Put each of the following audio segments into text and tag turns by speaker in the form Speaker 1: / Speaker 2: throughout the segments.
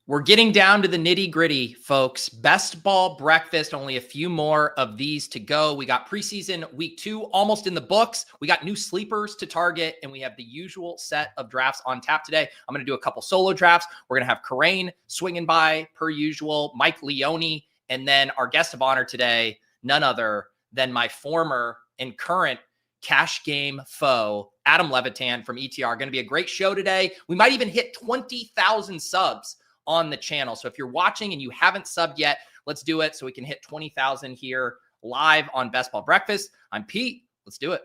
Speaker 1: We're getting down to the nitty gritty, folks. Best ball breakfast, only a few more of these to go. We got preseason week 2 almost in the books. We got new sleepers to target, and we have the usual set of drafts on tap today. I'm going to do a couple solo drafts. We're going to have Kerrane swinging by per usual, Mike Leone, and then our guest of honor today, none other than my former and current cash game foe, Adam Levitan from ETR. Going to be a great show today. We might even hit 20,000 subs on the channel. So if you're watching and you haven't subbed yet, let's do it so we can hit 20,000 here live on Best Ball Breakfast. I'm Pete. Let's do it.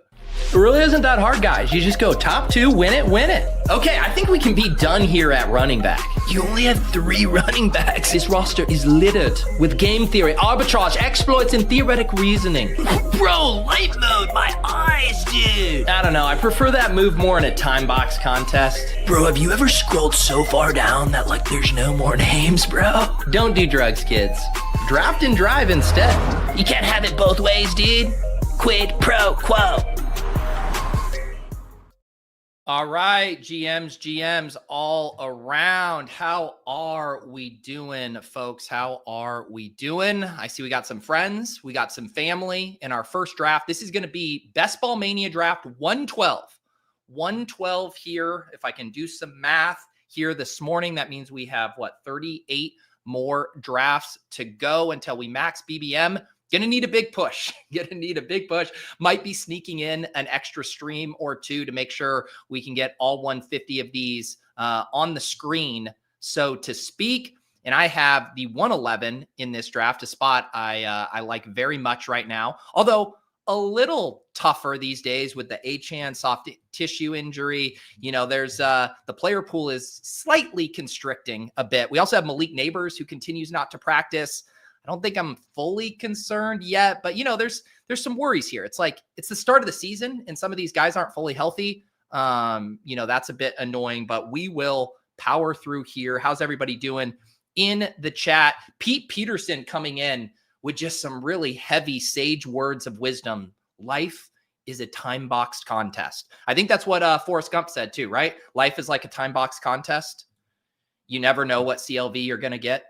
Speaker 2: It really isn't that hard, guys. You just go top 2, win it, win it.
Speaker 1: Okay, I think we can be done here at running back.
Speaker 2: You only have 3 running backs. This roster is littered with game theory, arbitrage, exploits, and theoretic reasoning.
Speaker 3: Bro, light mode, my eyes, dude.
Speaker 2: I don't know. I prefer that move more in a time box contest.
Speaker 3: Bro, have you ever scrolled so far down that like there's no more names, bro?
Speaker 2: Don't do drugs, kids. Draft and drive instead.
Speaker 3: You can't have it both ways, dude. Quid pro quo.
Speaker 1: All right, GMs all around. How are we doing, folks? How are we doing? I see we got some friends. We got some family in our first draft. This is going to be Best Ball Mania Draft 112. 112 here. If I can do some math here this morning, that means we have, 38 more drafts to go until we max BBM. Gonna need a big push. Might be sneaking in an extra stream or two to make sure we can get all 150 of these on the screen, so to speak. And I have the 111 in this draft, a spot I like very much right now. Although a little tougher these days with the Achane soft tissue injury. You know, there's the player pool is slightly constricting a bit. We also have Malik Neighbors, who continues not to practice. I don't think I'm fully concerned yet, but there's some worries here. It's like, it's the start of the season and some of these guys aren't fully healthy. That's a bit annoying, but we will power through here. How's everybody doing in the chat? Pete Peterson coming in with just some really heavy sage words of wisdom. Life is a time boxed contest. I think that's what Forrest Gump said too, right? Life is like a time boxed contest. You never know what CLV you're going to get.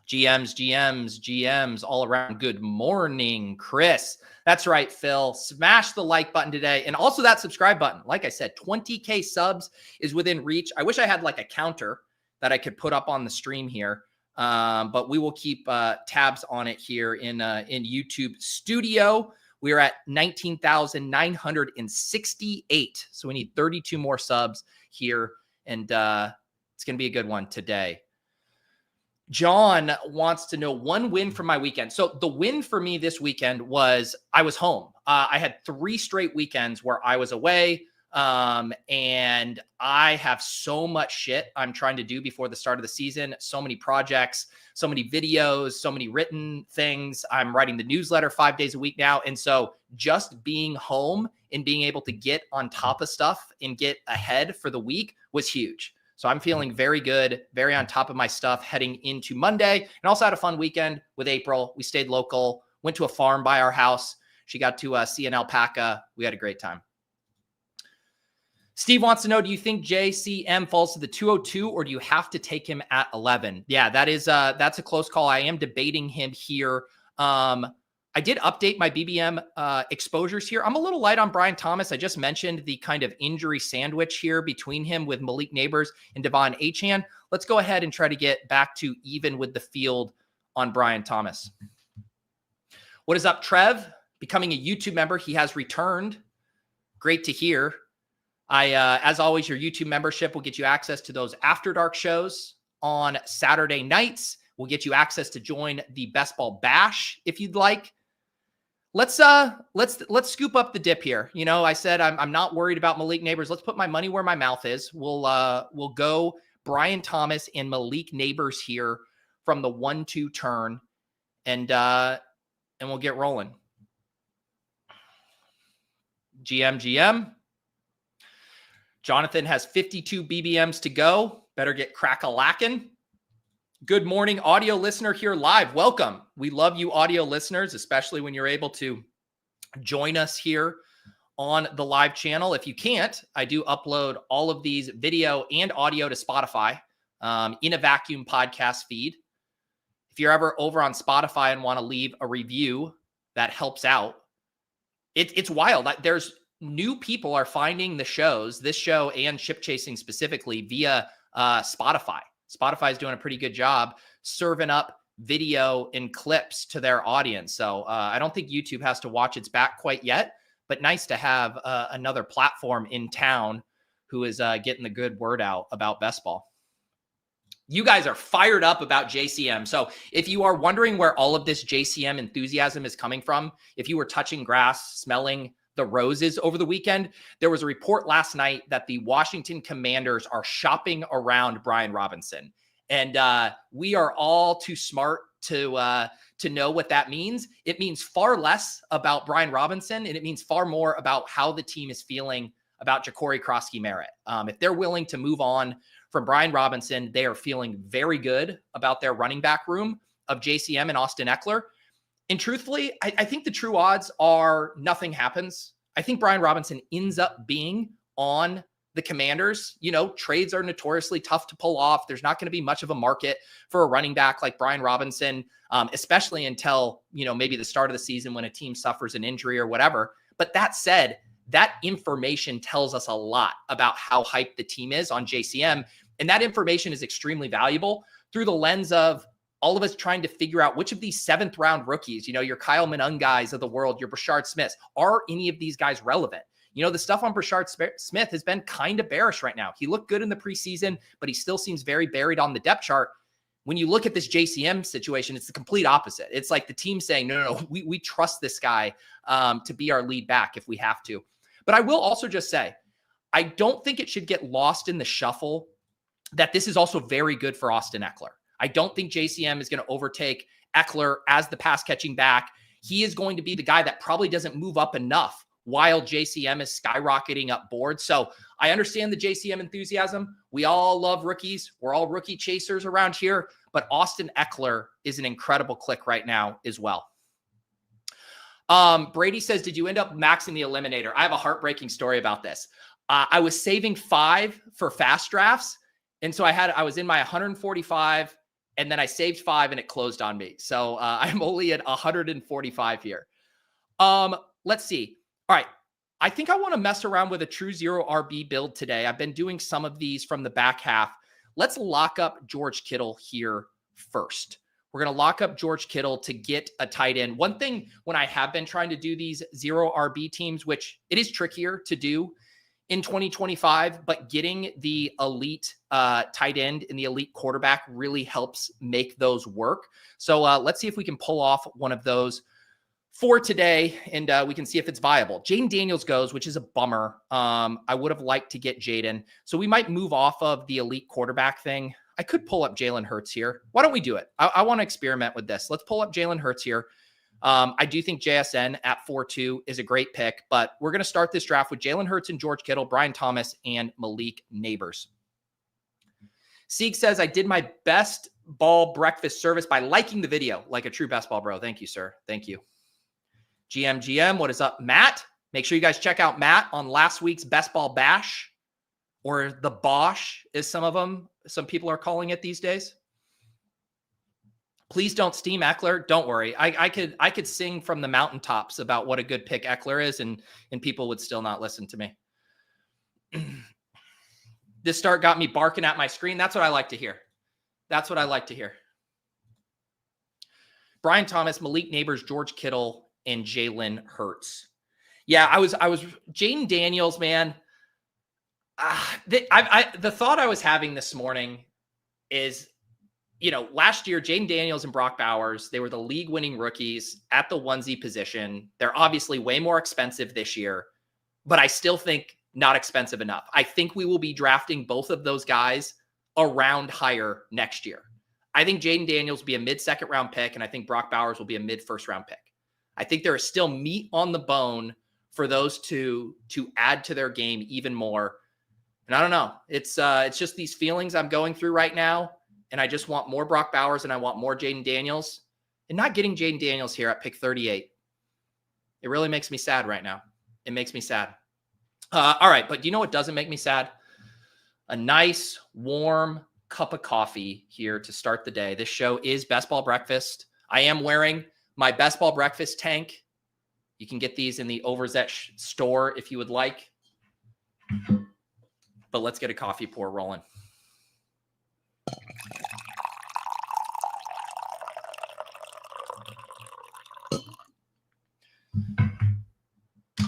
Speaker 1: GMs all around. Good morning, Chris. That's right, Phil. Smash the like button today. And also that subscribe button. Like I said, 20K subs is within reach. I wish I had like a counter that I could put up on the stream here. But we will keep tabs on it here in YouTube Studio. We are at 19,968. So we need 32 more subs here. And it's going to be a good one today. John wants to know one win from my weekend. So the win for me this weekend was I was home. I had 3 straight weekends where I was away. And I have so much shit I'm trying to do before the start of the season. So many projects, so many videos, so many written things. I'm writing the newsletter 5 days a week now. And so just being home and being able to get on top of stuff and get ahead for the week was huge. So I'm feeling very good, very on top of my stuff heading into Monday. And also had a fun weekend with April. We stayed local, went to a farm by our house. She got to see an alpaca. We had a great time. Steve wants to know, do you think JCM falls to the 202 or do you have to take him at 11? Yeah, that's a close call. I am debating him here. I did update my BBM exposures here. I'm a little light on Brian Thomas. I just mentioned the kind of injury sandwich here between him with Malik Neighbors and Devon Achane. Let's go ahead and try to get back to even with the field on Brian Thomas. What is up, Trev? Becoming a YouTube member. He has returned. Great to hear. As always, your YouTube membership will get you access to those After Dark shows on Saturday nights. We'll get you access to join the Best Ball Bash if you'd like. Let's scoop up the dip here. I said I'm not worried about Malik Neighbors. Let's put my money where my mouth is. We'll go Brian Thomas and Malik Neighbors here from the 1-2 turn, and we'll get rolling. GM. Jonathan has 52 BBMs to go. Better get crack-a-lackin'. Good morning, audio listener here live. Welcome. We love you audio listeners, especially when you're able to join us here on the live channel. If you can't, I do upload all of these video and audio to Spotify. in a vacuum podcast feed. If you're ever over on Spotify and want to leave a review, that helps out. It's wild. There's new people are finding the shows, this show and Ship Chasing specifically, via Spotify. Spotify is doing a pretty good job serving up video and clips to their audience. So I don't think YouTube has to watch its back quite yet, but nice to have another platform in town who is getting the good word out about best ball. You guys are fired up about JCM. So if you are wondering where all of this JCM enthusiasm is coming from, if you were touching grass, smelling the roses over the weekend, there was a report last night that the Washington Commanders are shopping around Brian Robinson. And we are all too smart to know what that means. It means far less about Brian Robinson, and it means far more about how the team is feeling about Jacory Croskey-Merritt. If they're willing to move on from Brian Robinson, they are feeling very good about their running back room of JCM and Austin Eckler. And truthfully, I think the true odds are nothing happens. I think Brian Robinson ends up being on the Commanders. You know, trades are notoriously tough to pull off. There's not going to be much of a market for a running back like Brian Robinson, especially until, you know, maybe the start of the season when a team suffers an injury or whatever. But that said, that information tells us a lot about how hyped the team is on JCM. And that information is extremely valuable through the lens of all of us trying to figure out which of these 7th round rookies, you know, your Kyle Monunguys of the world, your Brashard Smiths, are any of these guys relevant? You know, the stuff on Brashard Smith has been kind of bearish right now. He looked good in the preseason, but he still seems very buried on the depth chart. When you look at this JCM situation, it's the complete opposite. It's like the team saying, no, we trust this guy to be our lead back if we have to. But I will also just say, I don't think it should get lost in the shuffle that this is also very good for Austin Eckler. I don't think JCM is going to overtake Eckler as the pass catching back. He is going to be the guy that probably doesn't move up enough while JCM is skyrocketing up board. So I understand the JCM enthusiasm. We all love rookies. We're all rookie chasers around here, but Austin Eckler is an incredible click right now as well. Brady says, did you end up maxing the eliminator? I have a heartbreaking story about this. I was saving 5 for fast drafts. And so I was in my 145 and then I saved 5 and it closed on me. So I'm only at 145 here. Let's see. All right. I think I want to mess around with a true 0 RB build today. I've been doing some of these from the back half. Let's lock up George Kittle here first. We're going to lock up George Kittle to get a tight end. One thing when I have been trying to do these 0 RB teams, which it is trickier to do in 2025, but getting the elite tight end and the elite quarterback really helps make those work. So let's see if we can pull off one of those for today, and we can see if it's viable. Jaden Daniels goes, which is a bummer. I would have liked to get Jaden. So we might move off of the elite quarterback thing. I could pull up Jalen Hurts here. Why don't we do it? I want to experiment with this. Let's pull up Jalen Hurts here. I do think JSN at 4-2 is a great pick, but we're going to start this draft with Jalen Hurts and George Kittle, Brian Thomas, and Malik Neighbors. Sieg says, I did my best ball breakfast service by liking the video like a true best ball bro. Thank you, sir. Thank you. GM, what is up? Matt, make sure you guys check out Matt on last week's Best Ball Bash, or the Bosh, as some people are calling it these days. Please don't steam Eckler. Don't worry. I could sing from the mountaintops about what a good pick Eckler is, and people would still not listen to me. This start got me barking at my screen. That's what I like to hear. That's what I like to hear. Brian Thomas, Malik Neighbors, George Kittle, and Jalen Hurts. Yeah, I was Jaden Daniels, man. The thought I was having this morning is, you know, last year, Jaden Daniels and Brock Bowers, they were the league-winning rookies at the onesie position. They're obviously way more expensive this year, but I still think not expensive enough. I think we will be drafting both of those guys around higher next year. I think Jaden Daniels will be a mid-second round pick, and I think Brock Bowers will be a mid-first round pick. I think there is still meat on the bone for those two to add to their game even more. And I don't know. It's just these feelings I'm going through right now. And I just want more Brock Bowers and I want more Jaden Daniels. And not getting Jaden Daniels here at pick 38. It really makes me sad right now. It makes me sad. All right. But do you know what doesn't make me sad? A nice, warm, cup of coffee here to start the day. This show is Best Ball Breakfast. I am wearing my Best Ball Breakfast tank. You can get these in the Overzet store if you would like. But let's get a coffee pour rolling.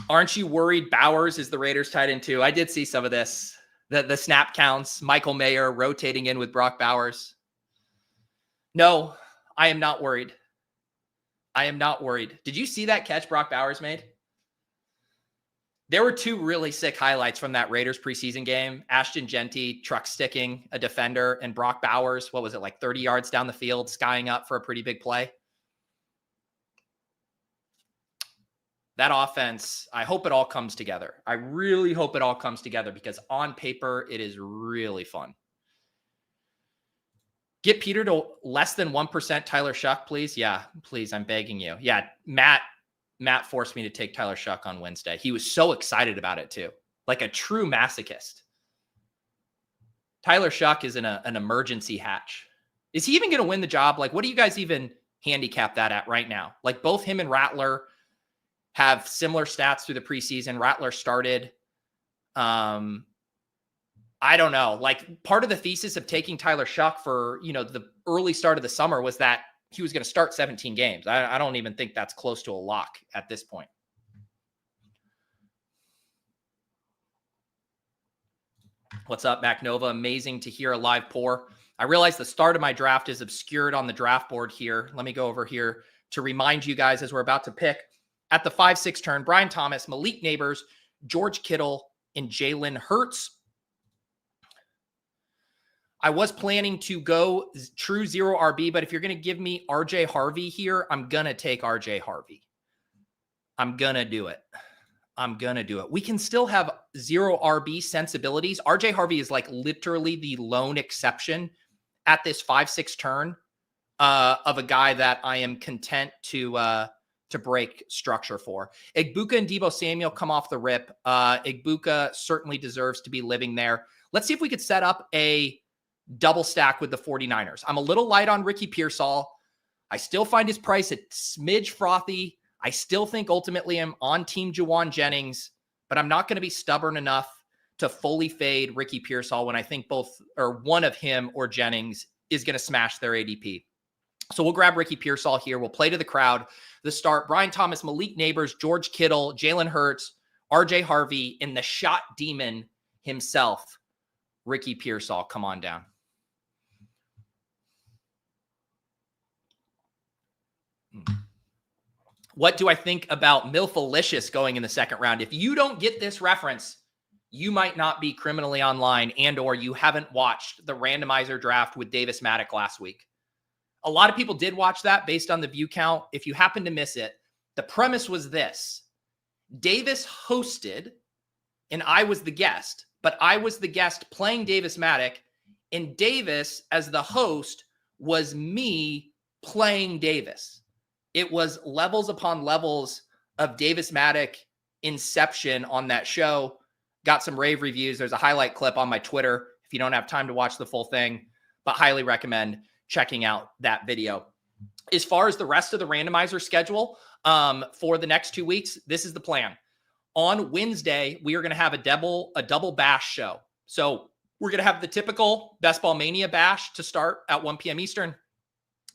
Speaker 1: Aren't you worried Bowers is the Raiders tight end too? I did see some of this. The snap counts, Michael Mayer rotating in with Brock Bowers. No, I am not worried. I am not worried. Did you see that catch Brock Bowers made? There were two really sick highlights from that Raiders preseason game. Ashton Genty truck sticking a defender, and Brock Bowers, what was it, like 30 yards down the field, skying up for a pretty big play. That offense, I hope it all comes together. I really hope it all comes together because on paper, it is really fun. Get Peter to less than 1% Tyler Shuck, please. Yeah, please. I'm begging you. Yeah, Matt forced me to take Tyler Shuck on Wednesday. He was so excited about it too. Like a true masochist. Tyler Shuck is in an emergency hatch. Is he even going to win the job? Like, what do you guys even handicap that at right now? Like both him and Rattler have similar stats through the preseason. Rattler started. I don't know. Like part of the thesis of taking Tyler Shuck for, the early start of the summer was that he was going to start 17 games. I don't even think that's close to a lock at this point. What's up, Mac Nova? Amazing to hear a live pour. I realize the start of my draft is obscured on the draft board here. Let me go over here to remind you guys as we're about to pick. At the 5-6 turn, Brian Thomas, Malik Neighbors, George Kittle, and Jalen Hurts. I was planning to go true 0 RB, but if you're going to give me RJ Harvey here, I'm going to take RJ Harvey. I'm going to do it. We can still have 0 RB sensibilities. RJ Harvey is like literally the lone exception at this 5-6 turn of a guy that I am content to break structure for. Egbuka and Deebo Samuel come off the rip. Egbuka certainly deserves to be living there. Let's see if we could set up a double stack with the 49ers. I'm a little light on Ricky Pearsall. I still find his price a smidge frothy. I still think ultimately I'm on team Juwan Jennings, but I'm not going to be stubborn enough to fully fade Ricky Pearsall when I think both or one of him or Jennings is going to smash their ADP. So we'll grab Ricky Pearsall here. We'll play to the crowd. The start, Brian Thomas, Malik Neighbors, George Kittle, Jalen Hurts, RJ Harvey, and the shot demon himself, Ricky Pearsall. Come on down. What do I think about Milfalicious going in the second round? If you don't get this reference, you might not be criminally online and or you haven't watched the randomizer draft with Davis Maddock last week. A lot of people did watch that based on the view count. If you happen to miss it, the premise was this. Davis hosted, and I was the guest, but I was the guest playing Davis Maddock, and Davis, as the host, was me playing Davis. It was levels upon levels of Davis Maddock inception on that show. Got some rave reviews. There's a highlight clip on my Twitter if you don't have time to watch the full thing, but highly recommend checking out that video. As far as the rest of the randomizer schedule for the next 2 weeks, this is the plan. On Wednesday, we are going to have a double bash show. So we're going to have the typical Best Ball Mania bash to start at 1 p.m. Eastern.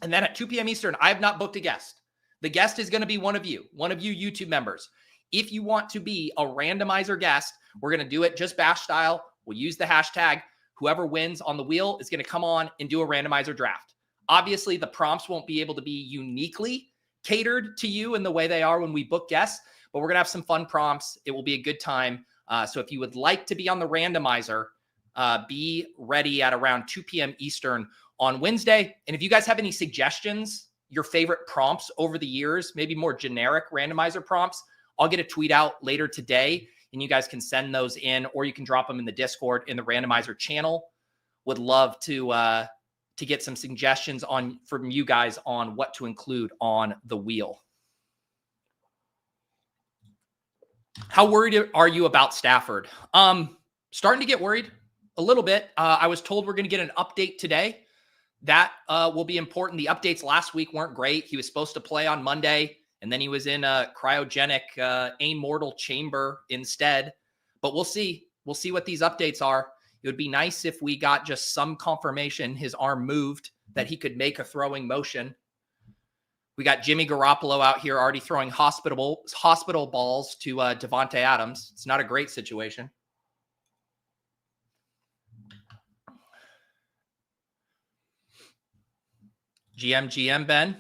Speaker 1: And then at 2 p.m. Eastern, I have not booked a guest. The guest is going to be one of you YouTube members. If you want to be a randomizer guest, we're going to do it just bash style. We'll use the hashtag. Whoever wins on the wheel is going to come on and do a randomizer draft. Obviously, the prompts won't be able to be uniquely catered to you in the way they are when we book guests, but we're going to have some fun prompts. It will be a good time. So if you would like to be on the randomizer, be ready at around 2 p.m. Eastern on Wednesday. And if you guys have any suggestions, your favorite prompts over the years, maybe more generic randomizer prompts, I'll get a tweet out later today and you guys can send those in, or you can drop them in the Discord in the randomizer channel. Would love to get some suggestions from you guys on what to include on the wheel. How worried are you about Stafford? Starting to get worried a little bit. I was told we're going to get an update today. That will be important. The updates last week weren't great. He was supposed to play on Monday, and then he was in a cryogenic amortal chamber instead. But we'll see. We'll see what these updates are. It would be nice if we got just some confirmation his arm moved, that he could make a throwing motion. We got Jimmy Garoppolo out here already throwing hospital balls to Devontae Adams. It's not a great situation. GM, Ben.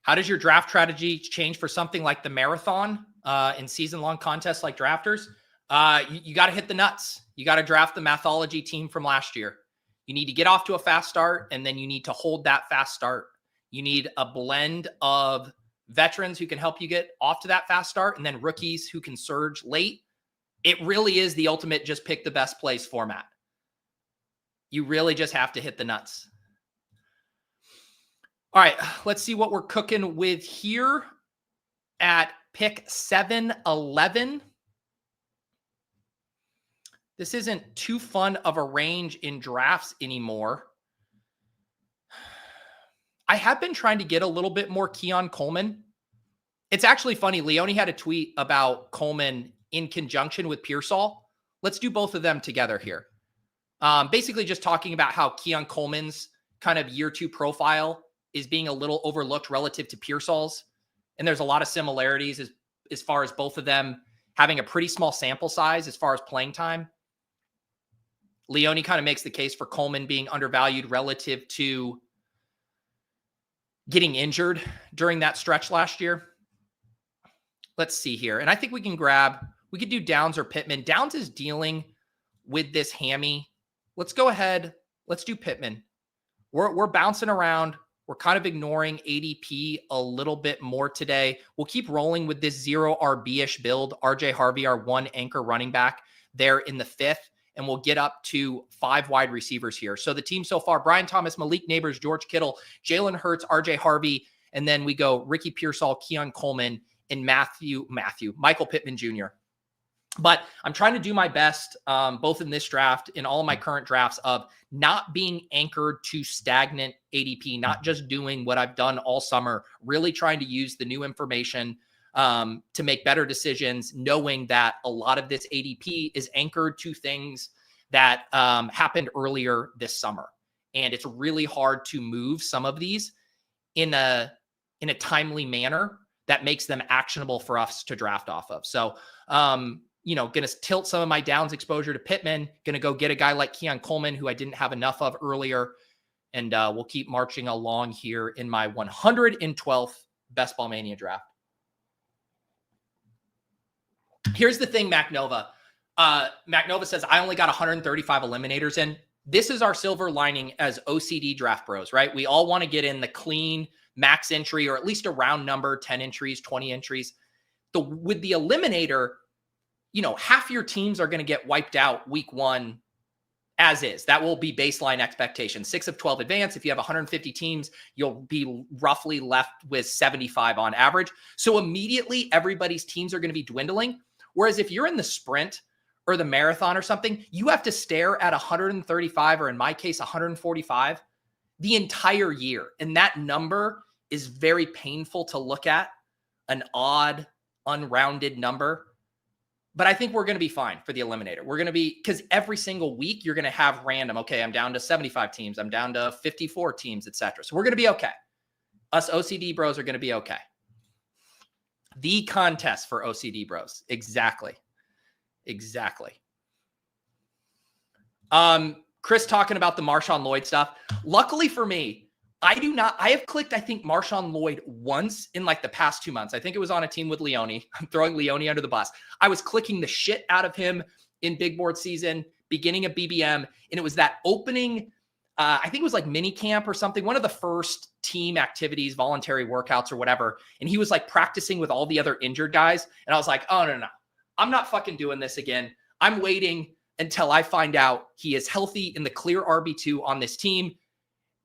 Speaker 1: How does your draft strategy change for something like the marathon in season-long contests like drafters? You got to hit the nuts. You got to draft the mathology team from last year. You need to get off to a fast start, and then you need to hold that fast start. You need a blend of veterans who can help you get off to that fast start, and then rookies who can surge late. It really is the ultimate just pick the best plays format. You really just have to hit the nuts. All right, let's see what we're cooking with here at pick 7-11. This isn't too fun of a range in drafts anymore. I have been trying to get a little bit more Keon Coleman. It's actually funny. Leone had a tweet about Coleman in conjunction with Breece Hall. Let's do both of them together here. Basically just talking about how Keon Coleman's kind of year 2 profile is being a little overlooked relative to Breece Hall's. And there's a lot of similarities as far as both of them having a pretty small sample size as far as playing time. Leone kind of makes the case for Coleman being undervalued relative to getting injured during that stretch last year. Let's see here. And I think we could do Downs or Pittman. Downs is dealing with this hammy. Let's go ahead. Let's do Pittman. We're bouncing around. We're kind of ignoring ADP a little bit more today. We'll keep rolling with this 0 RB-ish build. RJ Harvey, our 1 anchor running back there in the 5th. And we'll get up to 5 wide receivers here. So the team so far, Brian Thomas, Malik Neighbors, George Kittle, Jalen Hurts, RJ Harvey, and then we go Ricky Pearsall, Keon Coleman, and Michael Pittman Jr. But I'm trying to do my best, both in this draft, in all of my current drafts, of not being anchored to stagnant ADP, not just doing what I've done all summer, really trying to use the new information to make better decisions, knowing that a lot of this ADP is anchored to things that happened earlier this summer. And it's really hard to move some of these in a timely manner that makes them actionable for us to draft off of. So, going to tilt some of my Downs exposure to Pittman, going to go get a guy like Keon Coleman, who I didn't have enough of earlier. And we'll keep marching along here in my 112th Best Ball Mania draft. Here's the thing, MacNova. MacNova says, I only got 135 eliminators in. This is our silver lining as OCD draft bros, right? We all want to get in the clean max entry, or at least a round number, 10 entries, 20 entries. With the eliminator, half your teams are going to get wiped out week 1 as is. That will be baseline expectation. 6 of 12 advance. If you have 150 teams, you'll be roughly left with 75 on average. So immediately everybody's teams are going to be dwindling. Whereas if you're in the sprint or the marathon or something, you have to stare at 135, or in my case, 145 the entire year. And that number is very painful to look at, an odd, unrounded number. But I think we're going to be fine for the eliminator. We're going to be, because every single week you're going to have random, okay, I'm down to 75 teams. I'm down to 54 teams, etc. So we're going to be okay. Us OCD bros are going to be okay. The contest for OCD bros. Exactly. Chris talking about the Marshawn Lloyd stuff. Luckily for me, I have clicked, I think, Marshawn Lloyd once in like the past 2 months. I think it was on a team with Leone. I'm throwing Leone under the bus. I was clicking the shit out of him in big board season, beginning of BBM. And it was that opening, I think it was like mini camp or something, one of the first team activities, voluntary workouts or whatever. And he was like practicing with all the other injured guys. And I was like, oh, no. I'm not fucking doing this again. I'm waiting until I find out he is healthy in the clear RB2 on this team.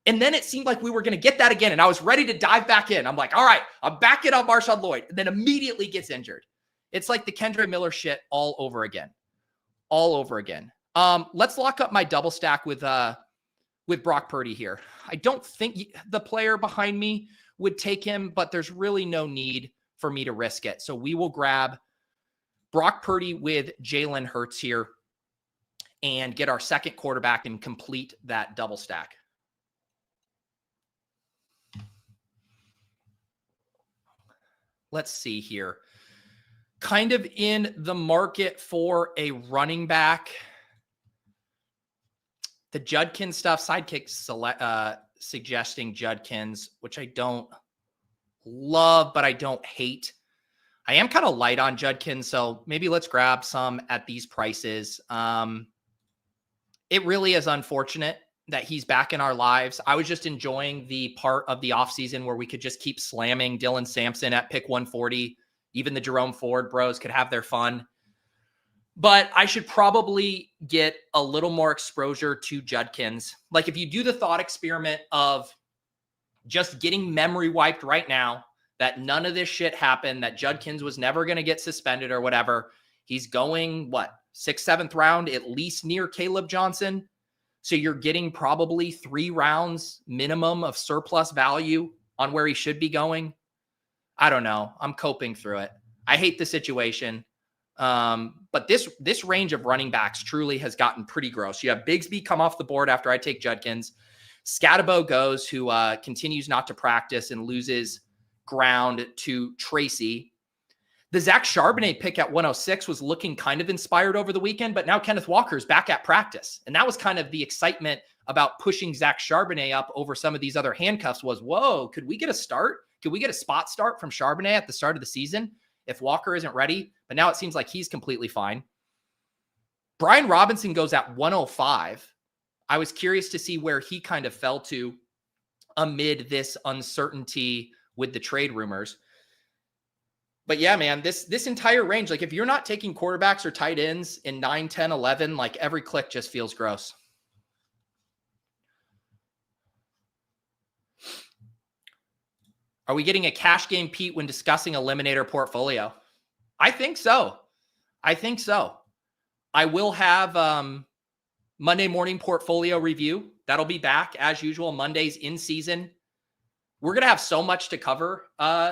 Speaker 1: And then it seemed like we were going to get that again. And I was ready to dive back in. I'm like, all right, I'm back in on Marshawn Lloyd. And then immediately gets injured. It's like the Kendra Miller shit all over again. all over again. Let's lock up my double stack with Brock Purdy here. I don't think the player behind me would take him, but there's really no need for me to risk it. So we will grab Brock Purdy with Jalen Hurts here and get our second quarterback and complete that double stack. Let's see here. Kind of in the market for a running back. The Judkins stuff, Sidekick suggesting Judkins, which I don't love, but I don't hate. I am kind of light on Judkins, so maybe let's grab some at these prices. It really is unfortunate that he's back in our lives. I was just enjoying the part of the offseason where we could just keep slamming Dylan Sampson at pick 140. Even the Jerome Ford bros could have their fun. But I should probably get a little more exposure to Judkins. Like if you do the thought experiment of just getting memory wiped right now, that none of this shit happened, that Judkins was never going to get suspended or whatever. He's going, 6th, 7th round, at least near Kaleb Johnson. So you're getting probably 3 rounds minimum of surplus value on where he should be going. I don't know. I'm coping through it. I hate the situation. But this range of running backs truly has gotten pretty gross. You have Bigsby come off the board after I take Judkins. Scatabo goes, who continues not to practice and loses ground to Tracy. The Zach Charbonnet pick at 106 was looking kind of inspired over the weekend, but now Kenneth Walker's back at practice. And that was kind of the excitement about pushing Zach Charbonnet up over some of these other handcuffs was, whoa, could we get a start? Could we get a spot start from Charbonnet at the start of the season if Walker isn't ready? But now it seems like he's completely fine. Brian Robinson goes at 105. I was curious to see where he kind of fell to amid this uncertainty with the trade rumors. But yeah, man, this entire range, like if you're not taking quarterbacks or tight ends in 9, 10, 11, like every click just feels gross. Are we getting a cash game Pete when discussing eliminator portfolio? I think so. I will have Monday morning portfolio review. That'll be back as usual, Mondays in season. We're going to have so much to cover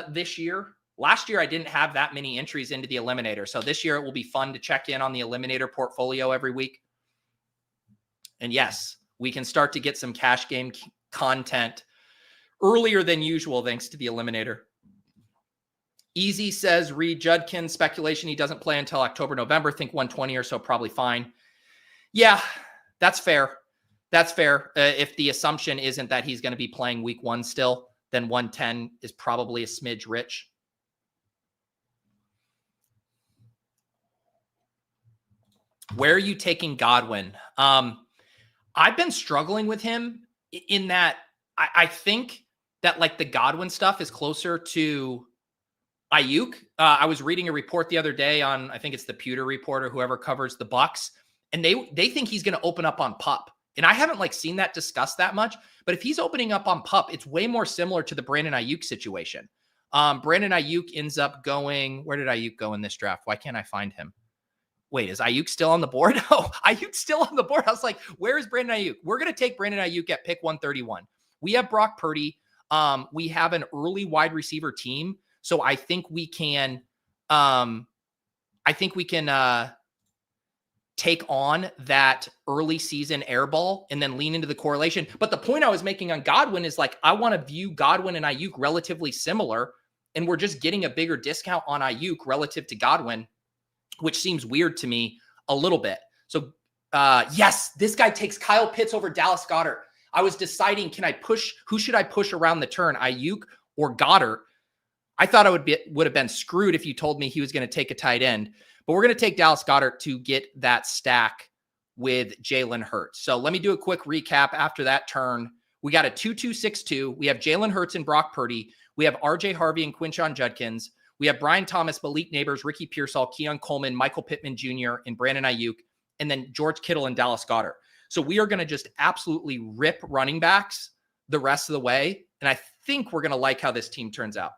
Speaker 1: this year. Last year, I didn't have that many entries into the eliminator. So this year, it will be fun to check in on the eliminator portfolio every week. And yes, we can start to get some cash game content earlier than usual, thanks to the eliminator. Easy says, Reed Judkins, speculation he doesn't play until October, November. Think 120 or so, probably fine. Yeah, that's fair. If the assumption isn't that he's going to be playing week 1 still, then 110 is probably a smidge rich. Where are you taking Godwin? I've been struggling with him in that I think that like the Godwin stuff is closer to Ayuk. I was reading a report the other day on, I think it's the Pewter Report or whoever covers the Bucks, and they think he's going to open up on PUP. And I haven't like seen that discussed that much, but if he's opening up on PUP, it's way more similar to the Brandon Ayuk situation. Brandon Ayuk ends up going, where did Ayuk go in this draft? Why can't I find him? Wait, is Ayuk still on the board? Oh, Ayuk's still on the board. I was like, where is Brandon Ayuk? We're going to take Brandon Ayuk at pick 131. We have Brock Purdy. We have an early wide receiver team. So I think we can, take on that early season air ball and then lean into the correlation. But the point I was making on Godwin is like, I want to view Godwin and Ayuk relatively similar. And we're just getting a bigger discount on Ayuk relative to Godwin, which seems weird to me a little bit. So yes, this guy takes Kyle Pitts over Dallas Goedert. I was deciding, who should I push around the turn, Ayuk or Goddard? I thought I would have been screwed if you told me he was going to take a tight end, but we're going to take Dallas Goedert to get that stack with Jalen Hurts. So let me do a quick recap after that turn. We got a 2-2-6-2. We have Jalen Hurts and Brock Purdy. We have RJ Harvey and Quinshon Judkins. We have Brian Thomas, Malik Neighbors, Ricky Pearsall, Keon Coleman, Michael Pittman Jr., and Brandon Ayuk, and then George Kittle and Dallas Goedert. So we are going to just absolutely rip running backs the rest of the way. And I think we're going to like how this team turns out.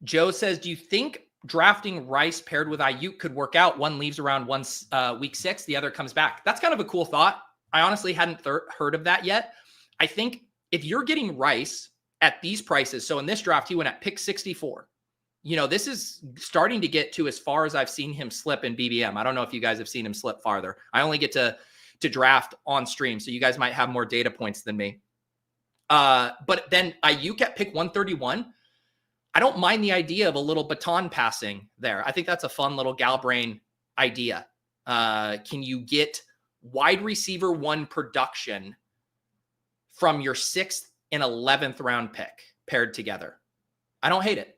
Speaker 1: Joe says, do you think drafting Rice paired with Ayuk could work out? One leaves around week 6, the other comes back. That's kind of a cool thought. I honestly hadn't heard of that yet. I think if you're getting Rice at these prices, so in this draft, he went at pick 64. This is starting to get to as far as I've seen him slip in BBM. I don't know if you guys have seen him slip farther. I only get to draft on stream, so you guys might have more data points than me. But then Ayuk at pick 131, I don't mind the idea of a little baton passing there. I think that's a fun little Galbrain idea. Can you get wide receiver 1 production from your 6th and 11th round pick paired together? I don't hate it.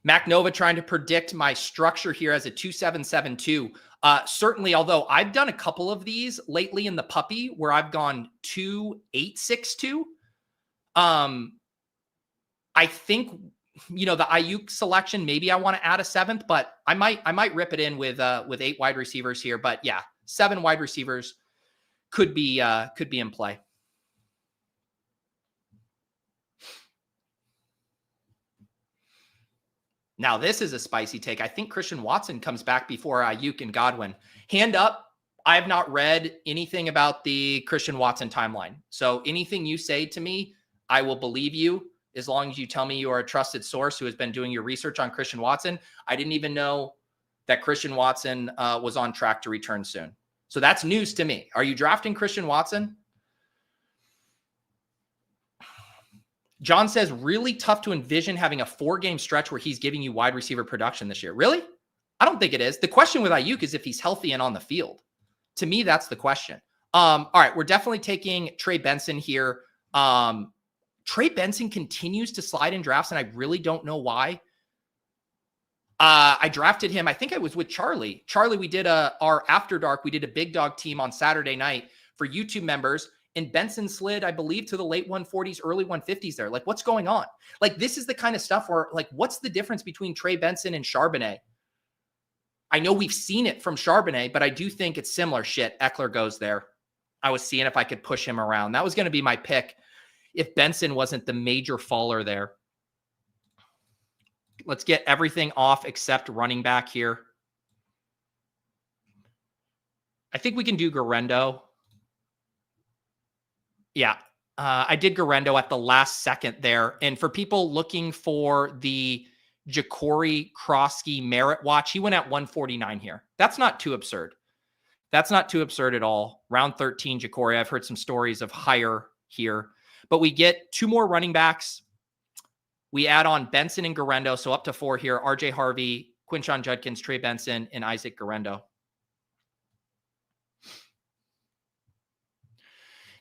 Speaker 1: Mac Nova trying to predict my structure here as a 2772. Certainly, although I've done a couple of these lately in the puppy where I've gone 2862. I think, the Ayuk selection, maybe I want to add a 7th, but I might rip it in with 8 wide receivers here. But yeah, 7 wide receivers could be in play. Now, this is a spicy take. I think Christian Watson comes back before Ayuk and Godwin. Hand up, I have not read anything about the Christian Watson timeline. So anything you say to me, I will believe you as long as you tell me you are a trusted source who has been doing your research on Christian Watson. I didn't even know that Christian Watson was on track to return soon. So that's news to me. Are you drafting Christian Watson? John says, really tough to envision having a 4-game stretch where he's giving you wide receiver production this year. Really? I don't think it is. The question with Ayuk is if he's healthy and on the field. To me, that's the question. All right, we're definitely taking Trey Benson here. Trey Benson continues to slide in drafts, and I really don't know why. I drafted him. I think I was with Charlie. Charlie, we did our After Dark. We did a Big Dog team on Saturday night for YouTube members. And Benson slid, I believe, to the late 140s, early 150s there. Like, what's going on? Like, this is the kind of stuff where, like, what's the difference between Trey Benson and Charbonnet? I know we've seen it from Charbonnet, but I do think it's similar. Shit, Eckler goes there. I was seeing if I could push him around. That was going to be my pick if Benson wasn't the major faller there. Let's get everything off except running back here. I think we can do Garendo. Yeah, I did Garendo at the last second there. And for people looking for the Jacory Croskey-Merritt watch, he went at 149 here. That's not too absurd. That's not too absurd at all. Round 13, Jacory. I've heard some stories of higher here. But we get 2 more running backs. We add on Benson and Garendo, so up to 4 here. RJ Harvey, Quinshon Judkins, Trey Benson, and Isaac Garendo.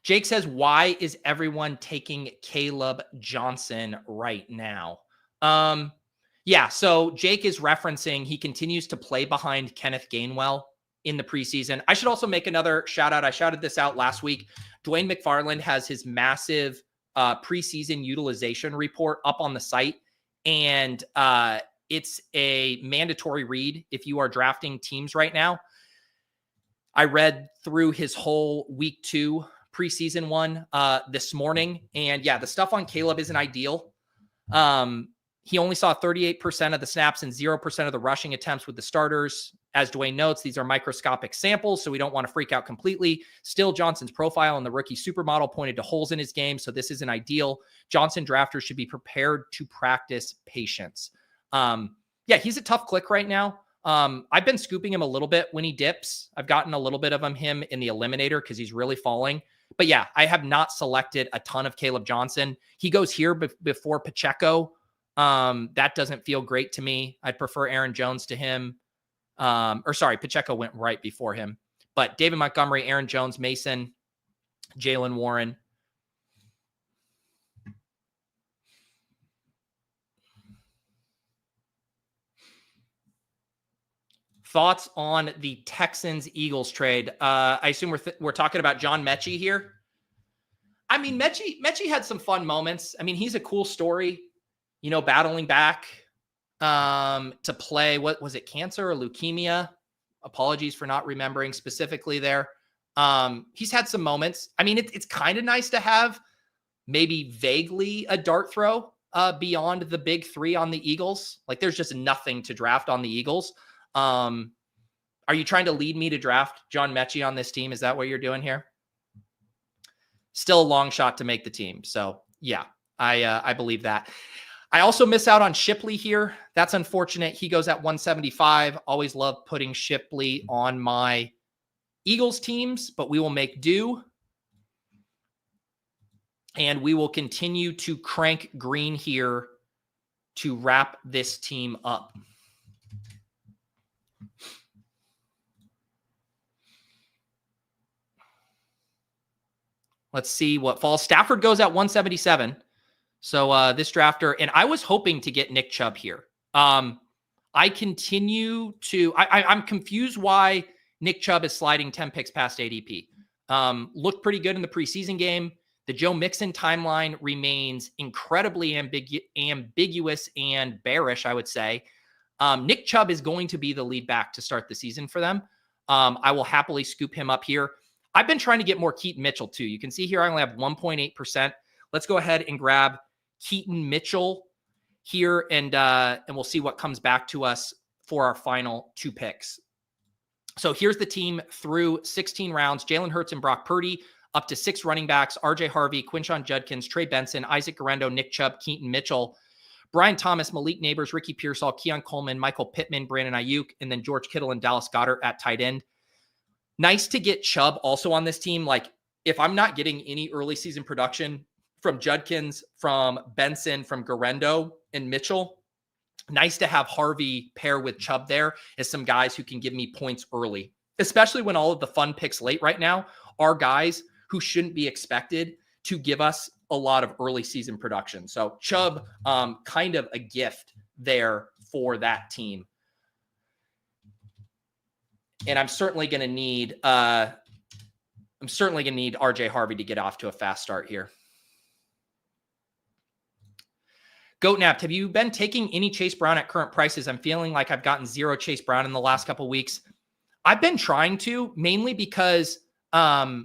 Speaker 1: Jake says, why is everyone taking Kaleb Johnson right now? Yeah, so Jake is referencing he continues to play behind Kenneth Gainwell in the preseason. I should also make another shout out. I shouted this out last week. Dwayne McFarland has his massive preseason utilization report up on the site. And it's a mandatory read if you are drafting teams right now. I read through his whole week 2 preseason one this morning. And yeah, the stuff on Kaleb isn't ideal. He only saw 38% of the snaps and 0% of the rushing attempts with the starters. As Dwayne notes, these are microscopic samples, so we don't want to freak out completely. Still, Johnson's profile in the rookie supermodel pointed to holes in his game, so this isn't ideal. Johnson drafters should be prepared to practice patience. Yeah, he's a tough click right now. I've been scooping him a little bit when he dips. I've gotten a little bit of him in the eliminator because he's really falling. But yeah, I have not selected a ton of Kaleb Johnson. He goes here before Pacheco. That doesn't feel great to me. I'd prefer Aaron Jones to him. Pacheco went right before him. But David Montgomery, Aaron Jones, Mason, Jalen Warren. Thoughts on the Texans-Eagles trade? I assume we're talking about John Mechie here. I mean, Mechie had some fun moments. I mean, he's a cool story, you know, battling back to play. What was it, cancer or leukemia? Apologies for not remembering specifically there. He's had some moments. I mean, it's kind of nice to have maybe vaguely a dart throw beyond the big three on the Eagles. Like there's just nothing to draft on the Eagles. Are you trying to lead me to draft John Mechie on this team? Is that what you're doing here? Still a long shot to make the team. So yeah, I believe that. I also miss out on Shipley here. That's unfortunate. He goes at 175. Always love putting Shipley on my Eagles teams, but we will make do. And we will continue to crank green here to wrap this team up. Let's see what falls. Stafford goes at 177. So this drafter, and I was hoping to get Nick Chubb here. I continue to, I'm confused why Nick Chubb is sliding 10 picks past ADP. Looked pretty good in the preseason game. The Joe Mixon timeline remains incredibly ambiguous and bearish, I would say. Nick Chubb is going to be the lead back to start the season for them. I will happily scoop him up here. I've been trying to get more Keaton Mitchell too. You can see here I only have 1.8%. Let's go ahead and grab Keaton Mitchell here, and we'll see what comes back to us for our final 2 picks. So here's the team through 16 rounds. Jalen Hurts and Brock Purdy, up to 6 running backs: RJ Harvey, Quinshon Judkins, Trey Benson, Isaac Guerrero, Nick Chubb, Keaton Mitchell, Brian Thomas, Malik Neighbors, Ricky Pearsall, Keon Coleman, Michael Pittman, Brandon Ayuk, and then George Kittle and Dallas Goedert at tight end. Nice to get Chubb also on this team. Like, if I'm not getting any early season production from Judkins, from Benson, from Guerrero and Mitchell, nice to have Harvey pair with Chubb there as some guys who can give me points early, especially when all of the fun picks late right now are guys who shouldn't be expected to give us a lot of early season production. So Chubb, kind of a gift there for that team. And I'm certainly going to need RJ Harvey to get off to a fast start here. Goatnapped, have you been taking any Chase Brown at current prices? I'm feeling like I've gotten 0 Chase Brown in the last couple of weeks. I've been trying to, mainly because I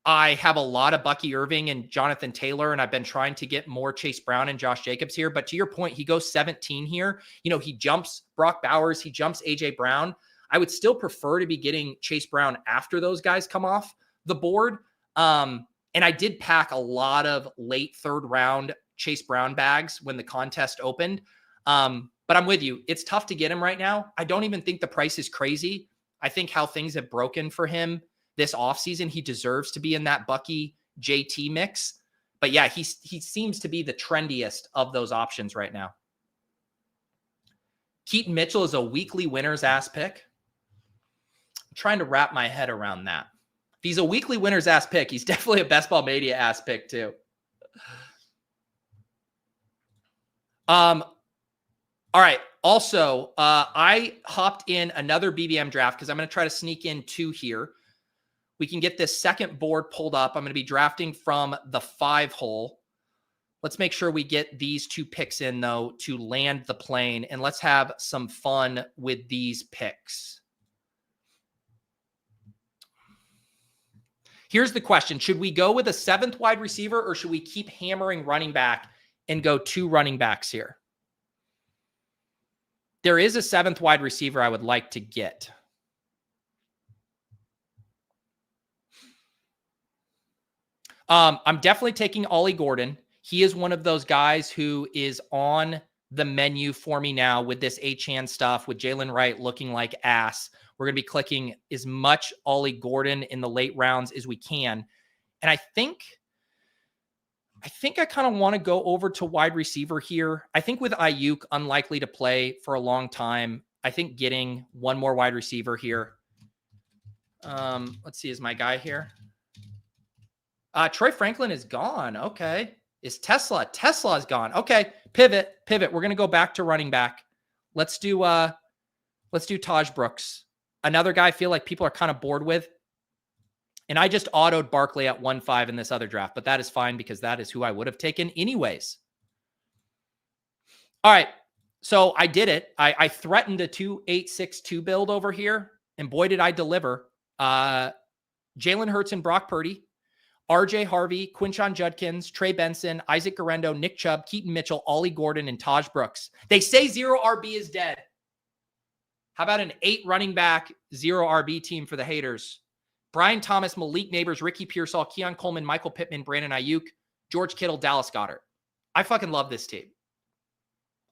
Speaker 1: have a lot of Bucky Irving and Jonathan Taylor, and I've been trying to get more Chase Brown and Josh Jacobs here. But to your point, he goes 17 here. You know, he jumps Brock Bowers, he jumps AJ Brown. I would still prefer to be getting Chase Brown after those guys come off the board. And I did pack a lot of late 3rd round Chase Brown bags when the contest opened. But I'm with you. It's tough to get him right now. I don't even think the price is crazy. I think how things have broken for him this offseason, he deserves to be in that Bucky JT mix. But yeah, he seems to be the trendiest of those options right now. Keaton Mitchell is a weekly winner's ass pick. I'm trying to wrap my head around that. If he's a weekly winner's ass pick, he's definitely a Best Ball Mania ass pick too. All right. Also, I hopped in another BBM draft because I'm going to try to sneak in 2 here. We can get this second board pulled up. I'm going to be drafting from the 5 hole. Let's make sure we get these 2 picks in, though, to land the plane. And let's have some fun with these picks. Here's the question. Should we go with a 7th wide receiver, or should we keep hammering running back and go 2 running backs here? There is a 7th wide receiver I would like to get. I'm definitely taking Ollie Gordon. He is one of those guys who is on the menu for me now with this Achane stuff, with Jalen Wright looking like ass. We're going to be clicking as much Ollie Gordon in the late rounds as we can. And I think I kind of want to go over to wide receiver here. I think with Ayuk unlikely to play for a long time, I think getting one more wide receiver here. Let's see, is my guy here? Troy Franklin is gone. Okay. Is Tesla? Tesla is gone. Okay. Pivot. We're going to go back to running back. Let's do Taj Brooks. Another guy I feel like people are kind of bored with. And I just autoed Barkley at 1.5 in this other draft, but that is fine because that is who I would have taken anyways. All right. So I did it. I threatened a 2-8-6-2 build over here, and boy, did I deliver. Jalen Hurts and Brock Purdy RJ Harvey, Quinshon Judkins, Trey Benson, Isaac Guerrero, Nick Chubb, Keaton Mitchell, Ollie Gordon, and Taj Brooks. They say 0 RB is dead. How about an 8 running back, 0 RB team for the haters? Brian Thomas, Malik Neighbors, Ricky Pearsall, Keon Coleman, Michael Pittman, Brandon Ayuk, George Kittle, Dallas Goedert. I fucking love this team.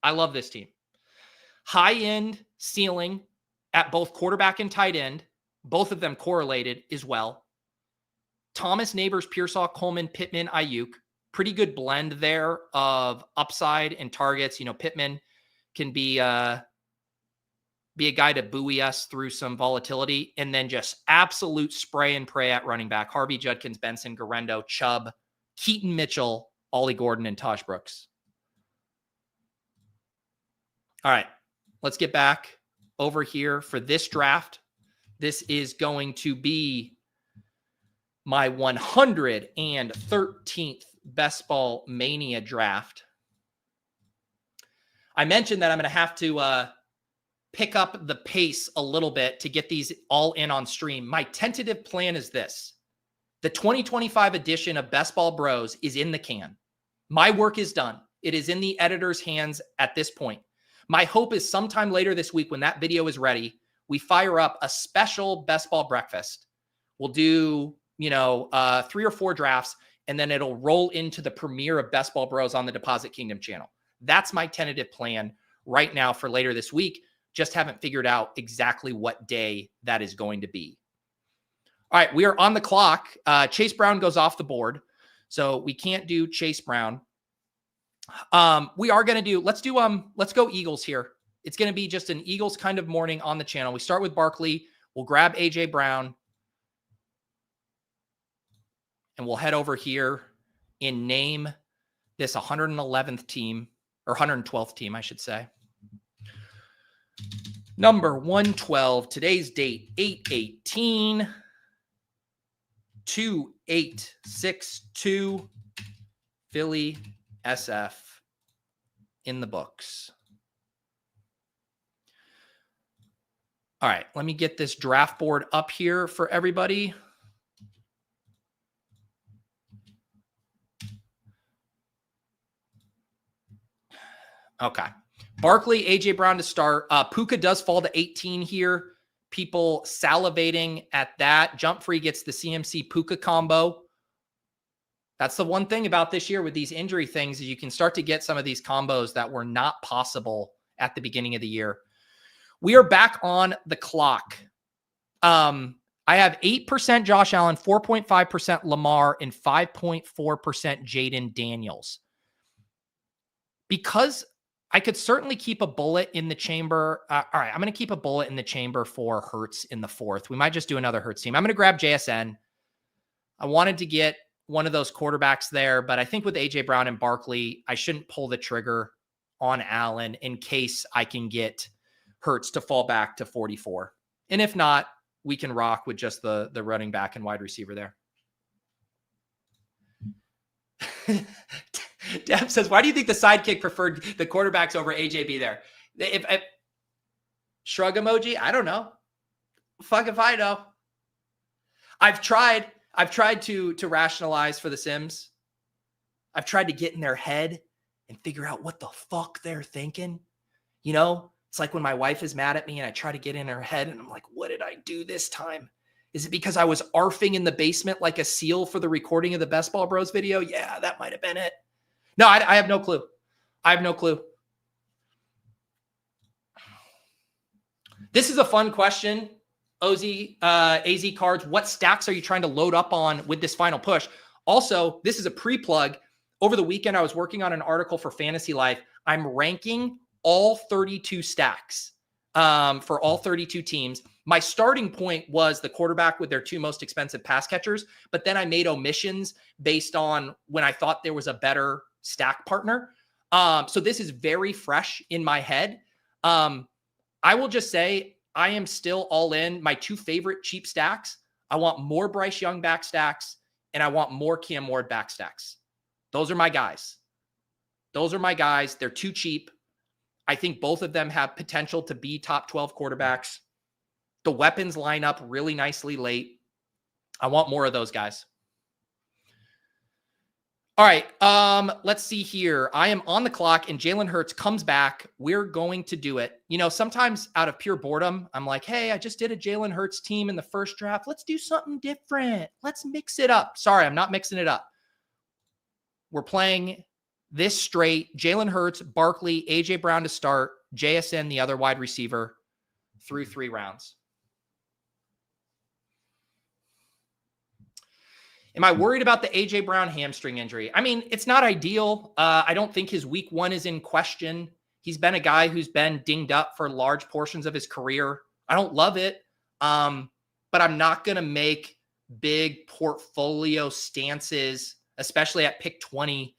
Speaker 1: I love this team. High end ceiling at both quarterback and tight end. Both of them correlated as well. Thomas, Neighbors, Pearsall, Coleman, Pittman, Ayuk. Pretty good blend there of upside and targets. You know, Pittman can be a guy to buoy us through some volatility, and then just absolute spray and pray at running back. Harvey, Judkins, Benson, Guerrero, Chubb, Keaton Mitchell, Ollie Gordon, and Taj Brooks. All right, let's get back over here for this draft. This is going to be my 113th Best Ball Mania draft. I mentioned that I'm going to have to pick up the pace a little bit to get these all in on stream. My tentative plan is this. The 2025 edition of Best Ball Bros is in the can. My work is done. It is in the editor's hands at this point. My hope is sometime later this week when that video is ready, we fire up a special Best Ball breakfast. We'll do, 3 or 4 drafts, and then it'll roll into the premiere of Best Ball Bros on the Deposit Kingdom channel. That's my tentative plan right now for later this week. Just haven't figured out exactly what day that is going to be. All right, we are on the clock. Chase Brown goes off the board, so we can't do Chase Brown. We are going to do, let's go Eagles here. It's going to be just an Eagles kind of morning on the channel. We start with Barkley. We'll grab AJ Brown, and we'll head over here and name this 111th team, or 112th team, I should say. Number 112, today's date, 8/18/2862, Philly SF in the books. All right, let me get this draft board up here for everybody. Okay. Barkley, AJ Brown to start. Puka does fall to 18 here. People salivating at that. Jump Free gets the CMC Puka combo. That's the one thing about this year with these injury things is you can start to get some of these combos that were not possible at the beginning of the year. We are back on the clock. I have 8% Josh Allen, 4.5% Lamar, and 5.4% Jaden Daniels. Because I could certainly keep a bullet in the chamber. All right, I'm going to keep a bullet in the chamber for Hurts in the 4th. We might just do another Hurts team. I'm going to grab JSN. I wanted to get one of those quarterbacks there, but I think with AJ Brown and Barkley, I shouldn't pull the trigger on Allen in case I can get Hurts to fall back to 44. And if not, we can rock with just the running back and wide receiver there. Deb says, why do you think the sidekick preferred the quarterbacks over AJB there? If shrug emoji, I don't know. Fuck if I know. I've tried to rationalize for the Sims. I've tried to get in their head and figure out what the fuck they're thinking. You know, it's like when my wife is mad at me and I try to get in her head and I'm like, what did I do this time? Is it because I was arfing in the basement like a seal for the recording of the Best Ball Bros video? Yeah, that might have been it. No, I have no clue. I have no clue. This is a fun question. AZ Cards, what stacks are you trying to load up on with this final push? Also, this is a pre-plug. Over the weekend, I was working on an article for Fantasy Life. I'm ranking all 32 stacks for all 32 teams. My starting point was the quarterback with their 2 most expensive pass catchers, but then I made omissions based on when I thought there was a better stack partner. So this is very fresh in my head. I will just say I am still all in. My 2 favorite cheap stacks. I want more Bryce Young back stacks and I want more Cam Ward back stacks. Those are my guys. They're too cheap. I think both of them have potential to be top 12 quarterbacks. The weapons line up really nicely late. I want more of those guys. All right. Let's see here. I am on the clock and Jalen Hurts comes back. We're going to do it. You know, sometimes out of pure boredom, I'm like, hey, I just did a Jalen Hurts team in the first draft. Let's do something different. Let's mix it up. Sorry, I'm not mixing it up. We're playing this straight. Jalen Hurts, Barkley, AJ Brown to start, JSN, the other wide receiver, through 3 rounds. Am I worried about the AJ Brown hamstring injury? I mean, it's not ideal. I don't think his week 1 is in question. He's been a guy who's been dinged up for large portions of his career. I don't love it, but I'm not going to make big portfolio stances, especially at pick 20,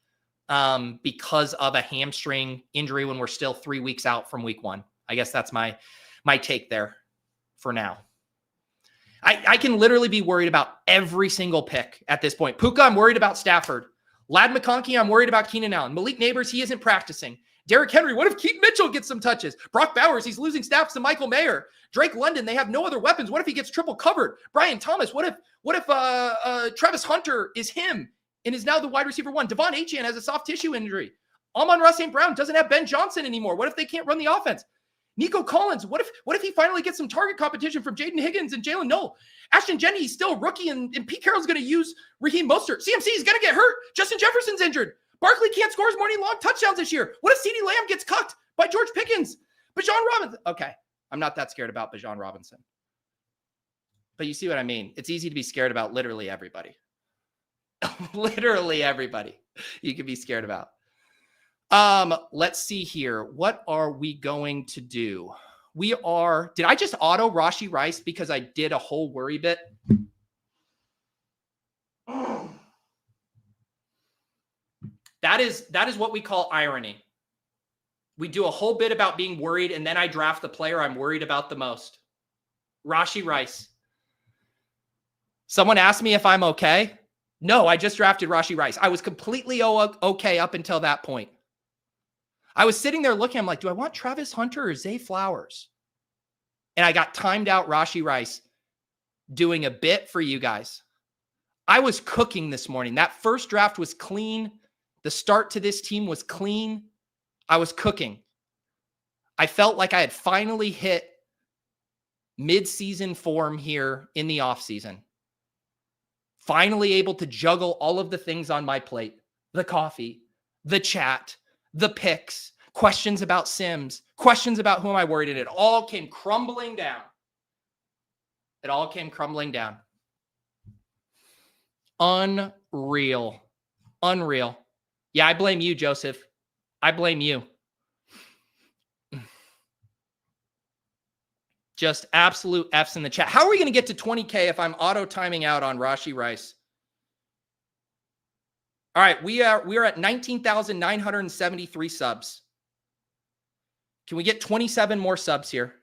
Speaker 1: because of a hamstring injury when we're still 3 weeks out from week 1. I guess that's my take there for now. I can literally be worried about every single pick at this point. Puka, I'm worried about Stafford. Lad McConkey, I'm worried about Keenan Allen. Malik Neighbors, he isn't practicing. Derrick Henry, what if Keith Mitchell gets some touches? Brock Bowers, he's losing snaps to Michael Mayer. Drake London, they have no other weapons. What if he gets triple covered? Brian Thomas, what if Travis Hunter is him and is now the wide receiver 1? Devon Achane has a soft tissue injury. Amon-Ra St. Brown doesn't have Ben Johnson anymore. What if they can't run the offense? Nico Collins, what if he finally gets some target competition from Jaden Higgins and Jalen Noel? Ashton Jenney, he's still a rookie, and Pete Carroll's going to use Raheem Mostert. CMC is going to get hurt. Justin Jefferson's injured. Barkley can't score as many long touchdowns this year. What if CeeDee Lamb gets cucked by George Pickens? Bijan Robinson. Okay, I'm not that scared about Bijan Robinson. But you see what I mean? It's easy to be scared about literally everybody. Literally everybody you can be scared about. Let's see here. What are we going to do? Did I just auto Rashee Rice because I did a whole worry bit? That is what we call irony. We do a whole bit about being worried, and then I draft the player I'm worried about the most. Rashee Rice. Someone asked me if I'm okay. No, I just drafted Rashee Rice. I was completely okay up until that point. I was sitting there looking, I'm like, do I want Travis Hunter or Zay Flowers? And I got timed out Rashee Rice doing a bit for you guys. I was cooking this morning. That first draft was clean. The start to this team was clean. I was cooking. I felt like I had finally hit mid-season form here in the offseason. Finally able to juggle all of the things on my plate. The coffee, the chat, the picks, questions about Sims, questions about who am I worried, and it all came crumbling down. It all came crumbling down. Unreal. Unreal. Yeah, I blame you, Joseph. I blame you. Just absolute F's in the chat. How are we going to get to 20K if I'm auto timing out on Rashee Rice? All right, we are at 19,973 subs. Can we get 27 more subs here?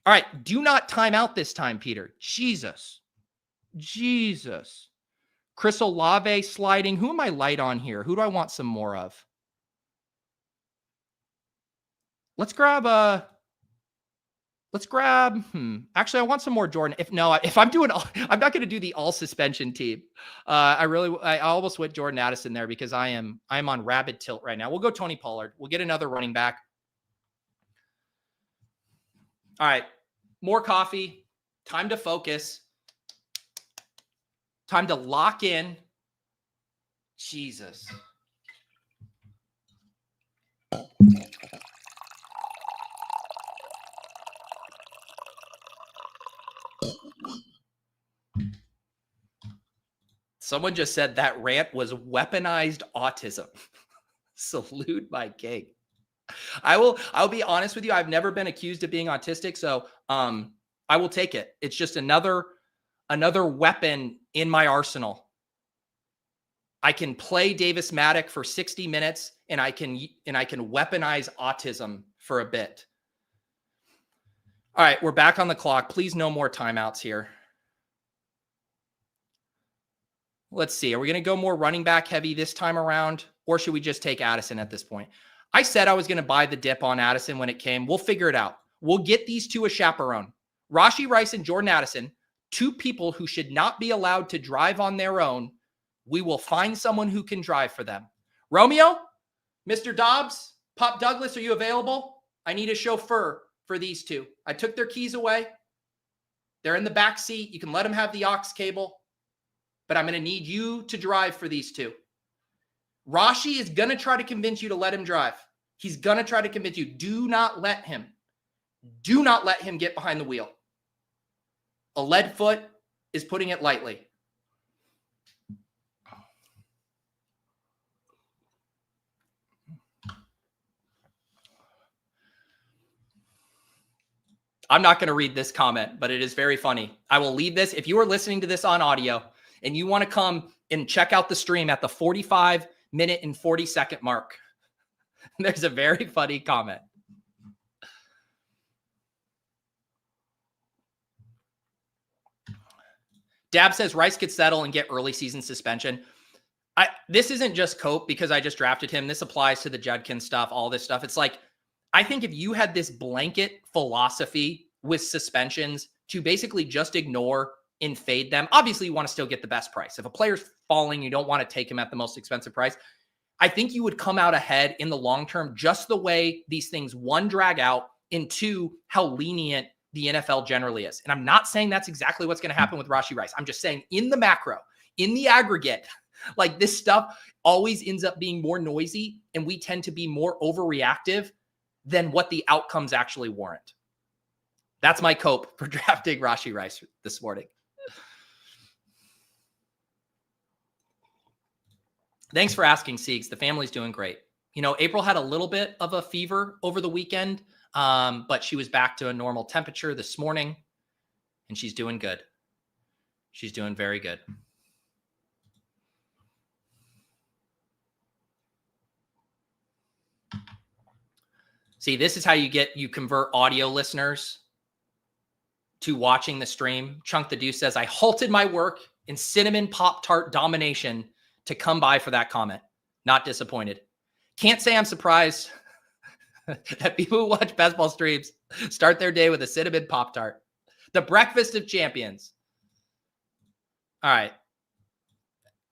Speaker 1: All right, do not time out this time, Peter. Jesus. Chris Olave sliding. Who am I light on here? Who do I want some more of? Let's grab actually, I want some more Jordan. If I'm not going to do the all suspension team. I almost went Jordan Addison there because I'm on rabid tilt right now. We'll go Tony Pollard. We'll get another running back. All right. More coffee. Time to focus. Time to lock in. Jesus. Someone just said that rant was weaponized autism. Salute my king. I'll be honest with you. I've never been accused of being autistic, so I will take it. It's just another weapon in my arsenal. I can play Davis Maddock for 60 minutes and I can weaponize autism for a bit. All right, we're back on the clock. Please no more timeouts here. Let's see. Are we going to go more running back heavy this time around? Or should we just take Addison at this point? I said I was going to buy the dip on Addison when it came. We'll figure it out. We'll get these two a chaperone. Rashee Rice and Jordan Addison, two people who should not be allowed to drive on their own We will find someone who can drive for them. Romeo, Mr. Dobbs, Pop Douglas, are you available? I need a chauffeur for these two. I took their keys away. They're in the back seat. You can let them have the aux cable, but I'm going to need you to drive for these two. Rashi is going to try to convince you to let him drive. He's going to try to convince you. Do not let him. Do not let him get behind the wheel. A lead foot is putting it lightly. I'm not going to read this comment, but it is very funny. I will leave this. If you are listening to this on audio and you want to come and check out the stream at the 45-minute and 40-second mark, there's a very funny comment. Dab says Rice could settle and get early season suspension. This isn't just Cope because I just drafted him. This applies to the Judkins stuff, all this stuff. It's like, I think if you had this blanket philosophy with suspensions to basically just ignore and fade them, obviously you want to still get the best price. If a player's falling, you don't want to take him at the most expensive price. I think you would come out ahead in the long term, just the way these things, one, drag out, and two, how lenient the NFL generally is. And I'm not saying that's exactly what's going to happen with Rashee Rice. I'm just saying in the macro, in the aggregate, like this stuff always ends up being more noisy and we tend to be more overreactive than what the outcomes actually warrant. That's my cope for drafting Rashee Rice this morning. Thanks for asking, Siegs. The family's doing great. You know, April had a little bit of a fever over the weekend, but she was back to a normal temperature this morning, and she's doing good. She's doing very good. See, this is how you convert audio listeners to watching the stream. Chunk the Deuce says, I halted my work in cinnamon Pop-Tart domination to come by for that comment. Not disappointed. Can't say I'm surprised that people who watch best ball streams start their day with a cinnamon Pop-Tart. The breakfast of champions. All right.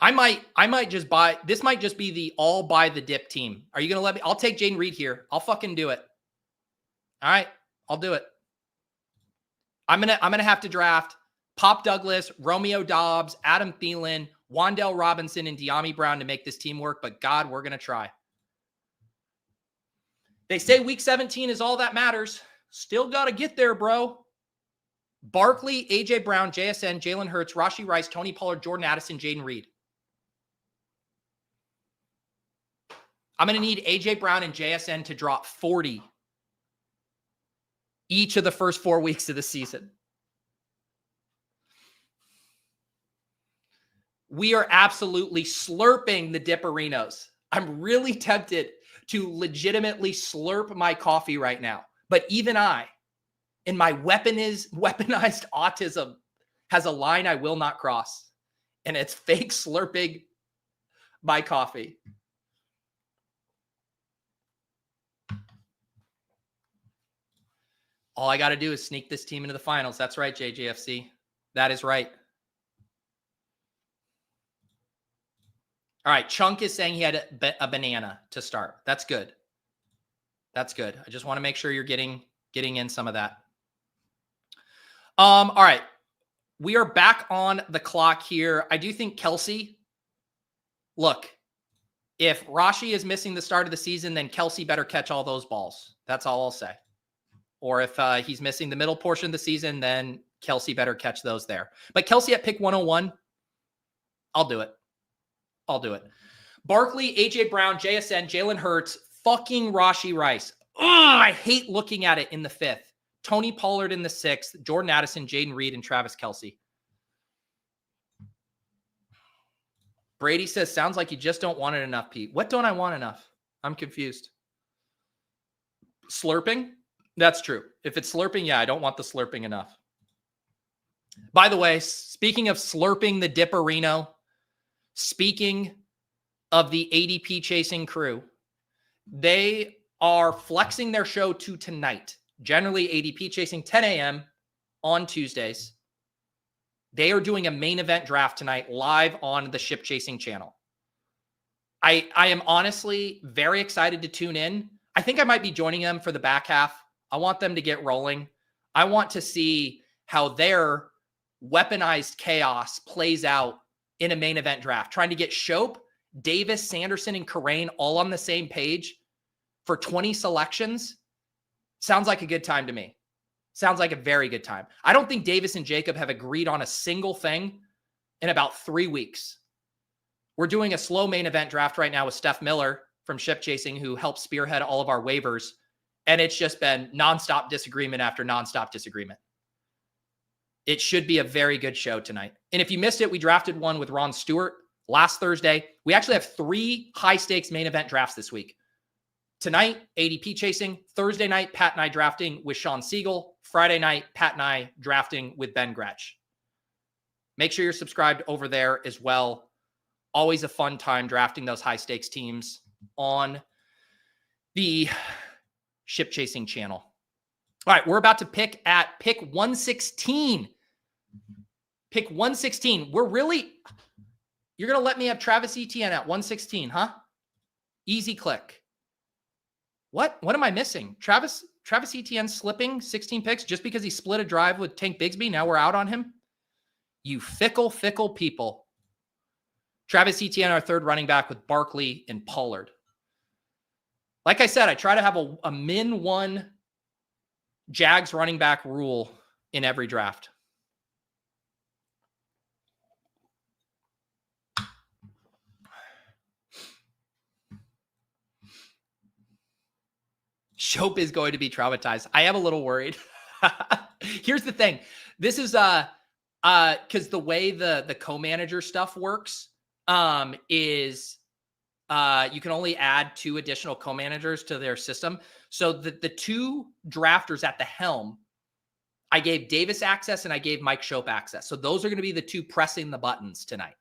Speaker 1: I might just buy, this might just be the all buy the dip team. Are you going to let me? I'll take Jaden Reed here. I'll fucking do it. All right. I'll do it. I'm going to have to draft Pop Douglas, Romeo Dobbs, Adam Thielen, Wan'Dale Robinson, and De'Ami Brown to make this team work. But God, we're going to try. They say week 17 is all that matters. Still got to get there, bro. Barkley, AJ Brown, JSN, Jalen Hurts, Rashee Rice, Tony Pollard, Jordan Addison, Jaden Reed. I'm going to need AJ Brown and JSN to drop 40 each of the first 4 weeks of the season. We are absolutely slurping the dipparinos. I'm really tempted to legitimately slurp my coffee right now. But even I, in my weaponized autism, has a line I will not cross. And it's fake slurping my coffee. All I got to do is sneak this team into the finals. That's right, JJFC. That is right. All right, Chunk is saying he had a banana to start. That's good. That's good. I just want to make sure you're getting in some of that. All right. We are back on the clock here. I do think Kelsey, look, if Rashee is missing the start of the season, then Kelsey better catch all those balls. That's all I'll say. Or if he's missing the middle portion of the season, then Kelsey better catch those there. But Kelsey at pick 101, I'll do it. I'll do it. Barkley, AJ Brown, JSN, Jalen Hurts, fucking Rashee Rice. Ugh, I hate looking at it in the 5th. Tony Pollard in the 6th, Jordan Addison, Jaden Reed, and Travis Kelce. Brady says, sounds like you just don't want it enough, Pete. What don't I want enough? I'm confused. Slurping? That's true. If it's slurping, yeah, I don't want the slurping enough. By the way, speaking of slurping the dipparino, speaking of the ADP chasing crew, they are flexing their show to tonight. Generally, ADP chasing 10 a.m. on Tuesdays. They are doing a main event draft tonight live on the Ship Chasing channel. I am honestly very excited to tune in. I think I might be joining them for the back half. I want them to get rolling. I want to see how their weaponized chaos plays out in a main event draft. Trying to get Shope, Davis, Sanderson, and Kerrane all on the same page for 20 selections sounds like a good time to me. Sounds like a very good time. I don't think Davis and Jacob have agreed on a single thing in about 3 weeks. We're doing a slow main event draft right now with Steph Miller from Ship Chasing, who helps spearhead all of our waivers. And it's just been nonstop disagreement after nonstop disagreement. It should be a very good show tonight. And if you missed it, we drafted one with Ron Stewart last Thursday. We actually have 3 high-stakes main event drafts this week. Tonight, ADP chasing. Thursday night, Pat and I drafting with Sean Siegel. Friday night, Pat and I drafting with Ben Gretsch. Make sure you're subscribed over there as well. Always a fun time drafting those high-stakes teams on the Ship Chasing channel. All right, we're about to pick 116. Pick 116. You're going to let me have Travis Etienne at 116, huh? Easy click. What am I missing? Travis Etienne slipping 16 picks just because he split a drive with Tank Bigsby. Now we're out on him. You fickle people. Travis Etienne, our third running back with Barkley and Pollard. Like I said, I try to have a min 1 Jags running back rule in every draft. Shope is going to be traumatized. I am a little worried. Here's the thing. This is because the way the co-manager stuff works is you can only add 2 additional co-managers to their system. So the 2 drafters at the helm, I gave Davis access and I gave Mike Shope access. So those are going to be the 2 pressing the buttons tonight.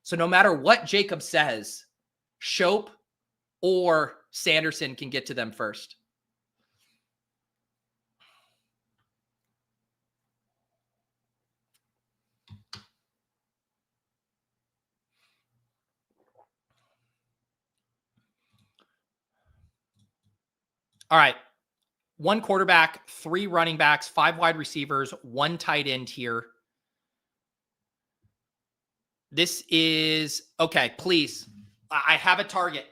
Speaker 1: So no matter what Jacob says, Shope or Sanderson can get to them first. All right. 1 quarterback, 3 running backs, 5 wide receivers, 1 tight end here. This is okay. Please. I have a target.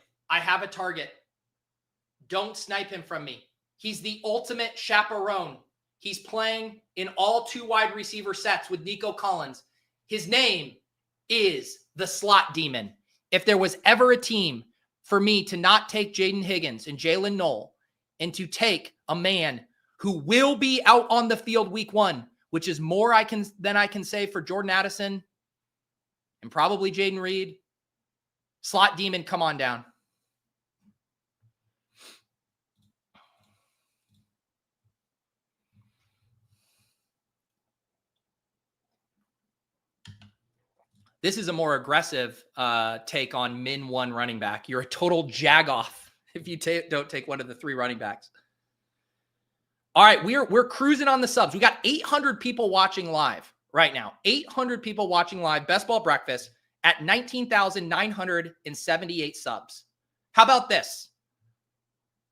Speaker 1: Don't snipe him from me. He's the ultimate chaperone. He's playing in all 2 wide receiver sets with Nico Collins. His name is the Slot Demon. If there was ever a team for me to not take Jaden Higgins and Jalen Knoll, and to take a man who will be out on the field week 1, which is more than I can say for Jordan Addison and probably Jaden Reed. Slot Demon, come on down. This is a more aggressive take on min 1 running back. You're a total jagoff if you don't take one of the 3 running backs. All right, we're cruising on the subs. We got 800 people watching live right now. 800 people watching live. Best Ball Breakfast at 19,978 subs. How about this?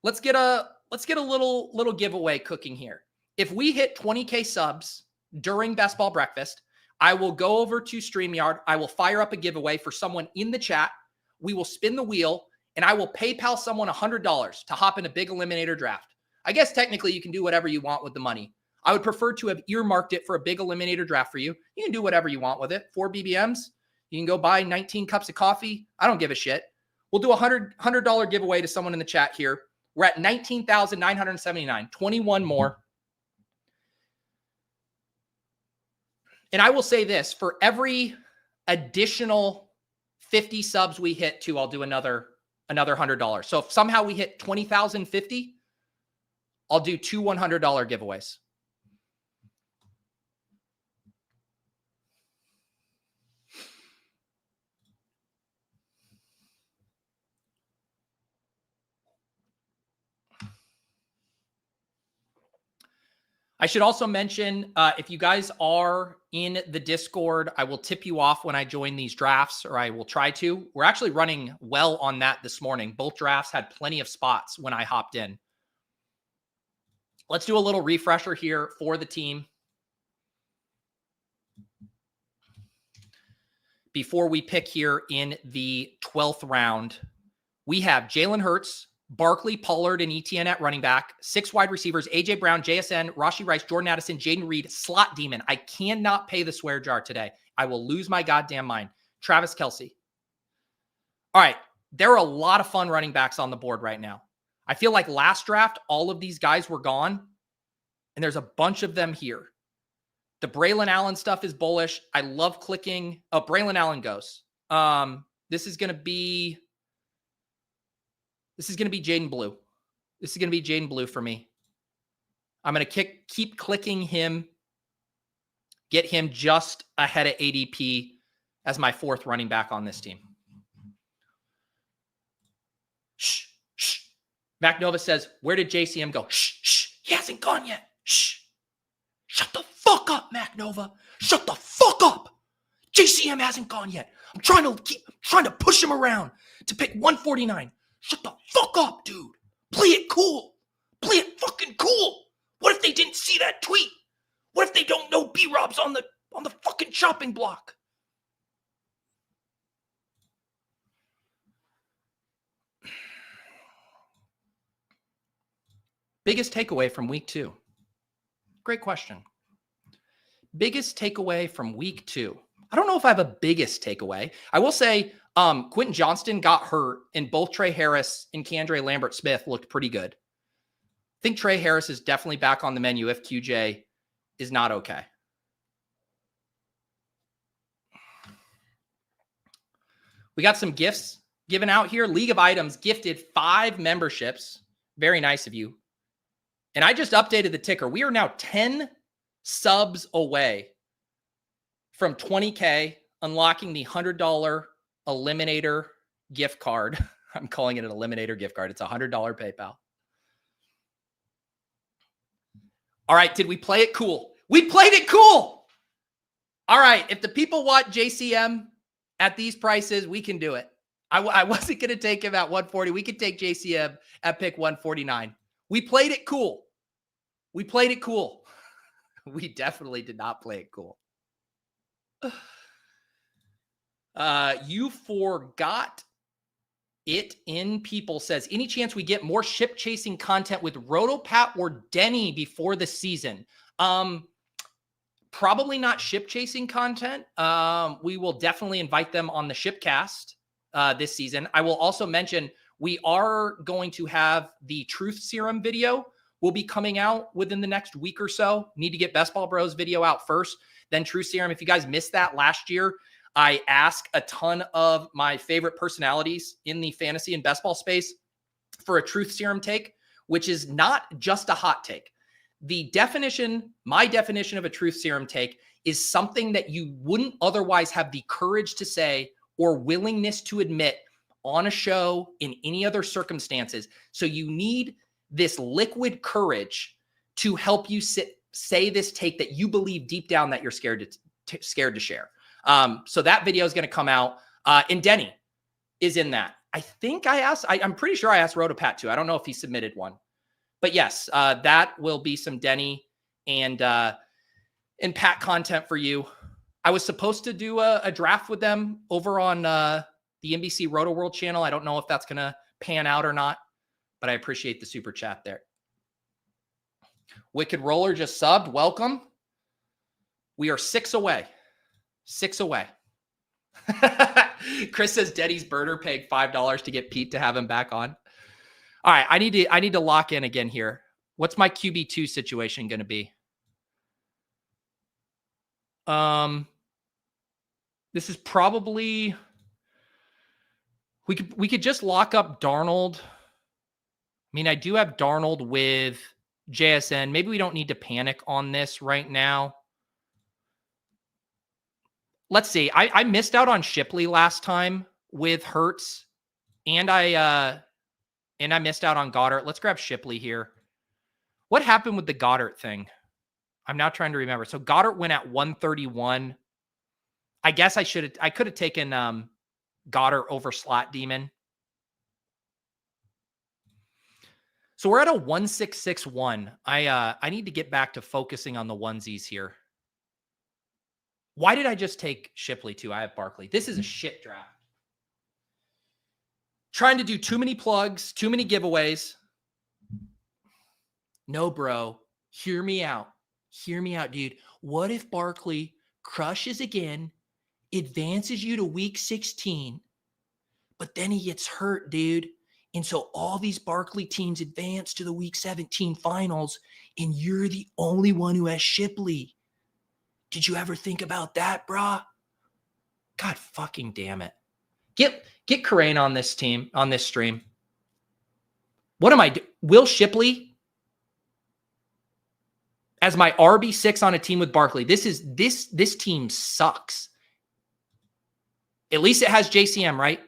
Speaker 1: Let's get a little giveaway cooking here. If we hit 20K subs during Best Ball Breakfast, I will go over to StreamYard. I will fire up a giveaway for someone in the chat. We will spin the wheel, and I will PayPal someone $100 to hop in a big eliminator draft. I guess technically you can do whatever you want with the money. I would prefer to have earmarked it for a big eliminator draft for you. You can do whatever you want with it. 4 BBMs. You can go buy 19 cups of coffee. I don't give a shit. We'll do a $100 giveaway to someone in the chat here. We're at 19,979. 21 more. And I will say this, for every additional 50 subs we hit to, I'll do another $100. So if somehow we hit 20,050, I'll do 2 $100 giveaways. I should also mention, if you guys are in the Discord, I will tip you off when I join these drafts, or I will try to. We're actually running well on that this morning. Both drafts had plenty of spots when I hopped in. Let's do a little refresher here for the team before we pick here in the 12th round. We have Jalen Hurts, Barkley, Pollard, and Etienne at running back, 6 wide receivers, A.J. Brown, JSN, Rashee Rice, Jordan Addison, Jaden Reed, Slot Demon. I cannot pay the swear jar today. I will lose my goddamn mind. Travis Kelce. All right. There are a lot of fun running backs on the board right now. I feel like last draft, all of these guys were gone, and there's a bunch of them here. The Braylon Allen stuff is bullish. I love clicking. Oh, Braylon Allen goes. This is going to be Jaden Blue. This is going to be Jaden Blue for me. I'm going to keep clicking him, get him just ahead of ADP as my 4th running back on this team. Shh, shh. Mac Nova says, where did JCM go? Shh, shh. He hasn't gone yet. Shh. Shut the fuck up, Mac Nova. Shut the fuck up. JCM hasn't gone yet. I'm trying to push him around to pick 149. Shut the fuck up, dude. Play it cool. Play it fucking cool. What if they didn't see that tweet? What if they don't know B-Rob's on the fucking chopping block? Biggest takeaway from week 2. Great question. Biggest takeaway from week 2. I don't know if I have a biggest takeaway. I will say Quentin Johnston got hurt, and both Trey Harris and Keandre Lambert-Smith looked pretty good. I think Trey Harris is definitely back on the menu if QJ is not okay. We got some gifts given out here. League of Items gifted 5 memberships. Very nice of you. And I just updated the ticker. We are now 10 subs away from 20K, unlocking the $100 Eliminator gift card. I'm calling it an Eliminator gift card. It's a $100 PayPal. All right. Did we play it cool? We played it cool. All right. If the people want JCM at these prices, we can do it. I wasn't going to take him at 140. We could take JCM at pick 149. We played it cool. We played it cool. We definitely did not play it cool. You forgot it in people says, any chance we get more ship chasing content with Rotopat or Denny before the season? Probably not ship chasing content. We will definitely invite them on the Shipcast this season. I will also mention we are going to have the Truth Serum video will be coming out within the next week or so. Need to get Best Ball Bros video out first, then Truth Serum. If you guys missed that last year, I asked a ton of my favorite personalities in the fantasy and best ball space for a Truth Serum take, which is not just a hot take. The definition, my definition of a Truth Serum take is something that you wouldn't otherwise have the courage to say or willingness to admit on a show in any other circumstances. So you need this liquid courage to help you say this take that you believe deep down that you're scared to share. So that video is going to come out. And Denny is in that. I think I'm pretty sure I asked Rotopat too. I don't know if he submitted one, but yes, that will be some Denny and Pat content for you. I was supposed to do a draft with them over on the NBC Roto World channel. I don't know if that's going to pan out or not, but I appreciate the super chat there. Wicked Roller just subbed. Welcome. We are 6 away. 6 away. Chris says Denny's burner paid $5 to get Pete to have him back on. All right. I need to lock in again here. What's my QB2 situation going to be? This is probably, we could just lock up Darnold. I mean, I do have Darnold with JSN. Maybe we don't need to panic on this right now. Let's see. I missed out on Shipley last time with Hurts, and I missed out on Goddard. Let's grab Shipley here. What happened with the Goddard thing? I'm now trying to remember. So Goddard went at 131. I guess I could have taken Goddard over Slot Demon. So we're at a 1661. I need to get back to focusing on the onesies here. Why did I just take Shipley too? I have Barkley. This is a shit draft. Trying to do too many plugs, too many giveaways. No, bro. Hear me out. Hear me out, dude. What if Barkley crushes again, advances you to week 16, but then he gets hurt, dude? And so all these Barkley teams advance to the week 17 finals, and you're the only one who has Shipley. Did you ever think about that, brah? God fucking damn it. Get Kerrane on this team, on this stream. What am I doing? Will Shipley as my RB6 on a team with Barkley. This team sucks. At least it has JCM, right?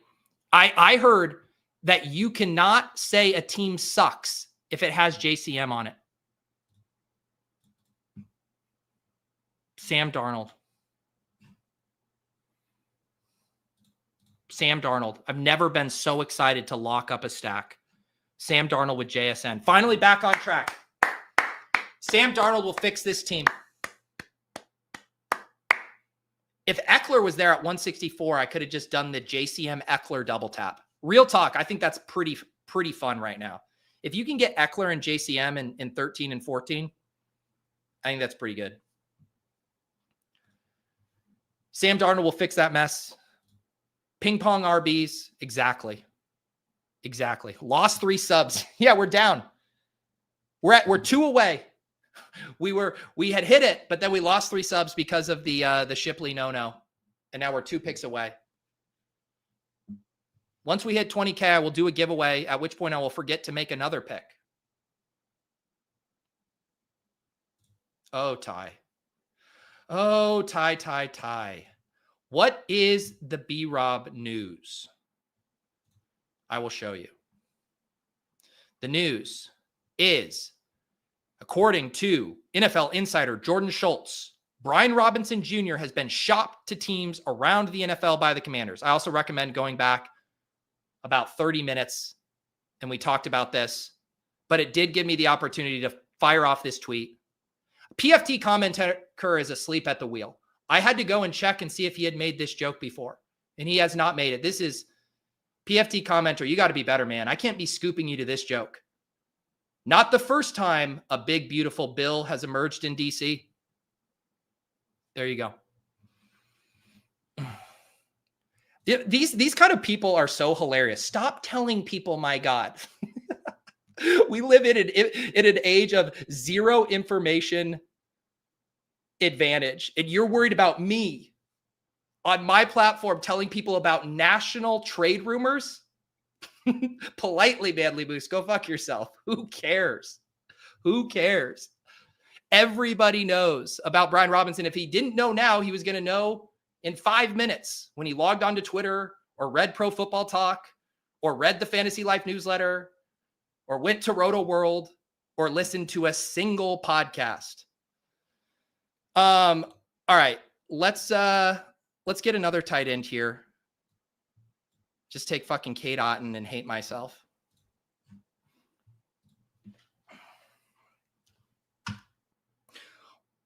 Speaker 1: I heard that you cannot say a team sucks if it has JCM on it. Sam Darnold. I've never been so excited to lock up a stack. Sam Darnold with JSN. Finally back on track. Sam Darnold will fix this team. If Eckler was there at 164, I could have just done the JCM Eckler double tap. Real talk, I think that's pretty fun right now. If you can get Eckler and JCM in 13 and 14, I think that's pretty good. Sam Darnold will fix that mess. Ping pong RBs. Exactly. Lost 3 subs. Yeah, we're down. We're 2 away. We had hit it, but then we lost 3 subs because of the Shipley no. And now we're 2 picks away. Once we hit 20K, I will do a giveaway, at which point I will forget to make another pick. Oh, Ty. Oh, Ty. What is the B-Rob news? I will show you. The news is, according to NFL insider Jordan Schultz, Brian Robinson Jr. has been shopped to teams around the NFL by the Commanders. I also recommend going back about 30 minutes, and we talked about this, but it did give me the opportunity to fire off this tweet. PFT commentator is asleep at the wheel. I had to go and check and see if he had made this joke before, and he has not made it. This is PFT commenter. You got to be better, man. I can't be scooping you to this joke. Not the first time a big, beautiful bill has emerged in DC. There you go. These kind of people are so hilarious. Stop telling people, my God. We live in an age of zero information advantage, and you're worried about me on my platform telling people about national trade rumors? Politely, Manly Moose, go fuck yourself. Who cares? Everybody knows about Brian Robinson. If he didn't know now, he was going to know in 5 minutes when he logged onto Twitter or read Pro Football Talk or read the Fantasy Life newsletter or went to Roto World or listened to a single podcast. All right, let's get another tight end here. Just take fucking Kate Otten and hate myself.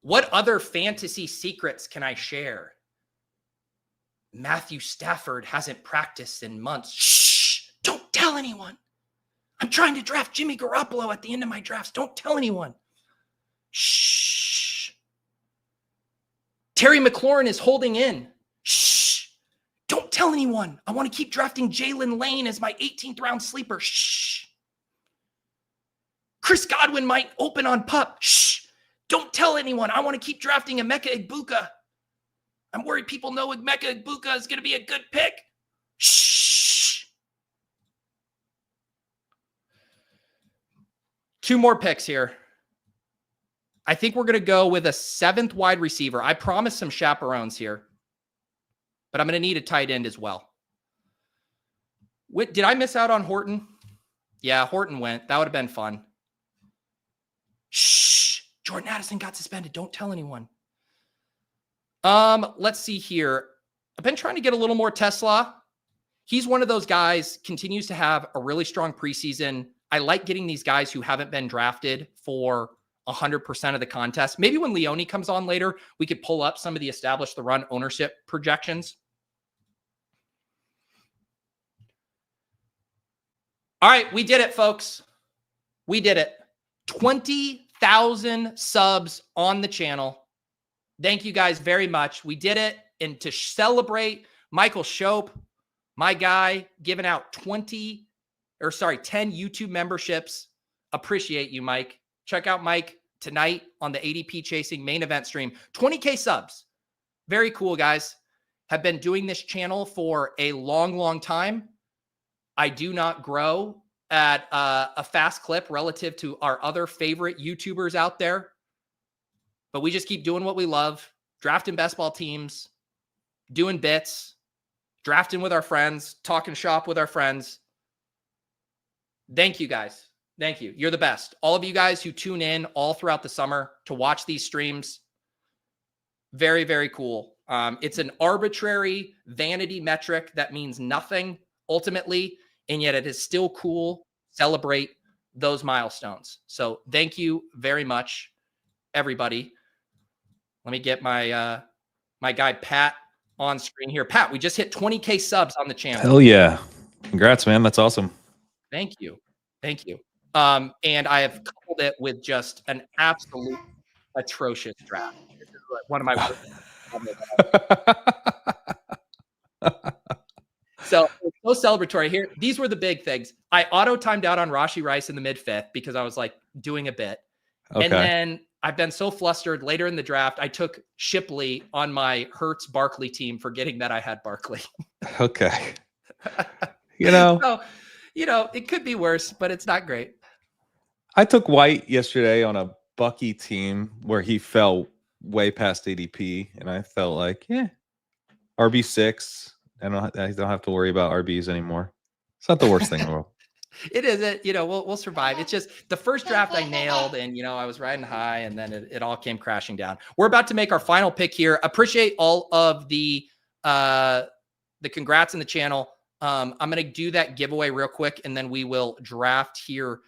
Speaker 1: What other fantasy secrets can I share? Matthew Stafford hasn't practiced in months. Shh! Don't tell anyone. I'm trying to draft Jimmy Garoppolo at the end of my drafts. Don't tell anyone. Shh. Terry McLaurin is holding in. Shh. Don't tell anyone. I want to keep drafting Jalen Lane as my 18th round sleeper. Shh. Chris Godwin might open on PUP. Shh. Don't tell anyone. I want to keep drafting Emeka Egbuka. I'm worried people know Emeka Egbuka is going to be a good pick. Shh. 2 more picks here. I think we're going to go with a 7th wide receiver. I promised some chaperones here, but I'm going to need a tight end as well. Did I miss out on Horton? Yeah, Horton went. That would have been fun. Shh. Jordan Addison got suspended. Don't tell anyone. Let's see here. I've been trying to get a little more Tesla. He's one of those guys, continues to have a really strong preseason. I like getting these guys who haven't been drafted for 100% of the contest. Maybe when Leone comes on later, we could pull up some of the established the run ownership projections. All right, we did it, folks. We did it. 20,000 subs on the channel. Thank you guys very much. We did it. And to celebrate, Michael Shope, my guy, giving out 10 YouTube memberships. Appreciate you, Mike. Check out Mike tonight on the ADP Chasing main event stream. 20K subs. Very cool, guys. Have been doing this channel for a long, long time. I do not grow at a fast clip relative to our other favorite YouTubers out there. But we just keep doing what we love. Drafting best ball teams. Doing bits. Drafting with our friends. Talking shop with our friends. Thank you, guys. Thank you. You're the best. All of you guys who tune in all throughout the summer to watch these streams. Very, very cool. It's an arbitrary vanity metric that means nothing ultimately, and yet it is still cool. Celebrate those milestones. So thank you very much, everybody. Let me get my my guy Pat on screen here. Pat, we just hit 20K subs on the channel.
Speaker 4: Hell yeah. Congrats, man. That's awesome.
Speaker 1: Thank you. Thank you. And I have coupled it with just an absolute atrocious draft. This is one of my So celebratory here. These were the big things. I auto-timed out on Rashee Rice in the mid-fifth because I was like doing a bit. Okay. And then I've been so flustered later in the draft. I took Shipley on my Hurts Barkley team, forgetting that I had Barkley.
Speaker 4: Okay. So,
Speaker 1: it could be worse, but it's not great.
Speaker 4: I took White yesterday on a Bucky team where he fell way past ADP, and I felt like, RB6. I don't have to worry about RBs anymore. It's not the worst thing in the world.
Speaker 1: It isn't. We'll survive. It's just the first draft I nailed, and I was riding high, and then it all came crashing down. We're about to make our final pick here. Appreciate all of the congrats in the channel. I'm going to do that giveaway real quick, and then we will draft here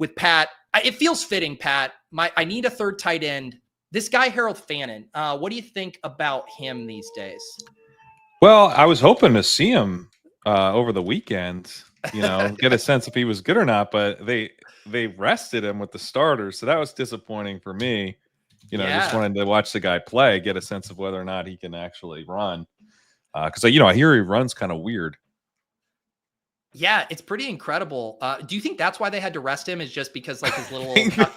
Speaker 1: with Pat. It feels fitting, Pat. I need a third tight end. This guy, Harold Fannin, what do you think about him these days?
Speaker 4: Well, I was hoping to see him over the weekend, get a sense if he was good or not, but they rested him with the starters. So that was disappointing for me. Just wanted to watch the guy play, get a sense of whether or not he can actually run. Because, I hear he runs kind of weird.
Speaker 1: Yeah, it's pretty incredible. Do you think that's why they had to rest him? Is just because his little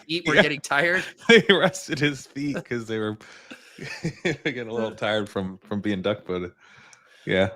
Speaker 1: feet were getting tired?
Speaker 4: They rested his feet because they were getting a little tired from being duck-footed. Yeah.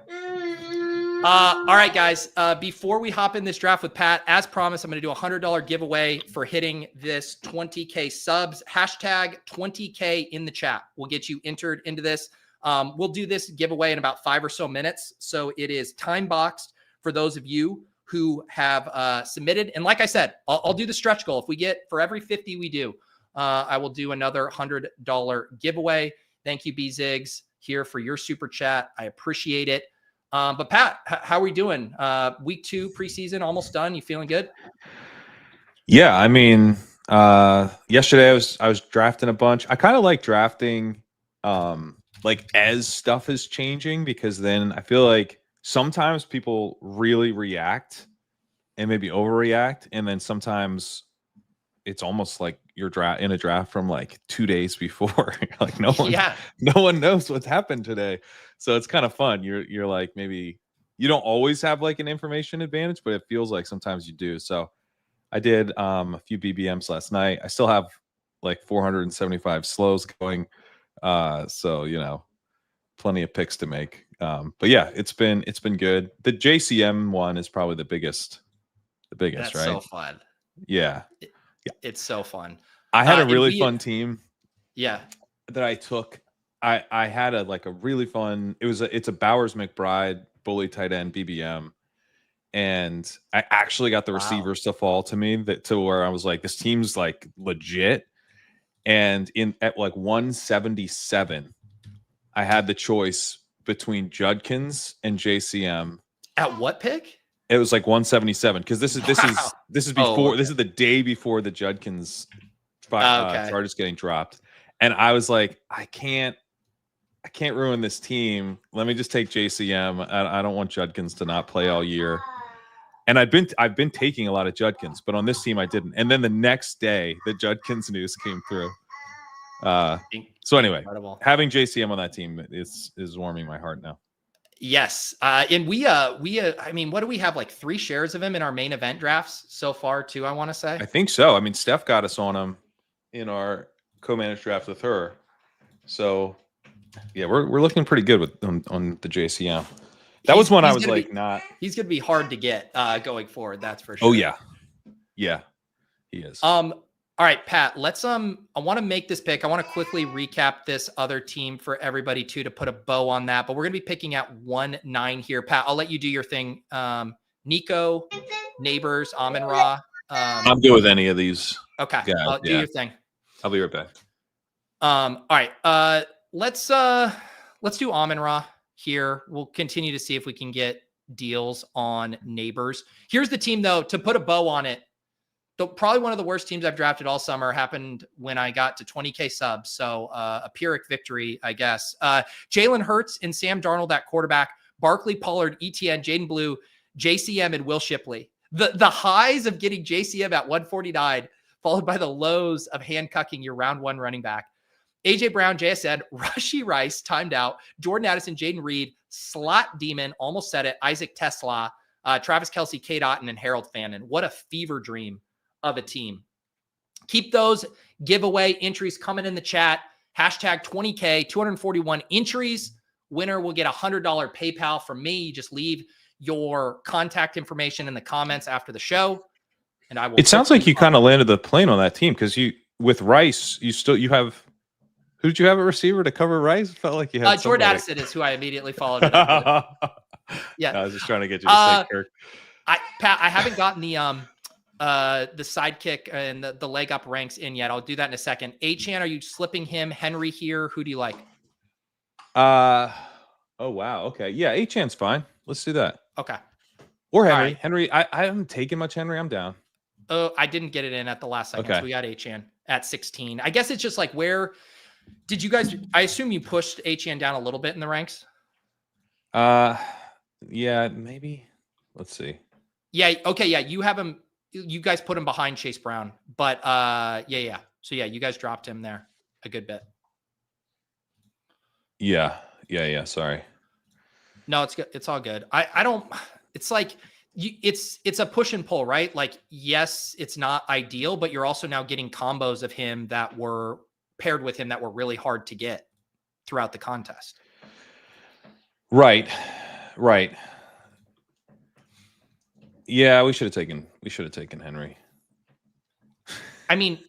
Speaker 1: All right, guys. Before we hop in this draft with Pat, as promised, I'm going to do a $100 giveaway for hitting this 20K subs. Hashtag 20K in the chat. We'll get you entered into this. We'll do this giveaway in about 5 or so minutes. So it is time boxed for those of you who have submitted. And like I said, I'll do the stretch goal. If we get for every 50 we do, I will do another $100 giveaway. Thank you, B-Zigs, here for your super chat. I appreciate it. But Pat, how are we doing? Week 2 preseason almost done. You feeling good?
Speaker 4: Yeah, I mean, yesterday I was drafting a bunch. I kind of like drafting as stuff is changing, because then I feel like sometimes people really react and maybe overreact, and then sometimes it's almost like you're in a draft from 2 days before. No one knows what's happened today. So it's kind of fun. You're like, maybe you don't always have an information advantage, but it feels like sometimes you do. So I did a few BBMs last night. I still have 475 slows going. So, plenty of picks to make. But yeah, it's been good. The JCM one is probably the biggest,
Speaker 1: That's
Speaker 4: right?
Speaker 1: So fun.
Speaker 4: Yeah.
Speaker 1: It's so fun.
Speaker 4: I had a really fun team.
Speaker 1: Yeah.
Speaker 4: That I took. I had a really fun. It's a Bowers McBride bully tight end BBM, and I actually got the receivers to fall to me to where I was like, this team's legit. And at like 177, I had the choice between Judkins and JCM.
Speaker 1: At what pick?
Speaker 4: It was like 177 because this is before this is the day before the Judkins charges getting dropped, and I was like, I can't ruin this team. Let me just take JCM. I don't want Judkins to not play all year. And I've been taking a lot of Judkins, but on this team I didn't. And then the next day, the Judkins news came through. So anyway,
Speaker 1: incredible.
Speaker 4: Having JCM on that team is warming my heart now.
Speaker 1: Yes. And I mean, what do we have? Like 3 shares of him in our main event drafts so far too, I want to say.
Speaker 4: I think so. I mean, Steph got us on him in our co-managed draft with her. So yeah, we're looking pretty good on the JCM. That was one I was like,
Speaker 1: he's going to be hard to get going forward. That's for sure.
Speaker 4: Oh yeah. Yeah, he is.
Speaker 1: All right, Pat, I want to make this pick. I want to quickly recap this other team for everybody too, to put a bow on that, but we're going to be picking at 1-9 here. Pat, I'll let you do your thing. Nico, Neighbors, Amon-Ra.
Speaker 4: I'm good with any of these.
Speaker 1: Okay. Do your thing.
Speaker 4: I'll be right back.
Speaker 1: All right. Let's do Amon-Ra here. We'll continue to see if we can get deals on Neighbors. Here's the team though, to put a bow on it. Probably one of the worst teams I've drafted all summer happened when I got to 20K subs. So a Pyrrhic victory, I guess. Jalen Hurts and Sam Darnold at quarterback, Barkley, Pollard, ETN, Jaden Blue, JCM, and Will Shipley. The highs of getting JCM at 149, followed by the lows of handcuffing your round 1 running back. AJ Brown, JSN, Rashee Rice, timed out, Jordan Addison, Jaden Reed, Slot Demon, almost said it, Isaac Tesla, Travis Kelce, Kate Otten, and Harold Fannin. What a fever dream of a team. Keep those giveaway entries coming in the chat. Hashtag 20K, 241 entries. Winner will get $100 PayPal from me. You just leave your contact information in the comments after the show, and I will. It
Speaker 4: sounds like you kind of landed the plane on that team because with Rice, you have. Who did you have a receiver to cover Rice? It felt like you had
Speaker 1: Jordan Addison is who I immediately followed it up with. Yeah,
Speaker 4: I was just trying to get you to say Kirk.
Speaker 1: Pat, I haven't gotten the sidekick and the leg up ranks in yet. I'll do that in a second. Achane, are you slipping him? Henry here? Who do you like?
Speaker 4: Oh wow. Okay. Yeah, Achane's fine. Let's do that.
Speaker 1: Okay.
Speaker 4: Or Henry. Right. Henry, I haven't taken much Henry. I'm down.
Speaker 1: Oh, I didn't get it in at the last second. Okay. So we got Achane at 16. I guess it's just like, where did you guys, I assume you pushed Achane down a little bit in the ranks?
Speaker 4: Yeah, maybe. Let's see.
Speaker 1: Yeah. Okay. Yeah. You have him. You guys put him behind Chase Brown, but yeah. So yeah, you guys dropped him there a good bit.
Speaker 4: Yeah. Sorry.
Speaker 1: No, it's good. It's all good. I don't. It's like it's a push and pull, right? Like, yes, it's not ideal, but you're also now getting combos of him that were paired with him that were really hard to get throughout the contest. Right. Yeah, we should have taken Henry. I mean,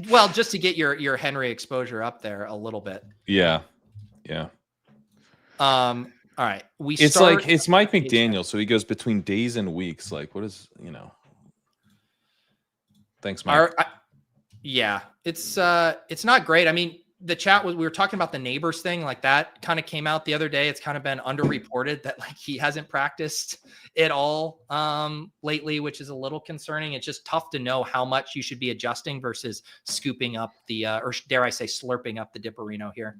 Speaker 1: well, just to get your Henry exposure up there a little bit. Yeah. All right. It's Mike McDaniel, so he goes between days and weeks. Like, what is, Thanks, Mike. Yeah, it's not great. I mean, the chat we were talking about the Neighbors thing, like that kind of came out the other day. It's kind of been underreported that like he hasn't practiced at all lately, which is a little concerning. It's just tough to know how much you should be adjusting versus scooping up the or dare I say slurping up the dipparino here.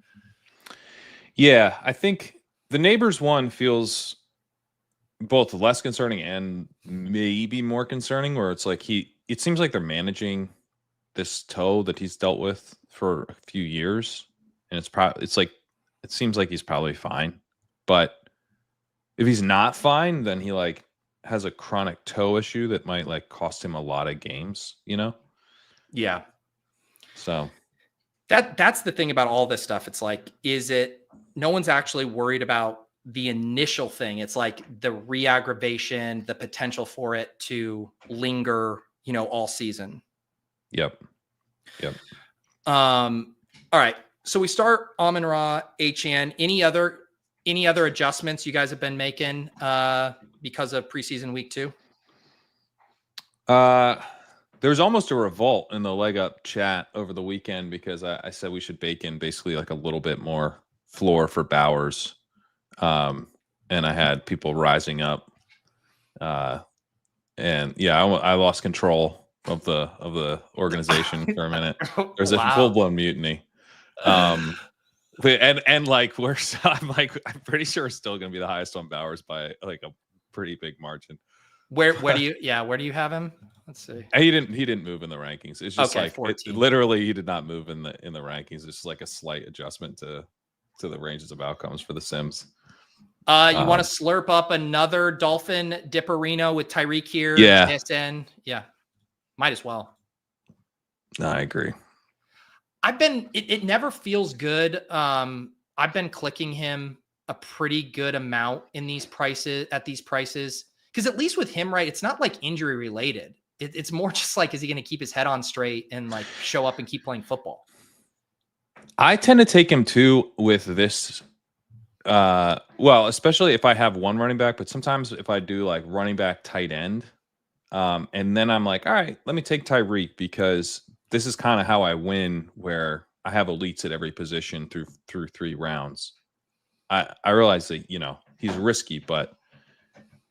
Speaker 1: Yeah, I think the Neighbors one feels both less concerning and maybe more concerning, where it's like it seems like they're managing this toe that he's dealt with for a few years, and it seems like he's probably fine, but if he's not fine, then he like has a chronic toe issue that might like cost him a lot of games, Yeah. So that's the thing about all this stuff. It's like, no one's actually worried about the initial thing. It's like the re-aggravation, the potential for it to linger, all season. Yep. All right. So we start Amon-Ra, Achane. Any other adjustments you guys have been making because of preseason week 2? The
Speaker 4: There was almost a revolt in the LegUp chat over the weekend because I said we should bake in basically like a little bit more floor for Bowers. And I had people rising up. And yeah, I lost control of the organization for a minute. There's a full-blown mutiny. And like I'm pretty sure it's still gonna be the highest on Bowers by like a pretty big margin.
Speaker 1: Where do you have him? Let's see.
Speaker 4: He didn't move in the rankings. It's just
Speaker 1: okay,
Speaker 4: like literally he did not move in the rankings. It's just like a slight adjustment to the ranges of outcomes for the Sims.
Speaker 1: You want to slurp up another Dolphin Dipparino with Tyreek here?
Speaker 4: Yeah.
Speaker 1: JSN? Yeah. Might as well.
Speaker 4: No, I agree.
Speaker 1: It never feels good. I've been clicking him a pretty good amount in these prices because at least with him, right, it's not like injury related. It's more just like, is he going to keep his head on straight and like show up and keep playing football?
Speaker 4: I tend to take him too with this. Well, especially if I have one running back, but sometimes if I do like running back tight end, and then I'm like, all right, let me take Tyreek because this is kind of how I win, where I have elites at every position through 3 rounds. I realize that, he's risky, but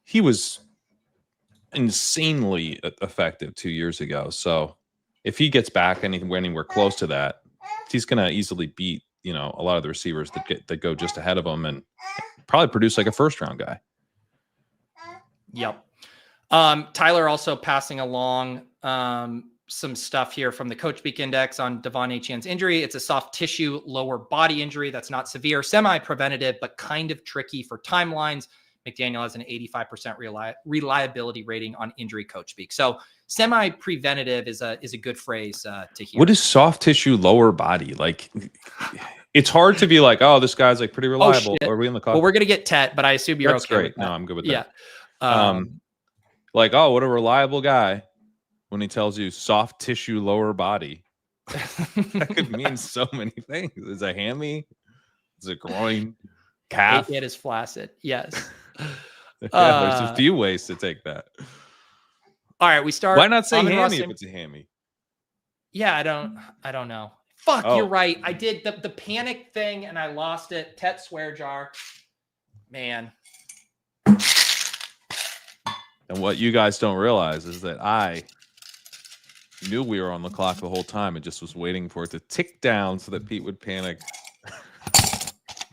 Speaker 4: he was insanely effective 2 years ago. So if he gets back anywhere close to that, he's going to easily beat, a lot of the receivers that go just ahead of him and probably produce like a first round guy.
Speaker 1: Yep. Tyler also passing along some stuff here from the Coach Speak Index on Devon Achane's injury. It's a soft tissue lower body injury that's not severe, semi-preventative, but kind of tricky for timelines. McDaniel has an 85% reliability rating on Injury Coach Speak. So semi-preventative is a good phrase to hear.
Speaker 4: What is soft tissue lower body? Like, it's hard to be like, oh, this guy's like pretty reliable. Are we in the call?
Speaker 1: Well, we're going to get Tet, but I assume you're
Speaker 4: That's
Speaker 1: okay
Speaker 4: great.
Speaker 1: with that.
Speaker 4: No, I'm good with that.
Speaker 1: Yeah.
Speaker 4: Like, oh, what a reliable guy when he tells you soft tissue lower body. That could mean so many things. Is it a hammy? Is it groin? Calf?
Speaker 1: It is flaccid. Yes.
Speaker 4: There's a few ways to take that.
Speaker 1: All right, we start.
Speaker 4: Why not say hammy if it's a hammy?
Speaker 1: Yeah, I don't know. Fuck, You're right. I did the panic thing and I lost it. Tet swear jar. Man.
Speaker 4: And what you guys don't realize is that I knew we were on the clock the whole time and just was waiting for it to tick down so that Pete would panic.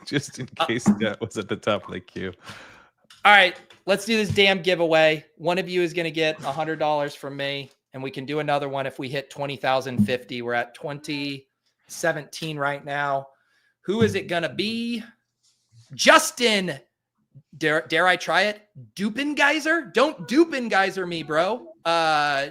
Speaker 4: Just in case that was at the top of the queue.
Speaker 1: All right, let's do this damn giveaway. One of you is going to get $100 from me, and we can do another one if we hit 20,050. We're at 2017 right now. Who is it going to be? Justin. Dare I try it? Dupengeyser? Don't Dupengeyser me, bro.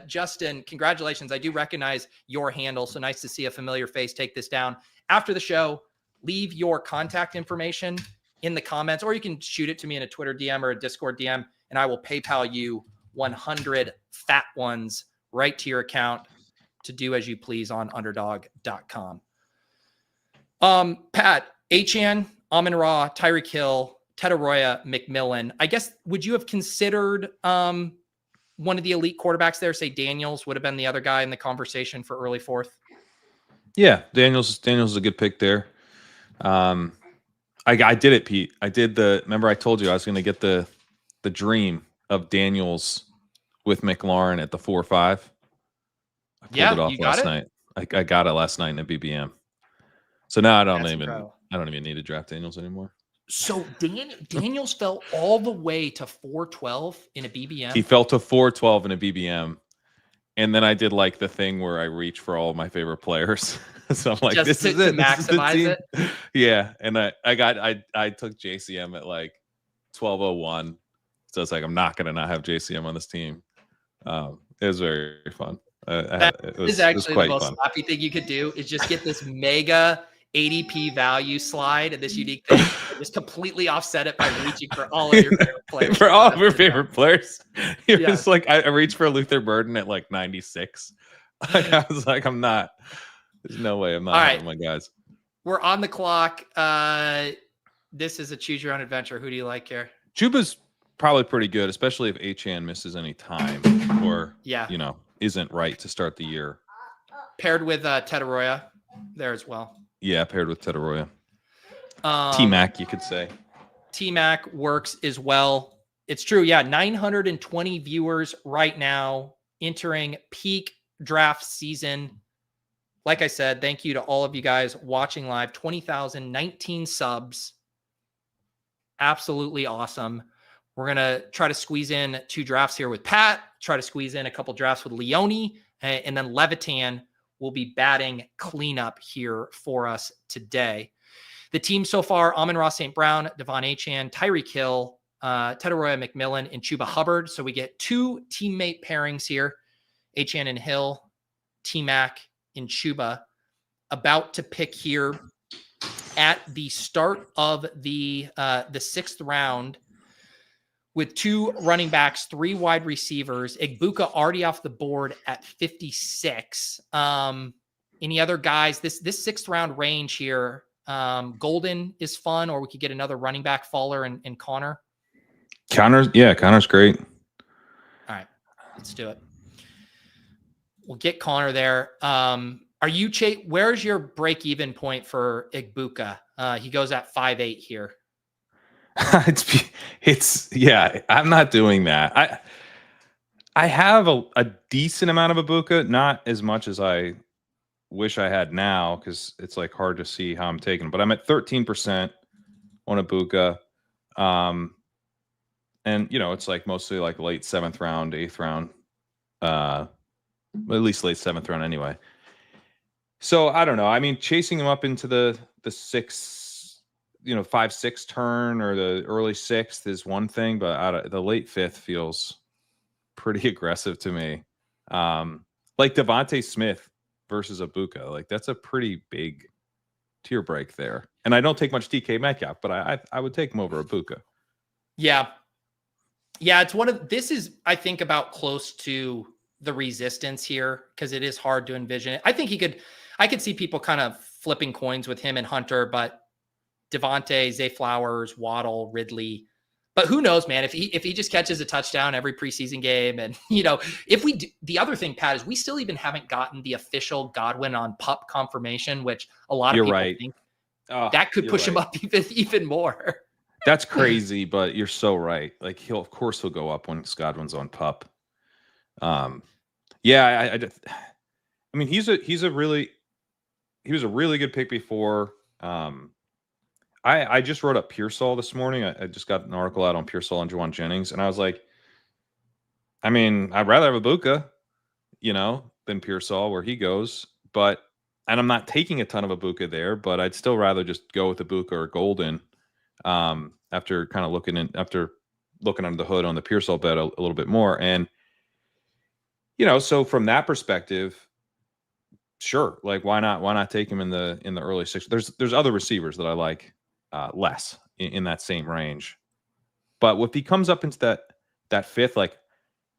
Speaker 1: Justin, congratulations. I do recognize your handle, so nice to see a familiar face. Take this down. After the show, leave your contact information in the comments, or you can shoot it to me in a Twitter DM or a Discord DM, and I will PayPal you 100 fat ones right to your account to do as you please on underdog.com. Pat, Achane, Amon-Ra, Tyreek Hill, Tetaroya, McMillan. I guess, would you have considered one of the elite quarterbacks there? Say Daniels would have been the other guy in the conversation for early fourth.
Speaker 4: Yeah, Daniels is a good pick there. I did it, Pete. Remember I told you I was going to get the dream of Daniels with McLaurin at the 4-5. I pulled it off last night. I got it last night in a BBM. So now I don't even need to draft Daniels anymore.
Speaker 1: So Daniels fell all the way to 412 in a BBM.
Speaker 4: He fell to 412 in a BBM. And then I did like the thing where I reach for all of my favorite players. So I'm like, this is it.
Speaker 1: Maximize it.
Speaker 4: Yeah. And I took JCM at like 1201. So it's like, I'm not going to not have JCM on this team. It was very fun. It was actually the most
Speaker 1: happy thing you could do is just get this mega ADP value slide and this unique thing. Just completely offset it by reaching for all of your favorite players.
Speaker 4: For all of your favorite players. It was like, I reached for Luther Burden at like 96. I was like, there's no way I'm not having my guys.
Speaker 1: We're on the clock. This is a choose your own adventure. Who do you like here?
Speaker 4: Chuba's probably pretty good, especially if Achane misses any time or, isn't right to start the year.
Speaker 1: Paired with Tetaroya there as well.
Speaker 4: Yeah, paired with Tetaroya. T-Mac, you could say.
Speaker 1: T-Mac works as well. It's true. Yeah, 920 viewers right now entering peak draft season. Like I said, thank you to all of you guys watching live. 20,019 subs. Absolutely awesome. We're going to try to squeeze in 2 drafts here with Pat, try to squeeze in a couple drafts with Leone, and then Levitan will be batting cleanup here for us today. The team so far, Amon-Ra St. Brown, Devon Achane, Tyreek Hill, Tetaroya McMillan, and Chuba Hubbard. So we get 2 teammate pairings here, Achane and Hill, T-Mac and Chuba, about to pick here at the start of the 6th round with 2 running backs, 3 wide receivers. Egbuka already off the board at 56. Any other guys? This 6th round range here, Golden is fun, or we could get another running back faller and Connor.
Speaker 4: Connor's great.
Speaker 1: All right, let's do it. We'll get Connor there. Where's your break-even point for Egbuka? He goes at 5'8" here.
Speaker 4: I'm not doing that. I have a decent amount of Egbuka, not as much as I wish I had now, because it's like hard to see how I'm taking, but I'm at 13% on Egbuka. And it's like mostly like late 7th round, 8th round, at least late 7th round anyway. So I don't know. I mean, chasing him up into the 5-6 turn or the early 6th is one thing, but the late 5th feels pretty aggressive to me. Like Devontae Smith versus Egbuka, like that's a pretty big tier break there. And I don't take much DK Metcalf, but I would take him over Egbuka.
Speaker 1: Yeah. It's this is, I think, about close to the resistance here, because it is hard to envision it. I think I could see people kind of flipping coins with him and Hunter, but Devontae, Zay Flowers, Waddle, Ridley. But who knows, man, if he just catches a touchdown every preseason game. And, if we do, the other thing, Pat, is we still even haven't gotten the official Godwin on PUP confirmation, which a lot of people think that could push him up even more.
Speaker 4: That's crazy, but you're so right. Like of course he'll go up when Godwin's on PUP. I mean, he was a really good pick before. I just wrote up Pearsall this morning. I just got an article out on Pearsall and Juwan Jennings, and I was like, I mean, I'd rather have Egbuka, than Pearsall where he goes. And I'm not taking a ton of Egbuka there, but I'd still rather just go with Egbuka or Golden. After kind of looking under the hood on the Pearsall bet a little bit more, and so from that perspective, sure, like why not take him in the early 6th? There's other receivers that I like less in that same range, but if he comes up into that 5th, like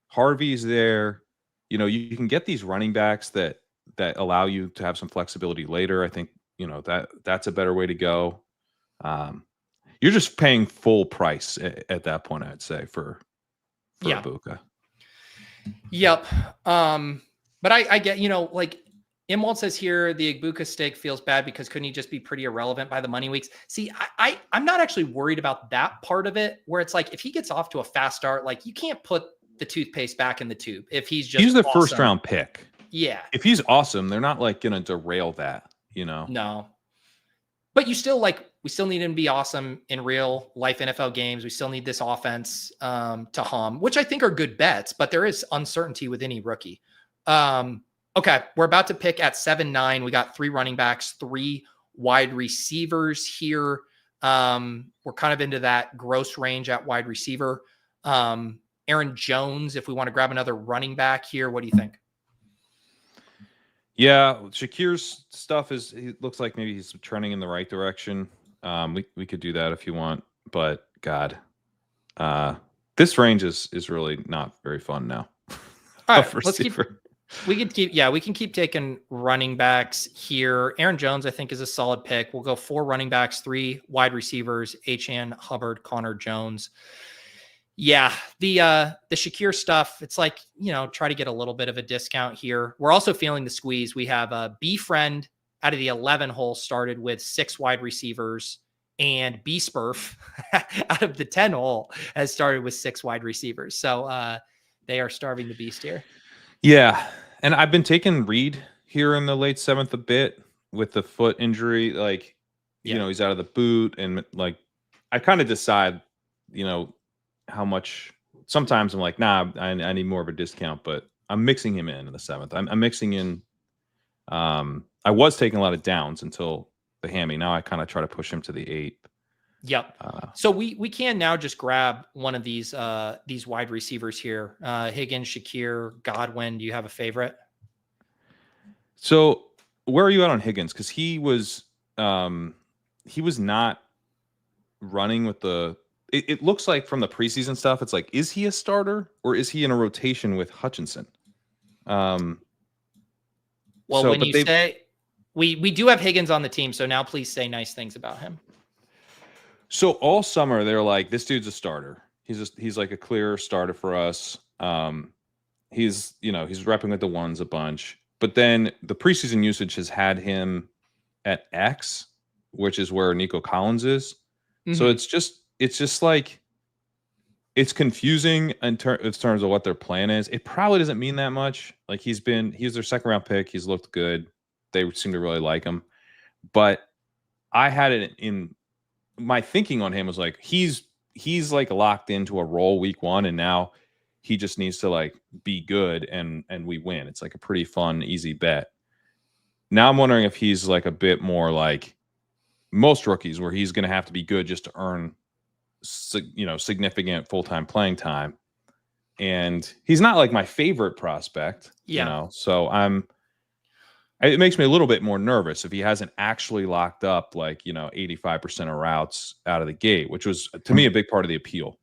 Speaker 4: Harvey's there, you can get these running backs that allow you to have some flexibility later. I think that's a better way to go. You're just paying full price at that point, I'd say, for Egbuka.
Speaker 1: Yep. But I get, like Imwald says here, the Egbuka stake feels bad because couldn't he just be pretty irrelevant by the money weeks? See, I'm not actually worried about that part of it, where it's like, if he gets off to a fast start, like you can't put the toothpaste back in the tube. If he's the
Speaker 4: awesome. 1st round pick.
Speaker 1: Yeah. If
Speaker 4: he's awesome, they're not like going to derail that,
Speaker 1: No. But we still need him to be awesome in real life NFL games. We still need this offense to hum, which I think are good bets, but there is uncertainty with any rookie. Okay, we're about to pick at 7-9. We got 3 running backs, 3 wide receivers here. We're kind of into that gross range at wide receiver. Aaron Jones, if we want to grab another running back here, what do you think?
Speaker 4: Yeah, Shakir's stuff it looks like maybe he's trending in the right direction. We could do that if you want, but God, this range is really not very fun now.
Speaker 1: All right, we can keep taking running backs here. Aaron Jones, I think, is a solid pick. We'll go 4 running backs, 3 wide receivers, Achane, Hubbard, Connor, Jones. Yeah, the Shakir stuff, it's like, try to get a little bit of a discount here. We're also feeling the squeeze. We have a B friend out of the 11 hole started with 6 wide receivers, and B Spurf out of the 10 hole has started with 6 wide receivers. So they are starving the beast here.
Speaker 4: Yeah. And I've been taking Reed here in the late 7th a bit with the foot injury. Like, he's out of the boot, and like, I kind of decide, how much. Sometimes I'm like, nah, I need more of a discount, but I'm mixing him in the 7th. I'm mixing in. I was taking a lot of downs until the hammy. Now I kind of try to push him to the 8th.
Speaker 1: Yep. So we can now just grab one of these wide receivers here. Higgins, Shakir, Godwin. Do you have a favorite?
Speaker 4: So where are you at on Higgins? Because he was not running with the. It looks like from the preseason stuff, it's like, is he a starter or is he in a rotation with Hutchinson?
Speaker 1: Well, so, when you say we do have Higgins on the team, so now please say nice things about him.
Speaker 4: So all summer they're like, this dude's a starter. He's like a clear starter for us. He's repping with the ones a bunch, but then the preseason usage has had him at X, which is where Nico Collins is. Mm-hmm. So it's just like, it's confusing in terms of what their plan is. It probably doesn't mean that much. Like, he was their 2nd round pick. He's looked good. They seem to really like him. But I had it in my thinking on him was like, he's like locked into a role week 1, and now he just needs to like be good and we win. It's like a pretty fun, easy bet. Now I'm wondering if he's like a bit more like most rookies, where he's going to have to be good just to earn significant full-time playing time. And he's not like my favorite prospect, so it makes me a little bit more nervous if he hasn't actually locked up like 85% of routes out of the gate, which was to me a big part of the appeal.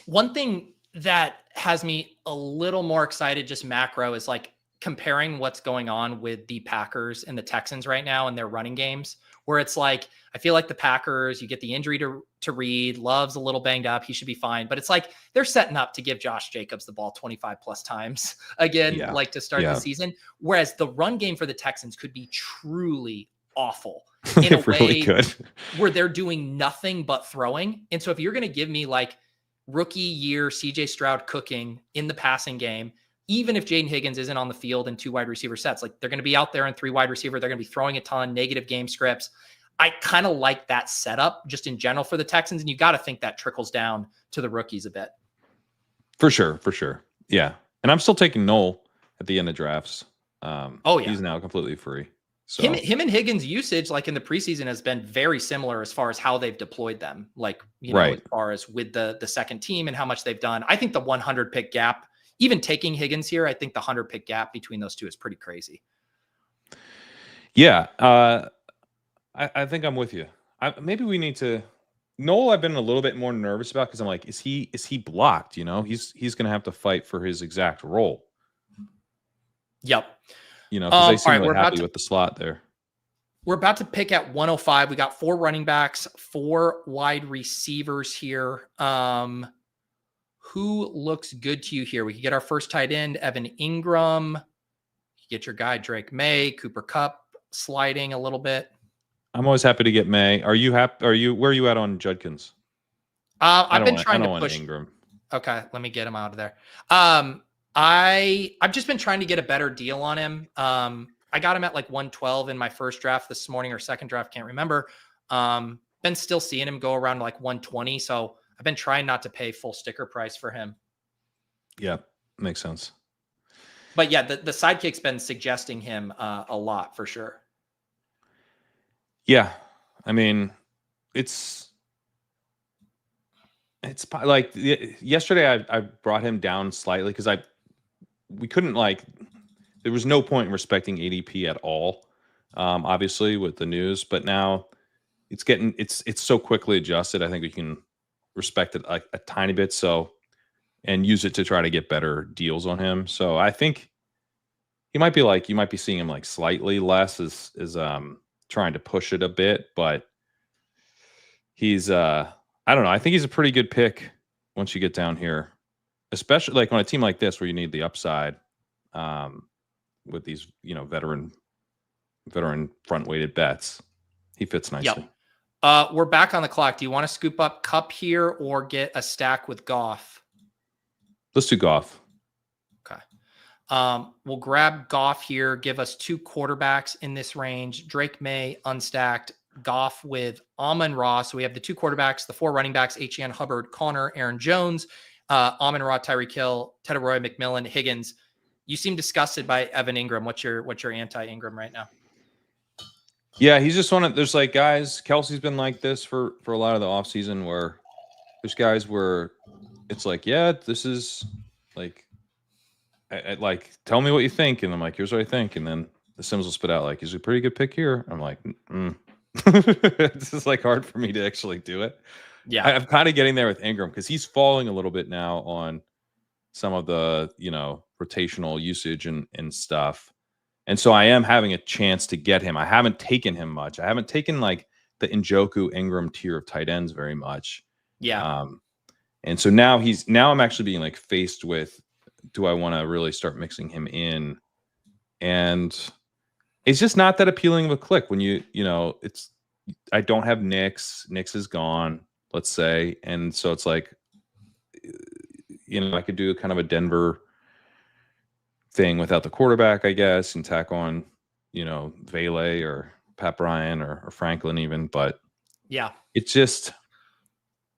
Speaker 1: One thing that has me a little more excited, just macro, is like comparing what's going on with the Packers and the Texans right now in their running games, where it's like, I feel like the Packers, you get the injury to Reed, Love's a little banged up, he should be fine, but it's like they're setting up to give Josh Jacobs the ball 25 plus times again, like to start the season. Whereas the run game for the Texans could be truly awful in a
Speaker 4: really
Speaker 1: way
Speaker 4: good.
Speaker 1: Where they're doing nothing but throwing. And so if you're going to give me like rookie year CJ Stroud cooking in the passing game, even if Jaden Higgins isn't on the field in 2 wide receiver sets, like they're going to be out there in 3 wide receiver. They're going to be throwing a ton, negative game scripts. I kind of like that setup just in general for the Texans. And you got to think that trickles down to the rookies a bit. For sure.
Speaker 4: Yeah. And I'm still taking Noel at the end of drafts. He's now completely free. So
Speaker 1: him and Higgins' usage, like in the preseason, has been very similar as far as how they've deployed them. Like, as far as with the second team and how much they've done. I think the 100 pick gap, even taking Higgins here, I think the 100 pick gap between those two is pretty crazy.
Speaker 4: Yeah. I think I'm with you. Maybe we need to. Noel, I've been a little bit more nervous about, because I'm like, is he blocked? He's going to have to fight for his exact role.
Speaker 1: Yep.
Speaker 4: Because they seem really happy with the slot there.
Speaker 1: We're about to pick at 105. We got 4 running backs, 4 wide receivers here. Who looks good to you here? We could get our first tight end, Evan Engram. You get your guy, Drake May, Cooper Kupp sliding a little bit.
Speaker 4: I'm always happy to get May. Are you happy? Where are you at on Judkins?
Speaker 1: I've been trying to push
Speaker 4: Engram.
Speaker 1: Okay, let me get him out of there. I've just been trying to get a better deal on him. I got him at like 112 in my first draft this morning, or second draft, can't remember. Been still seeing him go around like 120, so I've been trying not to pay full sticker price for him.
Speaker 4: Yeah, makes sense.
Speaker 1: But yeah, the sidekick's been suggesting him a lot for sure.
Speaker 4: Yeah, I mean, it's like yesterday I brought him down slightly because we couldn't, like, there was no point in respecting ADP at all, obviously with the news, but now it's so quickly adjusted. I think we can respect it like a tiny bit, and use it to try to get better deals on him. So I think he might be like, you might be seeing him like slightly less as trying to push it a bit, but he's I don't know. I think he's a pretty good pick once you get down here, especially like on a team like this where you need the upside, with these, veteran front weighted bets, he fits nicely.
Speaker 1: Yep. We're back on the clock. Do you want to scoop up Cup here or get a stack with Goff?
Speaker 4: Let's do Goff.
Speaker 1: Okay. We'll grab Goff here. Give us 2 quarterbacks in this range. Drake May unstacked. Goff with Amon-Ra. So we have the 2 quarterbacks, the 4 running backs, Etienne, Hubbard, Connor, Aaron Jones, Amon-Ra, Tyreek Hill, Tedoroy, McMillan, Higgins. You seem disgusted by Evan Engram. What's your anti-Engram right now?
Speaker 4: Yeah, he's just one of there's like guys. Kelsey's been like this for a lot of the offseason where there's guys where it's like, yeah, this is like, I like, tell me what you think, and I'm like, here's what I think, and then the Sims will spit out like, he's a pretty good pick here. I'm like, this is like hard for me to actually do it.
Speaker 1: Yeah,
Speaker 4: I'm kind of getting there with Engram because he's falling a little bit now on some of the rotational usage and stuff. And so I am having a chance to get him. I haven't taken him much. I haven't taken like the Njoku Engram tier of tight ends very much.
Speaker 1: Yeah.
Speaker 4: And so now I'm actually being like faced with, do I want to really start mixing him in? And it's just not that appealing of a click when I don't have Nix. Nix is gone, let's say. And so it's like, I could do kind of a Denver thing without the quarterback, I guess, and tack on, Vele or Pat Bryant or Franklin even. But
Speaker 1: yeah,
Speaker 4: it's just,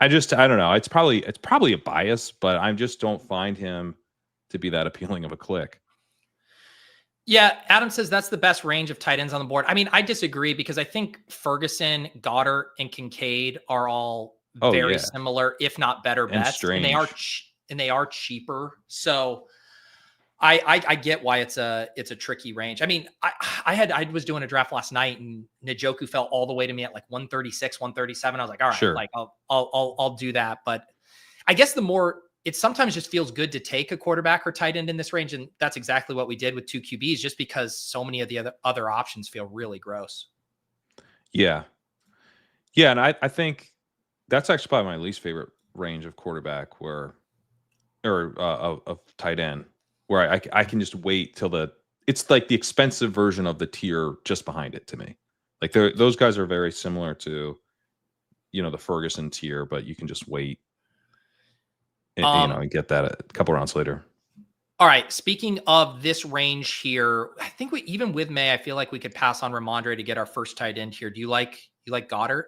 Speaker 4: I don't know. It's probably a bias, but I just don't find him to be that appealing of a click.
Speaker 1: Yeah, Adam says that's the best range of tight ends on the board. I mean, I disagree because I think Ferguson, Goddard, and Kincaid are all very similar, if not better bets, and they are cheaper. So I get why it's a tricky range. I mean, I was doing a draft last night and Njoku fell all the way to me at like 136, 137. I was like, all right,
Speaker 4: sure,
Speaker 1: like I'll do that. But I guess it sometimes just feels good to take a quarterback or tight end in this range. And that's exactly what we did with 2 QBs, just because so many of the other options feel really gross.
Speaker 4: Yeah. Yeah. And I think that's actually probably my least favorite range of quarterback of tight end, where I can just wait till it's like the expensive version of the tier just behind it to me. Like those guys are very similar to, the Ferguson tier, but you can just wait. And get that a couple rounds later.
Speaker 1: All right. Speaking of this range here, I think even with May, I feel like we could pass on Ramondre to get our first tight end here. Do you like Goddard?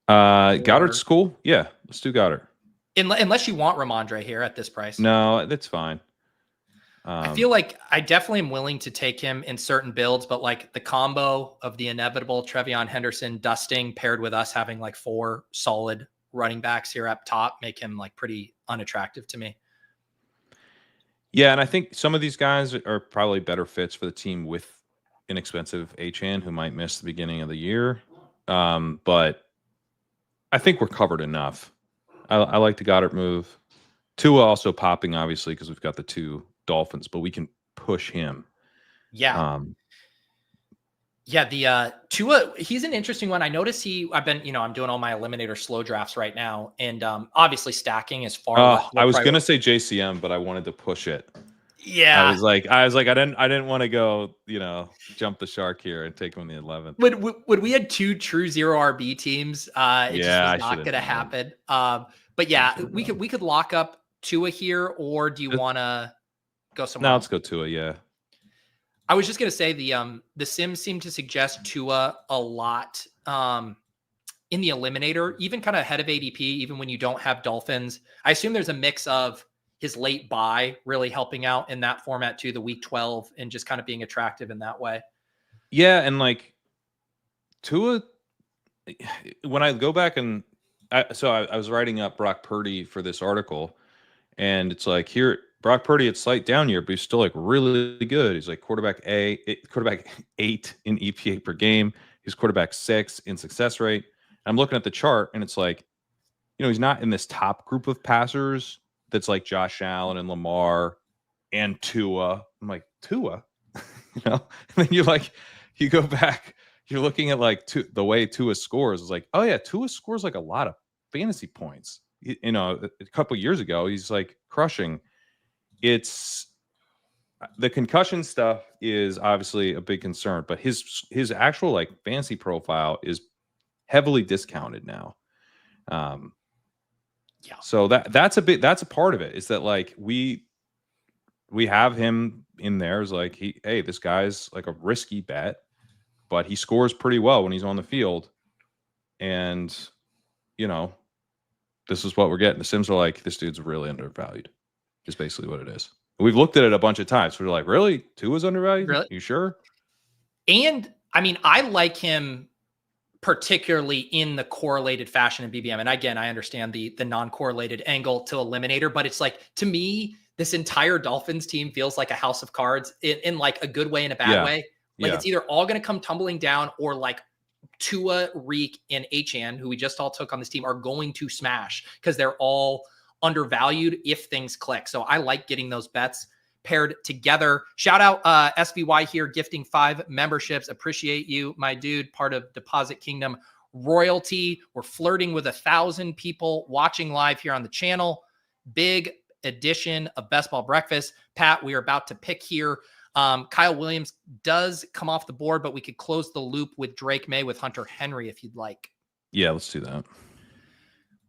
Speaker 4: Goddard's cool. Yeah, let's do Goddard.
Speaker 1: Unless you want Ramondre here at this price.
Speaker 4: No, that's fine.
Speaker 1: I feel like I definitely am willing to take him in certain builds, but like the combo of the inevitable Trevion Henderson dusting paired with us having like 4 solid running backs here up top make him like pretty unattractive to me.
Speaker 4: Yeah, and I think some of these guys are probably better fits for the team with inexpensive Achane who might miss the beginning of the year. But I think we're covered enough. I like the Goddard move. Tua also popping, obviously, because we've got the 2 Dolphins, but we can push him.
Speaker 1: Yeah. Yeah, the Tua, he's an interesting one. I noticed I'm doing all my eliminator slow drafts right now, and obviously stacking is far.
Speaker 4: I was gonna say JCM, but I wanted to push it.
Speaker 1: Yeah,
Speaker 4: I was like, I didn't want to go, jump the shark here and take him in the 11th.
Speaker 1: When we had 2 true 0 RB teams, just was not going to happen. But yeah, we could lock up Tua here, or do you want to go somewhere?
Speaker 4: No, let's go Tua. Yeah.
Speaker 1: I was just going to say the Sims seem to suggest Tua a lot in the eliminator, even kind of ahead of ADP, even when you don't have Dolphins. I assume there's a mix of his late buy really helping out in that format too, the week 12, and just kind of being attractive in that way.
Speaker 4: Yeah, and like Tua, when I go back and I was writing up Brock Purdy for this article, and it's like here, Brock Purdy had slight down year, but he's still like really good. He's like quarterback 8 in EPA per game. He's quarterback 6 in success rate. I'm looking at the chart, and it's like, he's not in this top group of passers that's like Josh Allen and Lamar and Tua. I'm like, Tua, and then you go back, you're looking at like the way Tua scores. It's like, oh yeah, Tua scores like a lot of fantasy points. you know, a couple of years ago, he's like crushing. It's the concussion stuff is obviously a big concern, but his actual like fantasy profile is heavily discounted now.
Speaker 1: Yeah.
Speaker 4: So that's a part of it, is that like we have him in there as like, hey, this guy's like a risky bet, but he scores pretty well when he's on the field. And, you know, this is what we're getting. The Sims are like, this dude's really undervalued, is basically what it is. We've looked at it a bunch of times. We're like, really? Tua's undervalued?
Speaker 1: Really?
Speaker 4: You sure?
Speaker 1: And I mean, I like him particularly in the correlated fashion in BBM. And again, I understand the non-correlated angle to eliminator, but it's like, to me, this entire Dolphins team feels like a house of cards in like a good way and a bad way. Like it's either all going to come tumbling down, or like Tua, Reek, and Achane, who we just all took on this team, are going to smash because they're all undervalued if things click. So I like getting those bets paired together. Shout out SVY here, gifting 5 memberships. Appreciate you, my dude, part of Deposit Kingdom royalty. We're flirting with 1,000 people watching live here on the channel. Big edition of Best Ball Breakfast. Pat, we are about to pick here. Kyle Williams does come off the board, but we could close the loop with Drake May with Hunter Henry if you'd like.
Speaker 4: Yeah, let's do that.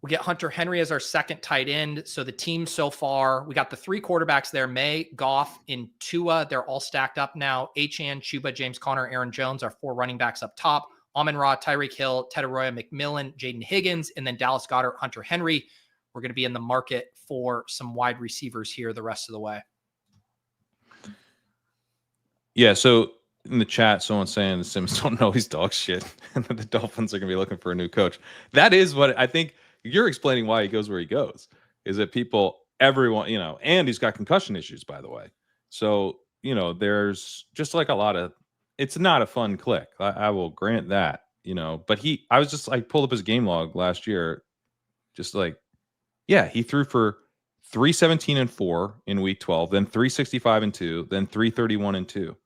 Speaker 1: We get Hunter Henry as our second tight end. So the team so far, we got the 3 quarterbacks there, May, Goff, and Tua. They're all stacked up now. Achane, Chuba, James Conner, Aaron Jones are 4 running backs up top. Amon-Ra, Tyreek Hill, Ted Arroyo, McMillan, Jaden Higgins, and then Dallas Goedert, Hunter Henry. We're going to be in the market for some wide receivers here the rest of the way.
Speaker 4: Yeah, so in the chat, someone's saying the Sims don't know he's dog shit and that the Dolphins are going to be looking for a new coach. That is what I think. You're explaining why he goes where he goes, is that everyone, you know, and he's got concussion issues, by the way. So, you know, there's just like a lot of, it's not a fun click. I will grant that, you know, but I was just like, pulled up his game log last year. Just like, yeah, he threw for 317 and 4 in week 12, then 365 and 2, then 331 and 2.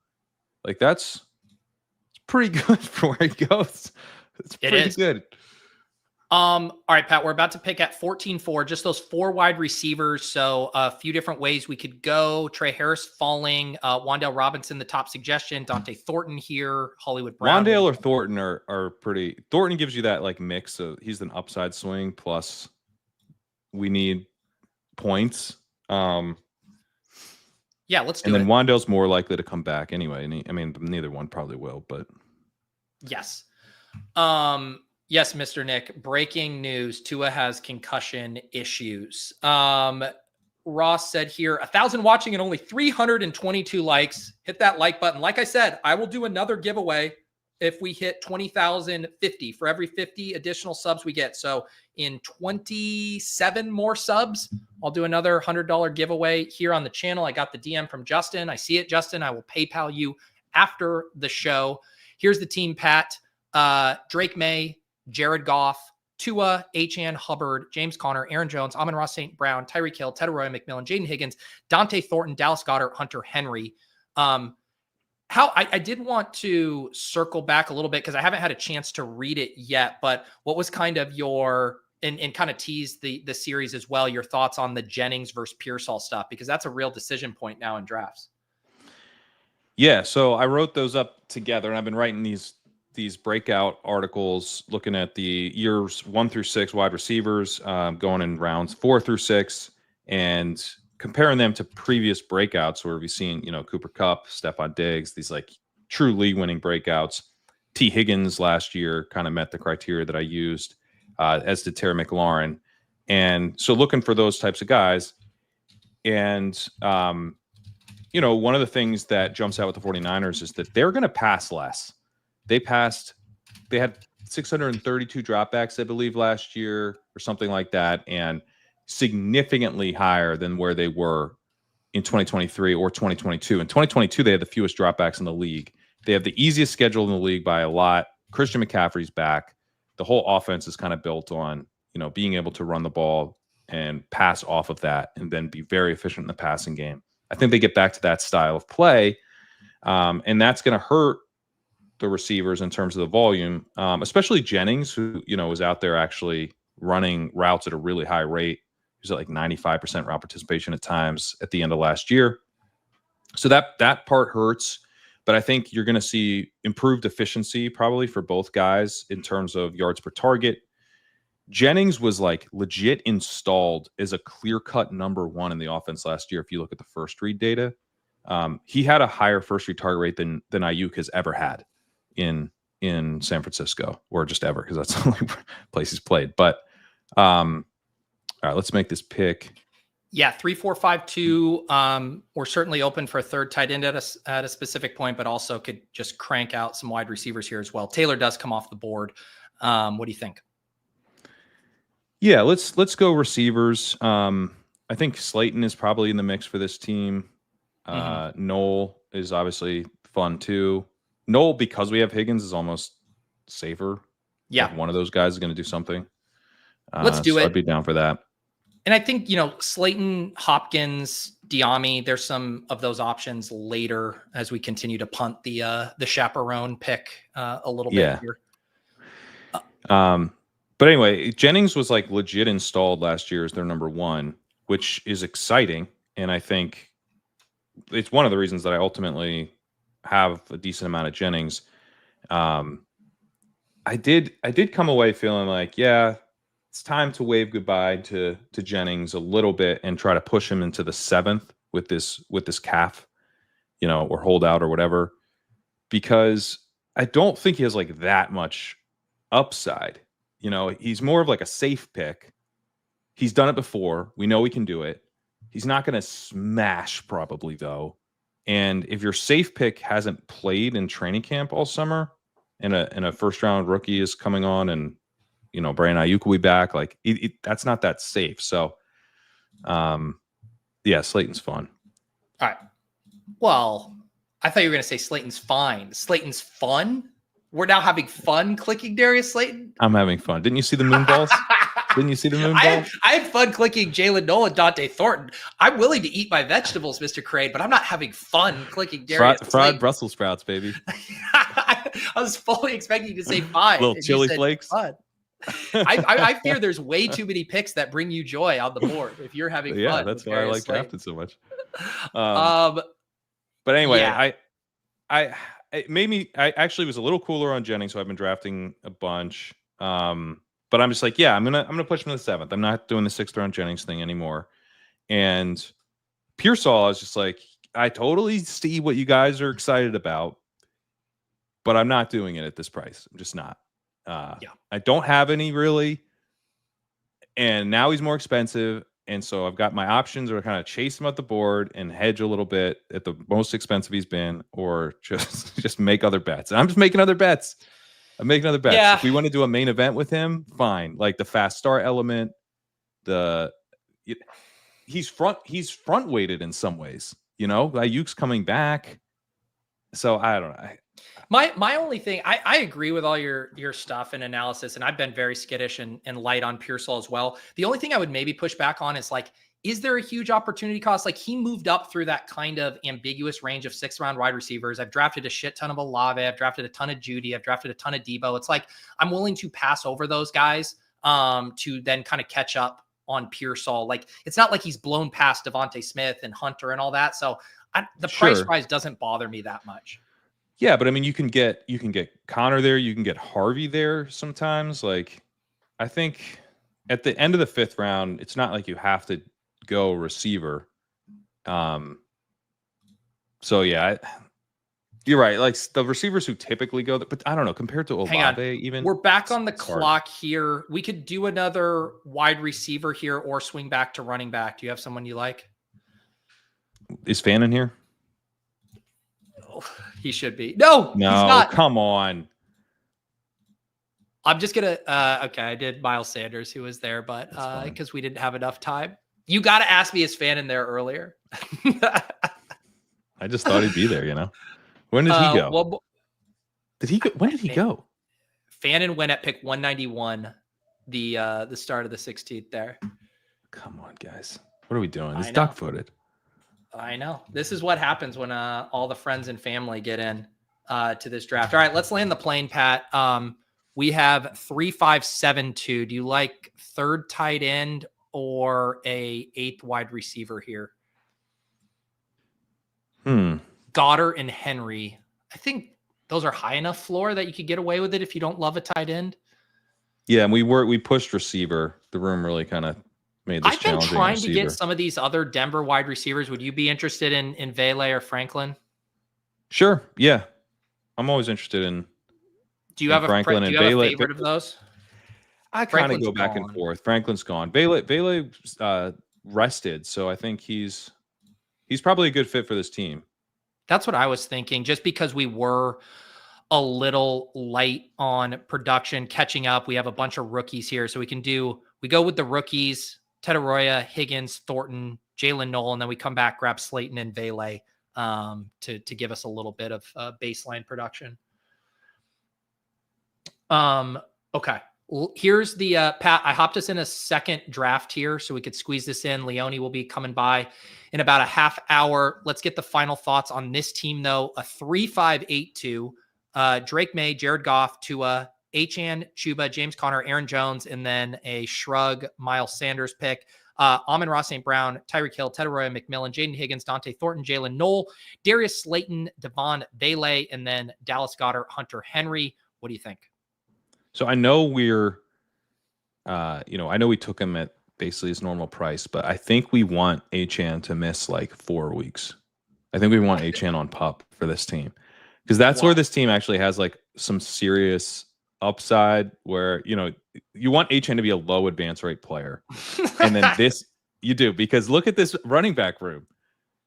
Speaker 4: Like it's pretty good for where he goes. It's pretty good.
Speaker 1: All right, Pat, we're about to pick at 14-4, just those 4 wide receivers. So a few different ways we could go. Trey Harris falling, Wan'Dale Robinson, the top suggestion, Dante Thornton here, Hollywood Brown.
Speaker 4: Wan'Dale or Thornton are pretty. Thornton gives you that like mix of, he's an upside swing plus we need points. Yeah,
Speaker 1: let's do
Speaker 4: it. And then
Speaker 1: it.
Speaker 4: Wan'Dale's more likely to come back anyway. And I mean, neither one probably will, but
Speaker 1: yes. Yes, Mr. Nick, breaking news. Tua has concussion issues. Ross said here, 1,000 watching and only 322 likes. Hit that like button. Like I said, I will do another giveaway if we hit 20,050 for every 50 additional subs we get. So in 27 more subs, I'll do another $100 giveaway here on the channel. I got the DM from Justin. I see it, Justin. I will PayPal you after the show. Here's the team, Pat. Drake May, Jared Goff, Tua, Achane, Hubbard, James Conner, Aaron Jones, Amon-Ra St. Brown, Tyreek Hill, Ted Arroyo, McMillan, Jaden Higgins, Dante Thornton, Dallas Goedert, Hunter Henry. I did want to circle back a little bit because I haven't had a chance to read it yet, but what was kind of your, and kind of tease the series as well, your thoughts on the Jennings versus Pearsall stuff, because that's a real decision point now in drafts.
Speaker 4: Yeah, so I wrote those up together, and I've been writing these breakout articles looking at the years 1 through 6 wide receivers, going in rounds 4 through 6, and comparing them to previous breakouts where we've seen, you know, Cooper Kupp, Stephon Diggs, these like true league-winning breakouts. T. Higgins last year kind of met the criteria that I used, as did Terry McLaurin. And so looking for those types of guys. And, you know, one of the things that jumps out with the 49ers is that they're going to pass less. They had 632 dropbacks, I believe, last year or something like that, and significantly higher than where they were in 2023 or 2022. In 2022, they had the fewest dropbacks in the league. They have the easiest schedule in the league by a lot. Christian McCaffrey's back. The whole offense is kind of built on, you know, being able to run the ball and pass off of that and then be very efficient in the passing game. I think they get back to that style of play, and that's going to hurt the receivers in terms of the volume, especially Jennings, who, you know, was out there actually running routes at a really high rate. He was at like 95% route participation at times at the end of last year. So that part hurts. But I think you're going to see improved efficiency probably for both guys in terms of yards per target. Jennings was like legit installed as a clear-cut number one in the offense last year. If you look at the first read data, he had a higher first read target rate than Ayuk has ever had in San Francisco, or just ever, because that's the only place he's played. But all right, let's make this pick.
Speaker 1: Yeah, 3, 4, 5, 2. We're certainly open for a third tight end at a specific point, but also could just crank out some wide receivers here as well. Taylor does come off the board. What do you think?
Speaker 4: Yeah, let's go receivers. I think Slayton is probably in the mix for this team. Noel is obviously fun too. Noel, because we have Higgins, is almost safer.
Speaker 1: Yeah,
Speaker 4: like one of those guys is going to do something.
Speaker 1: Let's do it.
Speaker 4: I'd be down for that.
Speaker 1: And I think, Slayton, Hopkins, Diami, there's some of those options later as we continue to punt the chaperone pick a little bit here.
Speaker 4: But anyway, Jennings was like legit installed last year as their number one, which is exciting. And I think it's one of the reasons that I ultimately have a decent amount of Jennings. I did come away feeling like, yeah, it's time to wave goodbye to Jennings a little bit and try to push him into the 7th with this calf, or holdout or whatever, because I don't think he has like that much upside. He's more of like a safe pick. He's done it before. We know he can do it. He's not going to smash probably though. And if your safe pick hasn't played in training camp all summer and a first round rookie is coming on and, Brandon Ayuk will be back, like that's not that safe. So, yeah, Slayton's fun.
Speaker 1: All right. Well, I thought you were going to say Slayton's fine. Slayton's fun? We're now having fun clicking Darius Slayton?
Speaker 4: I'm having fun. Didn't you see the moon balls? Didn't you see the moon balls?
Speaker 1: I had fun clicking Jalen Noel and Dante Thornton. I'm willing to eat my vegetables, Mr. Kerrane, but I'm not having fun clicking Darius Slayton.
Speaker 4: Fried Brussels sprouts, baby.
Speaker 1: I was fully expecting you to say fine.
Speaker 4: Little chili flakes.
Speaker 1: Fun. I fear there's way too many picks that bring you joy on the board if you're having fun.
Speaker 4: Yeah, that's why I like drafting so much. But anyway, I actually was a little cooler on Jennings, so I've been drafting a bunch. But I'm just like, yeah, I'm gonna push him to the 7th. I'm not doing the 6th round Jennings thing anymore. And Pearsall is just like, I totally see what you guys are excited about, but I'm not doing it at this price. I'm just not. I don't have any really, and now he's more expensive, and so I've got my options are kind of chase him up the board and hedge a little bit at the most expensive he's been, or just make other bets. And I'm just making other bets. I'm making other bets.
Speaker 1: Yeah.
Speaker 4: If we want to do a main event with him, fine. Like the fast start element, he's front weighted in some ways. Ayuk's coming back, so I don't know.
Speaker 1: My only thing, I agree with all your stuff and analysis, and I've been very skittish and light on Pearsall as well. The only thing I would maybe push back on is like, is there a huge opportunity cost? Like he moved up through that kind of ambiguous range of 6th round wide receivers. I've drafted a shit ton of Olave. I've drafted a ton of Judy. I've drafted a ton of Debo. It's like, I'm willing to pass over those guys to then kind of catch up on Pearsall. Like, it's not like he's blown past Devontae Smith and Hunter and all that. So the price rise doesn't bother me that much.
Speaker 4: Yeah, but I mean, you can get Connor there, you can get Harvey there sometimes. Like, I think at the end of the 5th round, it's not like you have to go receiver. So yeah, you're right. Like the receivers who typically go, but I don't know, compared to Olave, even
Speaker 1: we're back on the clock here. We could do another wide receiver here or swing back to running back. Do you have someone you like?
Speaker 4: Is Fan in here?
Speaker 1: He should be. No, he's not.
Speaker 4: Come on.
Speaker 1: I'm just going to, okay, I did Miles Sanders, who was there, but because we didn't have enough time. You got to ask me, is Fan in there earlier?
Speaker 4: I just thought he'd be there, When did he go?
Speaker 1: Well,
Speaker 4: did he go? When did he go?
Speaker 1: Fannin went at pick 191, the start of the 16th there.
Speaker 4: Come on, guys. What are we doing? He's duck-footed.
Speaker 1: I know. This is what happens when all the friends and family get in to this draft. All right, let's land the plane, Pat. We have 3-5-7-2. Do you like third tight end or a eighth wide receiver here? Goddard and Henry. I think those are high enough floor that you could get away with it if you don't love a tight end.
Speaker 4: Yeah, and we pushed receiver. The room really kind of made this challenging.
Speaker 1: I've been trying
Speaker 4: receiver.
Speaker 1: to get some of these other Denver wide receivers. Would you be interested in Vele or Franklin?
Speaker 4: Sure. Yeah, I'm always interested in.
Speaker 1: Do you have
Speaker 4: Franklin
Speaker 1: a
Speaker 4: and
Speaker 1: favorite of those?
Speaker 4: I kind of go back and forth. Franklin's gone. Vele rested, so I think he's probably a good fit for this team.
Speaker 1: That's what I was thinking. Just because we were a little light on production, catching up. We have a bunch of rookies here, so we go with the rookies: Tetaroya, Higgins, Thornton, Jalen Noel, and then we come back, grab Slayton and Vele to give us a little bit of baseline production. Okay. Here's the Pat. I hopped us in a second draft here so we could squeeze this in. Leone will be coming by in about a half hour. Let's get the final thoughts on this team, though. A 3-5-8-2. Drake May, Jared Goff, Tua, Achane, Chuba, James Conner, Aaron Jones, and then a shrug Miles Sanders pick. Amon-Ra St. Brown, Tyreek Hill, Tetaroya, McMillan, Jaden Higgins, Dante Thornton, Jalen Noel, Darius Slayton, Devon Vele, and then Dallas Goedert, Hunter Henry. What do you think?
Speaker 4: So I know I know we took him at basically his normal price, but I think we want Achane to miss like 4 weeks. I think we want Achane on PUP for this team because that's where this team actually has like some serious upside where, you want Achane to be a low advance rate player. And then this you do, because look at this running back room.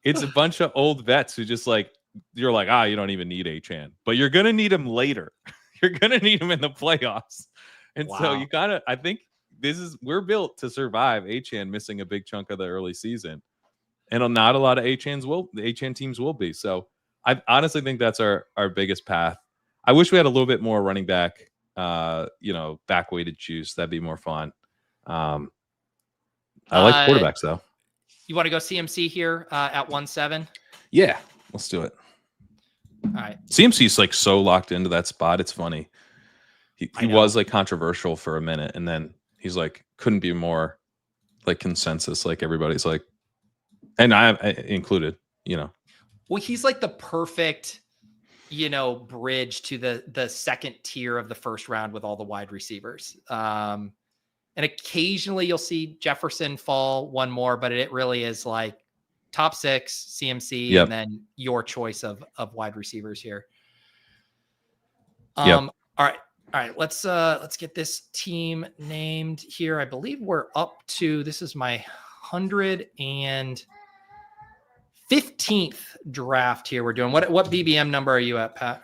Speaker 4: It's a bunch of old vets who just you're like, you don't even need Achane, but you're going to need him later. You're going to need him in the playoffs. And so you I think we're built to survive Achane missing a big chunk of the early season. And not a lot of the Achane teams will be. So I honestly think that's our biggest path. I wish we had a little bit more running back, back weighted juice. That'd be more fun. I like quarterbacks though.
Speaker 1: You want to go CMC here at 1-7?
Speaker 4: Yeah, let's do it.
Speaker 1: All right.
Speaker 4: CMC's so locked into that spot. It's funny. He was controversial for a minute, and then he's couldn't be more consensus. Everybody's and I included,
Speaker 1: Well, he's the perfect, bridge to the second tier of the first round with all the wide receivers. And occasionally you'll see Jefferson fall one more, but it really is top 6 CMC, and then your choice of wide receivers here. All right. Let's get this team named here. I believe we're up to, this is my 115th draft here. We're doing what BBM number are you at, Pat?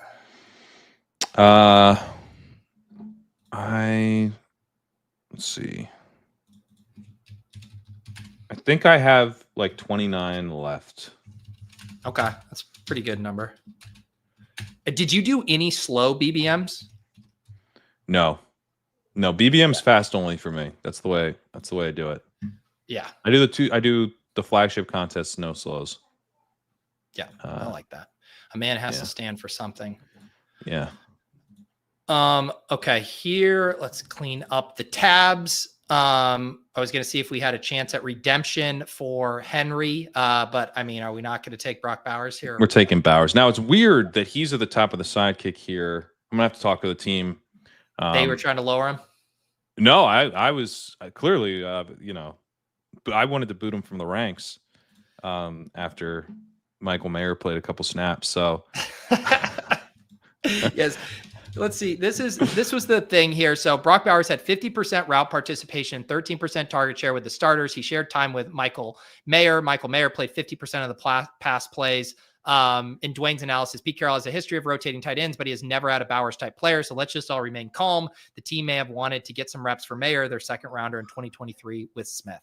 Speaker 4: Let's see. I think I have 29 left.
Speaker 1: Okay, that's a pretty good number. Did you do any slow BBMs?
Speaker 4: No, BBM's fast only for me. That's the way I do it.
Speaker 1: Yeah.
Speaker 4: I do the flagship contests, no slows.
Speaker 1: Yeah. I like that. A man has to stand for something.
Speaker 4: Yeah.
Speaker 1: Okay, here, let's clean up the tabs. I was going to see if we had a chance at redemption for Henry. But are we not going to take Brock Bowers here?
Speaker 4: We're taking Bowers. Now it's weird that he's at the top of the sidekick here. I'm gonna have to talk to the team.
Speaker 1: They were trying to lower him.
Speaker 4: No, I was clearly, I wanted to boot him from the ranks after Michael Mayer played a couple snaps. So
Speaker 1: yes. Let's see. This was the thing here. So Brock Bowers had 50% route participation, 13% target share with the starters. He shared time with Michael Mayer. Michael Mayer played 50% of the pass plays. In Dwayne's analysis, Pete Carroll has a history of rotating tight ends, but he has never had a Bowers type player. So let's just all remain calm. The team may have wanted to get some reps for Mayer, their second rounder in 2023 with Smith.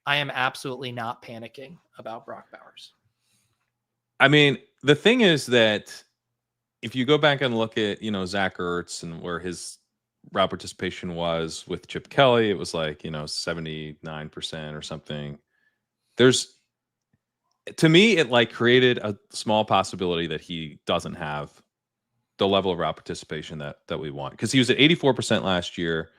Speaker 1: I am absolutely not panicking about Brock Bowers.
Speaker 4: The thing is that if you go back and look at, Zach Ertz and where his route participation was with Chip Kelly, it was 79% or something. To me, it created a small possibility that he doesn't have the level of route participation that we want. Because he was at 84% last year,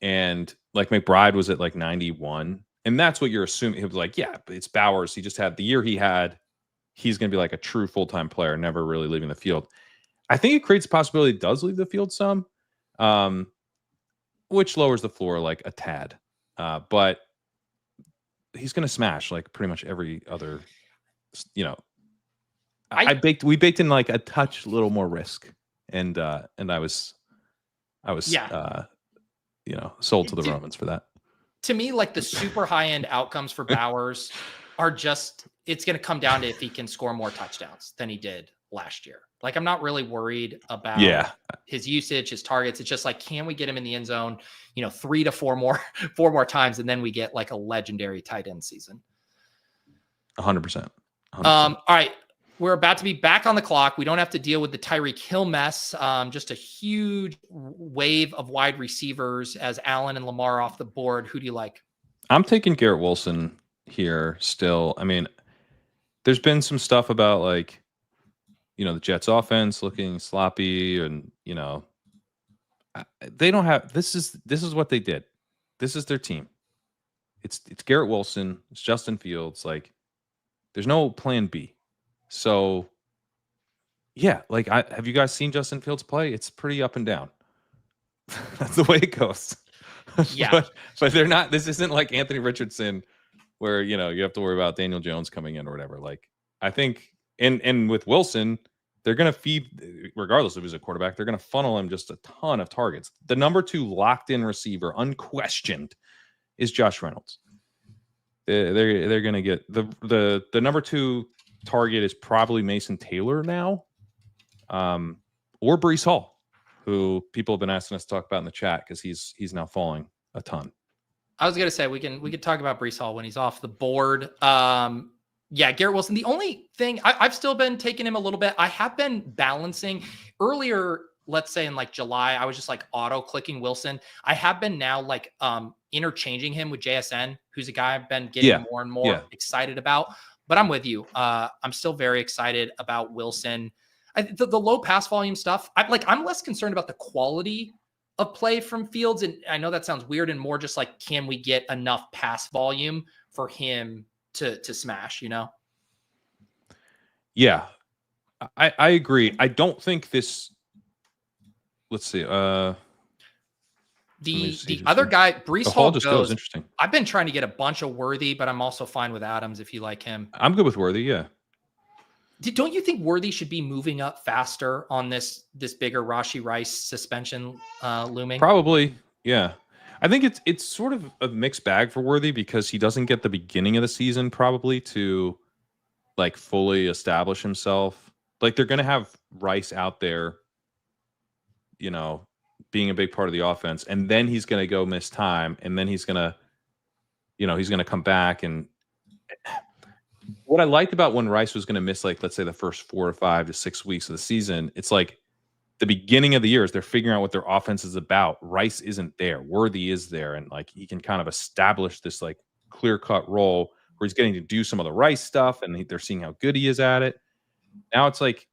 Speaker 4: and like McBride was at like 91, and that's what you're assuming. He was like, yeah, but it's Bowers. He just had the year he had. He's going to be like a true full-time player, never really leaving the field. I think it creates a possibility he does leave the field some, which lowers the floor like a tad. But he's going to smash like pretty much every other, you know. We baked in like a touch little more risk, and I was you know, sold to the Romans for that.
Speaker 1: To me, like the super high end outcomes for Bowers are just, it's going to come down to if he can score more touchdowns than he did last year. Like, I'm not really worried about his usage, his targets. It's just like, can we get him in the end zone, you know, 3 to 4 more times, and then we get like a legendary tight end season.
Speaker 4: 100%.
Speaker 1: All right. We're about to be back on the clock. We don't have to deal with the Tyreek Hill mess. Just a huge wave of wide receivers as Allen and Lamar off the board. Who do you like?
Speaker 4: I'm taking Garrett Wilson here still. I mean, there's been some stuff about like, you know, the Jets offense looking sloppy, and, you know, they don't have, this is what they did. This is their team. It's Garrett Wilson. It's Justin Fields. Like, there's no plan B. So, yeah, like, have you guys seen Justin Fields play? It's pretty up and down. That's the way it goes.
Speaker 1: Yeah.
Speaker 4: but they're not, this isn't like Anthony Richardson where, you know, you have to worry about Daniel Jones coming in or whatever. Like, I think, and with Wilson, they're going to feed, regardless if he's a quarterback, they're going to funnel him just a ton of targets. The number 2 locked in receiver, unquestioned, is Josh Reynolds. They're going to get the number 2 target is probably Mason Taylor now, or Breece Hall, who people have been asking us to talk about in the chat because he's now falling a ton.
Speaker 1: I was gonna say we could talk about Breece Hall when he's off the board. Yeah, Garrett Wilson. The only thing I've still been taking him a little bit. I have been balancing earlier. Let's say in like July, I was just like auto clicking Wilson. I have been now like interchanging him with JSN, who's a guy I've been getting more and more excited about. But I'm with you. I'm still very excited about Wilson. The low pass volume stuff, I'm less concerned about the quality of play from Fields. And I know that sounds weird, and more just like, can we get enough pass volume for him to smash, you know?
Speaker 4: Yeah, I agree. I don't think this, let's see.
Speaker 1: The other guy, Breece Hall
Speaker 4: just goes interesting.
Speaker 1: I've been trying to get a bunch of Worthy, but I'm also fine with Adams if you like him.
Speaker 4: I'm good with Worthy, yeah.
Speaker 1: Don't you think Worthy should be moving up faster on this bigger Rashee Rice suspension looming?
Speaker 4: Probably, yeah. I think it's sort of a mixed bag for Worthy because he doesn't get the beginning of the season probably to like fully establish himself. Like, they're going to have Rice out there, you know, being a big part of the offense, and then he's going to go miss time, and then he's going to, you know, he's going to come back. And what I liked about when Rice was going to miss, like, let's say the first 4 to 5 to 6 weeks of the season, it's like the beginning of the year as they're figuring out what their offense is about. Rice isn't there. Worthy is there, and like he can kind of establish this like clear-cut role where he's getting to do some of the Rice stuff, and they're seeing how good he is at it. Now it's like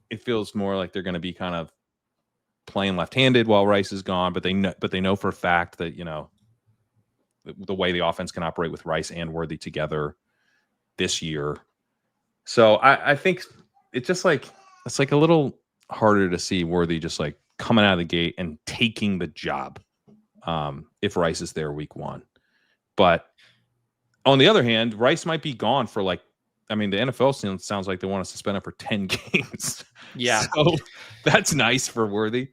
Speaker 4: it feels more like they're going to be kind of playing left-handed while Rice is gone, but they know for a fact that, you know, the way the offense can operate with Rice and Worthy together this year. So I think it's just like, it's like a little harder to see Worthy just like coming out of the gate and taking the job if Rice is there week 1. But on the other hand, Rice might be gone for like, I mean, the NFL sounds like they want to suspend him for 10 games.
Speaker 1: Yeah.
Speaker 4: So that's nice for Worthy.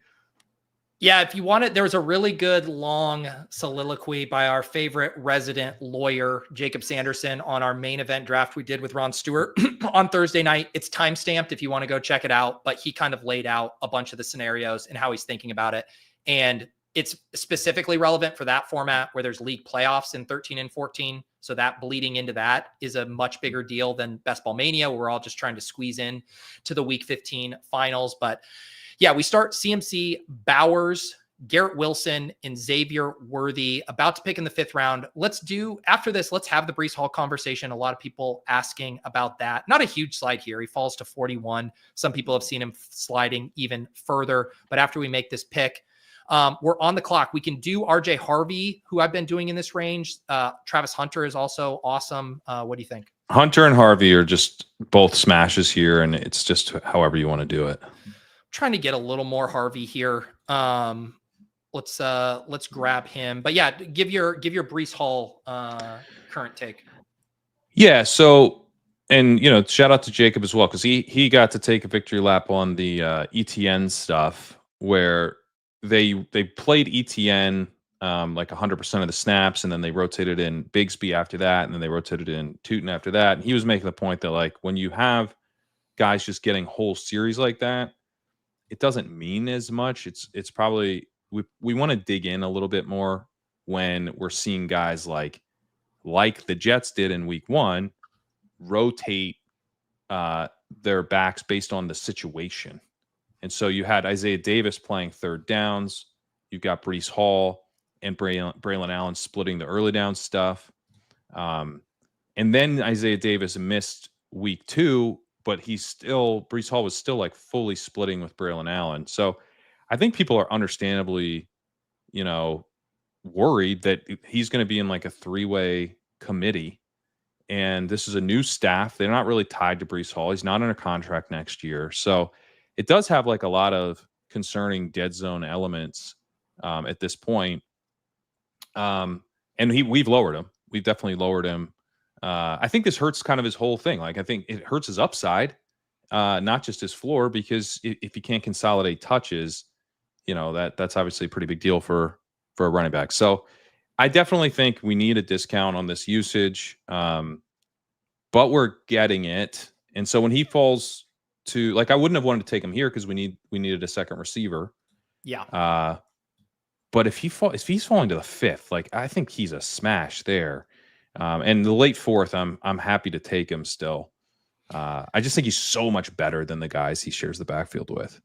Speaker 1: Yeah, if you want it, there was a really good long soliloquy by our favorite resident lawyer, Jacob Sanderson, on our main event draft we did with Ron Stewart on Thursday night. It's timestamped if you want to go check it out, but he kind of laid out a bunch of the scenarios and how he's thinking about it. And it's specifically relevant for that format where there's league playoffs in 13 and 14. So that bleeding into that is a much bigger deal than Best Ball Mania, where we're all just trying to squeeze in to the week 15 finals. But yeah, we start CMC, Bowers, Garrett Wilson and Xavier Worthy, about to pick in the 5th round. After this, let's have the Breece Hall conversation. A lot of people asking about that. Not a huge slide here. He falls to 41. Some people have seen him sliding even further. But after we make this pick, we're on the clock. We can do RJ Harvey, who I've been doing in this range. Travis Hunter is also awesome. What do you think?
Speaker 4: Hunter and Harvey are just both smashes here, and it's just however you want to do it.
Speaker 1: I'm trying to get a little more Harvey here. Let's grab him. But yeah, give your Breece Hall current take.
Speaker 4: Yeah. So, and shout out to Jacob as well, because he got to take a victory lap on the ETN stuff where they played ETN like 100% of the snaps, and then they rotated in Bigsby after that, and then they rotated in Tootin after that. And he was making the point that like when you have guys just getting whole series like that, it doesn't mean as much. It's probably we want to dig in a little bit more when we're seeing guys like the Jets did in week 1 rotate their backs based on the situation. And so you had Isaiah Davis playing 3rd downs. You've got Breece Hall and Braylon Allen splitting the early down stuff. And then Isaiah Davis missed week 2, but Breece Hall was still like fully splitting with Braylon Allen. So I think people are understandably, worried that he's going to be in like a 3-way committee. And this is a new staff. They're not really tied to Breece Hall. He's not under contract next year. So it does have like a lot of concerning dead zone elements at this point. And we've lowered him. We've definitely lowered him. I think this hurts kind of his whole thing. Like I think it hurts his upside, not just his floor, because if he can't consolidate touches, that's obviously a pretty big deal for a running back. So I definitely think we need a discount on this usage, but we're getting it. And so when he falls to like, I wouldn't have wanted to take him here because we needed a second receiver.
Speaker 1: Yeah.
Speaker 4: But if he's falling to the 5th, like I think he's a smash there. And the late 4th, I'm happy to take him still. I just think he's so much better than the guys he shares the backfield with.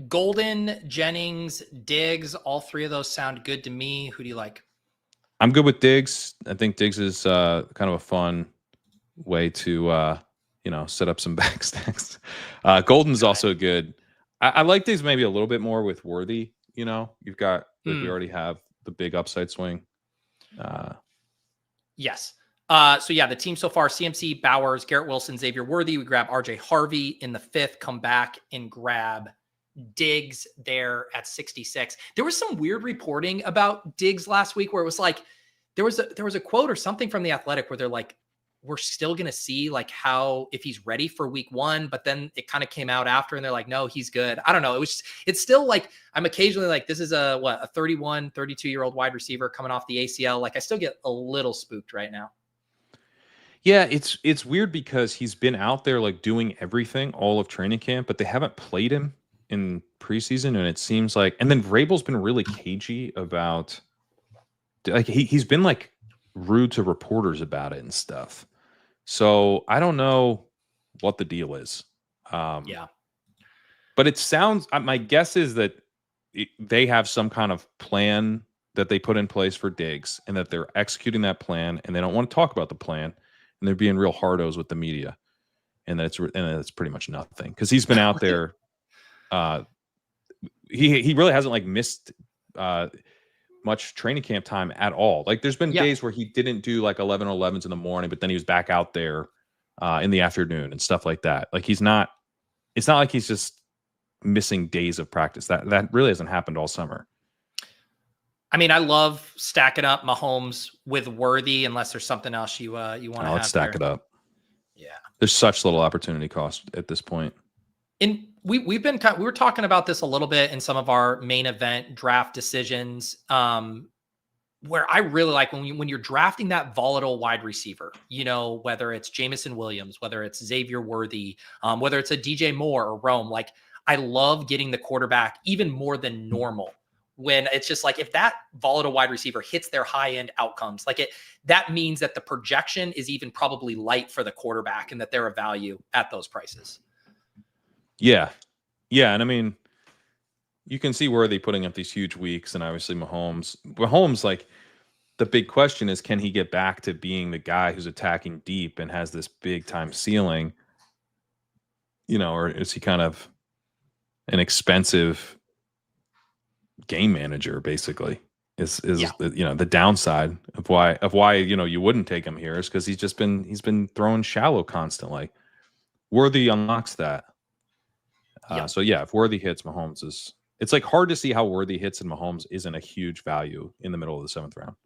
Speaker 1: Golden, Jennings, Diggs, all 3 of those sound good to me. Who do you like?
Speaker 4: I'm good with Diggs. I think Diggs is kind of a fun way to set up some backstacks. Golden's also good. I like Diggs maybe a little bit more with Worthy. You've got we already have the big upside swing.
Speaker 1: Yes. So yeah, the team so far: CMC, Bowers, Garrett Wilson, Xavier Worthy. We grab RJ Harvey in the 5th. Come back and grab Diggs there at 66. There was some weird reporting about Diggs last week where it was like there was a quote or something from The Athletic where they're like, we're still going to see like if he's ready for week 1, but then it kind of came out after and they're like, no, he's good. I don't know. It's still like, I'm occasionally like, this is a 31, 32-year-old wide receiver coming off the ACL. Like I still get a little spooked right now.
Speaker 4: Yeah. It's weird because he's been out there like doing everything all of training camp, but they haven't played him in preseason. And it seems like, and then Vrabel's been really cagey about like, he's been like rude to reporters about it and stuff. So I don't know what the deal is.
Speaker 1: Yeah.
Speaker 4: But it sounds, my guess is that they have some kind of plan that they put in place for Diggs and that they're executing that plan and they don't want to talk about the plan and they're being real hardos with the media and that it's pretty much nothing because he's been out there. He really hasn't like missed much training camp time at all. Like there's been days where he didn't do like 11:11s in the morning, but then he was back out there in the afternoon and stuff like that. Like it's not like he's just missing days of practice. That really hasn't happened all summer.
Speaker 1: I mean, I love stacking up Mahomes with Worthy unless there's something else you want to have.
Speaker 4: Let's stack it up.
Speaker 1: Yeah. There's
Speaker 4: such little opportunity cost at this point.
Speaker 1: And we were talking about this a little bit in some of our main event draft decisions, where I really like when you're drafting that volatile wide receiver, whether it's Jameson Williams, whether it's Xavier Worthy, whether it's a DJ Moore or Rome, like I love getting the quarterback even more than normal when it's just like, if that volatile wide receiver hits their high end outcomes, that means that the projection is even probably light for the quarterback and that they're a value at those prices.
Speaker 4: Yeah. Yeah. And I mean, you can see Worthy putting up these huge weeks, and obviously Mahomes, like, the big question is, can he get back to being the guy who's attacking deep and has this big time ceiling? Or is he kind of an expensive game manager, basically? Is the downside of why you wouldn't take him here is because he's been throwing shallow constantly. Worthy unlocks that. So yeah, if Worthy hits, Mahomes it's like hard to see how Worthy hits and Mahomes isn't a huge value in the middle of the 7th round.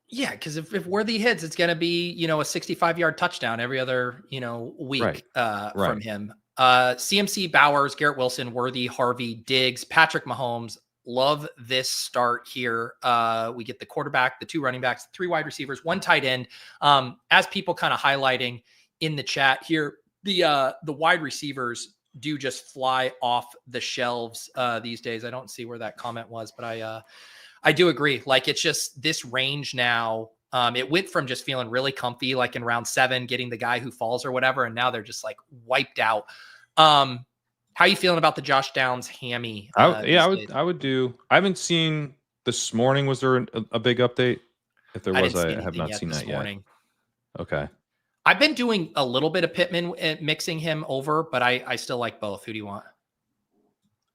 Speaker 1: Yeah, because if Worthy hits, it's going to be a 65-yard touchdown every other week from him. CMC, Bowers, Garrett Wilson, Worthy, Harvey, Diggs, Patrick Mahomes. Love this start here. We get the quarterback, the 2 running backs, 3 wide receivers, 1 tight end. As people kind of highlighting in the chat here, the wide receivers do just fly off the shelves these days. I don't see where that comment was, but I do agree. Like, it's just this range now. It went from just feeling really comfy, like in round 7, getting the guy who falls or whatever, and now they're just like wiped out. How are you feeling about the Josh Downs hammy?
Speaker 4: I would do. I haven't seen this morning. Was there a big update? If there was, I have not seen that yet. Okay.
Speaker 1: I've been doing a little bit of Pittman, mixing him over, but I still like both. Who do you want?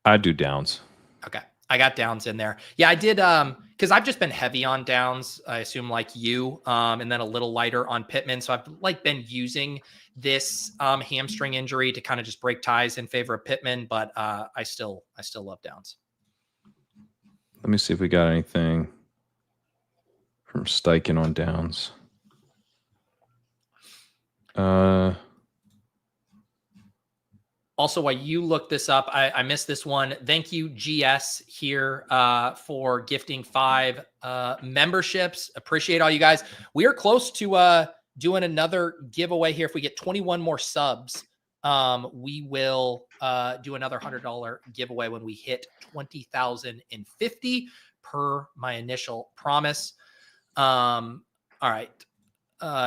Speaker 4: I'd do Downs.
Speaker 1: Okay. I got Downs in there. Yeah, I did. Because I've just been heavy on Downs, I assume, like you, and then a little lighter on Pittman. So I've been using this hamstring injury to kind of just break ties in favor of Pittman, but I still love Downs.
Speaker 4: Let me see if we got anything from Steichen on Downs.
Speaker 1: Also, while you look this up, I missed this one. Thank you, GS, here for gifting 5 memberships. Appreciate all you guys. We are close to doing another giveaway here. If we get 21 more subs, we will do another $100 giveaway when we hit 20,050 per my initial promise. All right.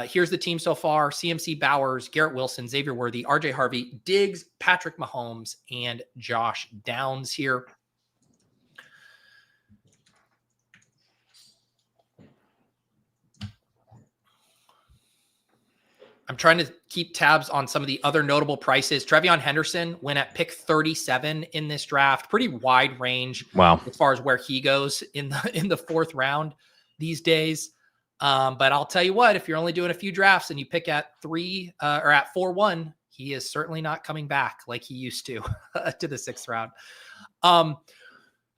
Speaker 1: Here's the team so far: CMC, Bowers, Garrett Wilson, Xavier Worthy, RJ Harvey, Diggs, Patrick Mahomes, and Josh Downs here. I'm trying to keep tabs on some of the other notable prices. Trevion Henderson went at pick 37 in this draft. Pretty wide range.
Speaker 4: Wow.
Speaker 1: As far as where he goes in the 4th round these days. But I'll tell you what, if you're only doing a few drafts and you pick at 3 or at 4-1, he is certainly not coming back like he used to the 6th round.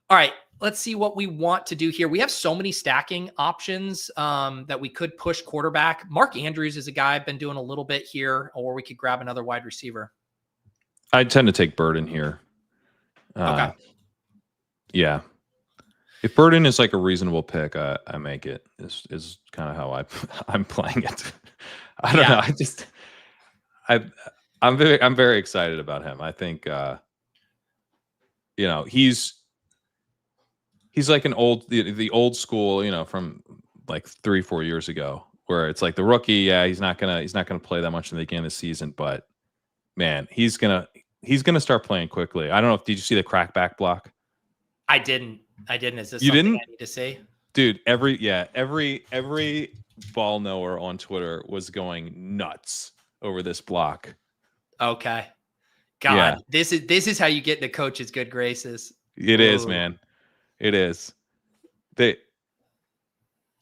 Speaker 1: All right, let's see what we want to do here. We have so many stacking options that we could push quarterback. Mark Andrews is a guy I've been doing a little bit here, or we could grab another wide receiver.
Speaker 4: I tend to take Burden here.
Speaker 1: Okay.
Speaker 4: Yeah. If Burden is like a reasonable pick, I make it. Is kind of how I'm playing it. I don't know. I'm very excited about him. I think he's like an old the old school, from like 3-4 years ago, where it's like the rookie. Yeah, he's not gonna play that much in the beginning of the season, but man, he's gonna start playing quickly. I don't know. Did you see the crackback block?
Speaker 1: I didn't. Is this
Speaker 4: you
Speaker 1: something
Speaker 4: didn't?
Speaker 1: I need to see?
Speaker 4: Every ball knower on Twitter was going nuts over this block.
Speaker 1: Okay. God, this is how you get the coach's good graces.
Speaker 4: It is, man. It is.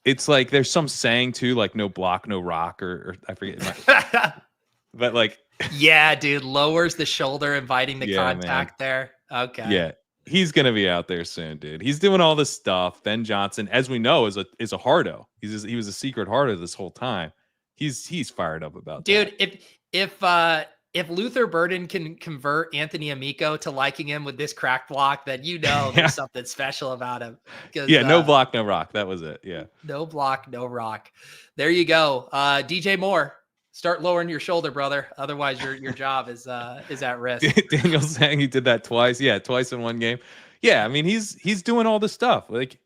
Speaker 4: It's like there's some saying too, like no block, no rock, or I forget. But like,
Speaker 1: yeah, dude, lowers the shoulder, inviting the contact there. Okay.
Speaker 4: Yeah. He's gonna be out there soon, dude. He's doing all this stuff. Ben Johnson, as we know, is a hardo. He was a secret hardo this whole time. He's fired up about
Speaker 1: dude.
Speaker 4: That.
Speaker 1: If Luther Burden can convert Anthony Amico to liking him with this crack block, then there's something special about him.
Speaker 4: Yeah, no block, no rock. That was it. Yeah,
Speaker 1: no block, no rock. There you go. DJ Moore, start lowering your shoulder, brother. Otherwise, your job is at risk.
Speaker 4: Daniel's saying he did that twice. Yeah, twice in one game. Yeah, I mean he's doing all this stuff. Like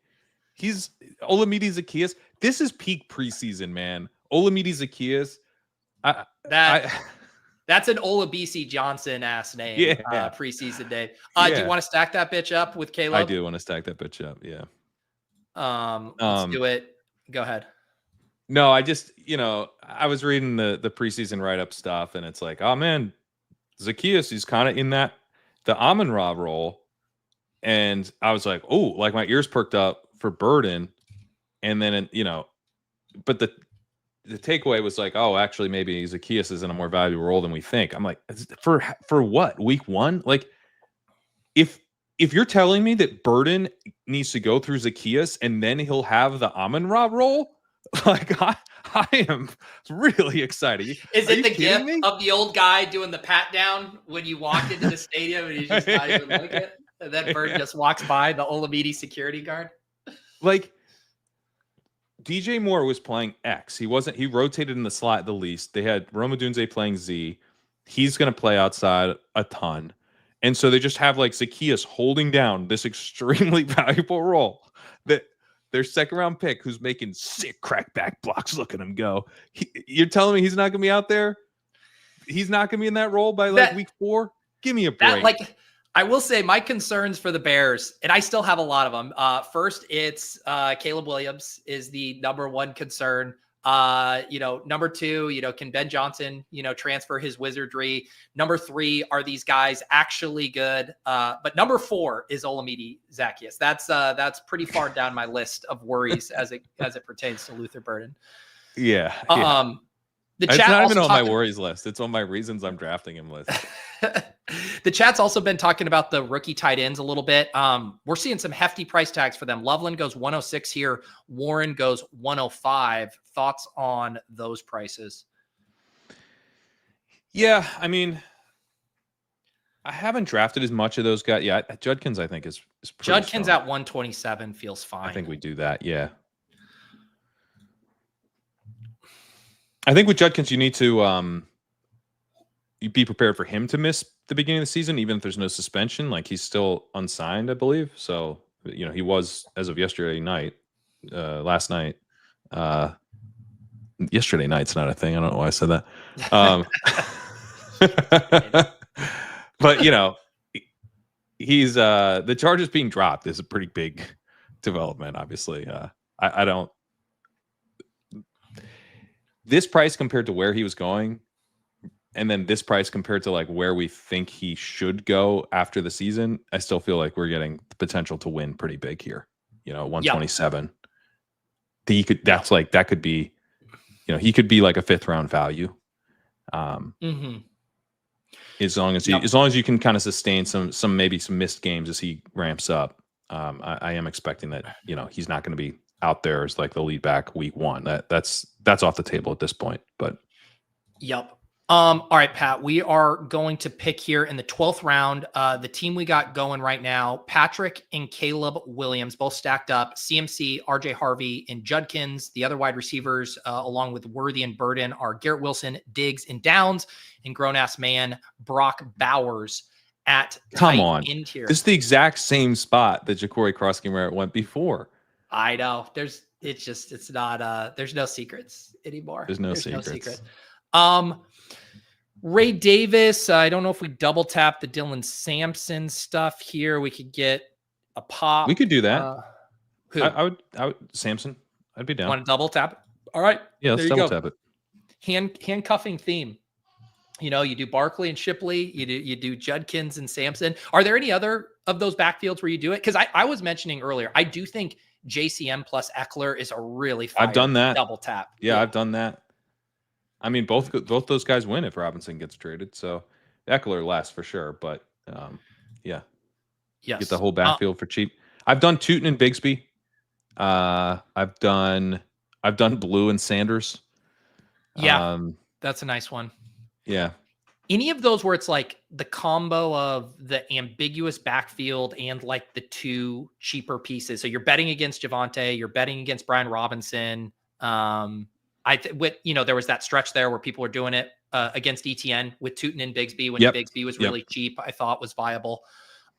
Speaker 4: he's Olamide Zaccheaus. This is peak preseason, man. Olamide Zaccheaus.
Speaker 1: That's an Olabisi Johnson ass name.
Speaker 4: Yeah.
Speaker 1: Preseason day.
Speaker 4: Yeah.
Speaker 1: Do you want to stack that bitch up with Kaleb?
Speaker 4: I do want to stack that bitch up. Yeah.
Speaker 1: Let's do it. Go ahead.
Speaker 4: No, I just, I was reading the preseason write-up stuff, and it's like, oh man, Zacchaeus is kind of in the Amon-Ra role. And I was like, oh, like my ears perked up for Burden. And then, but the takeaway was like, oh, actually, maybe Zacchaeus is in a more valuable role than we think. I'm like, for what? Week 1? Like, if you're telling me that Burden needs to go through Zacchaeus and then he'll have the Amon-Ra role, like I am really excited.
Speaker 1: Is it the gif of the old guy doing the pat down when you walked into the stadium and he's just not even like it? And then Burden just walks by, the Olamide security guard.
Speaker 4: Like, DJ Moore was playing X. He rotated in the slot the least. They had Rome Odunze playing Z. He's going to play outside a ton. And so they just have like Zacchaeus holding down this extremely valuable role that their second round pick, who's making sick crackback blocks. Look at him go. You're telling me he's not going to be out there? He's not going to be in that role by week 4? Give me a break.
Speaker 1: I will say my concerns for the Bears, and I still have a lot of them. First, it's Caleb Williams is the number one concern. Number 2, can Ben Johnson, transfer his wizardry? Number 3, are these guys actually good? But number 4 is Olamide Zacchaeus. That's pretty far down my list of worries as it pertains to Luther Burden.
Speaker 4: Yeah.
Speaker 1: The
Speaker 4: it's
Speaker 1: chat
Speaker 4: not even on my worries list. It's on my reasons I'm drafting him list.
Speaker 1: The chat's also been talking about the rookie tight ends a little bit. We're seeing some hefty price tags for them. Loveland goes 106 here. Warren goes 105. Thoughts on those prices?
Speaker 4: Yeah, I mean, I haven't drafted as much of those guys. Yeah, Judkins, I think, is pretty
Speaker 1: Judkins
Speaker 4: strong.
Speaker 1: at 127 feels fine.
Speaker 4: I think we do that, yeah. I think with Judkins, you need to you be prepared for him to miss the beginning of the season, even if there's no suspension. Like, he's still unsigned, I believe. So, he was, as of yesterday night, last night. Yesterday night's not a thing. I don't know why I said that. But, he's the charges being dropped is a pretty big development, obviously. I don't. This price compared to where he was going, and then this price compared to like where we think he should go after the season, I still feel like we're getting the potential to win pretty big here. 127. Yep. That could be, he could be like a 5th round value. As long as you can kind of sustain some missed games as he ramps up. I am expecting that, he's not going to be out there as like the lead back week 1. That's off the table at this point. But
Speaker 1: yep. All right, Pat, we are going to pick here in the 12th round. The team we got going right now, Patrick and Caleb Williams, both stacked up. CMC, RJ Harvey, and Judkins. The other wide receivers, along with Worthy and Burden, are Garrett Wilson, Diggs, and Downs, and grown-ass man Brock Bowers at
Speaker 4: Come on.
Speaker 1: end here.
Speaker 4: This is the exact same spot that Jacory Croskey-Merritt went before.
Speaker 1: I know. There's no secrets anymore.
Speaker 4: There's no secrets.
Speaker 1: Ray Davis, I don't know if we double tap the Dylan Sampson stuff here. We could get a pop.
Speaker 4: We could do that.
Speaker 1: Who?
Speaker 4: I would Sampson. I'd be down.
Speaker 1: Want to double tap? All right.
Speaker 4: Yeah, let's double tap it.
Speaker 1: Handcuffing theme. You do Barkley and Shipley. You do Judkins and Sampson. Are there any other of those backfields where you do it? Because I was mentioning earlier, I do think JCM plus Eckler is a really fire
Speaker 4: I've done that.
Speaker 1: double tap.
Speaker 4: Yeah, I've done that. I mean, both those guys win if Robinson gets traded. So Eckler less for sure, but yeah,
Speaker 1: yes,
Speaker 4: get the whole backfield for cheap. I've done Tootin and Bigsby. I've done Blue and Sanders.
Speaker 1: Yeah, that's a nice one.
Speaker 4: Yeah.
Speaker 1: Any of those where it's like the combo of the ambiguous backfield and like the 2 cheaper pieces. So you're betting against Javonte, you're betting against Brian Robinson. There was that stretch there where people were doing it against ETN with Tootin and Bigsby when Bigsby was really cheap. I thought was viable.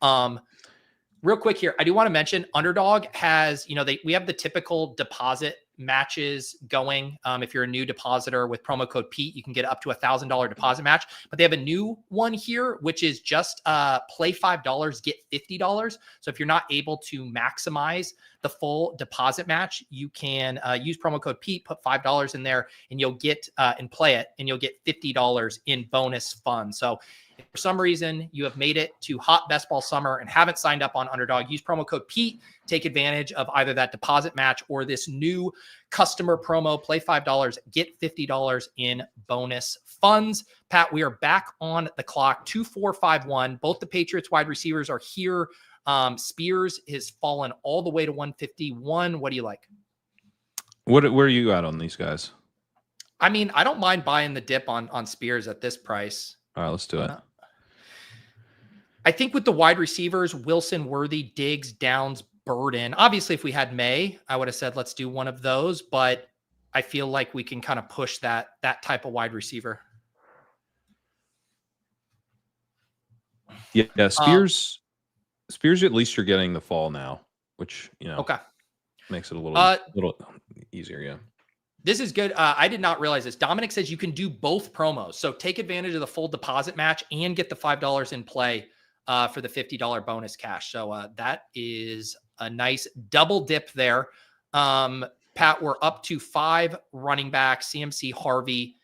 Speaker 1: Real quick here, I do want to mention UNDERDOG has, we have the typical deposit matches going. If you're a new depositor with promo code Pete, you can get up to $1,000 deposit match. But they have a new one here, which is just play $5, get $50. So if you're not able to maximize the full deposit match, you can use promo code Pete, put $5 in there, and you'll get and play it, and you'll get $50 in bonus funds. So if for some reason you have made it to Hot Best Ball Summer and haven't signed up on Underdog, use promo code Pete, take advantage of either that deposit match or this new customer promo, play $5, get $50 in bonus funds. Pat, we are back on the clock, 2-4-5-1. Both the Patriots wide receivers are here. Spears has fallen all the way to 151. What do you like?
Speaker 4: Where are you at on these guys?
Speaker 1: I mean, I don't mind buying the dip on Spears at this price.
Speaker 4: All right, let's do it.
Speaker 1: I think with the wide receivers, Wilson, Worthy, Diggs, Downs, Burden. Obviously, if we had May, I would have said let's do one of those, but I feel like we can kind of push that type of wide receiver.
Speaker 4: Yeah, Spears. Spears, at least you're getting the fall now, which
Speaker 1: okay,
Speaker 4: makes it a little easier. Yeah.
Speaker 1: This is good. I did not realize this. Dominic says you can do both promos. So take advantage of the full deposit match and get the $5 in play for the $50 bonus cash. So that is a nice double dip there. Pat, we're up to 5 running backs: CMC, Harvey,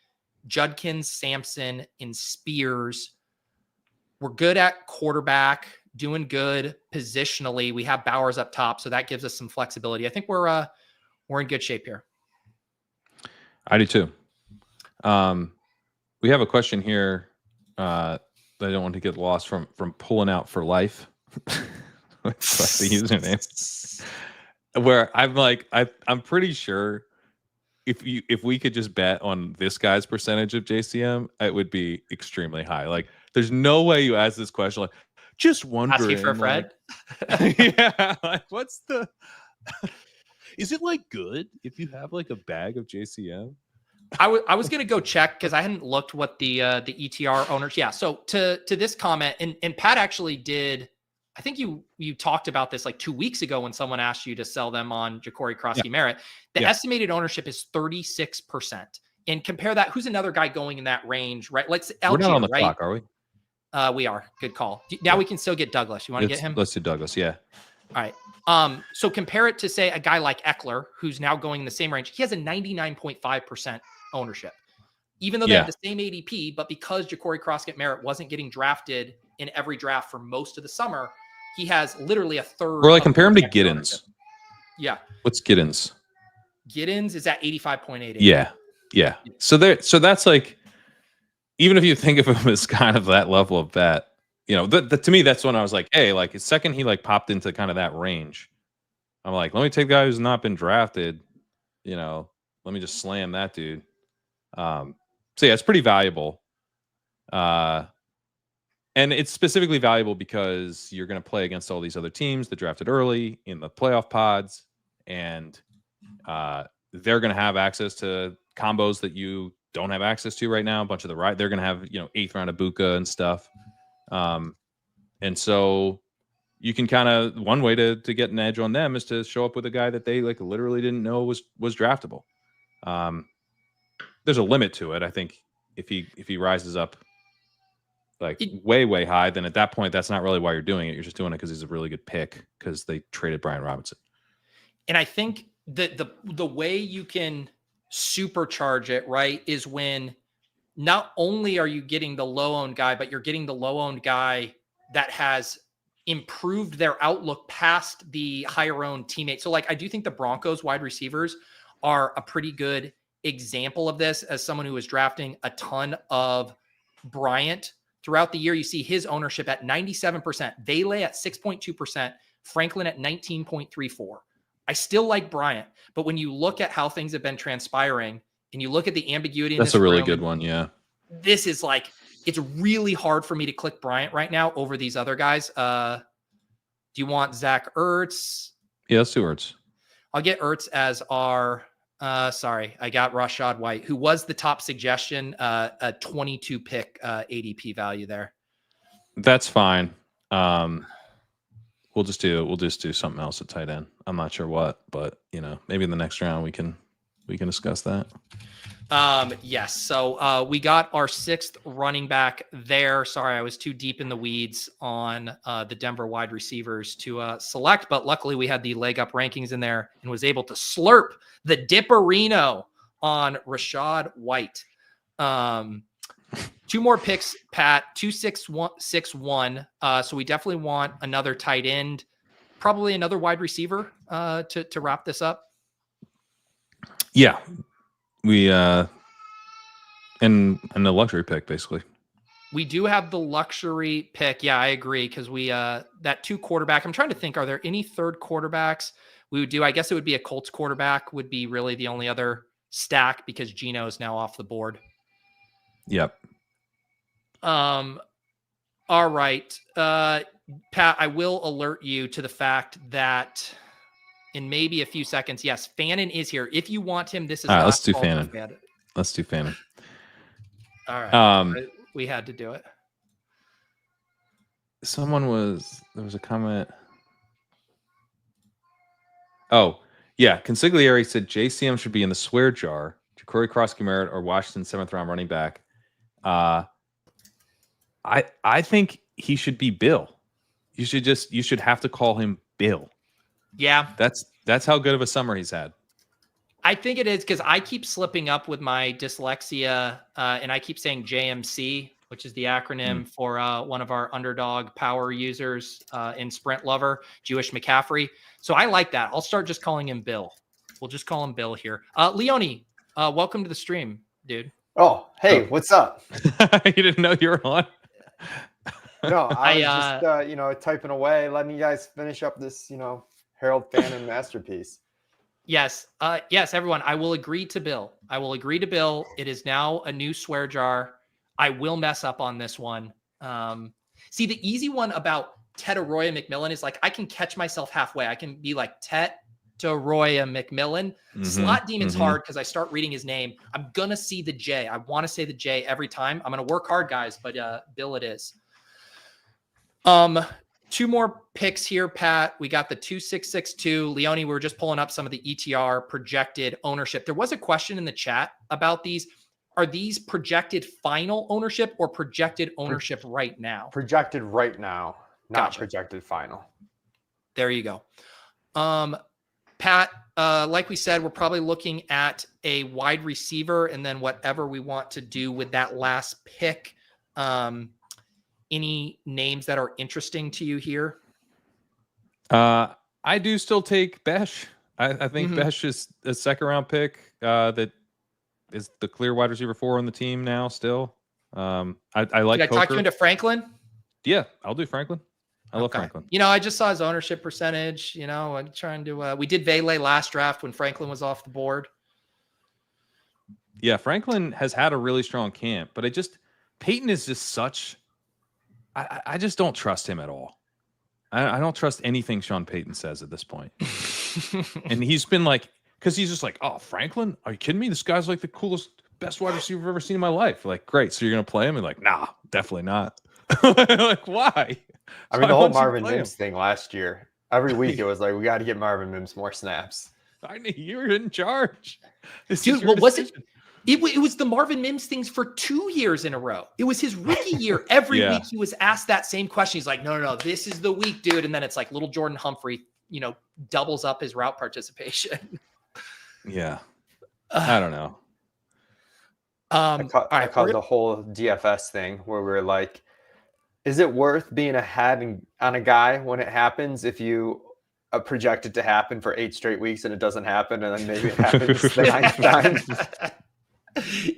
Speaker 1: Judkins, Sampson, and Spears. We're good at quarterback, doing good positionally. We have Bowers up top, so that gives us some flexibility. I think we're in good shape here.
Speaker 4: I do too. We have a question here that I don't want to get lost from pulling out for life. That's the username. Where I'm like, I'm pretty sure if we could just bet on this guy's percentage of JCM, it would be extremely high. Like, there's no way you ask this question. Like, just wondering.
Speaker 1: Asking for a friend.
Speaker 4: Like, yeah. Like, what's the? Is it like good if you have like a bag of JCM?
Speaker 1: I was going to go check because I hadn't looked what the ETR owners. Yeah. So to this comment, and Pat actually did, I think you talked about this like 2 weeks ago when someone asked you to sell them on Jacory Croskey-Merritt. The estimated ownership is 36%. And compare that. Who's another guy going in that range, right? Let's LG,
Speaker 4: we're not on the
Speaker 1: right?
Speaker 4: clock, are we?
Speaker 1: We are. Good call. Now we can still get Douglas. You want to get him?
Speaker 4: Let's do Douglas. Yeah.
Speaker 1: All right. So compare it to, say, a guy like Eckler, who's now going in the same range. He has a 99.5% ownership, even though they have the same ADP. But because Jacory Croskey-Merritt wasn't getting drafted in every draft for most of the summer, he has literally a third.
Speaker 4: Or like compare him to Giddens.
Speaker 1: Yeah.
Speaker 4: What's Giddens?
Speaker 1: Giddens is at 85.8.
Speaker 4: Yeah. So that's like, even if you think of him as kind of that level of bet, you know, to me, that's when I was like, hey, like the second he like popped into kind of that range, I'm like, let me take a guy who's not been drafted, you know, let me just slam that dude. So yeah, it's pretty valuable. And it's specifically valuable because you're going to play against all these other teams that drafted early in the playoff pods, and they're going to have access to combos that you don't have access to right now. A bunch of they're going to have, you know, 8th round Egbuka and stuff. And so you can kind of, one way to get an edge on them is to show up with a guy that they like literally didn't know was draftable. There's a limit to it. I think if he rises up like way high, then at that point, that's not really why you're doing it. You're just doing it because he's a really good pick because they traded Brian Robinson. And
Speaker 1: I think that the way you can supercharge it, right, is when not only are you getting the low-owned guy, but you're getting the low-owned guy that has improved their outlook past the higher-owned teammate. So, like, I do think the Broncos wide receivers are a pretty good example of this. As someone who was drafting a ton of Bryant throughout the year, you see his ownership at 97%, Vele at 6.2%, Franklin at 19.34. I still like Bryant, but when you look at how things have been transpiring and you look at the ambiguity in
Speaker 4: that's a really good one. Yeah.
Speaker 1: This is like, it's really hard for me to click Bryant right now over these other guys. Do you want Zach Ertz?
Speaker 4: Yeah, let's do Ertz.
Speaker 1: I'll get Ertz as our, sorry, I got Rashad White, who was the top suggestion, a 22 pick ADP value there.
Speaker 4: That's fine. We'll just do something else at tight end. I'm not sure what, but you know, maybe in the next round we can we can discuss that.
Speaker 1: Yes. So we got our 6th running back there. Sorry, I was too deep in the weeds on the Denver wide receivers to select, but luckily we had the LegUp rankings in there and was able to slurp the dipparino on Rashad White. 2 more picks, Pat. 2-6-1. So we definitely want another tight end, probably another wide receiver to wrap this up.
Speaker 4: Yeah. We and the luxury pick, basically.
Speaker 1: We do have the luxury pick. Yeah, I agree. Because we that 2 quarterback. I'm trying to think, are there any third quarterbacks we would do? I guess it would be a Colts quarterback would be really the only other stack because Geno is now off the board.
Speaker 4: Yep.
Speaker 1: All right. Pat, I will alert you to the fact that in maybe a few seconds, yes, Fannin is here. If you want him, this is not
Speaker 4: let's do Fannin. Let's do Fannin.
Speaker 1: All right. We had to do it.
Speaker 4: There was a comment. Oh, yeah. Consigliere said JCM should be in the swear jar. Jacory Croskey-Merritt or Washington 7th round running back. I think he should be Bill. You should have to call him Bill.
Speaker 1: Yeah.
Speaker 4: That's how good of a summer he's had.
Speaker 1: I think it is because I keep slipping up with my dyslexia and I keep saying JMC, which is the acronym for one of our underdog power users in Sprint Lover, Jewish McCaffrey. So I like that. I'll start just calling him Bill. We'll just call him Bill here. Leone, welcome to the stream, dude.
Speaker 5: Oh, hey, what's up?
Speaker 4: You didn't know you were on?
Speaker 5: No, I was just, typing away, letting you guys finish up this, Harold Fannin masterpiece.
Speaker 1: Yes. Yes, everyone. I will agree to Bill. It is now a new swear jar. I will mess up on this one. See, the easy one about Tetaroya McMillan is like I can catch myself halfway. I can be like Tetaroya McMillan. Slot Demon's hard because I start reading his name. I'm going to see the J. I want to say the J every time. I'm going to work hard, guys, but Bill it is. 2 more picks here, Pat. We got the 2662. Leone, we were just pulling up some of the ETR projected ownership. There was a question in the chat about these. Are these projected final ownership or projected ownership right now?
Speaker 5: Projected right now, not
Speaker 1: Gotcha.
Speaker 5: projected final.
Speaker 1: There you go. Pat, like we said, we're probably looking at a wide receiver and then whatever we want to do with that last pick. Any names that are interesting to you here?
Speaker 4: I do still take Besh. I think Besh is a 2nd round pick that is the clear wide receiver 4 on the team now still. I like
Speaker 1: Did I talk you into Franklin?
Speaker 4: Yeah, I'll do Franklin. I love Franklin.
Speaker 1: I just saw his ownership percentage. I'm trying to we did Vele last draft when Franklin was off the board.
Speaker 4: Yeah, Franklin has had a really strong camp, but Peyton is just such I just don't trust him at all. I don't trust anything Sean Payton says at this point. And he's been like, because he's just like, oh, Franklin? Are you kidding me? This guy's like the coolest, best wide receiver I've ever seen in my life. Like, great. So you're going to play him? And like, nah, definitely not. Like, why?
Speaker 5: I mean, the whole Marvin Mims thing last year, every week it was like, we got to get Marvin Mims more snaps.
Speaker 4: I knew you were in charge.
Speaker 1: Dude, what was it? It was the Marvin Mims things for 2 years in a row. It was his rookie year. Every week he was asked that same question. He's like, no, this is the week, dude. And then it's like little Jordan Humphrey, doubles up his route participation.
Speaker 4: Yeah. I don't know.
Speaker 5: I caught the whole DFS thing where we're like, is it worth being ahead on a guy when it happens if you project it to happen for 8 straight weeks and it doesn't happen and then maybe it happens the 9th time?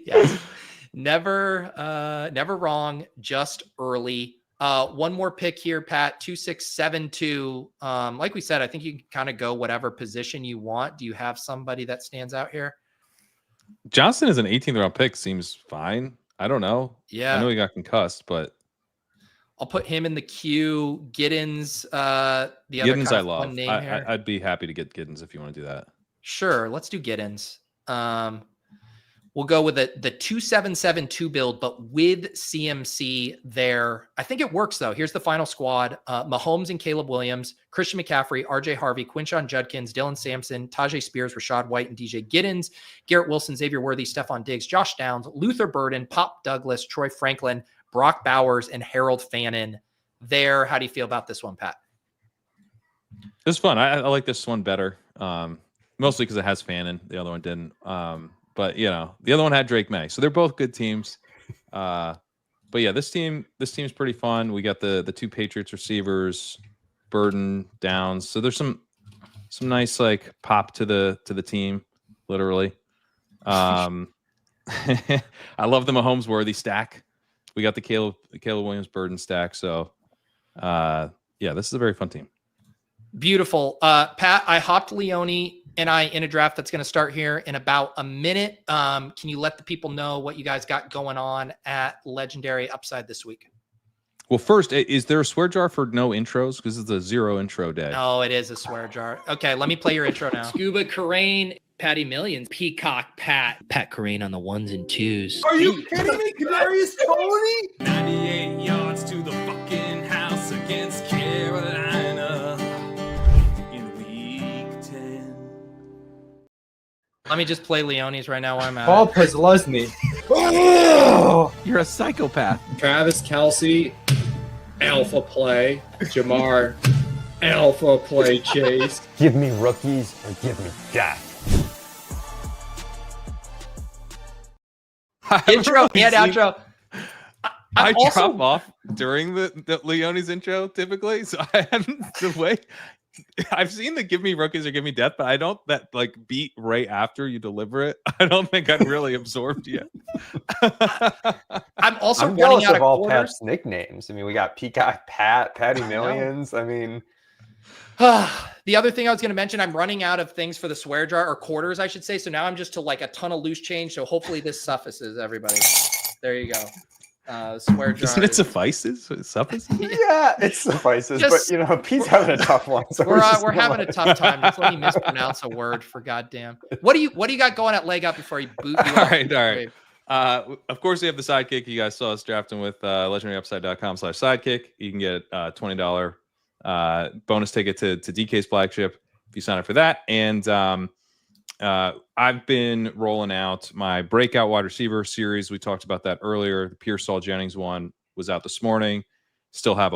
Speaker 1: Yes. Never wrong, just early. One more pick here, Pat, 2672. Like we said, I think you can kind of go whatever position you want. Do you have somebody that stands out here?
Speaker 4: Johnson is an 18th round pick. Seems fine. I don't know.
Speaker 1: Yeah.
Speaker 4: I know he got concussed, but
Speaker 1: I'll put him in the queue. Giddens, the
Speaker 4: Giddens
Speaker 1: other
Speaker 4: I love.
Speaker 1: name here.
Speaker 4: I'd be happy to get Giddens if you want to do that.
Speaker 1: Sure. Let's do Giddens. We'll go with the 2-7-7-2 build, but with CMC there. I think it works, though. Here's the final squad. Mahomes and Caleb Williams, Christian McCaffrey, RJ Harvey, Quinshon Judkins, Dylan Sampson, Tajay Spears, Rashad White, and DJ Giddens, Garrett Wilson, Xavier Worthy, Stephon Diggs, Josh Downs, Luther Burden, Pop Douglas, Troy Franklin, Brock Bowers, and Harold Fannin there. How do you feel about this one, Pat?
Speaker 4: This is fun. I like this one better, mostly because it has Fannin. The other one didn't. But the other one had Drake May, so they're both good teams. But yeah, this team's pretty fun. We got the two Patriots receivers, Burden, Downs. So there's some nice like pop to the team, literally. I love the Mahomes Worthy stack. We got the Caleb Williams Burden stack. So yeah, this is a very fun team. Beautiful.
Speaker 1: Pat, I hopped Leone and I in a draft that's going to start here in about a minute. Can you let the people know what you guys got going on at Legendary Upside this week?
Speaker 4: Well, first, is there a swear jar for no intros? Because it's a 0 intro day.
Speaker 1: Oh, it is a swear jar. Okay, let me play your intro now. Scuba Kerrane, Patty Millions, Peacock Pat Kerrane on the 1s and 2s.
Speaker 5: Are you kidding me? Kadarius Toney?
Speaker 6: 98 yards to the fucking house against Carolina in week 10.
Speaker 1: Let me just play Leone's right now while I'm at
Speaker 5: Paul
Speaker 1: it.
Speaker 5: Peslesny.
Speaker 4: You're a psychopath.
Speaker 7: Travis Kelce, alpha play. Jamar, alpha play Chase.
Speaker 5: Give me rookies or give me death.
Speaker 1: Intro and outro.
Speaker 4: I drop off during the Leone's intro typically, so I haven't the way. I've seen the give me rookies or give me death, but I don't that like beat right after you deliver it. I don't think I'm really absorbed yet.
Speaker 1: I'm also
Speaker 5: I'm
Speaker 1: running
Speaker 5: jealous
Speaker 1: out
Speaker 5: of
Speaker 1: of
Speaker 5: all
Speaker 1: quarters.
Speaker 5: Pat's nicknames. I mean, we got Peacock Pat, Patty Millions. I mean,
Speaker 1: The other thing I was going to mention, I'm running out of things for the swear jar, or quarters, I should say. So now I'm just to like a ton of loose change. So hopefully this suffices everybody. There you go. Swear jar.
Speaker 4: Doesn't it suffices? It suffices?
Speaker 5: yeah, it suffices.
Speaker 1: Just-
Speaker 5: but Pete's having a tough one. So
Speaker 1: We're having a tough time. Just let me mispronounce a word for goddamn. What do you got going at LegUp before you boot you
Speaker 4: All
Speaker 1: off?
Speaker 4: right. Of course, we have the sidekick. You guys saw us drafting with legendaryupside.com/sidekick. You can get a $20 bonus ticket to DK's flagship if you sign up for that. And I've been rolling out my breakout wide receiver series. We talked about that earlier. The Pearsall Jennings one was out this morning. Still have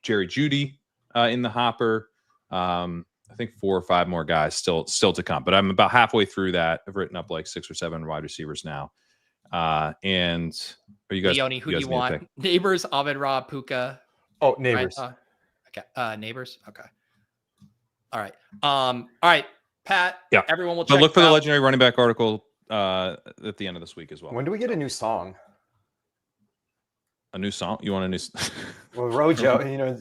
Speaker 4: Jerry Jeudy in the hopper. I think 4 or 5 more guys still to come, but I'm about halfway through that. I've written up like 6 or 7 wide receivers now. And are you guys?
Speaker 1: Leone, who do you want? Neighbors, Ahmed Ra, Puka.
Speaker 5: Oh, Neighbors.
Speaker 1: Right? Okay. Neighbors. Okay. All right. All right. Pat.
Speaker 4: Yeah.
Speaker 1: Everyone will check.
Speaker 4: But look for
Speaker 1: out.
Speaker 4: the legendary running back article at the end of this week as well.
Speaker 5: When do we get a new song?
Speaker 4: A new song? You want a new?
Speaker 5: Well, Rojo,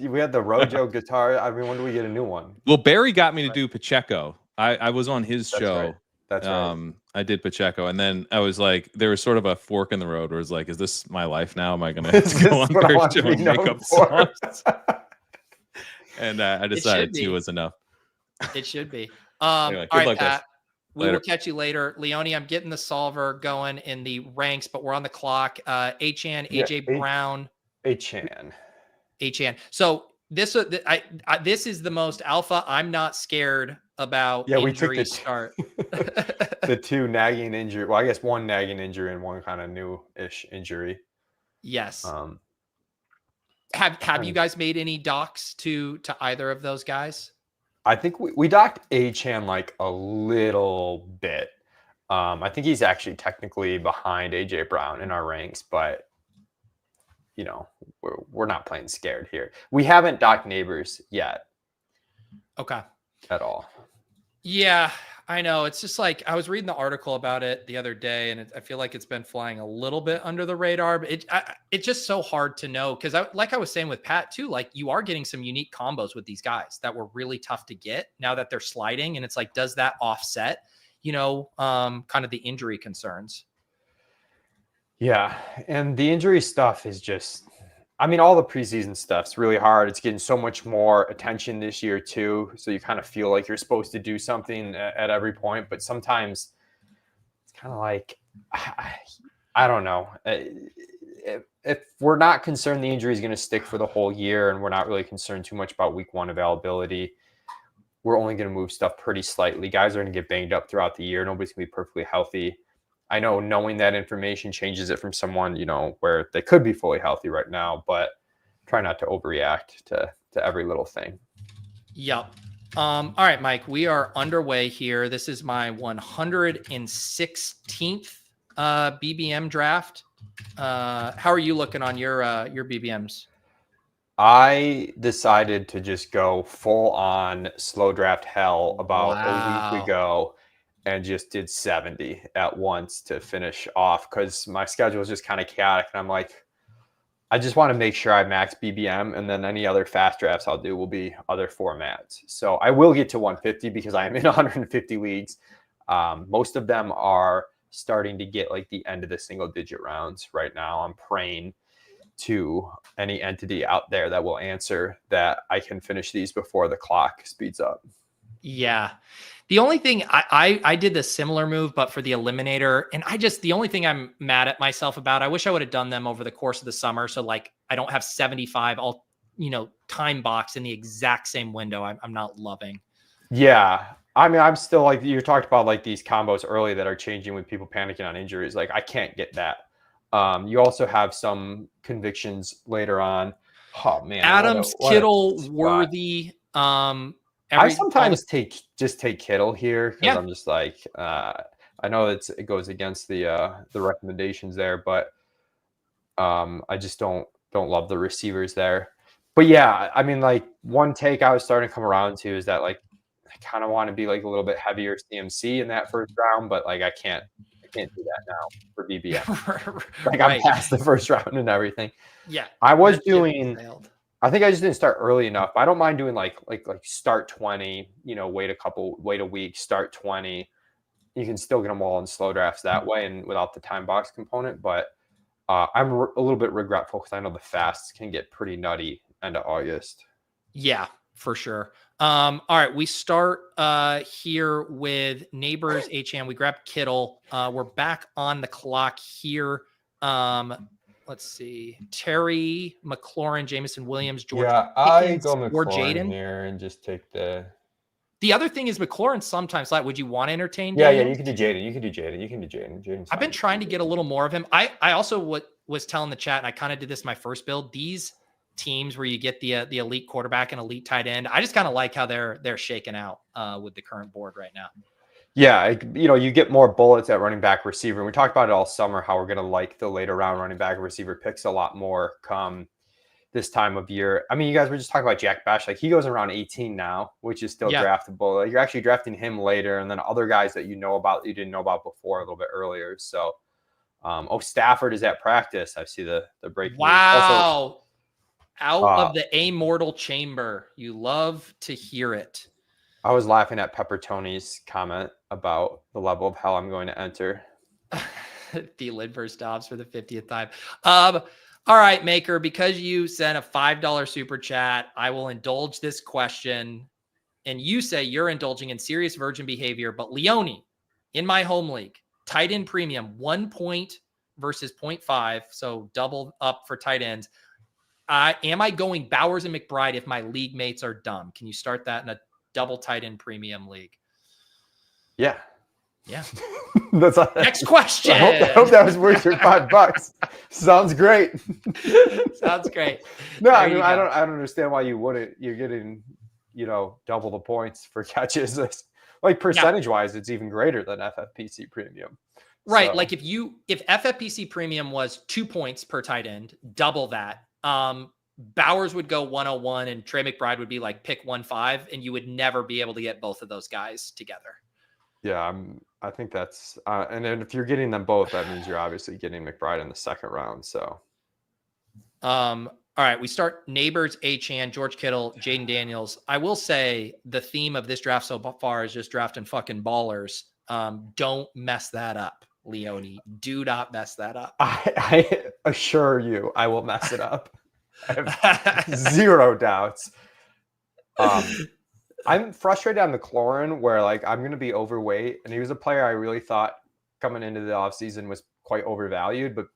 Speaker 5: we had the Rojo guitar. I mean, when do we get a new one?
Speaker 4: Well, Barry got me to do Pacheco. I was on his show.
Speaker 5: Right. That's right.
Speaker 4: I did Pacheco, and then I was like, there was sort of a fork in the road where it's like, is this my life now? Am I going to have to go on Barry's show and make up songs? And I decided 2 was enough.
Speaker 1: It should be.
Speaker 4: Anyway,
Speaker 1: all right,
Speaker 4: luck,
Speaker 1: Pat.
Speaker 4: guys.
Speaker 1: We will
Speaker 4: Later.
Speaker 1: catch you later. Leone, I'm getting the solver going in the ranks, but we're on the clock. Achan, AJ Brown.
Speaker 5: Achan.
Speaker 1: So this is the most alpha. I'm not scared about
Speaker 5: Yeah, we took
Speaker 1: injury
Speaker 5: the
Speaker 1: start.
Speaker 5: the 2 nagging injury. Well, I guess 1 nagging injury and 1 kind of new-ish injury.
Speaker 1: Yes. Have you guys made any docs to either of those guys?
Speaker 5: I think we docked Achan like a little bit. I think he's actually technically behind AJ Brown in our ranks, but we're not playing scared here. We haven't docked Neighbors yet.
Speaker 1: Okay.
Speaker 5: At all.
Speaker 1: Yeah, I know. It's just like I was reading the article about it the other day, and I feel like it's been flying a little bit under the radar. But it's just so hard to know because, like I was saying with Pat too, like you are getting some unique combos with these guys that were really tough to get now that they're sliding, and it's like, does that offset, kind of the injury concerns?
Speaker 5: Yeah, and the injury stuff is just. I mean, all the preseason stuff's really hard. It's getting so much more attention this year too. So you kind of feel like you're supposed to do something at every point, but sometimes it's kind of like, I don't know. If we're not concerned the injury is going to stick for the whole year and we're not really concerned too much about week 1 availability, we're only going to move stuff pretty slightly. Guys are going to get banged up throughout the year. Nobody's going to be perfectly healthy. I know knowing that information changes it from someone, where they could be fully healthy right now, but try not to overreact to every little thing.
Speaker 1: Yep. All right, Mike, we are underway here. This is my 116th BBM draft. How are you looking on your BBMs?
Speaker 5: I decided to just go full on slow draft hell about a week ago and just did 70 at once to finish off because my schedule was just kind of chaotic. And I'm like, I just want to make sure I max BBM, and then any other fast drafts I'll do will be other formats. So I will get to 150 because I am in 150 leagues. Most of them are starting to get like the end of the single digit rounds right now. I'm praying to any entity out there that will answer that I can finish these before the clock speeds up.
Speaker 1: Yeah. The only thing I did the similar move, but for the eliminator, and the only thing I'm mad at myself about, I wish I would have done them over the course of the summer. So like, I don't have 75 all, time box in the exact same window. I'm not loving.
Speaker 5: Yeah. I mean, I'm still like, you talked about like these combos early that are changing with people panicking on injuries. Like I can't get that. You also have some convictions later on. Oh man.
Speaker 1: Adams, Kittle, Worthy,
Speaker 5: I sometimes take Kittle here because
Speaker 1: Yeah.
Speaker 5: I'm just like I know it goes against the recommendations there, but I just don't love the receivers there. But yeah, I mean, like one take I was starting to come around to is that like I kind of want to be like a little bit heavier CMC in that first round, but like I can't do that now for BBM. Like I'm past the first round and everything.
Speaker 1: Yeah,
Speaker 5: I was doing. I think I just didn't start early enough. I don't mind doing like start 20, wait a week, start 20. You can still get them all in slow drafts that way and without the time box component. But I'm a little bit regretful because I know the fasts can get pretty nutty end of August.
Speaker 1: Yeah, for sure. All right, we start here with Neighbors HM. We grab Kittle. We're back on the clock here. Let's see. Terry, McLaurin, Jameson Williams, George.
Speaker 5: Yeah, I
Speaker 1: Pickens,
Speaker 5: go
Speaker 1: or
Speaker 5: McLaurin
Speaker 1: Jaden
Speaker 5: here and just take the.
Speaker 1: The other thing is McLaurin sometimes like, would you want to entertain?
Speaker 5: Yeah,
Speaker 1: Daniels?
Speaker 5: you can do Jaden. You can do Jaden.
Speaker 1: I've been trying to get a little more of him. I also was telling the chat, and I kind of did this my first build. These teams where you get the elite quarterback and elite tight end, I just kind of like how they're shaking out with the current board right now.
Speaker 5: Yeah, you get more bullets at running back receiver. And we talked about it all summer, how we're going to like the later round running back receiver picks a lot more come this time of year. I mean, you guys were just talking about Jack Bash. Like he goes around 18 now, which is still draftable. Like, you're actually drafting him later. And then other guys that you know about, that you didn't know about before a little bit earlier. So, Stafford is at practice. I see the breaking.
Speaker 1: Wow. Out of the amortal chamber. You love to hear it.
Speaker 5: I was laughing at Pepper Tony's comment about the level of hell I'm going to enter.
Speaker 1: Thielen versus Dobbs for the 50th time. All right, Maker, because you sent a $5 super chat, I will indulge this question. And you say you're indulging in serious virgin behavior, but Leone, in my home league, tight end premium, 1 point versus 0.5, so double up for tight ends. Am I going Bowers and McBride if my league mates are dumb? Can you start that in a double tight end premium league?
Speaker 5: Yeah.
Speaker 1: That's next question.
Speaker 5: I hope that was worth your $5. Sounds great.
Speaker 1: Sounds great.
Speaker 5: No, I mean, I don't understand why you wouldn't. You're getting, double the points for catches. Like percentage wise, it's even greater than FFPC premium.
Speaker 1: Right. So. Like if FFPC premium was 2 points per tight end, double that. Bowers would go 101 and Trey McBride would be like pick 1-5, and you would never be able to get both of those guys together.
Speaker 5: Yeah, I think that's and then if you're getting them both, that means you're obviously getting McBride in the second round. So,
Speaker 1: all right, we start Neighbors, Achane, George Kittle, Jaden Daniels. I will say the theme of this draft so far is just drafting fucking ballers. Don't mess that up, Leone. Do not mess that up.
Speaker 5: I assure you, I will mess it up. I have zero doubts. I'm frustrated on McLaurin where like I'm going to be overweight. And he was a player I really thought coming into the offseason was quite overvalued, but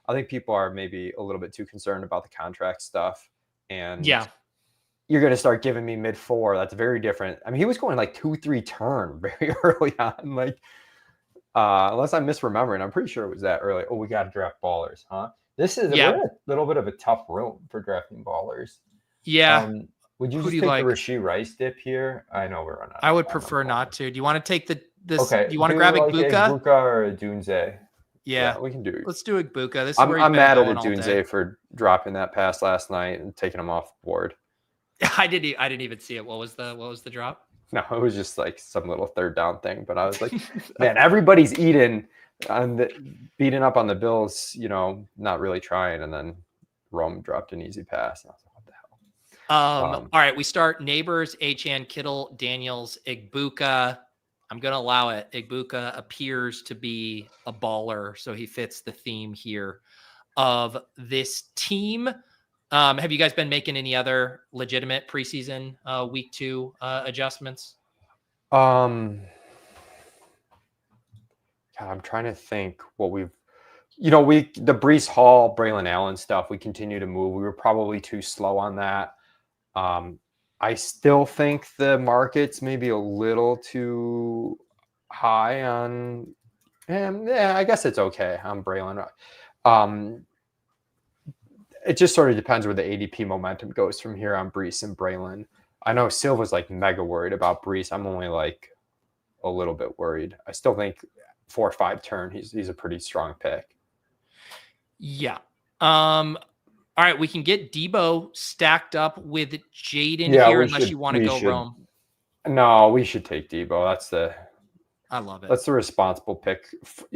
Speaker 5: I think people are maybe a little bit too concerned about the contract stuff. And you're going to start giving me mid 4. That's very different. I mean, he was going like 2-3 turn very early on. Like, unless I'm misremembering, I'm pretty sure it was that early. Oh, we got to draft ballers, huh? We're in a little bit of a tough room for drafting ballers.
Speaker 1: Yeah.
Speaker 5: Would you just take the Rashee Rice dip here? I know we're running.
Speaker 1: I would prefer not to. Do you want to take this?
Speaker 5: Okay.
Speaker 1: Do you want to grab Egbuka?
Speaker 5: Egbuka or Dunze?
Speaker 1: Yeah,
Speaker 5: we can do.
Speaker 1: Let's do Egbuka. This is
Speaker 5: I'm mad at Dunze for dropping that pass last night and taking him off the board.
Speaker 1: I didn't even see it. What was the drop?
Speaker 5: No, it was just like some little third down thing. But I was like, man, everybody's beating up on the Bills, not really trying. And then Rome dropped an easy pass. And I was like, what the hell?
Speaker 1: All right, we start Neighbors, Achane, Kittle, Daniels, Egbuka. I'm going to allow it. Egbuka appears to be a baller, so he fits the theme here of this team. Have you guys been making any other legitimate preseason week 2 adjustments?
Speaker 5: God, I'm trying to think what we've, the Breece Hall, Braylon Allen stuff, we continue to move. We were probably too slow on that. I still think the market's maybe a little too high on, I guess it's okay on Braylon. It just sort of depends where the ADP momentum goes from here on Breece and Braylon. I know Silva's like mega worried about Breece. I'm only like a little bit worried. I still think 4 or 5 turn, he's a pretty strong pick.
Speaker 1: Yeah. All right, we can get Debo stacked up with Jaden here unless you want to go Rome.
Speaker 5: No, we should take Debo.
Speaker 1: I love it.
Speaker 5: That's the responsible pick.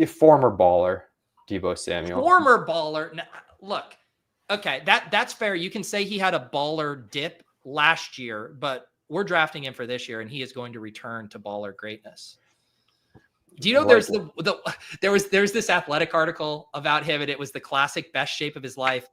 Speaker 5: Former baller, Debo Samuel.
Speaker 1: Former baller. Now, look, okay, that's fair. You can say he had a baller dip last year, but we're drafting him for this year, and he is going to return to baller greatness. Do you know there's this athletic article about him, and it was the classic best shape of his life.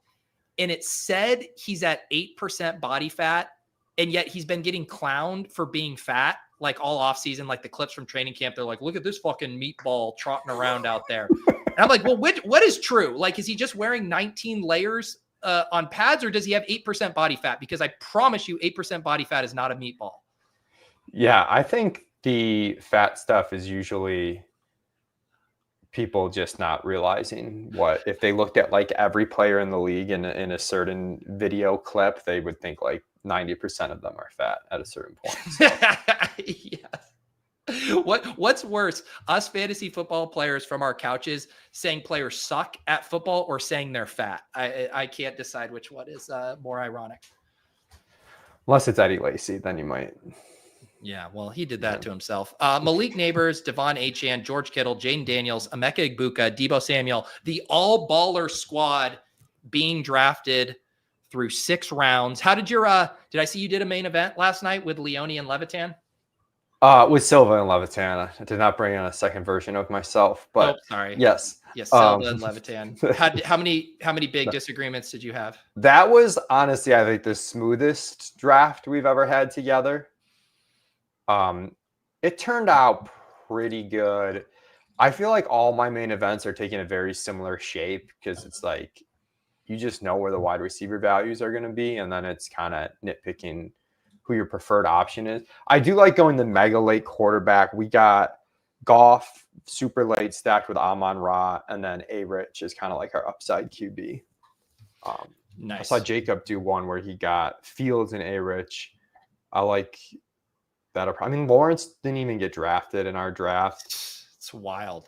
Speaker 1: And it said he's at 8% body fat, and yet he's been getting clowned for being fat, like all offseason, like the clips from training camp. They're like, look at this fucking meatball trotting around out there. And I'm like, well, what is true? Like, is he just wearing 19 layers on pads, or does he have 8% body fat? Because I promise you 8% body fat is not a meatball.
Speaker 5: Yeah, I think the fat stuff is usually people just not realizing what, if they looked at like every player in the league in a certain video clip, they would think like 90% of them are fat at a certain point. So.
Speaker 1: Yes. What's worse, us fantasy football players from our couches saying players suck at football or saying they're fat? I can't decide which one is more ironic.
Speaker 5: Unless it's Eddie Lacy, then you might.
Speaker 1: Yeah, well, he did that to himself. Malik Neighbors, Devon Achane, George Kittle, Jaden Daniels, Emeka Egbuka, Debo Samuel, the all-baller squad being drafted through 6 rounds. How did your did I see you did a main event last night with Leone and Levitan?
Speaker 5: With Silva and Levitan. I did not bring in a second version of myself, but
Speaker 1: sorry.
Speaker 5: Yes.
Speaker 1: Yes, Silva and Levitan. How many big disagreements did you have?
Speaker 5: That was honestly, I think, the smoothest draft we've ever had together. It turned out pretty good. I feel like all my main events are taking a very similar shape because it's like you just know where the wide receiver values are going to be, and then it's kind of nitpicking who your preferred option is. I do like going the mega late quarterback. We got Goff super late stacked with Amon-Ra, and then A-Rich is kind of like our upside QB.
Speaker 1: Nice.
Speaker 5: I saw Jacob do one where he got Fields and A-Rich. I like that. I mean, Lawrence didn't even get drafted in our draft.
Speaker 1: It's wild.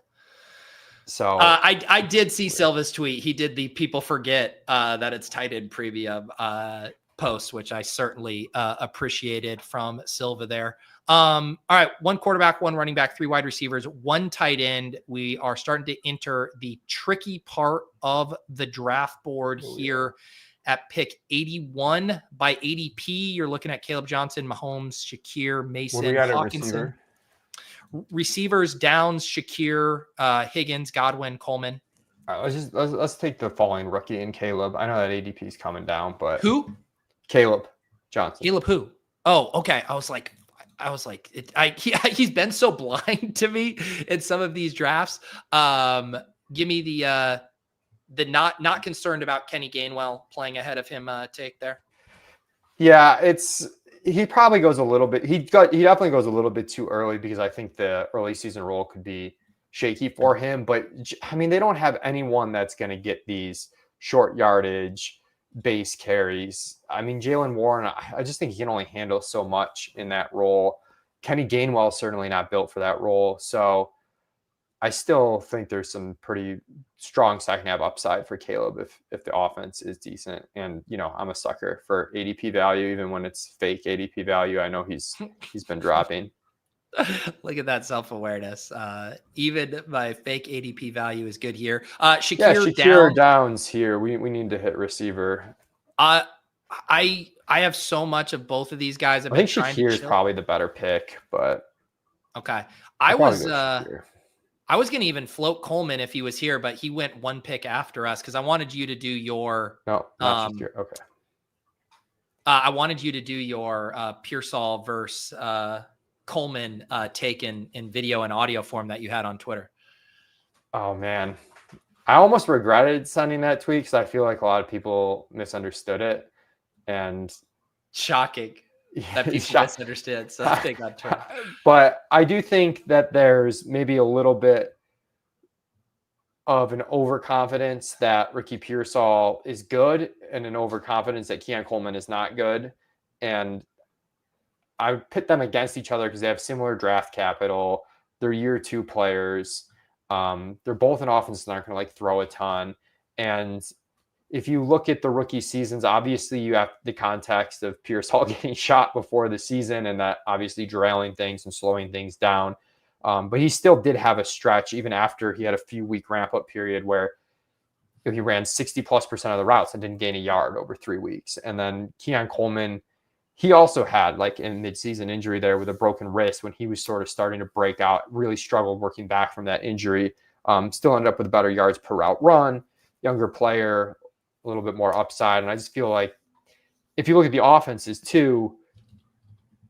Speaker 5: So
Speaker 1: I did see Silva's tweet. He did the people forget that it's tight end premium post, which I certainly appreciated from Silva there. All right, 1 quarterback, 1 running back, 3 wide receivers, 1 tight end. We are starting to enter the tricky part of the draft board here. At pick 81 by ADP, you're looking at Kaleb Johnson, Mahomes, Shakir, Mason, Hawkinson. Receivers, Downs, Shakir, Higgins, Godwin, Coleman.
Speaker 5: All right, let's take the following rookie in Kaleb. I know that ADP is coming down, but
Speaker 1: who?
Speaker 5: Kaleb Johnson.
Speaker 1: Kaleb who? Oh, okay. I was like, I was like, he's been so blind to me in some of these drafts. Give me the not concerned about Kenny Gainwell playing ahead of him take there.
Speaker 5: Yeah, he probably goes a little bit. He definitely goes a little bit too early because I think the early season role could be shaky for him. But I mean, they don't have anyone that's going to get these short yardage base carries. I mean, Jaylen Warren, I just think he can only handle so much in that role. Kenny Gainwell is certainly not built for that role. So I still think there's some pretty strong second half upside for Kaleb if the offense is decent. And, you know, I'm a sucker for ADP value, even when it's fake ADP value. I know he's been dropping.
Speaker 1: Look at that self-awareness. Even my fake ADP value is good here. Shakir
Speaker 5: Downs here. We need to hit receiver.
Speaker 1: I have so much of both of these guys.
Speaker 5: I think Shakir is probably the better pick, but
Speaker 1: okay. I was going to even float Coleman if he was here, but he went one pick after us because I wanted you to do your
Speaker 5: not Shakir. Okay.
Speaker 1: I wanted you to do your Pearsall versus Coleman taken in video and audio form that you had on Twitter.
Speaker 5: Oh man, I almost regretted sending that tweet because I feel like a lot of people misunderstood it, and
Speaker 1: shocking that people misunderstood. So I think on Twitter.
Speaker 5: But I do think that there's maybe a little bit of an overconfidence that Ricky Pearsall is good and an overconfidence that Keon Coleman is not good, and I would pit them against each other because they have similar draft capital. They're year 2 players. They're both in offenses that aren't going to like throw a ton. And if you look at the rookie seasons, obviously you have the context of Pearsall getting shot before the season and that obviously derailing things and slowing things down. But he still did have a stretch even after he had a few week ramp up period where he ran 60+% of the routes and didn't gain a yard over 3 weeks. And then Keon Coleman, he also had like a mid-season injury there with a broken wrist when he was sort of starting to break out, really struggled working back from that injury. Still ended up with better yards per route run, younger player, a little bit more upside. And I just feel like if you look at the offenses too,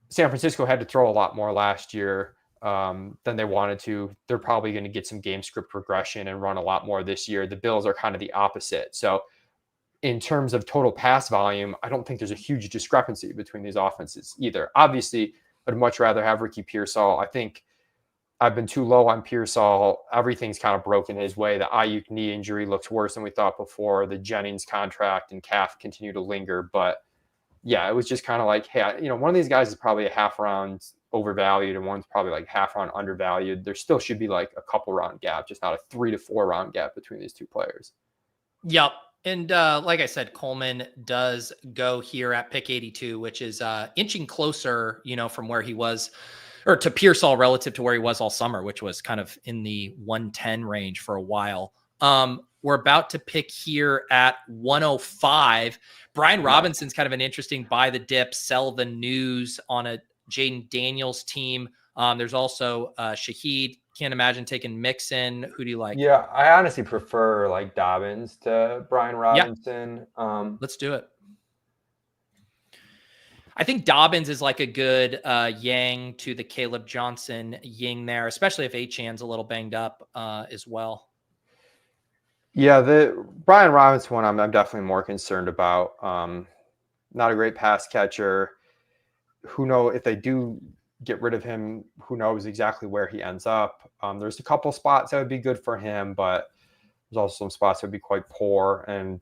Speaker 5: San Francisco had to throw a lot more last year than they wanted to. They're probably going to get some game script regression and run a lot more this year. The Bills are kind of the opposite. So in terms of total pass volume, I don't think there's a huge discrepancy between these offenses either. Obviously, I'd much rather have Ricky Pearsall. I think I've been too low on Pearsall. Everything's kind of broken his way. The Ayuk knee injury looks worse than we thought before. The Jennings contract and calf continue to linger. But yeah, it was just kind of like, hey, one of these guys is probably a half round overvalued and one's probably like half round undervalued. There still should be like a couple round gap, just not a 3 to 4 round gap between these two players.
Speaker 1: Yep. And like I said, Coleman does go here at pick 82, which is inching closer, from where he was, or to Pearsall relative to where he was all summer, which was kind of in the 110 range for a while. We're about to pick here at 105. Brian Robinson's kind of an interesting buy the dip, sell the news on a Jaden Daniels team. There's also Shaheed. Can't imagine taking Mixon. Who do you like?
Speaker 5: Yeah, I honestly prefer like Dobbins to Brian Robinson.
Speaker 1: Yeah. Let's do it. I think Dobbins is like a good yang to the Caleb Johnson ying there, especially if Achan's a little banged up as well.
Speaker 5: Yeah, the Brian Robinson one I'm definitely more concerned about. Not a great pass catcher. Who knows if they do get rid of him, who knows exactly where he ends up. There's a couple spots that would be good for him, but there's also some spots that would be quite poor. And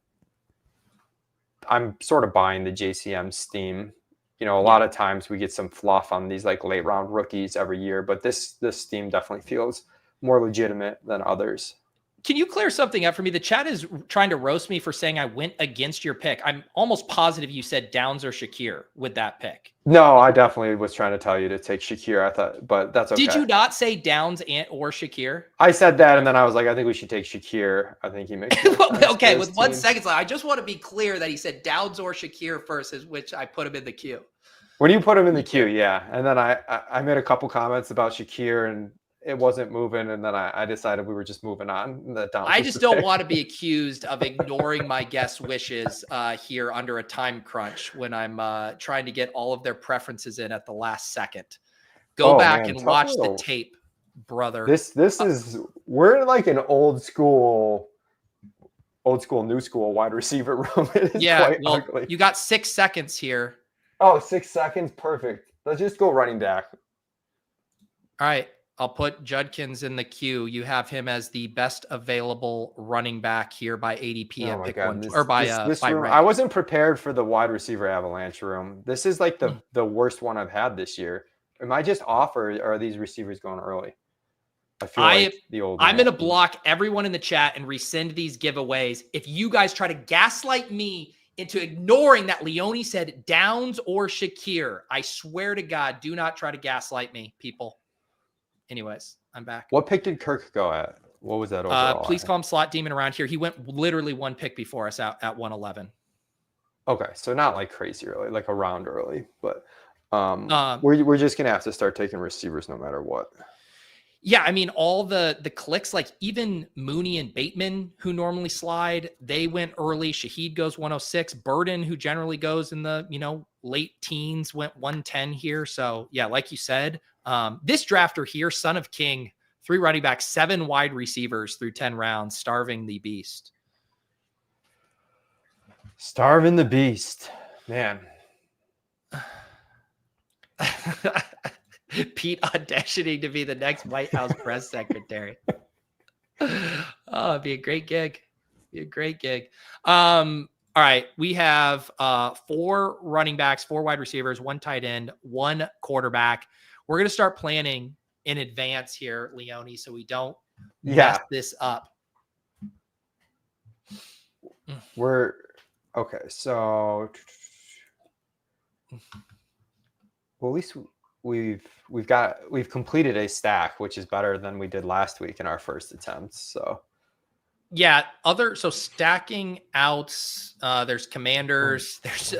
Speaker 5: I'm sort of buying the JCM steam. A lot of times we get some fluff on these like late round rookies every year, but this steam definitely feels more legitimate than others.
Speaker 1: Can you clear something up for me? The chat is trying to roast me for saying I went against your pick. I'm almost positive you said Downs or Shakir with that pick.
Speaker 5: No, I definitely was trying to tell you to take Shakir. I thought, but that's okay.
Speaker 1: Did you not say Downs or Shakir?
Speaker 5: I said that, and then I was like, I think we should take Shakir. I think he makes
Speaker 1: okay, with 1 second left, I just want to be clear that he said Downs or Shakir first, which I put him in the queue.
Speaker 5: When you put him in the queue, yeah. And then I made a couple comments about Shakir, and it wasn't moving, and then I decided we were just moving on.
Speaker 1: I just don't want to be accused of ignoring my guests' wishes here under a time crunch when I'm trying to get all of their preferences in at the last second. Go
Speaker 5: Oh,
Speaker 1: back
Speaker 5: man,
Speaker 1: and
Speaker 5: tough
Speaker 1: watch the
Speaker 5: little-
Speaker 1: tape, brother.
Speaker 5: This is we're in like an old school, new school wide receiver room. It is
Speaker 1: Yeah,
Speaker 5: quite
Speaker 1: well,
Speaker 5: ugly.
Speaker 1: you got 6 seconds here.
Speaker 5: Oh, 6 seconds, perfect. Let's just go running back.
Speaker 1: All right, I'll put Judkins in the queue. You have him as the best available running back here by ADP
Speaker 5: Oh
Speaker 1: at
Speaker 5: my
Speaker 1: pick
Speaker 5: God,
Speaker 1: one, or by
Speaker 5: room.
Speaker 1: rank.
Speaker 5: I wasn't prepared for the wide receiver avalanche room. This is like the worst one I've had this year. Am I just off, or are these receivers going early? I feel like the old.
Speaker 1: I'm going to block everyone in the chat and rescind these giveaways. If you guys try to gaslight me into ignoring that Leone said Downs or Shakir, I swear to God, do not try to gaslight me, people. Anyways, I'm back.
Speaker 5: What pick did Kirk go at? What was that overall?
Speaker 1: Please call him Slot Demon around here. He went literally one pick before us out at 111.
Speaker 5: Okay, so not like crazy early, like a round early, but we're just gonna have to start taking receivers no matter what.
Speaker 1: Yeah, I mean, all the clicks, like even Mooney and Bateman, who normally slide, they went early. Shaheed goes 106. Burden, who generally goes in the late teens, went 110 here. So yeah, like you said, this drafter here, Son of King, 3 running backs, 7 wide receivers through 10 rounds, starving the beast.
Speaker 5: Starving the beast, man.
Speaker 1: Pete auditioning to be the next White House press secretary. Oh, it'd be a great gig. All right. We have 4 running backs, 4 wide receivers, 1 tight end, 1 quarterback. We're going to start planning in advance here, Leone, so we don't mess this up.
Speaker 5: We're okay. So, well, at least we've completed a stack, which is better than we did last week in our first attempt. So
Speaker 1: yeah, so stacking outs, there's Commanders, there's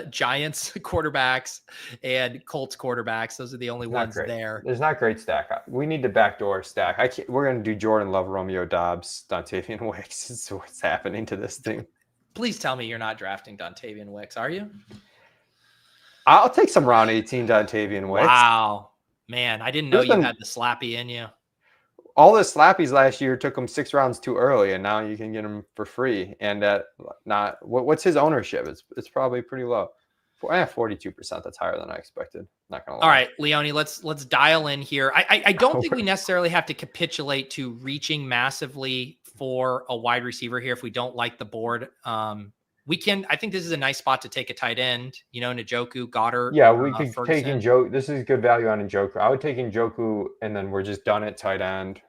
Speaker 1: Giants quarterbacks and Colts quarterbacks. Those are the only ones there.
Speaker 5: There's not great stack. We need the backdoor stack. We're going to do Jordan Love, Romeo Dobbs, Dontavian Wicks. This is what's happening to this thing.
Speaker 1: Please tell me you're not drafting Dontavian Wicks, are you?
Speaker 5: I'll take some round 18 Dontavian Wicks.
Speaker 1: Wow. Man, I didn't know you had the slappy in you.
Speaker 5: All the slappies last year took him 6 rounds too early, and now you can get him for free. And what's his ownership? It's probably pretty low. 42%. That's higher than I expected. Not gonna lie.
Speaker 1: All right, Leone, let's dial in here. I don't think we necessarily have to capitulate to reaching massively for a wide receiver here if we don't like the board. We can. I think this is a nice spot to take a tight end. Njoku, Goddard.
Speaker 5: Yeah, we could
Speaker 1: Ferguson.
Speaker 5: take Njoku. This is good value on Njoku. I would take Njoku, and then we're just done at tight end.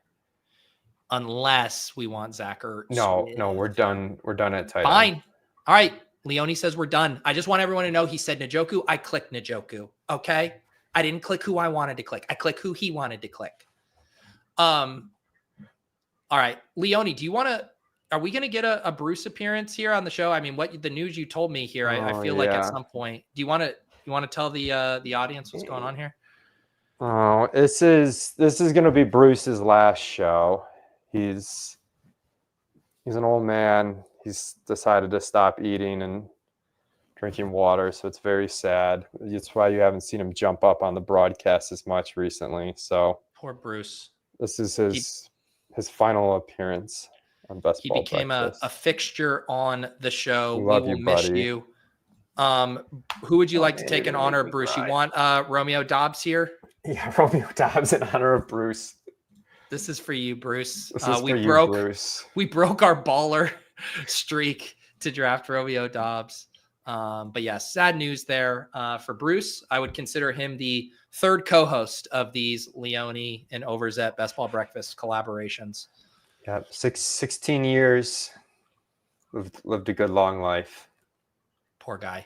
Speaker 1: Unless we want Zach Ertz.
Speaker 5: No, we're done. We're done at tight end.
Speaker 1: Fine. All right. Leone says we're done. I just want everyone to know he said Njoku. I clicked Njoku. Okay. I didn't click who I wanted to click. I clicked who he wanted to click. All right. Leone, are we going to get a Bruce appearance here on the show? I mean, the news you told me here, I feel like at some point, do you want to tell the audience what's going on here?
Speaker 5: Oh, this is going to be Bruce's last show. He's an old man. He's decided to stop eating and drinking water, so it's very sad. It's why you haven't seen him jump up on the broadcast as much recently. So
Speaker 1: poor Bruce.
Speaker 5: This is his final appearance on Best
Speaker 1: He
Speaker 5: Ball
Speaker 1: became a
Speaker 5: Breakfast.
Speaker 1: fixture on the show.
Speaker 5: Love
Speaker 1: we will
Speaker 5: you,
Speaker 1: miss
Speaker 5: buddy.
Speaker 1: you. Who would you like to take in honor of Bruce? You want Romeo Dobbs here?
Speaker 5: Yeah, Romeo Dobbs in honor of Bruce.
Speaker 1: This is for you, Bruce.
Speaker 5: This is
Speaker 1: we
Speaker 5: for you,
Speaker 1: broke
Speaker 5: Bruce.
Speaker 1: we broke our baller streak to draft Romeo Dobbs. But yeah, sad news there for Bruce. I would consider him the third co-host of these Leone and Overzet Best Ball Breakfast collaborations.
Speaker 5: Yeah, 16 years. Lived a good long life.
Speaker 1: Poor guy.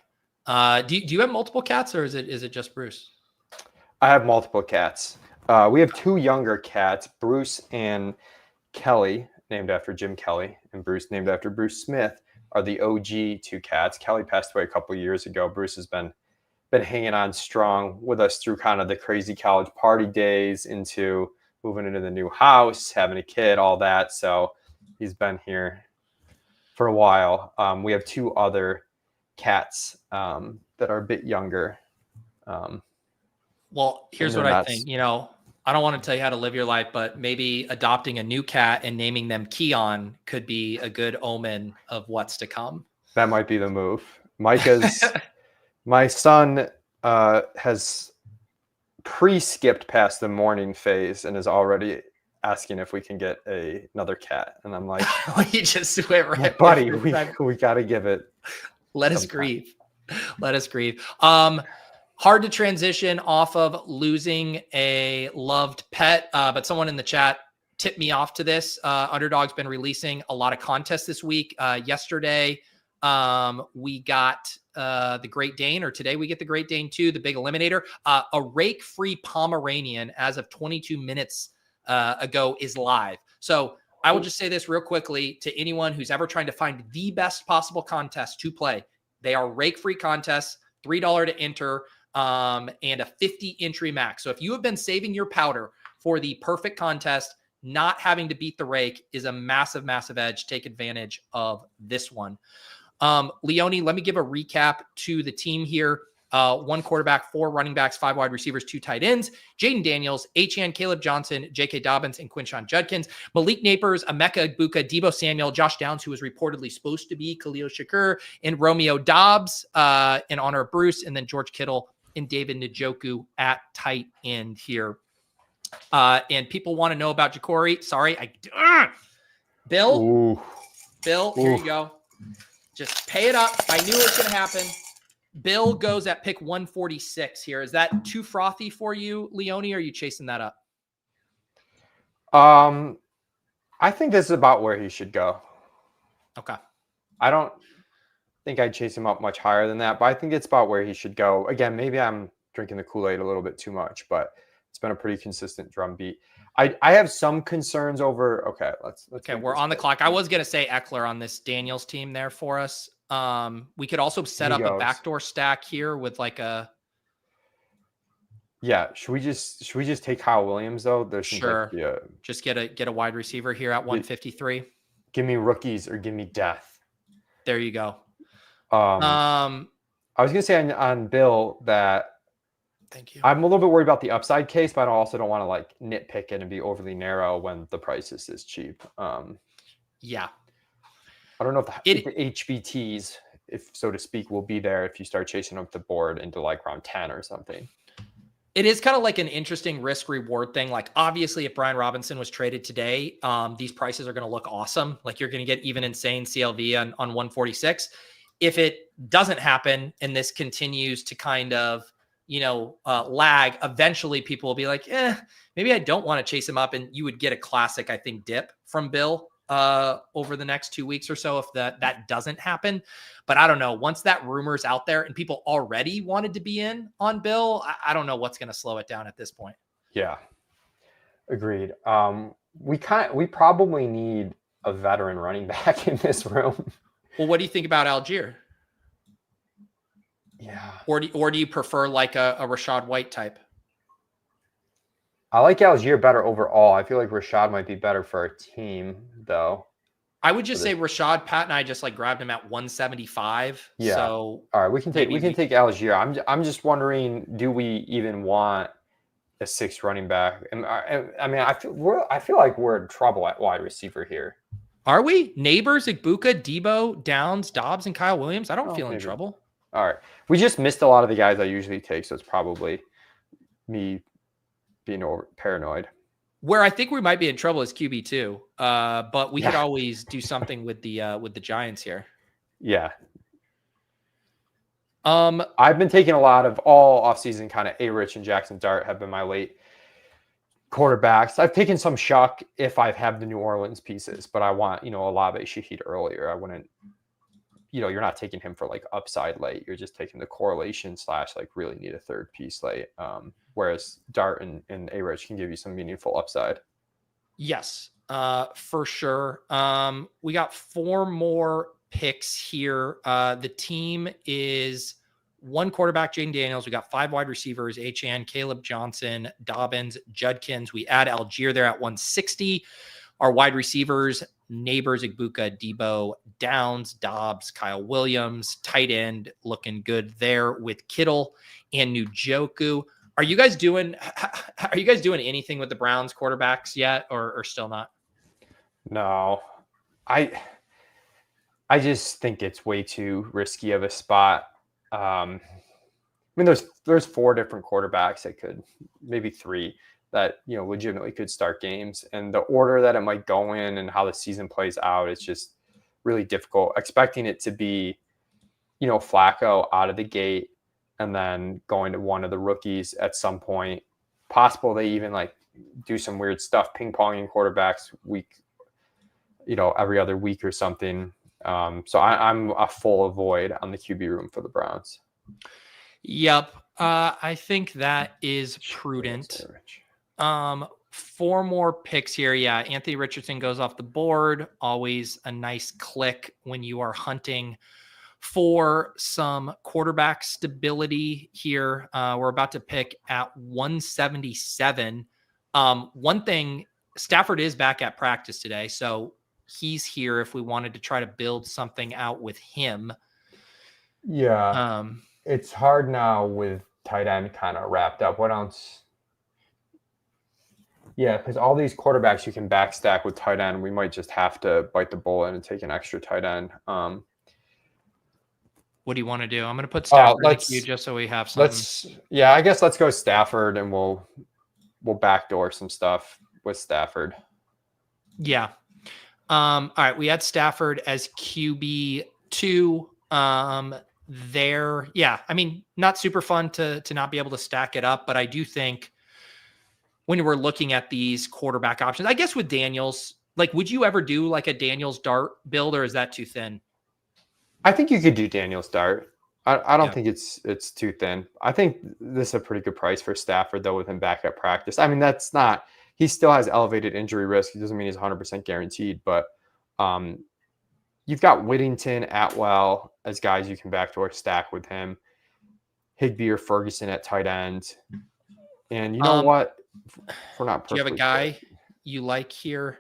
Speaker 1: Do you have multiple cats, or is it just Bruce?
Speaker 5: I have multiple cats. We have 2 younger cats, Bruce and Kelly, named after Jim Kelly, and Bruce, named after Bruce Smith, are the OG 2 cats. Kelly passed away a couple of years ago. Bruce has been hanging on strong with us through kind of the crazy college party days, into moving into the new house, having a kid, all that. So he's been here for a while. We have 2 other cats that are a bit younger.
Speaker 1: Well, here's
Speaker 5: And
Speaker 1: what
Speaker 5: then
Speaker 1: I
Speaker 5: that's-
Speaker 1: think. I don't want to tell you how to live your life, but maybe adopting a new cat and naming them Keon could be a good omen of what's to come.
Speaker 5: That might be the move. My son has pre-skipped past the morning phase and is already asking if we can get another cat. And I'm like,
Speaker 1: You just went right,
Speaker 5: buddy, we got to give it.
Speaker 1: Let us grieve. Let us grieve. Hard to transition off of losing a loved pet, but someone in the chat tipped me off to this. Underdog's been releasing a lot of contests this week. Yesterday, we got the Great Dane, or today we get the Great Dane 2, the big eliminator. A rake-free Pomeranian as of 22 minutes ago is live. So I will just say this real quickly to anyone who's ever trying to find the best possible contest to play. They are rake-free contests, $3 to enter, and a 50 entry max. So if you have been saving your powder for the perfect contest, not having to beat the rake is a massive, massive edge. Take advantage of this one. Leone, let me give a recap to the team here. 1 quarterback, 4 running backs, 5 wide receivers, 2 tight ends, Jaden Daniels, Achane, Kaleb Johnson, J.K. Dobbins, and Quinshon Judkins, Malik Napers, Emeka Egbuka, Deebo Samuel, Josh Downs, who was reportedly supposed to be Khalil Shakur, and Romeo Dobbs in honor of Bruce, and then George Kittle and David Njoku at tight end here. And people want to know about Jacory. Sorry, Bill,
Speaker 5: Ooh.
Speaker 1: Bill, here you go. Just pay it up. I knew it was going to happen. Bill goes at pick 146 here. Is that too frothy for you, Leone, or are you chasing that up?
Speaker 5: I think this is about where he should go.
Speaker 1: Okay.
Speaker 5: I don't think I'd chase him up much higher than that, but I think it's about where he should go. Again, maybe I'm drinking the Kool-Aid a little bit too much, but it's been a pretty consistent drum beat. I have some concerns over. Okay, let's
Speaker 1: Okay, we're on the clock. I was gonna say Eckler on this Daniels team there for us. We could also set up a backdoor stack here with like a.
Speaker 5: Yeah, should we just take Kyle Williams though?
Speaker 1: Sure. Just get a wide receiver here at 153.
Speaker 5: Give me rookies or give me death.
Speaker 1: There you go.
Speaker 5: I was gonna say on Bill that.
Speaker 1: Thank you.
Speaker 5: I'm a little bit worried about the upside case, but I also don't want to like nitpick it and be overly narrow when the price is cheap.
Speaker 1: Yeah.
Speaker 5: I don't know if the HBTs, if so to speak, will be there if you start chasing up the board into like round 10 or something.
Speaker 1: It is kind of like an interesting risk reward thing. Like obviously if Brian Robinson was traded today, these prices are going to look awesome. Like you're going to get even insane CLV on 146. If it doesn't happen and this continues to kind of, lag, eventually people will be like, maybe I don't want to chase him up. And you would get a classic, I think, dip from Bill over the next 2 weeks or so if that doesn't happen. But I don't know. Once that rumor's out there and people already wanted to be in on Bill, I don't know what's going to slow it down at this point.
Speaker 5: Yeah, agreed. We probably need a veteran running back in this room.
Speaker 1: Well, what do you think about Algier?
Speaker 5: Yeah.
Speaker 1: Or do you prefer like a Rashad White type?
Speaker 5: I like Algier better overall. I feel like Rashad might be better for our team, though.
Speaker 1: I would just say Rashad, Pat and I just like grabbed him at 175.
Speaker 5: Yeah.
Speaker 1: So
Speaker 5: all right, we can take Algier. I'm just wondering, do we even want a 6th running back? I mean, I feel like we're in trouble at wide receiver here.
Speaker 1: Are we? Neighbors, Egbuka, Deebo, Downs, Dobbs, and Kyle Williams. I don't feel in trouble.
Speaker 5: All right. We just missed a lot of the guys I usually take, so it's probably me being paranoid.
Speaker 1: Where I think we might be in trouble is QB2, but we could always do something with the Giants here.
Speaker 5: Yeah. I've been taking a lot of all offseason kind of A-Rich and Jackson Dart have been my late quarterbacks. I've taken some Shuck if I have the New Orleans pieces, but I want, Olave Shaheed earlier. I wouldn't. You're not taking him for like upside late. You're just taking the correlation / like really need a 3rd piece late. Whereas Dart and A-Rich can give you some meaningful upside. Yes,
Speaker 1: for sure. We got 4 more picks here. The team is 1 quarterback, Jaden Daniels. We got 5 wide receivers, Achane, Kaleb Johnson, Dobbins, Judkins. We add Algier there at 160. Our wide receivers, Neighbors, Egbuka, Deebo, Downs, Dobbs, Kyle Williams, tight end looking good there with Kittle and Njoku. Are you guys doing anything with the Browns quarterbacks yet, or still not?
Speaker 5: No, I just think it's way too risky of a spot. I mean, there's 4 different quarterbacks that could, maybe 3 that, you know, legitimately could start games, and the order that it might go in and how the season plays out, it's just really difficult. Expecting it to be, you know, Flacco out of the gate and then going to one of the rookies at some point. Possible they even like do some weird stuff, ping-ponging quarterbacks week, you know, every other week or something. So I'm a full avoid on the QB room for the Browns.
Speaker 1: Yep. I think that is prudent. 4 more picks here. Yeah. Anthony Richardson goes off the board. Always a nice click when you are hunting for some quarterback stability here. We're about to pick at 177. One thing, Stafford is back at practice today, so he's here if we wanted to try to build something out with him.
Speaker 5: Yeah. It's hard now with tight end kind of wrapped up. What else? Yeah, because all these quarterbacks you can backstack with tight end. We might just have to bite the bullet and take an extra tight end.
Speaker 1: What do you want to do? I'm going to put Stafford in the queue just so we have something.
Speaker 5: I guess let's go Stafford, and we'll backdoor some stuff with Stafford.
Speaker 1: Yeah. All right. We had Stafford as QB2 there. Yeah. I mean, not super fun to not be able to stack it up, but I do think when we're looking at these quarterback options, I guess with Daniels, like, would you ever do like a Daniels dart build, or is that too thin?
Speaker 5: I think you could do Daniels dart. I don't think it's too thin. I think this is a pretty good price for Stafford, though, with him back at practice. I mean, he still has elevated injury risk. It doesn't mean he's 100% guaranteed, but you've got Whittington, Atwell as guys you can backdoor stack with him. Higbee or Ferguson at tight end. And you know what? We're not.
Speaker 1: Do you have a guy you like here?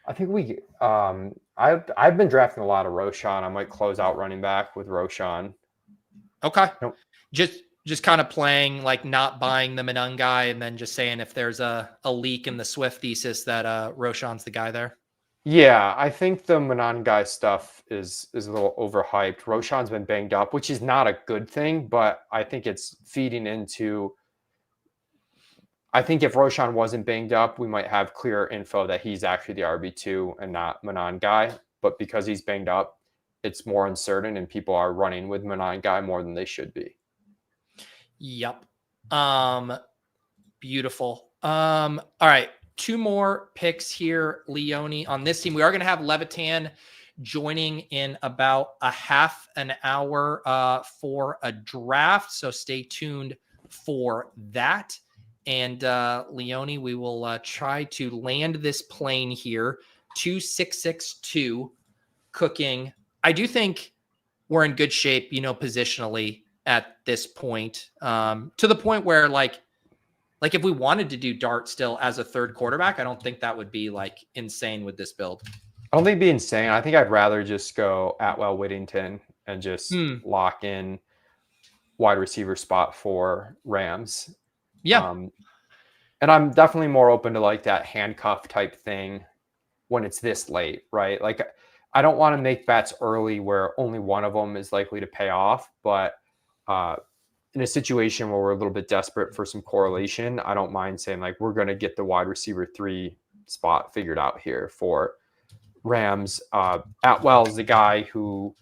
Speaker 5: I think I've been drafting a lot of Roschon. I might close out running back with Roschon.
Speaker 1: Okay.
Speaker 5: Nope.
Speaker 1: Just kind of playing, like, not buying the Manon guy and then just saying if there's a leak in the Swift thesis that Roschon's the guy there.
Speaker 5: Yeah, I think the Manon guy stuff is a little overhyped. Roschon's been banged up, which is not a good thing, but I think it's feeding into. I think if Roschon wasn't banged up, we might have clearer info that he's actually the RB2 and not Manon guy. But because he's banged up, it's more uncertain, and people are running with Manon guy more than they should be.
Speaker 1: Yep. Beautiful. All right. 2 more picks here, Leone. On this team, we are going to have Levitan joining in about a half an hour for a draft. So stay tuned for that. And Leone, we will try to land this plane here. 2662 cooking. I do think we're in good shape, positionally at this point, to the point where like if we wanted to do dart still as a third quarterback, I don't think that would be like insane with this build.
Speaker 5: I don't think it'd be insane. I think I'd rather just go Atwell Whittington and just lock in wide receiver spot for Rams.
Speaker 1: Yeah.
Speaker 5: And I'm definitely more open to like that handcuff type thing when it's this late, right? Like, I don't want to make bets early where only one of them is likely to pay off, but in a situation where we're a little bit desperate for some correlation, I don't mind saying like, we're going to get the wide receiver 3 spot figured out here for Rams. Atwell is the guy who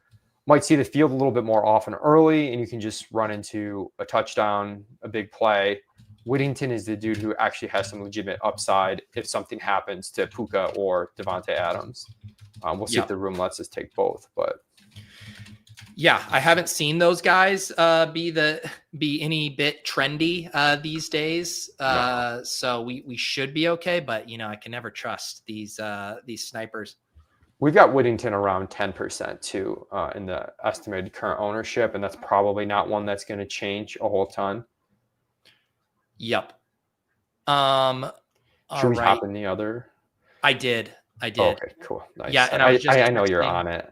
Speaker 5: might see the field a little bit more often early, and you can just run into a touchdown, a big play. Whittington is the dude who actually has some legitimate upside if something happens to Puka or Devontae Adams. We'll see if the room lets us take both, but
Speaker 1: yeah, I haven't seen those guys be any bit trendy these days. No. So we should be okay, but I can never trust these snipers.
Speaker 5: We've got Whittington around 10% too in the estimated current ownership, and that's probably not one that's going to change a whole ton.
Speaker 1: Yep.
Speaker 5: Should we hop in the other?
Speaker 1: I did.
Speaker 5: Oh, okay, cool. Nice.
Speaker 1: Yeah, and
Speaker 5: I know you're on it.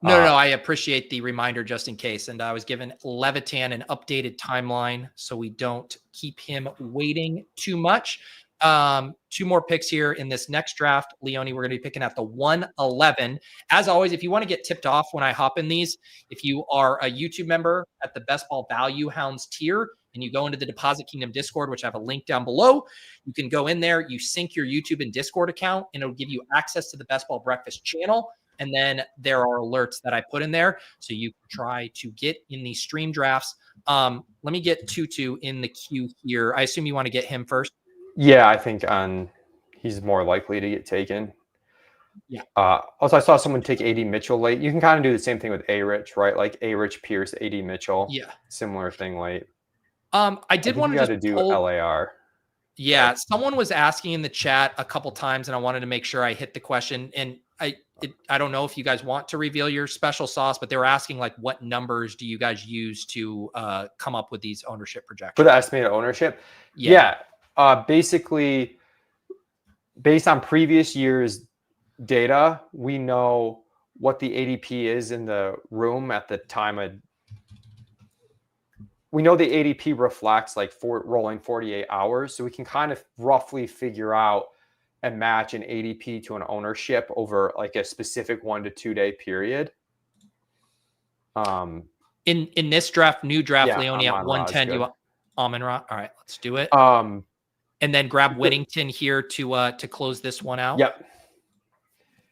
Speaker 1: No. I appreciate the reminder just in case. And I was giving Levitan an updated timeline so we don't keep him waiting too much. 2 more picks here in this next draft. Leone, we're going to be picking at the 111. As always, if you want to get tipped off when I hop in these, if you are a YouTube member at the Best Ball Value Hounds tier and you go into the Deposit Kingdom Discord, which I have a link down below, you can go in there, you sync your YouTube and Discord account, and it'll give you access to the Best Ball Breakfast channel. And then there are alerts that I put in there so you can try to get in these stream drafts. Let me get Tutu in the queue here. I assume you want to get him first.
Speaker 5: Yeah, I think he's more likely to get taken.
Speaker 1: Yeah.
Speaker 5: Also, I saw someone take A.D. Mitchell late. You can kind of do the same thing with A-Rich, right? Like A-Rich, Pierce, A.D. Mitchell.
Speaker 1: Yeah.
Speaker 5: Similar thing late.
Speaker 1: I did want to
Speaker 5: do LAR.
Speaker 1: Yeah, someone was asking in the chat a couple times, and I wanted to make sure I hit the question. And I don't know if you guys want to reveal your special sauce, but they were asking like, what numbers do you guys use to come up with these ownership projections
Speaker 5: for the estimated ownership? Yeah. Basically, based on previous year's data, we know what the ADP is in the room at the time of. We know the ADP reflects like rolling 48 hours, so we can kind of roughly figure out and match an ADP to an ownership over like a specific 1 to 2 day period.
Speaker 1: In this draft, new draft, Leone at 110. You want Amon-Ra? All right, let's do it. And then grab Whittington here to close this one out.
Speaker 5: Yep.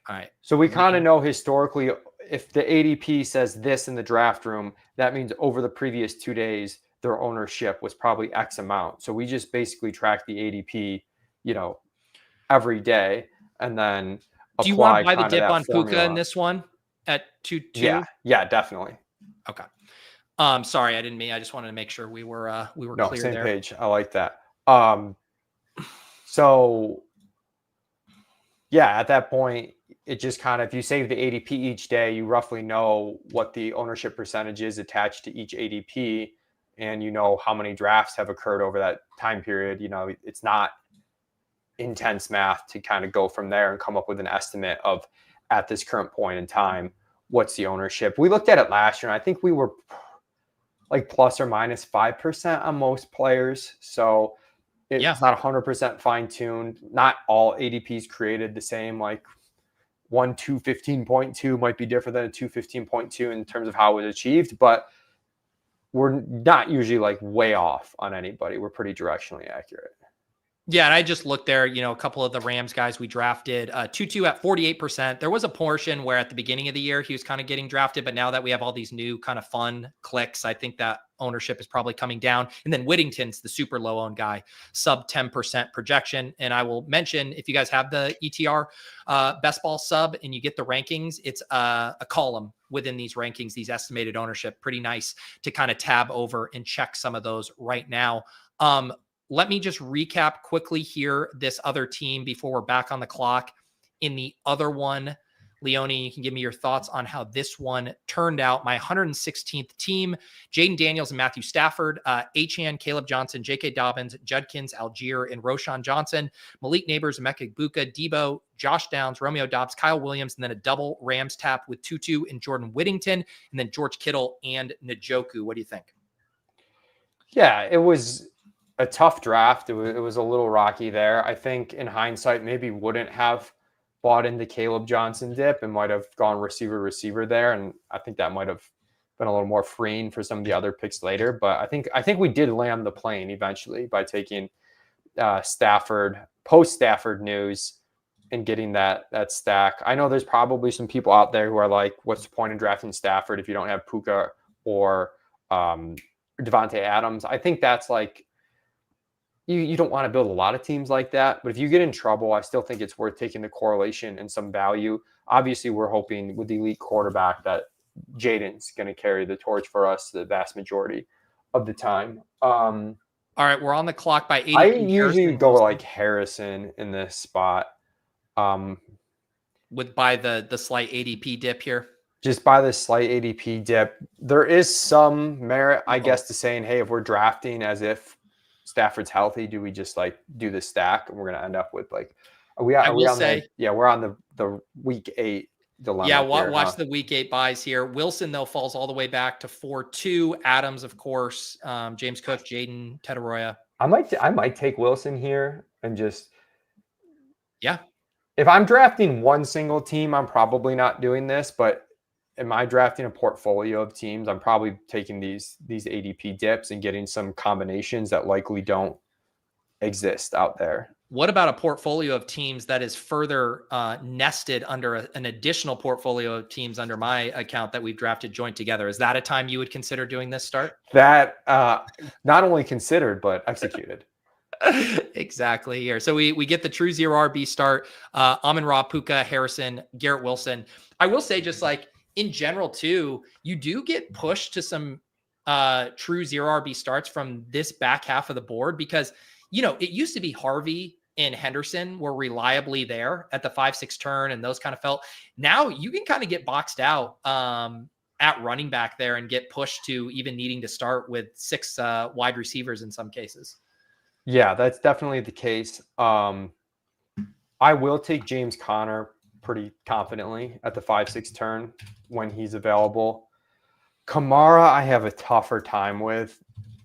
Speaker 1: All right.
Speaker 5: So we kind of know historically, if the ADP says this in the draft room, that means over the previous 2 days, their ownership was probably X amount. So we just basically track the ADP, every day, and then
Speaker 1: do you want to buy the dip on Puka in this one at 2-2?
Speaker 5: Yeah, definitely.
Speaker 1: Okay. Sorry, I didn't mean. I just wanted to make sure we were clear
Speaker 5: same
Speaker 1: there.
Speaker 5: Page. I like that. So yeah, at that point, it just kind of, if you save the ADP each day, you roughly know what the ownership percentage is attached to each ADP, and you know how many drafts have occurred over that time period. It's not intense math to kind of go from there and come up with an estimate of, at this current point in time, what's the ownership. We looked at it last year, and I think we were like plus or minus 5% on most players. So it's not 100% fine-tuned. Not all ADPs created the same. Like 215.2 might be different than a 215.2 in terms of how it was achieved, but we're not usually like way off on anybody. We're pretty directionally accurate.
Speaker 1: Yeah, and I just looked there, a couple of the Rams guys we drafted, Tutu at 48%. There was a portion where at the beginning of the year, he was kind of getting drafted, but now that we have all these new kind of fun clicks, I think that ownership is probably coming down. And then Whittington's the super low owned guy, sub 10% projection. And I will mention, if you guys have the ETR best ball sub and you get the rankings, it's a column within these rankings, these estimated ownership. Pretty nice to kind of tab over and check some of those right now. Let me just recap quickly here this other team before we're back on the clock. In the other one, Leone, you can give me your thoughts on how this one turned out. My 116th team, Jaden Daniels and Matthew Stafford, Achane, Kaleb Johnson, J.K. Dobbins, Judkins, Algier, and Roshan Johnson, Malik Neighbors, Emeka Egbuka, Debo, Josh Downs, Romeo Dobbs, Kyle Williams, and then a double Rams tap with Tutu and Jordan Whittington, and then George Kittle and Njoku. What do you think?
Speaker 5: Yeah, it was a tough draft. It was a little rocky there. I think in hindsight, maybe wouldn't have bought into Kaleb Johnson dip and might have gone receiver there. And I think that might have been a little more freeing for some of the other picks later. But I think we did land the plane eventually by taking Stafford, post Stafford news, and getting that stack. I know there's probably some people out there who are like, what's the point in drafting Stafford if you don't have Puka or Devontae Adams? I think that's like, you don't want to build a lot of teams like that, but if you get in trouble, I still think it's worth taking the correlation and some value. Obviously, we're hoping with the elite quarterback that Jaden's going to carry the torch for us the vast majority of the time.
Speaker 1: All right, we're on the clock by 80.
Speaker 5: I usually go like Harrison in this spot.
Speaker 1: By the slight ADP dip here.
Speaker 5: Just by the slight ADP dip. There is some merit, I guess, to saying, hey, if we're drafting as if Stafford's healthy, do we just like do the stack and we're going to end up with like, we're on the week 8 dilemma.
Speaker 1: Yeah,
Speaker 5: here,
Speaker 1: watch
Speaker 5: huh?
Speaker 1: the week 8 buys here. Wilson, though, falls all the way back to 4-2. Adams, of course. James Cook, Jaden Tetaroya.
Speaker 5: I might take Wilson here and just.
Speaker 1: Yeah.
Speaker 5: If I'm drafting one single team, I'm probably not doing this, but am I drafting a portfolio of teams? I'm probably taking these ADP dips and getting some combinations that likely don't exist out there.
Speaker 1: What about a portfolio of teams that is further nested under an additional portfolio of teams under my account that we've drafted joint together? Is that a time you would consider doing this start?
Speaker 5: That not only considered, but executed.
Speaker 1: Exactly here. So we get the true 0 RB start. Amon-Ra, Puka, Harrison, Garrett Wilson. I will say, just like in general too, you do get pushed to some true 0 RB starts from this back half of the board, because it used to be Harvey and Henderson were reliably there at the 5-6 turn, and those kind of felt. Now you can kind of get boxed out at running back there and get pushed to even needing to start with 6 wide receivers in some cases.
Speaker 5: Yeah, that's definitely the case. I will take James Conner pretty confidently at the 5-6 turn when he's available. Kamara, I have a tougher time with.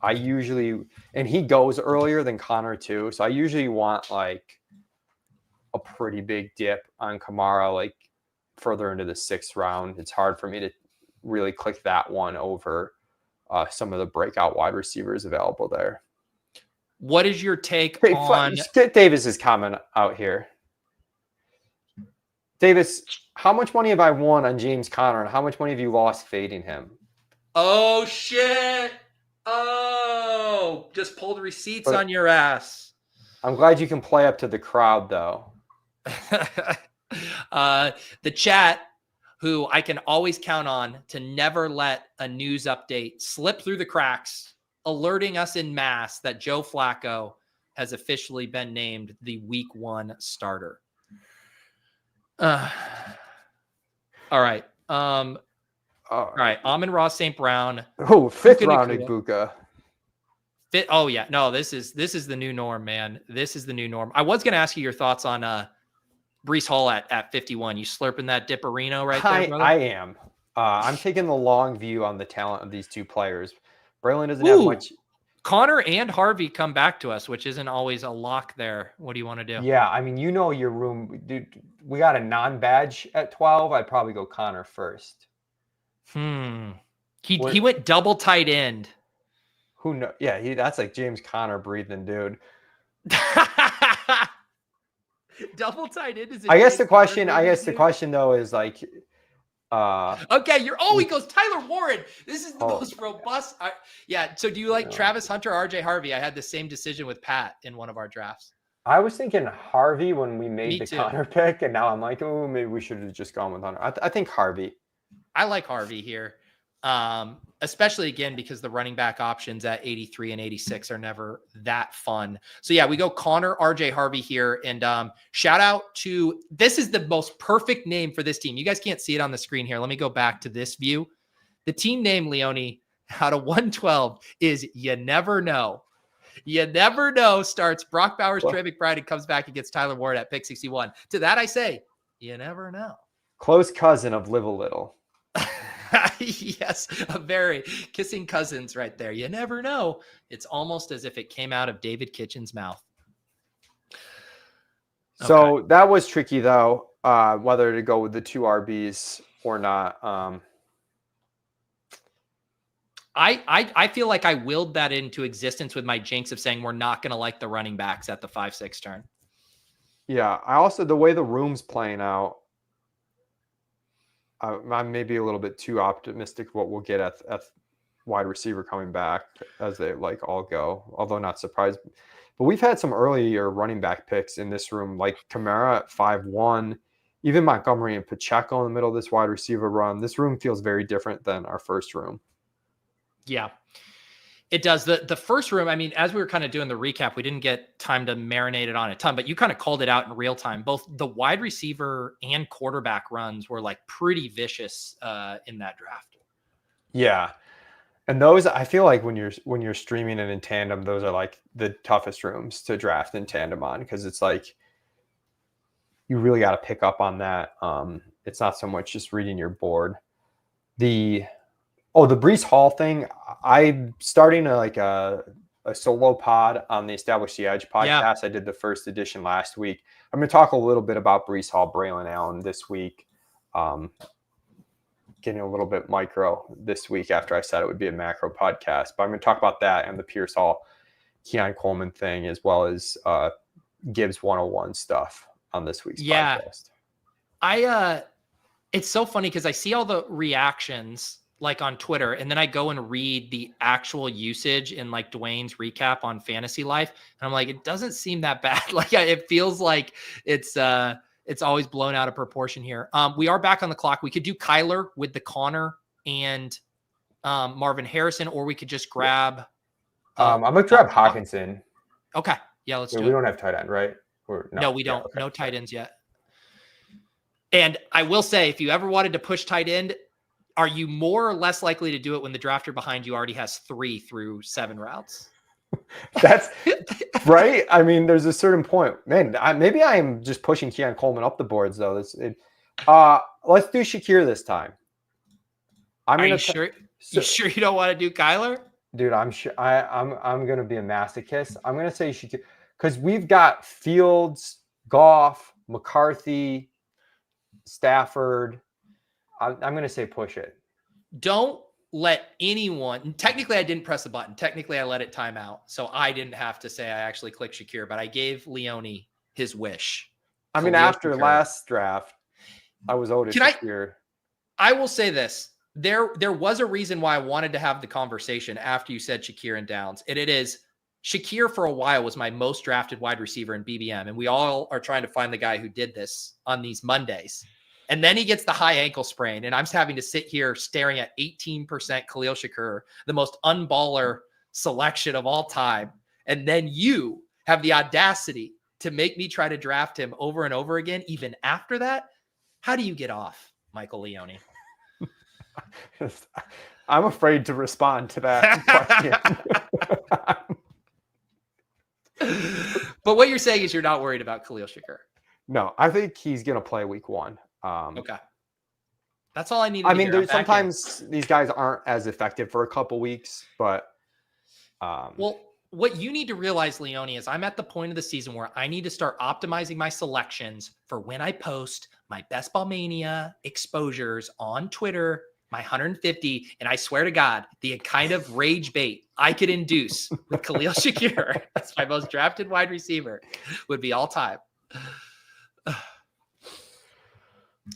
Speaker 5: And he goes earlier than Conner too. So I usually want like a pretty big dip on Kamara, like further into the 6th round. It's hard for me to really click that one over some of the breakout wide receivers available there.
Speaker 1: What is your take on...
Speaker 5: Get Davis's comment out here. Davis, how much money have I won on James Conner, and how much money have you lost fading him?
Speaker 1: Oh, shit. Oh, just pulled receipts on your ass.
Speaker 5: I'm glad you can play up to the crowd, though.
Speaker 1: The chat, who I can always count on to never let a news update slip through the cracks, alerting us in mass that Joe Flacco has officially been named the week 1 starter. All right. All right. Amon-Ra St. Brown.
Speaker 5: Oh, 5th round Egbuka.
Speaker 1: Oh yeah. No, this is the new norm, man. This is the new norm. I was going to ask you your thoughts on Breece Hall at 51. You slurping that dipparino right there, brother?
Speaker 5: I am. I'm taking the long view on the talent of these two players. Braylon doesn't have much.
Speaker 1: Connor and Harvey come back to us, which isn't always a lock there. What do you want to do?
Speaker 5: Yeah, I mean, your room. Dude, we got a non-badge at 12. I'd probably go Connor first.
Speaker 1: He went double tight end.
Speaker 5: Who knows? Yeah, that's like James Conner breathing, dude.
Speaker 1: Double tight end is.
Speaker 5: I guess the question though is like.
Speaker 1: Okay, he goes Tyler Warren. This is the most robust. So do you like Travis Hunter, RJ Harvey? I had the same decision with Pat in one of our drafts.
Speaker 5: I was thinking Harvey when we made the Connor pick, and now I'm like, oh, maybe we should have just gone with Hunter. I think Harvey.
Speaker 1: I like Harvey here, especially again because the running back options at 83 and 86 are never that fun. So yeah, we go Connor, RJ Harvey here, and shout out to, this is the most perfect name for this team. You guys can't see it on the screen here. Let me go back to this view. The team name, Leone, out of 112 is You Never Know. You Never Know starts Brock Bowers, Trey McBride, and comes back and gets Tyler Ward at pick 61. To that I say, you never know.
Speaker 5: Close cousin of Live a Little.
Speaker 1: Yes, a very kissing cousins right there. You never know. It's almost as if it came out of David Kitchen's mouth.
Speaker 5: So that was tricky though, whether to go with the 2 RBs or not.
Speaker 1: I feel like I willed that into existence with my jinx of saying we're not going to like the running backs at the 5-6 turn.
Speaker 5: Yeah, I also, the way the room's playing out, I'm maybe a little bit too optimistic what we'll get at wide receiver coming back as they like all go, although not surprised. But we've had some earlier running back picks in this room, like Kamara at 5-1, even Montgomery and Pacheco in the middle of this wide receiver run. This room feels very different than our first room.
Speaker 1: Yeah, it does. The first room, I mean, as we were kind of doing the recap, we didn't get time to marinate it on a ton, but you kind of called it out in real time. Both the wide receiver and quarterback runs were like pretty vicious in that draft.
Speaker 5: Yeah. And those, I feel like when you're streaming and in tandem, those are like the toughest rooms to draft in tandem on, because it's like you really got to pick up on that it's not so much just reading your board. The Breece Hall thing, I'm starting a solo pod on the Establish the Edge podcast.
Speaker 1: Yeah.
Speaker 5: I did the first edition last week. I'm going to talk a little bit about Breece Hall, Braylon Allen this week. Getting a little bit micro this week after I said it would be a macro podcast. But I'm going to talk about that and the Pierce Hall, Keon Coleman thing, as well as Gibbs 101 stuff on this week's podcast.
Speaker 1: It's so funny because I see all the reactions like on Twitter, and then I go and read the actual usage in like Dwayne's recap on Fantasy Life, and I'm like, it doesn't seem that bad. Like it feels like it's always blown out of proportion here. We are back on the clock. We could do Kyler with the Connor and Marvin Harrison, or we could just grab.
Speaker 5: I'm gonna grab Hawkinson.
Speaker 1: Okay, yeah, let's do it.
Speaker 5: We don't have tight end, right?
Speaker 1: No, we don't.
Speaker 5: Yeah, okay.
Speaker 1: No tight ends yet. And I will say, if you ever wanted to push tight end, are you more or less likely to do it when the drafter behind you already has 3 through 7 routes?
Speaker 5: That's right. I mean, there's a certain point, man. Maybe I am just pushing Keon Coleman up the boards, though. Let's do Shakir this time.
Speaker 1: Are you sure? You sure you don't want to do Kyler?
Speaker 5: Dude, I'm sure. I'm gonna be a masochist. I'm gonna say Shakir because we've got Fields, Goff, McCarthy, Stafford. I'm going to say push it.
Speaker 1: Don't let anyone. Technically, I didn't press the button. Technically, I let it time out. So I didn't have to say I actually clicked Shakir, but I gave Leone his wish.
Speaker 5: I mean, after last draft, I was owed Shakir.
Speaker 1: I will say this. There was a reason why I wanted to have the conversation after you said Shakir and Downs. And it is Shakir for a while was my most drafted wide receiver in BBM. And we all are trying to find the guy who did this on these Mondays. And then he gets the high ankle sprain, and I'm having to sit here staring at 18% Khalil Shakir, the most unballer selection of all time. And then you have the audacity to make me try to draft him over and over again, even after that. How do you get off, Michael Leone?
Speaker 5: I'm afraid to respond to that question.
Speaker 1: But what you're saying is you're not worried about Khalil Shakir.
Speaker 5: No, I think he's going to play week 1.
Speaker 1: Okay. That's all I need.
Speaker 5: I mean, there's sometimes these guys aren't as effective for a couple weeks, but
Speaker 1: well, what you need to realize, Leone, is I'm at the point of the season where I need to start optimizing my selections for when I post my Best Ball Mania exposures on Twitter, my 150, and I swear to God, the kind of rage bait I could induce with Khalil Shakir, that's my most drafted wide receiver, would be all time.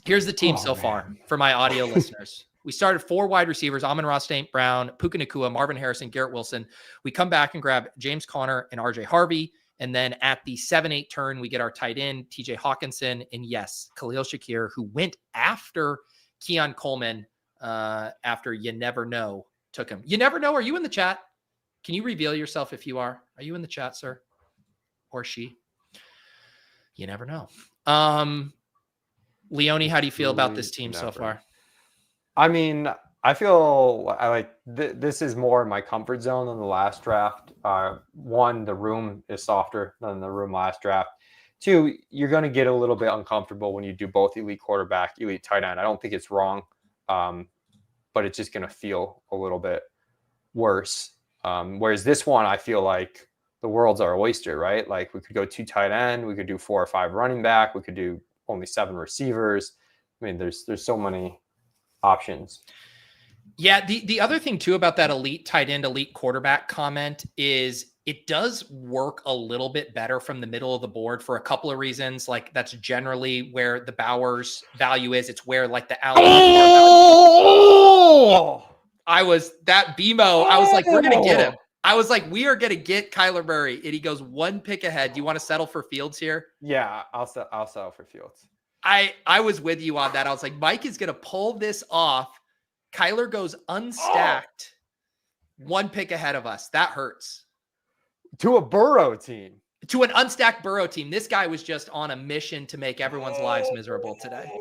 Speaker 1: Here's the team so far for my audio listeners. We started 4 wide receivers: Amon-Ra St. Brown, Puka Nacua, Marvin Harrison, Garrett Wilson. We come back and grab James Conner and RJ Harvey. And then at the 7-8 turn, we get our tight end, TJ Hawkinson. And yes, Khalil Shakir, who went after Keon Coleman after You Never Know took him. You Never Know, are you in the chat? Can you reveal yourself if you are? Are you in the chat, sir? Or she? You never know. Leone, how do you feel about this team so far?
Speaker 5: I mean, I feel I like this is more in my comfort zone than the last draft. 1, the room is softer than the room last draft. 2, you're going to get a little bit uncomfortable when you do both elite quarterback, elite tight end. I don't think it's wrong, but it's just going to feel a little bit worse. Whereas this one, I feel like the world's our oyster, right? Like we could go 2 tight end, we could do 4 or 5 running back, we could do only 7 receivers. I mean, there's so many options.
Speaker 1: Yeah. The other thing too about that elite tight end, elite quarterback comment is it does work a little bit better from the middle of the board for a couple of reasons. Like that's generally where the Bowers value is. It's where like the Allen. I was that BMO. I was like, we're going to get him. I was like, we are going to get Kyler Murray. And he goes 1 pick ahead. Do you want to settle for Fields here?
Speaker 5: Yeah, I'll settle for Fields.
Speaker 1: I was with you on that. I was like, Mike is going to pull this off. Kyler goes unstacked, 1 pick ahead of us. That hurts.
Speaker 5: To a Burrow team.
Speaker 1: To an unstacked Burrow team. This guy was just on a mission to make everyone's lives miserable today.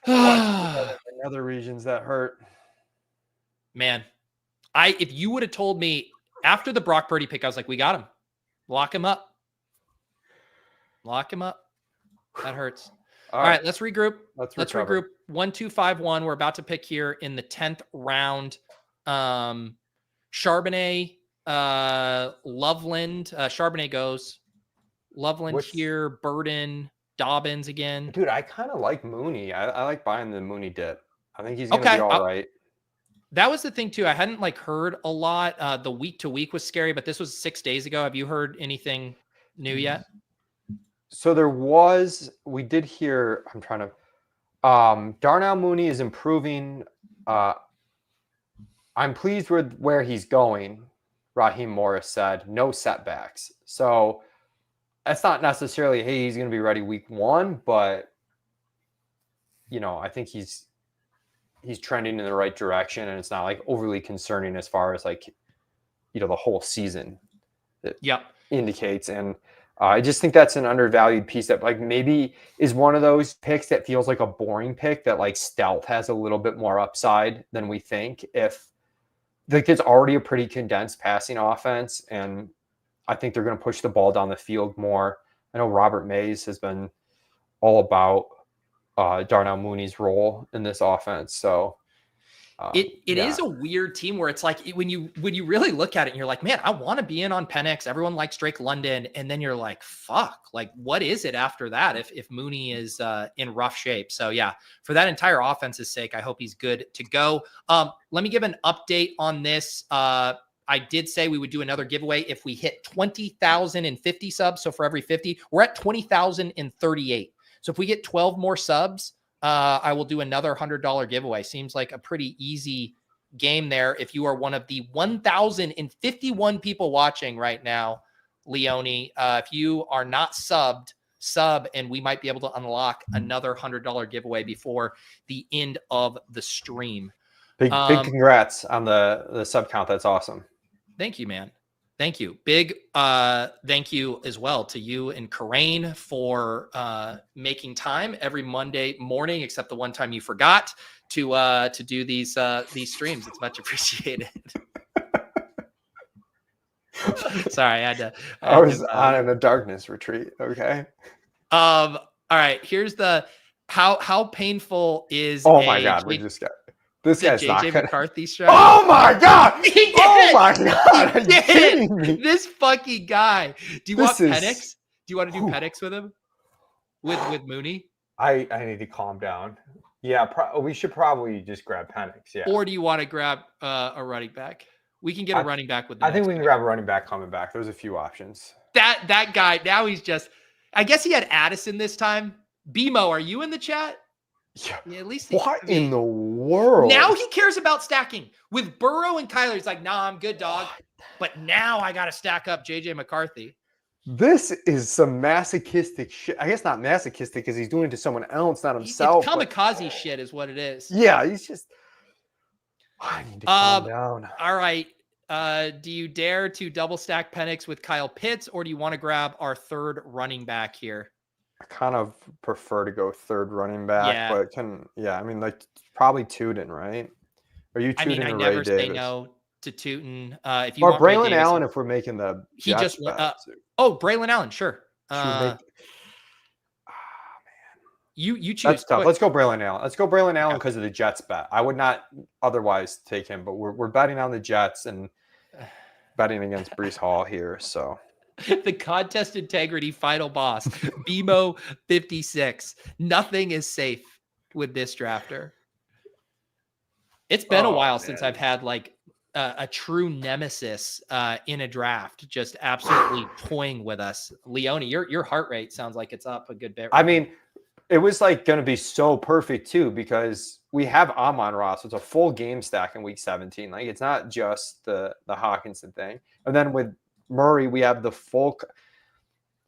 Speaker 5: In other regions that hurt.
Speaker 1: Man, if you would have told me after the Brock Purdy pick, I was like, we got him. Lock him up. Lock him up. That hurts. All right, let's regroup.
Speaker 5: Let's
Speaker 1: Let's
Speaker 5: recover.
Speaker 1: regroup. 1, 2, 5, 1. We're about to pick here in the 10th round. Charbonnet, Loveland. Charbonnet goes. Loveland here. Burden, Dobbins again.
Speaker 5: Dude, I kind of like Mooney. I like buying the Mooney dip. I think he's going to be all right.
Speaker 1: That was the thing too. I hadn't heard a lot. The week to week was scary, but this was 6 days ago. Have you heard anything new yet?
Speaker 5: So we did hear, I'm trying to, Darnell Mooney is improving. I'm pleased with where he's going. Raheem Morris said, no setbacks. So that's not necessarily, hey, he's going to be ready week 1, but I think he's trending in the right direction, and it's not overly concerning as far as the whole season indicates. And I just think that's an undervalued piece that maybe is one of those picks that feels like a boring pick that stealth has a little bit more upside than we think. If it's already a pretty condensed passing offense, and I think they're going to push the ball down the field more. I know Robert Mays has been all about Darnell Mooney's role in this offense. So
Speaker 1: it is a weird team where it's when you really look at it and you're like, man, I want to be in on Penix. Everyone likes Drake London. And then you're like, fuck, what is it after that? If Mooney is in rough shape. So yeah, for that entire offense's sake, I hope he's good to go. Let me give an update on this. I did say we would do another giveaway if we hit 20,050 subs. So for every 50, we're at 20,038. So if we get 12 more subs, I will do another $100 giveaway. Seems like a pretty easy game there. If you are one of the 1,051 people watching right now, Leone, if you are not subbed, sub, and we might be able to unlock another $100 giveaway before the end of the stream.
Speaker 5: Big congrats on the sub count. That's awesome.
Speaker 1: Thank you, man. Thank you. Big thank you as well to you and Kerrane for making time every Monday morning, except the one time you forgot to do these streams. It's much appreciated. Sorry, I
Speaker 5: was on a darkness retreat. Okay.
Speaker 1: All right. Here's the how painful is
Speaker 5: my God, we just got this guy's
Speaker 1: JJ
Speaker 5: not gonna...
Speaker 1: McCarthy strike.
Speaker 5: Oh my God!
Speaker 1: He did
Speaker 5: oh
Speaker 1: it!
Speaker 5: my God! Are you kidding me?
Speaker 1: This fucking guy. Do you want
Speaker 5: This
Speaker 1: Penix?
Speaker 5: is-
Speaker 1: Do you want to do Penix with him? With Mooney?
Speaker 5: I need to calm down. Yeah, we should probably just grab Penix. Yeah.
Speaker 1: Or do you want to grab a running back? We can get a running back with.
Speaker 5: I think we can grab a running back coming back. There's a few options.
Speaker 1: That guy. Now he's just. I guess he had Addison this time. BMO, are you in the chat? Yeah, at least
Speaker 5: what in the world?
Speaker 1: Now he cares about stacking with Burrow and Kyler. He's like, nah, I'm good, dog. But now I got to stack up JJ McCarthy.
Speaker 5: This is some masochistic shit. I guess not masochistic because he's doing it to someone else, not himself.
Speaker 1: It's kamikaze shit is what it is.
Speaker 5: Yeah, he's just. I need to calm down.
Speaker 1: All right. Do you dare to double stack Penix with Kyle Pitts, or do you want to grab our third running back here?
Speaker 5: I kind of prefer to go third running back, but I mean, probably Tootin, right? Are you Tootin
Speaker 1: I
Speaker 5: or
Speaker 1: never
Speaker 5: Ray
Speaker 1: say
Speaker 5: Davis?
Speaker 1: no to Tootin. If you
Speaker 5: or
Speaker 1: want Ray
Speaker 5: Braylon
Speaker 1: Davis,
Speaker 5: Allen, if we're making the
Speaker 1: he
Speaker 5: Jets
Speaker 1: just
Speaker 5: bet.
Speaker 1: Braylon Allen, sure.
Speaker 5: Man,
Speaker 1: you choose.
Speaker 5: That's tough.
Speaker 1: Quick.
Speaker 5: Let's go Braylon Allen. Let's go Braylon Allen because of the Jets bet. I would not otherwise take him, but we're betting on the Jets and betting against Breece Hall here. So
Speaker 1: the contest integrity final boss, BMO 56. Nothing is safe with this drafter. It's been a while since I've had a true nemesis in a draft, just absolutely toying with us. Leone, your heart rate sounds like it's up a good bit.
Speaker 5: I mean, it was going to be so perfect too, because we have Amon-Ra, so it's a full game stack in week 17. It's not just the Hawkinson thing. And then with Murray, we have the full.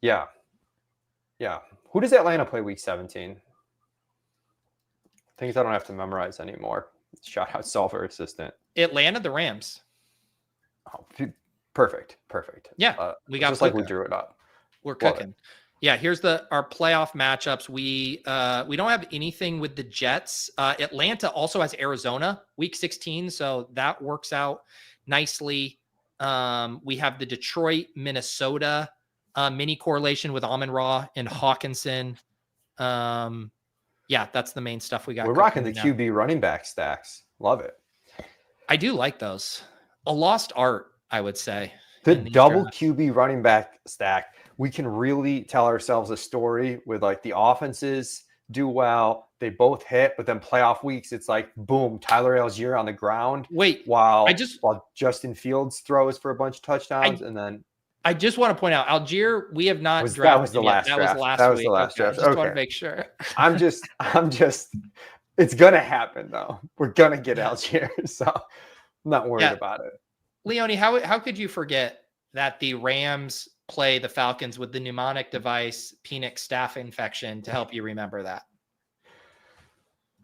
Speaker 5: Yeah. Who does Atlanta play week 17? Things I don't have to memorize anymore. Shout out Solver Assistant.
Speaker 1: Atlanta, the Rams.
Speaker 5: Oh, perfect.
Speaker 1: Yeah, we got
Speaker 5: just like we drew it up.
Speaker 1: We're cooking. Yeah, here's our playoff matchups. We don't have anything with the Jets. Atlanta also has Arizona week 16, so that works out nicely. We have the Detroit, Minnesota mini correlation with Amon-Ra and Hawkinson. Yeah, that's the main stuff we got.
Speaker 5: We're rocking the QB running back stacks. Love it.
Speaker 1: I do like those. A lost art, I would say.
Speaker 5: The
Speaker 1: in these
Speaker 5: double
Speaker 1: drafts.
Speaker 5: QB running back stack, we can really tell ourselves a story with like the offenses do well, they both hit, but then playoff weeks, it's like boom, Tyler Algier on the ground.
Speaker 1: Wait,
Speaker 5: while
Speaker 1: while
Speaker 5: Justin Fields throws for a bunch of touchdowns, and then
Speaker 1: I just want to point out Algier, we have not drafted.
Speaker 5: That was the
Speaker 1: yet.
Speaker 5: last
Speaker 1: that
Speaker 5: draft.
Speaker 1: was last
Speaker 5: that was
Speaker 1: week.
Speaker 5: the last
Speaker 1: okay.
Speaker 5: draft.
Speaker 1: Just want to make sure.
Speaker 5: I'm just it's gonna happen though. We're gonna get Algier, so I'm not worried about it.
Speaker 1: Leone, how could you forget that the Rams play the Falcons with the mnemonic device Penix staph infection to help you remember that?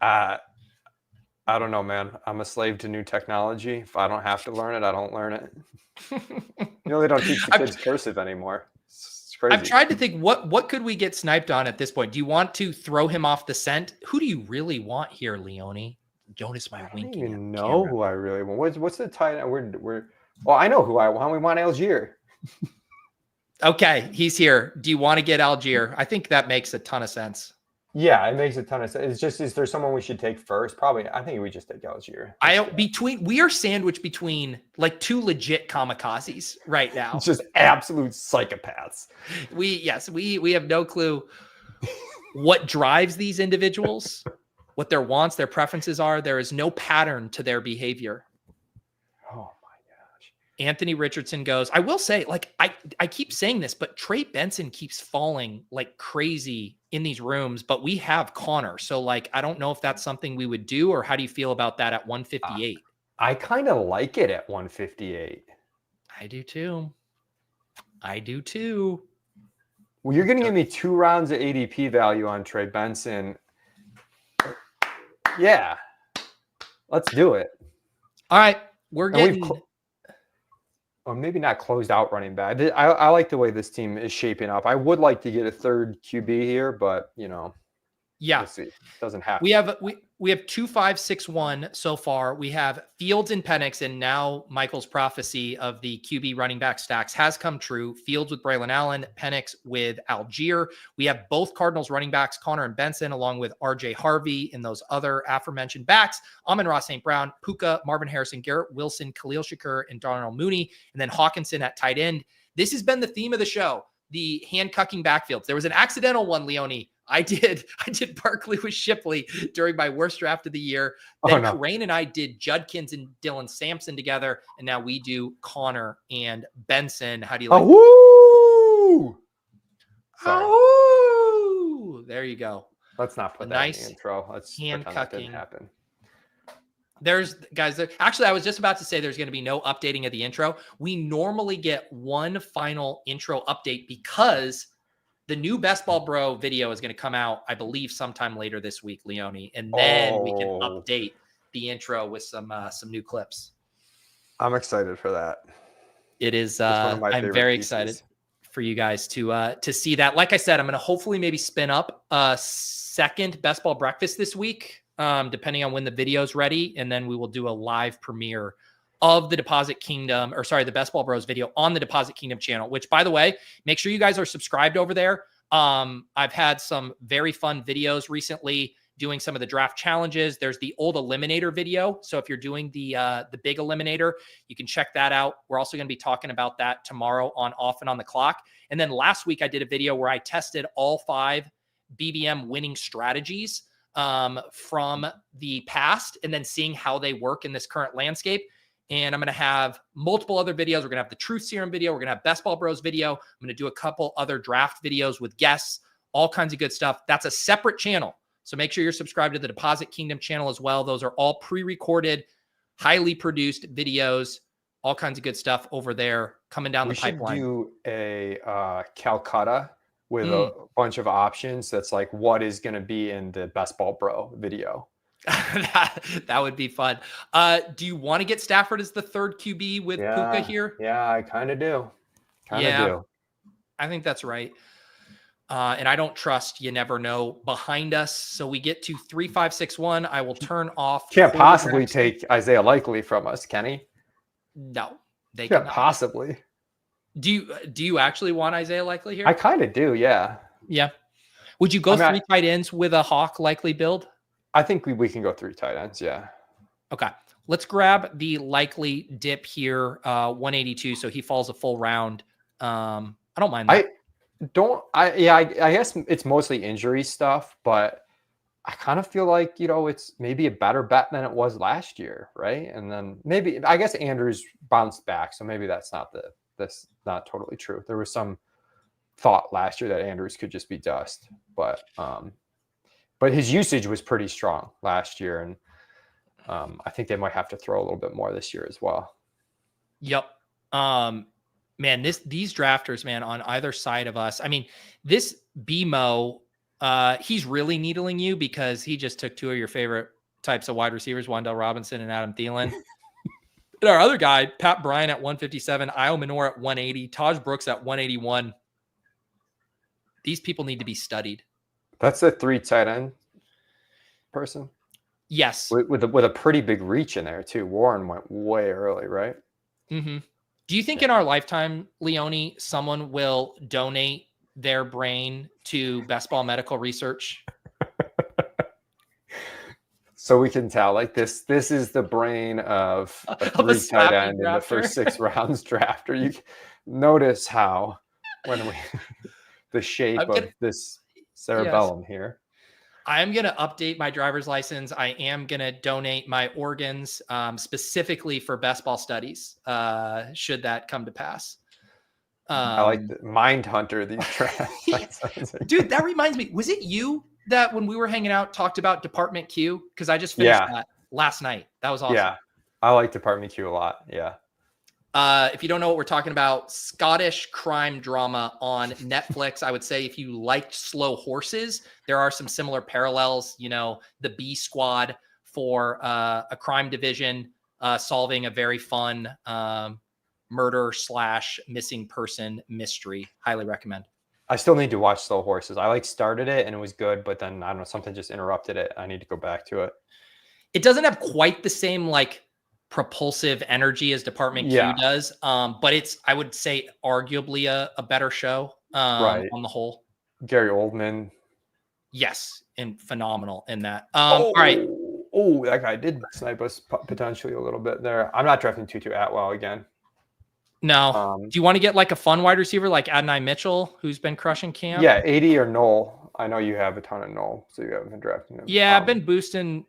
Speaker 5: I don't know, man. I'm a slave to new technology. If I don't have to learn it, I don't learn it. They don't teach the kids cursive anymore. It's crazy.
Speaker 1: I've tried to think what could we get sniped on at this point? Do you want to throw him off the scent? Who do you really want here, Leone? Jonas, my winking.
Speaker 5: I don't even know who I really want. What's the tight end? Well, I know who I want. We want Algier.
Speaker 1: Okay, he's here. Do you want to get Algier? I think that makes a ton of sense.
Speaker 5: Yeah, it makes a ton of sense. It's just, is there someone we should take first? Probably. I think we just take Algier.
Speaker 1: We are sandwiched between like two legit kamikazes right now.
Speaker 5: It's just absolute psychopaths.
Speaker 1: We have no clue what drives these individuals, what their wants, their preferences are. There is no pattern to their behavior.
Speaker 5: Oh my gosh.
Speaker 1: Anthony Richardson goes, I will say, like, I keep saying this, but Trey Benson keeps falling like crazy in these rooms, but we have Connor. So like, I don't know if that's something we would do, or how do you feel about that at 158?
Speaker 5: I kind of like it at 158.
Speaker 1: I do too.
Speaker 5: Well, you're going to give me 2 rounds of ADP value on Trey Benson. Yeah, let's do it.
Speaker 1: All right. We're getting...
Speaker 5: or maybe not closed out running back. I like the way this team is shaping up. I would like to get a third QB here, but
Speaker 1: yeah,
Speaker 5: we'll see. Doesn't happen.
Speaker 1: We have 2, 5, 6, 1 so far. We have Fields and Penix, and now Michael's prophecy of the QB running back stacks has come true. Fields with Braylon Allen, Penix with Algier. We have both Cardinals running backs, Connor and Benson, along with RJ Harvey and those other aforementioned backs. Amon-Ra St. Brown, Puka, Marvin Harrison, Garrett Wilson, Khalil Shakur, and Darnell Mooney, and then Hawkinson at tight end. This has been the theme of the show, the hand-cucking backfields. There was an accidental one, Leone. I did Barkley with Shipley during my worst draft of the year. Then Kerrane and I did Judkins and Dylan Sampson together, and now we do Connor and Benson. How do you like?
Speaker 5: Woo!
Speaker 1: Oh, there you go.
Speaker 5: Let's not put that in the intro. Let's pretend that didn't happen.
Speaker 1: Actually, I was just about to say there's going to be no updating of the intro. We normally get one final intro update because the new Best Ball Bro video is going to come out, I believe, sometime later this week, Leone, and then we can update the intro with some new clips.
Speaker 5: I'm excited for that.
Speaker 1: It is. I'm very excited for you guys to see that. Like I said, I'm going to hopefully maybe spin up a second Best Ball Breakfast this week, depending on when the video's ready, and then we will do a live premiere of the the Best Ball Bros video on the Deposit Kingdom channel, which, by the way, make sure you guys are subscribed over there. I've had some very fun videos recently doing some of the draft challenges. There's the old eliminator video. So if you're doing the big eliminator, you can check that out. We're also going to be talking about that tomorrow on Off and On the Clock. And then last week I did a video where I tested all 5 BBM winning strategies from the past and then seeing how they work in this current landscape. And I'm going to have multiple other videos. We're going to have the Truth Serum video. We're going to have Best Ball Bros video. I'm going to do a couple other draft videos with guests, all kinds of good stuff. That's a separate channel. So make sure you're subscribed to the Deposit Kingdom channel as well. Those are all pre-recorded, highly produced videos, all kinds of good stuff over there coming down the pipeline.
Speaker 5: We should do a Calcutta with a bunch of options. That's like what is going to be in the Best Ball Bro video.
Speaker 1: that would be fun. Do you want to get Stafford as the third QB with Puka here?
Speaker 5: Yeah, I kind of do.
Speaker 1: I think that's right. And I don't trust you never know behind us. So we get to 3, 5, 6, 1. I will turn off.
Speaker 5: Can't possibly take Isaiah Likely from us, Kenny.
Speaker 1: No, they
Speaker 5: can't possibly.
Speaker 1: Do you actually want Isaiah Likely here?
Speaker 5: I kind of do. Yeah.
Speaker 1: Yeah. Would you go
Speaker 5: I mean,
Speaker 1: three tight ends with a Hawk likely build?
Speaker 5: I think we can go 3 tight ends. Yeah.
Speaker 1: Okay. Let's grab the likely dip here. 182. So he falls a full round. I don't mind that.
Speaker 5: I guess it's mostly injury stuff, but I kind of feel like, it's maybe a better bet than it was last year. Right. And then maybe, I guess Andrews bounced back. So maybe that's not totally true. There was some thought last year that Andrews could just be dust, but his usage was pretty strong last year. And I think they might have to throw a little bit more this year as well.
Speaker 1: Yep. Man, these drafters, man, on either side of us. I mean, this BMO, he's really needling you because he just took 2 of your favorite types of wide receivers, Wan'Dale Robinson and Adam Thielen. And our other guy, Pat Bryant at 157, Io Manor at 180, Taj Brooks at 181. These people need to be studied.
Speaker 5: That's a 3 tight end person.
Speaker 1: Yes.
Speaker 5: With a pretty big reach in there too. Warren went way early, right?
Speaker 1: Mm-hmm. Do you think in our lifetime, Leone, someone will donate their brain to Best Ball Medical Research?
Speaker 5: So we can tell, like this is the brain of a 3 tight end in the first 6 rounds drafter. You notice how the shape of this cerebellum here.
Speaker 1: I'm going to update my driver's license. I am going to donate my organs specifically for best ball studies, should that come to pass.
Speaker 5: I like the mind hunter, these drafts.
Speaker 1: Dude, that reminds me. Was it you that when we were hanging out talked about Department Q? Because I just finished that last night. That was awesome.
Speaker 5: Yeah, I like Department Q a lot. Yeah.
Speaker 1: If you don't know what we're talking about, Scottish crime drama on Netflix. I would say if you liked Slow Horses, there are some similar parallels. The B Squad for a crime division solving a very fun murder / missing person mystery. Highly recommend.
Speaker 5: I still need to watch Slow Horses. I started it and it was good, but then I don't know, something just interrupted it. I need to go back to it.
Speaker 1: It doesn't have quite the same propulsive energy as Department Q does. But it's, I would say, arguably a better show
Speaker 5: right.
Speaker 1: on the whole.
Speaker 5: Gary Oldman.
Speaker 1: Yes. And phenomenal in that. All right.
Speaker 5: Oh, that guy did snipe us potentially a little bit there. I'm not drafting Tutu Atwell again.
Speaker 1: No. Do you want to get a fun wide receiver like Adonai Mitchell, who's been crushing camp?
Speaker 5: Yeah. 80 or Noel. I know you have a ton of Noel, so you haven't been drafting him.
Speaker 1: Yeah. I've been boosting.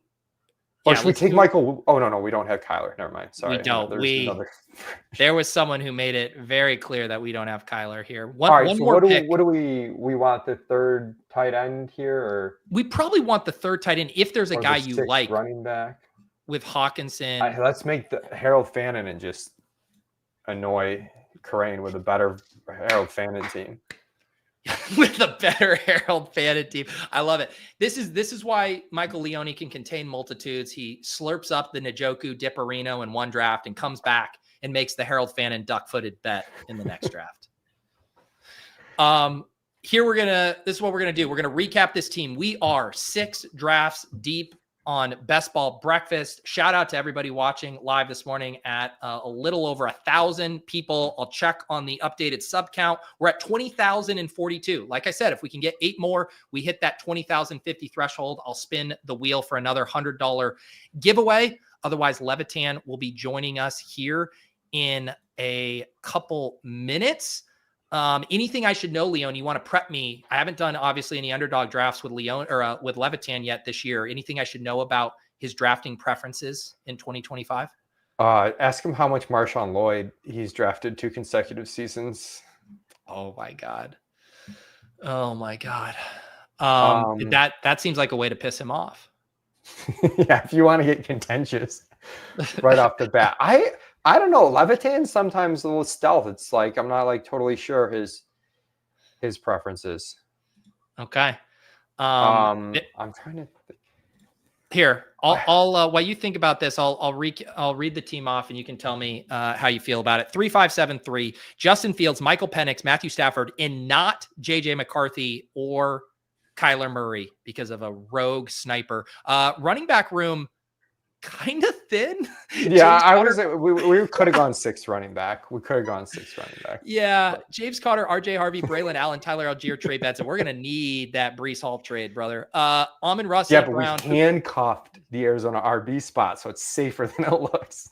Speaker 5: Or should we take Michael? Oh, no, we don't have Kyler. Never mind. Sorry.
Speaker 1: We don't. There was someone who made it very clear that we don't have Kyler here.
Speaker 5: All right, so what do we want the 3rd tight end here? Or
Speaker 1: we probably want the 3rd tight end if there's a guy you like.
Speaker 5: Running back.
Speaker 1: With Hawkinson.
Speaker 5: Let's make the Harold Fannin and just annoy Kerrane with a better Harold Fannin team.
Speaker 1: With a better Harold Fannin team. I love it. This is why Michael Leone can contain multitudes. He slurps up the Njoku Dipparino in one draft and comes back and makes the Harold Fannin duck-footed bet in the next draft. This is what we're going to do. We're going to recap this team. We are 6 drafts deep on Best Ball Breakfast. Shout out to everybody watching live this morning at a little over 1,000 people. I'll check on the updated sub count. We're at 20,042. Like I said, if we can get 8 more, we hit that 20,050 threshold. I'll spin the wheel for another $100 giveaway. Otherwise, Levitan will be joining us here in a couple minutes. Anything I should know, Leone? You want to prep me? I haven't done obviously any underdog drafts with Leone or with Levitan yet this year. Anything I should know about his drafting preferences in 2025?
Speaker 5: Ask him how much Marshawn Lloyd he's drafted 2 consecutive seasons.
Speaker 1: Oh my God. That seems like a way to piss him off.
Speaker 5: Yeah, if you want to get contentious right off the bat. I don't know. Levitan sometimes a little stealth. It's I'm not totally sure his preferences.
Speaker 1: Okay.
Speaker 5: I'm trying to think.
Speaker 1: Here, I'll while you think about this, I'll read the team off and you can tell me how you feel about it. 3-5-7-3, Justin Fields, Michael Penix, Matthew Stafford, and not JJ McCarthy or Kyler Murray because of a rogue sniper. Running back room, kind of thin.
Speaker 5: Yeah,
Speaker 1: James
Speaker 5: we could have gone 6 running back. We could have gone 6 running back.
Speaker 1: Yeah, James Conner, RJ Harvey, Braylon Allen, Tyler Algier, Trey Benson. We're gonna need that Breece Hall trade, brother. Amon-Ra
Speaker 5: Yeah,
Speaker 1: St.
Speaker 5: but
Speaker 1: Brown.
Speaker 5: we handcuffed the Arizona RB spot, so it's safer than it looks.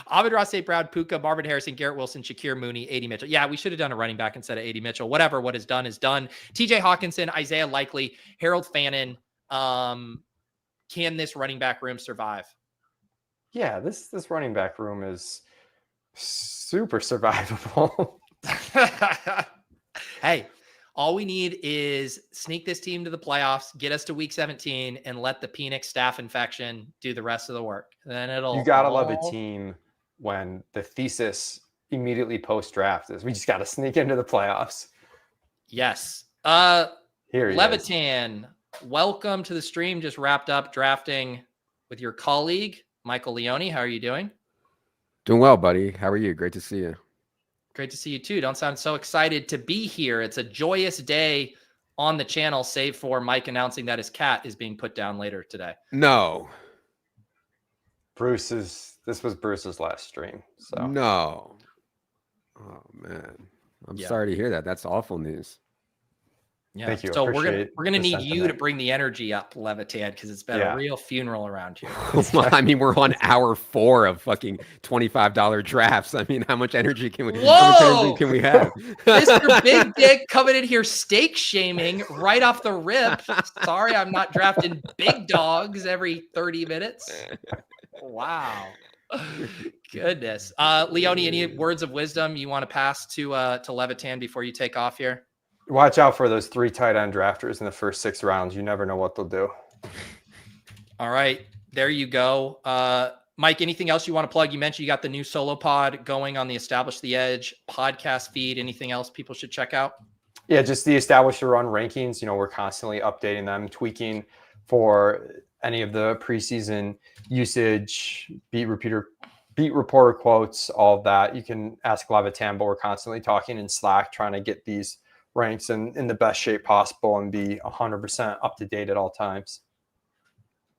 Speaker 1: Amon-Ra St. Brown, Puka, Marvin Harrison, Garrett Wilson, Shakir Mooney, AD Mitchell. Yeah, we should have done a running back instead of AD Mitchell. Whatever, what is done is done. TJ Hawkinson, Isaiah Likely, Harold Fannin. Can this running back room survive?
Speaker 5: Yeah, this running back room is super survivable.
Speaker 1: Hey, all we need is sneak this team to the playoffs, get us to week 17, and let the Penix staph infection do the rest of the work. Then it'll.
Speaker 5: You gotta love a team when the thesis immediately post draft is we just gotta sneak into the playoffs.
Speaker 1: Yes.
Speaker 5: Here he is.
Speaker 1: Levitan, welcome to the stream. Just wrapped up drafting with your colleague Michael Leone. How are you doing?
Speaker 8: Doing well, buddy. How are you? Great to see you.
Speaker 1: Great to see you too. Don't sound so excited to be here. It's a joyous day on the channel, save for Mike announcing that his cat is being put down later today.
Speaker 8: No.
Speaker 5: This was Bruce's last stream. So
Speaker 8: No. Oh man. I'm sorry to hear that. That's awful news.
Speaker 1: Yeah.
Speaker 5: Thank you.
Speaker 1: So we're gonna
Speaker 5: the
Speaker 1: need you to
Speaker 5: sentiment.
Speaker 1: bring the energy up, Levitan, because it's been a real funeral around here.
Speaker 8: Well, I mean, we're on hour 4 of fucking $25 drafts. I mean, how much energy can we? How much energy can we have?
Speaker 1: Mr. Big Dick coming in here steak shaming right off the rip. Sorry, I'm not drafting big dogs every 30 minutes. Wow. Goodness. Leone, any words of wisdom you want to pass to Levitan before you take off here?
Speaker 5: Watch out for those 3 tight end drafters in the first 6 rounds. You never know what they'll do.
Speaker 1: All right. There you go. Mike, anything else you want to plug? You mentioned you got the new solo pod going on the Establish the Edge podcast feed. Anything else people should check out?
Speaker 5: Yeah, just the Establish the Run rankings. You know, we're constantly updating them, tweaking for any of the preseason usage, beat reporter quotes, all of that. You can ask Levitan, but we're constantly talking in Slack, trying to get these ranks in the best shape possible and be 100% up to date at all times.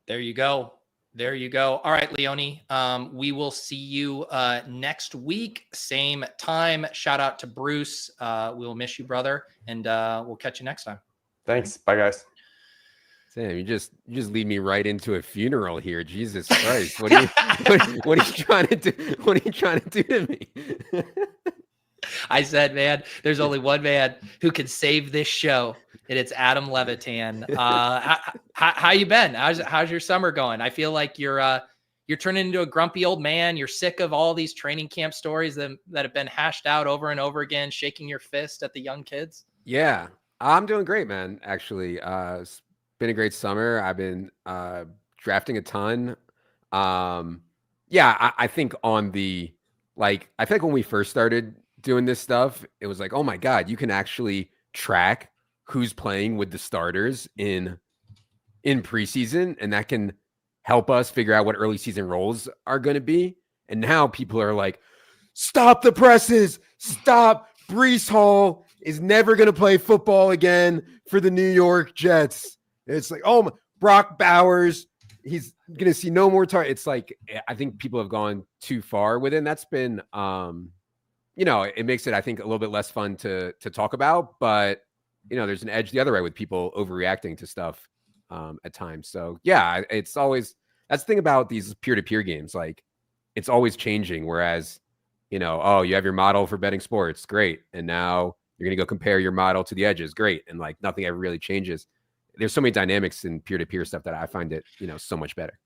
Speaker 1: There you go. There you go. All right, Leone. We will see you next week, same time. Shout out to Bruce. We will miss you, brother, and we'll catch you next time.
Speaker 5: Thanks. Bye, guys.
Speaker 8: Sam, you just lead me right into a funeral here. Jesus Christ. What are you trying to do? What are you trying to do to me?
Speaker 1: I said, man, there's only one man who can save this show, and it's Adam Levitan. How you been? How's your summer going? I feel like you're turning into a grumpy old man. You're sick of all these training camp stories that have been hashed out over and over again, shaking your fist at the young kids.
Speaker 8: Yeah, I'm doing great, man. Actually, it's been a great summer. I've been drafting a ton. Yeah, I think on the I feel like when we first started doing this stuff, it was like, oh my God, you can actually track who's playing with the starters in preseason, and that can help us figure out what early season roles are going to be. And now people are like, stop the presses, stop. Breece Hall is never going to play football again for the New York Jets. It's like, oh, Brock Bowers, he's going to see no more target. It's like, I think people have gone too far with it. And that's been, it makes it, I think, a little bit less fun to talk about, but there's an edge the other way with people overreacting to stuff at times. So yeah, it's always, that's the thing about these peer-to-peer games. Like, it's always changing. Whereas, you have your model for betting sports. Great. And now you're going to go compare your model to the edges. Great. And like nothing ever really changes. There's so many dynamics in peer-to-peer stuff that I find it, so much better.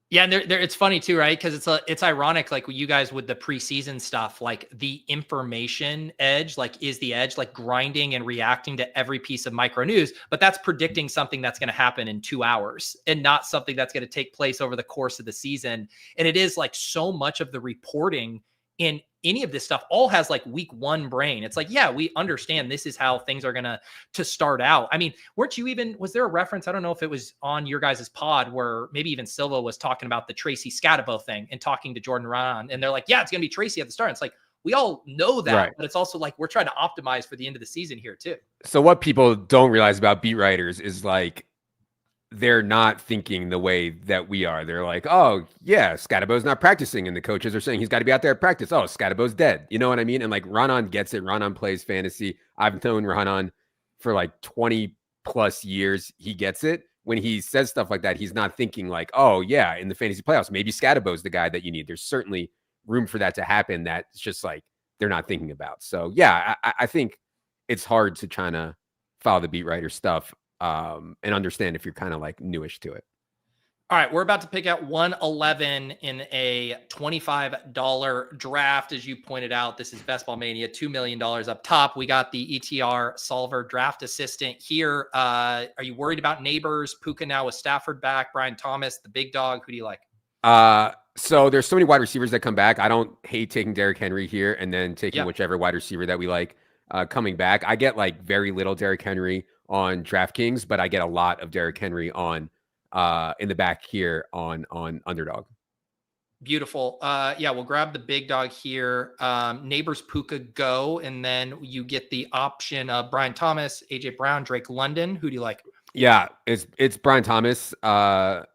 Speaker 1: Yeah, and it's funny too, right? Because it's ironic, like you guys with the preseason stuff, like the information edge, like is the edge, like grinding and reacting to every piece of micro news, but that's predicting something that's going to happen in 2 hours and not something that's going to take place over the course of the season. And it is like so much of the reporting in any of this stuff all has like week 1 brain. It's like, yeah, we understand this is how things are going to start out. I mean, was there a reference? I don't know if it was on your guys' pod where maybe even Silva was talking about the Tracy Scatabo thing and talking to Jordan Ron. And they're like, yeah, it's going to be Tracy at the start. It's like, we all know that, right. But it's also like, we're trying to optimize for the end of the season here too.
Speaker 8: So what people don't realize about beat writers is like, they're not thinking the way that we are. They're like, oh yeah, Scadabo's not practicing, and the coaches are saying he's got to be out there at practice. Oh, Scadabo's dead. You know what I mean? And like Ronan gets it. Ronan plays fantasy. I've known Ronan for like 20 plus years. He gets it. When he says stuff like that, he's not thinking like, oh yeah, in the fantasy playoffs, maybe Scadabo's the guy that you need. There's certainly room for that to happen. That's just like they're not thinking about. So yeah, I think it's hard to try to follow the beat writer stuff and understand if you're kind of like newish to it.
Speaker 1: All right, we're about to pick out 111 in a $25 draft. As you pointed out, this is Best Ball Mania, $2 million up top. We got the ETR Solver draft assistant here. Are you worried about neighbors? Puka now with Stafford back, Brian Thomas, the big dog. Who do you like?
Speaker 8: So there's so many wide receivers that come back. I don't hate taking Derrick Henry here and then taking whichever wide receiver that we like coming back. I get like very little Derrick Henry on DraftKings, but I get a lot of Derrick Henry on in the back here on Underdog.
Speaker 1: Beautiful. Yeah, we'll grab the big dog here. Neighbors Puka go, and then you get the option of Brian Thomas, AJ Brown, Drake London. Who do you like?
Speaker 8: Yeah, it's Brian Thomas. For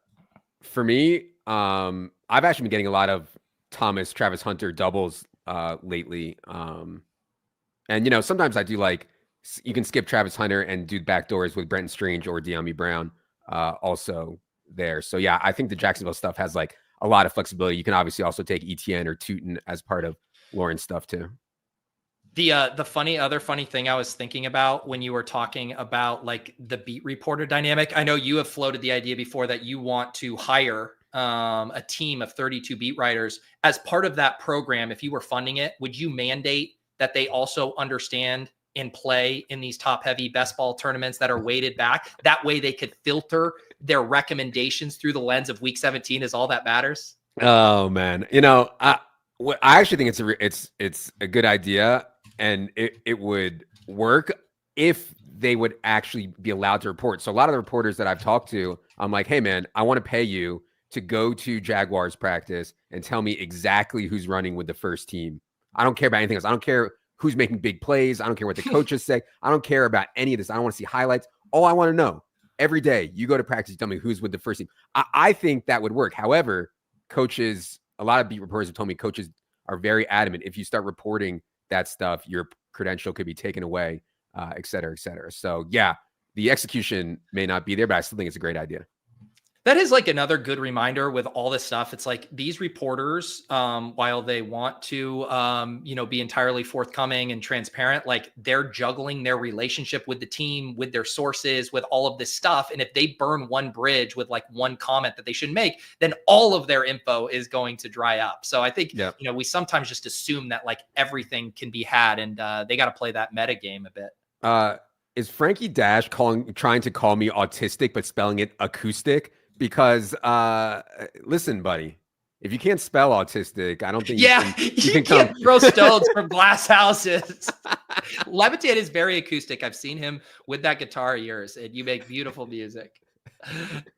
Speaker 8: me, I've actually been getting a lot of Thomas, Travis Hunter doubles lately. And you know, sometimes I do like you can skip Travis Hunter and do backdoors with Brenton Strange or De'Ami Brown also there. So yeah, I think the Jacksonville stuff has like a lot of flexibility. You can obviously also take ETN or Tootin as part of Lauren's stuff too.
Speaker 1: The other funny thing I was thinking about when you were talking about like the beat reporter dynamic, I know you have floated the idea before that you want to hire a team of 32 beat writers as part of that program. If you were funding it, would you mandate that they also understand and play in these top heavy best ball tournaments that are weighted back? That way they could filter their recommendations through the lens of week 17 is all that matters.
Speaker 8: Oh man. You know, I actually think it's a good idea, and it would work if they would actually be allowed to report. So a lot of the reporters that I've talked to, I'm like, hey man, I want to pay you to go to Jaguars practice and tell me exactly who's running with the first team. I don't care about anything else. I don't care who's making big plays. I don't care what the coaches say. I don't care about any of this. I don't want to see highlights. All I want to know, every day you go to practice, you tell me who's with the first team. I think that would work. However, coaches, a lot of beat reporters have told me coaches are very adamant. If you start reporting that stuff, your credential could be taken away, et cetera, et cetera. So yeah, the execution may not be there, but I still think it's a great idea.
Speaker 1: That is like another good reminder with all this stuff. It's like these reporters, while they want to, be entirely forthcoming and transparent, like they're juggling their relationship with the team, with their sources, with all of this stuff. And if they burn one bridge with like one comment that they shouldn't make, then all of their info is going to dry up. So I think, we sometimes just assume that like everything can be had, and they got to play that meta game a bit.
Speaker 8: Is Frankie Dash trying to call me autistic, but spelling it acoustic? Because listen, buddy, if you can't spell autistic, I don't think you can
Speaker 1: throw stones from glass houses. Levitan is very acoustic. I've seen him with that guitar of yours, and you make beautiful music.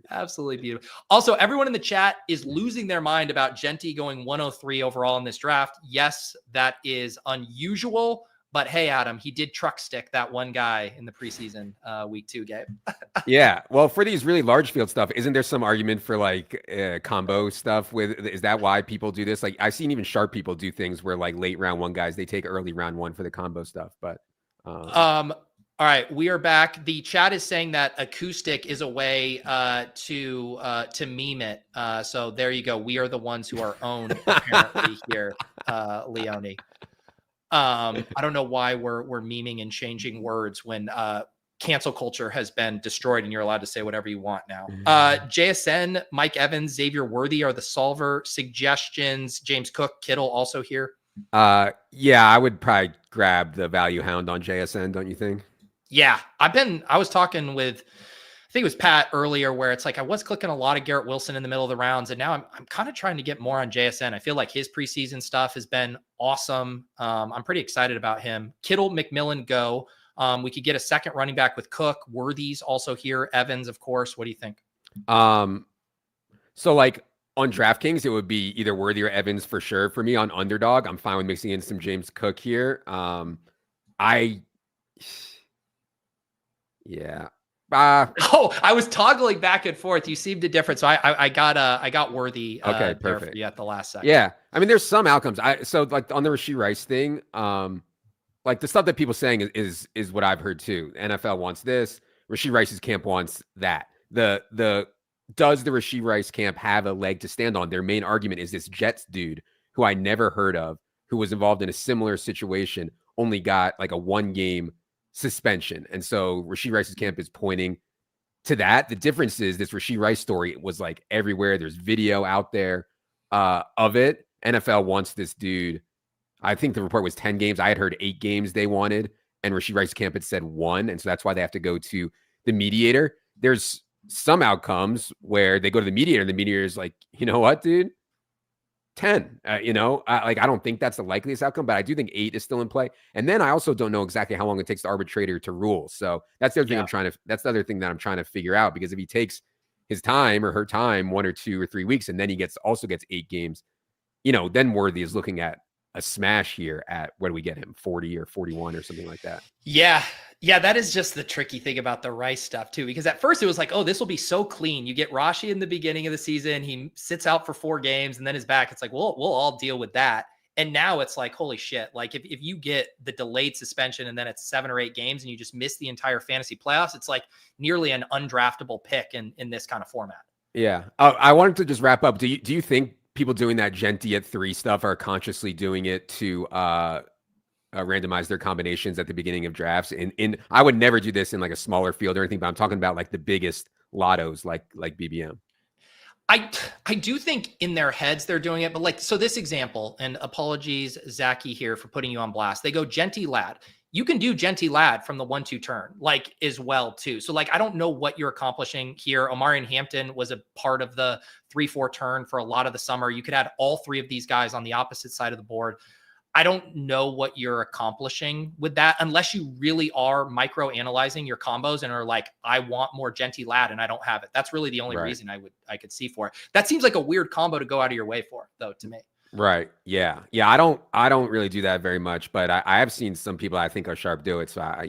Speaker 1: Absolutely beautiful. Also, everyone in the chat is losing their mind about Genty going 103 overall in this draft. Yes, that is unusual. But hey, Adam, he did truck stick that one guy in the preseason week 2 game.
Speaker 8: Yeah. Well, for these really large field stuff, isn't there some argument for like combo stuff is that why people do this? Like I've seen even sharp people do things where like late round 1 guys, they take early round 1 for the combo stuff. But
Speaker 1: all right, we are back. The chat is saying that acoustic is a way to meme it. So there you go. We are the ones who are owned apparently here, Leone. I don't know why we're memeing and changing words when cancel culture has been destroyed and you're allowed to say whatever you want now. JSN, Mike Evans, Xavier Worthy are the solver suggestions. James Cook, Kittle also here.
Speaker 8: Yeah, I would probably grab the value hound on JSN, don't you think?
Speaker 1: Yeah, I was talking with, I think it was Pat earlier, where it's like I was clicking a lot of Garrett Wilson in the middle of the rounds, and now I'm kind of trying to get more on JSN. I feel like his preseason stuff has been awesome. I'm pretty excited about him. Kittle, McMillan, go. We could get a second running back with Cook. Worthy's also here. Evans, of course. What do you think?
Speaker 8: So like on DraftKings, it would be either Worthy or Evans for sure. For me on Underdog, I'm fine with mixing in some James Cook here.
Speaker 1: Oh, I was toggling back and forth. You seemed different, so I got worthy.
Speaker 8: Okay,
Speaker 1: there
Speaker 8: perfect.
Speaker 1: for you at the last second.
Speaker 8: Yeah, I mean, there's some outcomes. So like on the Rashee Rice thing, like the stuff that people saying is what I've heard too. NFL wants this. Rashee Rice's camp wants that. Does the Rashee Rice camp have a leg to stand on? Their main argument is this Jets dude who I never heard of, who was involved in a similar situation, only got like a 1-game suspension. And so Rashee Rice's camp is pointing to that. The difference is this Rashee Rice story was like everywhere. There's video out there of it. NFL wants this dude. I think the report was 10 games. I had heard 8 games they wanted, and Rashee Rice's camp had said 1. And so that's why they have to go to the mediator. There's some outcomes where they go to the mediator and the mediator is like, you know what, dude? 10, I don't think that's the likeliest outcome, but I do think 8 is still in play. And then I also don't know exactly how long it takes the arbitrator to rule. So that's the other thing that's the other thing that I'm trying to figure out, because if he takes his time or her time 1 or 2 or 3 weeks, and then he also gets 8 games, then Worthy is looking at a smash here at, what do we get him, 40 or 41 or something like that.
Speaker 1: Yeah, that is just the tricky thing about the Rice stuff too, because at first it was like, oh, this will be so clean. You get Rashi in the beginning of the season, he sits out for 4 games and then is back. It's like, we'll all deal with that. And now it's like, holy shit. Like if you get the delayed suspension and then it's 7 or 8 games and you just miss the entire fantasy playoffs, it's like nearly an undraftable pick in this kind of format.
Speaker 8: Yeah. I wanted to just wrap up. Do you think people doing that Genty at 3 stuff are consciously doing it to randomize their combinations at the beginning of drafts? In I would never do this in like a smaller field or anything, but I'm talking about like the biggest lottos, like BBM.
Speaker 1: I do think in their heads they're doing it, but like, so this example, and apologies, Zachy, here for putting you on blast. They go Genty Lad. You can do Genty Lad from the 1-2 turn, like, as well too. So like, I don't know what you're accomplishing here. Omarion Hampton was a part of the 3-4 turn for a lot of the summer. You could add all 3 of these guys on the opposite side of the board. I don't know what you're accomplishing with that, unless you really are micro analyzing your combos and are like, I want more Genty Lad and I don't have it. That's really the only reason I could see for it. That seems like a weird combo to go out of your way for, though, to me.
Speaker 8: Right. Yeah. I don't really do that very much, but I have seen some people I think are sharp do it. So
Speaker 1: I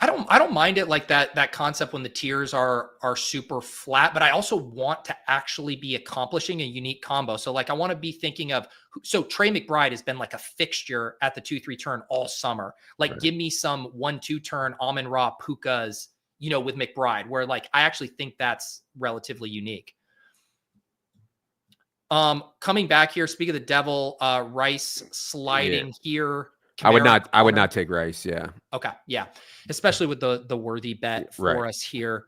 Speaker 1: don't mind it, like that concept when the tiers are super flat, but I also want to actually be accomplishing a unique combo. So like, I want to be thinking of, so Trey McBride has been like a fixture at the 2-3 turn all summer. Like, give me some 1-2 turn Amon-Ra Pukas, with McBride, where like, I actually think that's relatively unique. Coming back here, speak of the devil, Rice sliding here.
Speaker 8: Kamara, I would not take Rice. Yeah.
Speaker 1: Okay. Yeah. Especially with the Worthy bet for us here.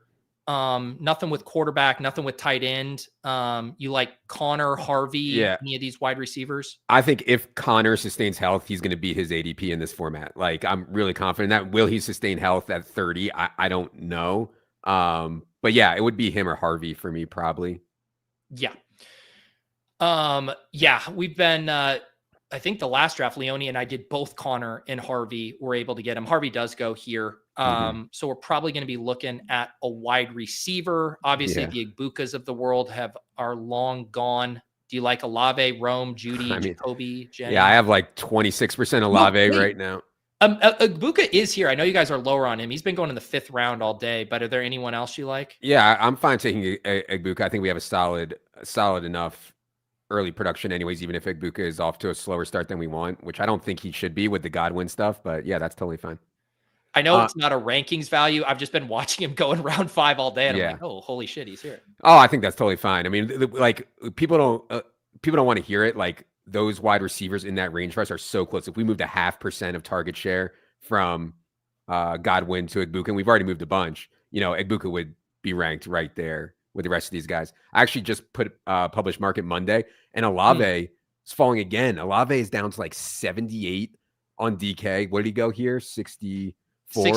Speaker 1: Nothing with quarterback, nothing with tight end. You like Connor, Harvey, any of these wide receivers?
Speaker 8: I think if Connor sustains health, he's going to beat his ADP in this format. Like, I'm really confident that. Will he sustain health at 30? I don't know. But yeah, it would be him or Harvey for me, probably.
Speaker 1: Yeah. We've been, I think the last draft, Leone and I did both Connor and Harvey were able to get him. Harvey does go here. So we're probably going to be looking at a wide receiver. Obviously, the Egbukas of the world are long gone. Do you like Olave, Rome, Judy, Jacoby, Jenny?
Speaker 8: Yeah, I have like 26% Olave right now.
Speaker 1: Egbuka is here. I know you guys are lower on him. He's been going in the 5th round all day, but are there anyone else you like?
Speaker 8: Yeah, I'm fine taking Egbuka. I think we have a solid enough early production anyways, even if Egbuka is off to a slower start than we want, which I don't think he should be with the Godwin stuff, but yeah, that's totally fine.
Speaker 1: I know it's not a rankings value. I've just been watching him go in round 5 all day, and I'm like, oh, holy shit, he's here.
Speaker 8: Oh, I think that's totally fine. I mean, like, people don't want to hear it. Like, those wide receivers in that range for us are so close. If we moved 0.5% of target share from Godwin to Egbuka, and we've already moved a bunch, Egbuka would be ranked right there with the rest of these guys. I actually just published Market Monday, and Olave is falling again. Olave is down to like 78 on DK. What did he go here? 64.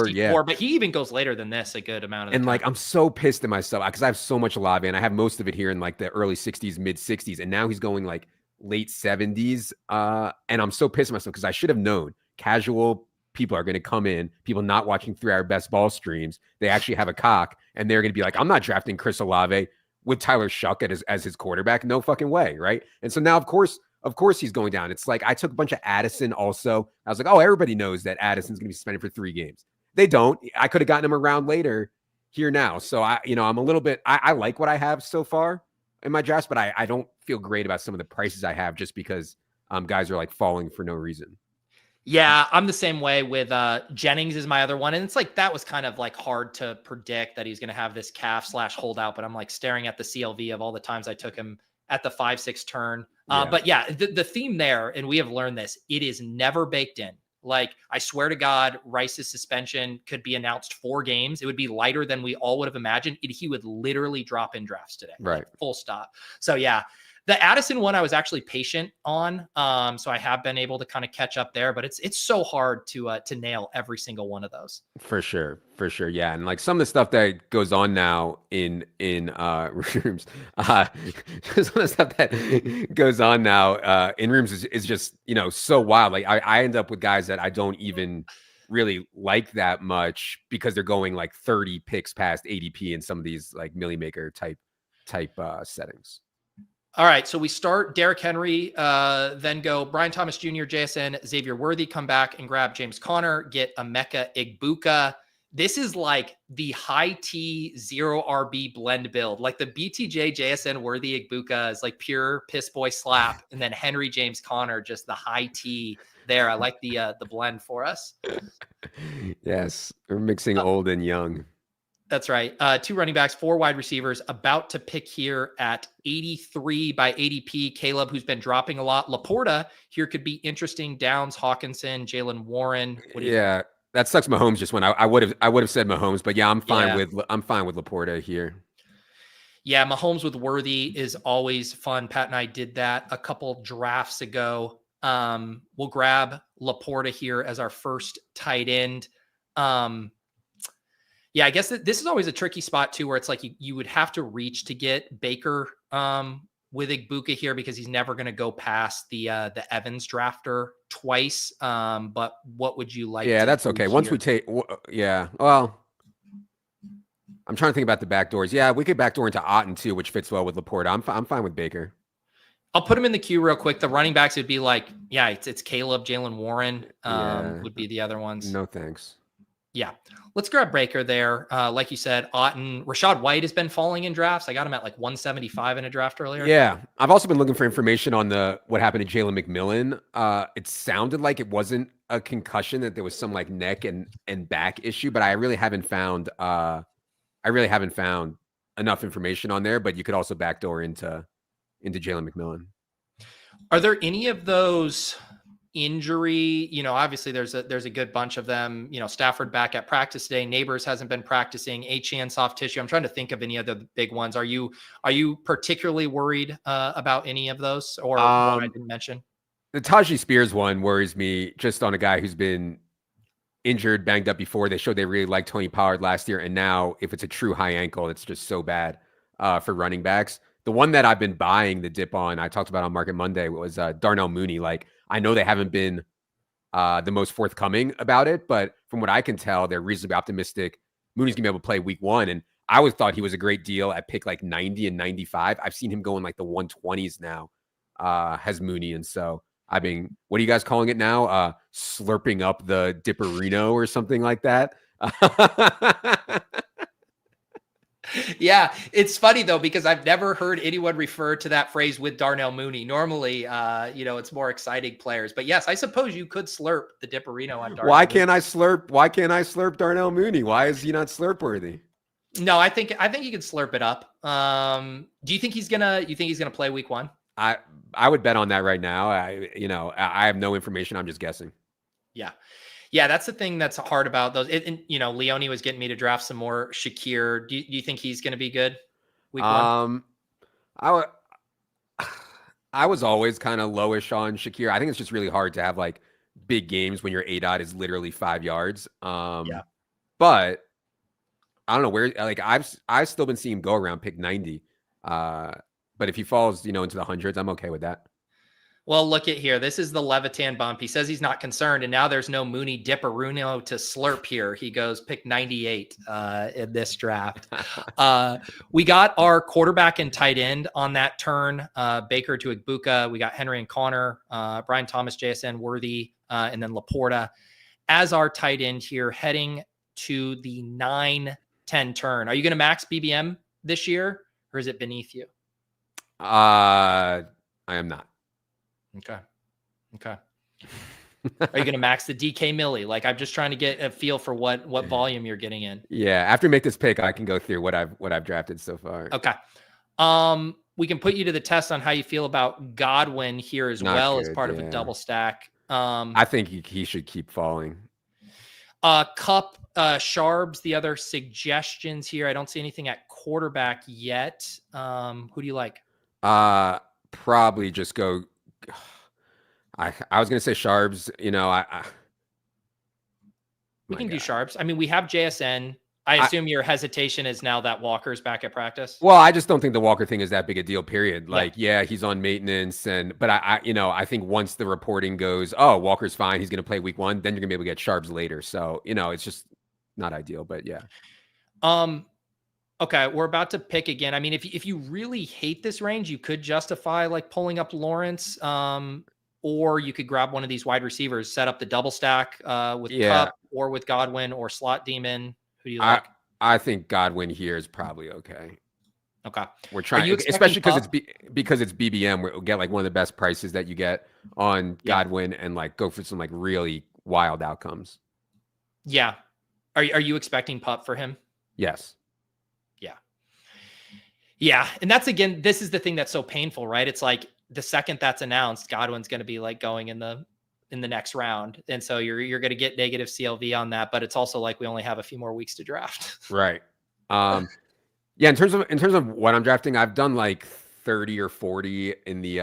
Speaker 8: Yeah.
Speaker 1: But he even goes later than this a good amount of the time.
Speaker 8: Like, I'm so pissed at myself because I have so much Olave, and I have most of it here in like the early 60s, mid 60s, and now he's going like late 70s. And I'm so pissed at myself because I should have known casual people are going to come in, people not watching 3-hour best ball streams. They actually have a cock, and they're going to be like, I'm not drafting Chris Olave with Tyler Shuck as his quarterback. No fucking way. Right. And so now, of course he's going down. It's like, I took a bunch of Addison also. I was like, oh, everybody knows that Addison's going to be suspended for 3 games. they don't. I could have gotten him around later here now. So I'm a little bit, I like what I have so far in my drafts, but I don't feel great about some of the prices I have just because guys are like falling for no reason.
Speaker 1: Yeah, I'm the same way with Jennings is my other one. And it's like, that was kind of like hard to predict that he's going to have this calf / holdout, but I'm like staring at the CLV of all the times I took him at the 5-6 turn. But yeah, the theme there, and we have learned this, it is never baked in. Like, I swear to God, Rice's suspension could be announced 4 games. It would be lighter than we all would have imagined. He would literally drop in drafts today.
Speaker 8: Right.
Speaker 1: Like, full stop. So yeah, the Addison one I was actually patient on. So I have been able to kind of catch up there, but it's so hard to nail every single one of those.
Speaker 8: For sure. Yeah. And like some of the stuff that goes on now in rooms, some of the stuff that goes on now in rooms is just, so wild. Like I end up with guys that I don't even really like that much because they're going like 30 picks past ADP in some of these like Millie Maker type settings.
Speaker 1: All right, so we start Derrick Henry, then go Brian Thomas Jr., JSN, Xavier Worthy, come back and grab James Conner, get Emeka Egbuka. This is like the high T 0 RB blend build. Like the BTJ, JSN, Worthy, Egbuka is like pure piss boy slap. And then Henry, James Conner, just the high T there. I like the blend for us.
Speaker 8: Yes, we're mixing old and young.
Speaker 1: That's right. 2 running backs, 4 wide receivers, about to pick here at 83 by ADP. Kaleb, who's been dropping a lot. Laporta here could be interesting. Downs, Hawkinson, Jalen Warren.
Speaker 8: Yeah, that sucks. Mahomes just went. I would have said Mahomes, but yeah, I'm fine with Laporta here.
Speaker 1: Yeah, Mahomes with Worthy is always fun. Pat and I did that a couple drafts ago. We'll grab Laporta here as our first tight end. Yeah, I guess this is always a tricky spot too, where it's like you would have to reach to get Baker with Egbuka here because he's never going to go past the Evans drafter twice. But what would you like?
Speaker 8: Yeah, that's okay. Once we take, well, I'm trying to think about the backdoors. Yeah, we could backdoor into Otten too, which fits well with Laporta. I'm fine with Baker.
Speaker 1: I'll put him in the queue real quick. The running backs would be like, yeah, it's Kaleb, Jalen Warren would be the other ones.
Speaker 8: No thanks.
Speaker 1: Yeah. Let's grab Baker there. Like you said, Otten, Rashad White has been falling in drafts. I got him at like 175 in a draft earlier.
Speaker 8: Yeah. I've also been looking for information on what happened to Jalen McMillan. It sounded like it wasn't a concussion, that there was some like neck and back issue, but I really haven't found enough information on there, but you could also backdoor into Jalen McMillan.
Speaker 1: Are there any of those injury, obviously there's a good bunch of them, Stafford back at practice today, Neighbors hasn't been practicing, Achane soft tissue. I'm trying to think of any other big ones. Are you particularly worried about any of those or what I didn't mention?
Speaker 8: The Tajee Spears one worries me just on a guy who's been injured, banged up before. They showed they really liked Tony Pollard last year. And now if it's a true high ankle, it's just so bad for running backs. The one that I've been buying the dip on, I talked about on Market Monday, was Darnell Mooney. Like, I know they haven't been the most forthcoming about it, but from what I can tell, they're reasonably optimistic. Mooney's going to be able to play week 1. And I always thought he was a great deal at pick like 90 and 95. I've seen him go in like the 120s now, has Mooney. And so I've been, what are you guys calling it now? Slurping up the dipparino or something like that.
Speaker 1: Yeah, it's funny though, because I've never heard anyone refer to that phrase with Darnell Mooney. Normally, it's more exciting players. But yes, I suppose you could slurp the dipparino on Darnell.
Speaker 8: Why can't I slurp Darnell Mooney? Why is he not slurp worthy?
Speaker 1: No, I think you can slurp it up. Do you think he's gonna play week 1?
Speaker 8: I would bet on that right now. I have no information. I'm just guessing.
Speaker 1: Yeah, that's the thing that's hard about those. Leone was getting me to draft some more Shakir. Do you think he's going to be good week 1?
Speaker 8: I was always kind of lowish on Shakir. I think it's just really hard to have like big games when your ADOT is literally 5 yards.
Speaker 1: Yeah.
Speaker 8: But I don't know where. Like I've still been seeing him go around pick 90. But if he falls, into the hundreds, I'm okay with that.
Speaker 1: Well, look at here. This is the Levitan bump. He says he's not concerned, and now there's no Mooney dipparino to slurp here. He goes pick 98 in this draft. We got our quarterback and tight end on that turn. Baker to Egbuka. We got Henry and Conner, Brian Thomas, JSN, Worthy, and then Laporta as our tight end here, heading to the 9-10 turn. Are you going to max BBM this year, or is it beneath you?
Speaker 8: I am not.
Speaker 1: Okay. Are you going to max the DK Millie? Like, I'm just trying to get a feel for what volume you're getting in.
Speaker 8: Yeah, after we make this pick, I can go through what I've drafted so far.
Speaker 1: Okay. We can put you to the test on how you feel about Godwin here as as part of a double stack.
Speaker 8: I think he should keep falling.
Speaker 1: Cup, Sharbs, the other suggestions here. I don't see anything at quarterback yet. Who do you like?
Speaker 8: Probably just go. I was gonna say Sharbs.
Speaker 1: We can do Sharbs. I mean, we have JSN. I assume your hesitation is now that Walker's back at practice.
Speaker 8: Well, I just don't think the Walker thing is that big a deal, period. Like, yeah, he's on maintenance, but I think once the reporting goes, oh, Walker's fine, he's going to play week 1, then you're going to be able to get Sharbs later. So, it's just not ideal, but yeah.
Speaker 1: Okay, we're about to pick again. I mean, if you really hate this range, you could justify like pulling up Lawrence, or you could grab one of these wide receivers, set up the double stack with Cup or with Godwin or Slot Demon. Who do you like?
Speaker 8: I think Godwin here is probably okay.
Speaker 1: Okay.
Speaker 8: We're trying, especially because it's BBM. We'll get like one of the best prices that you get on Godwin and like go for some like really wild outcomes.
Speaker 1: Yeah. Are you expecting pup for him?
Speaker 8: Yes.
Speaker 1: Yeah. And that's, again, this is the thing that's so painful, right? It's like the second that's announced, Godwin's going to be like going in the next round. And so you're going to get negative CLV on that, but it's also like we only have a few more weeks to draft.
Speaker 8: Right. Yeah. In terms of what I'm drafting, I've done like 30 or 40 in the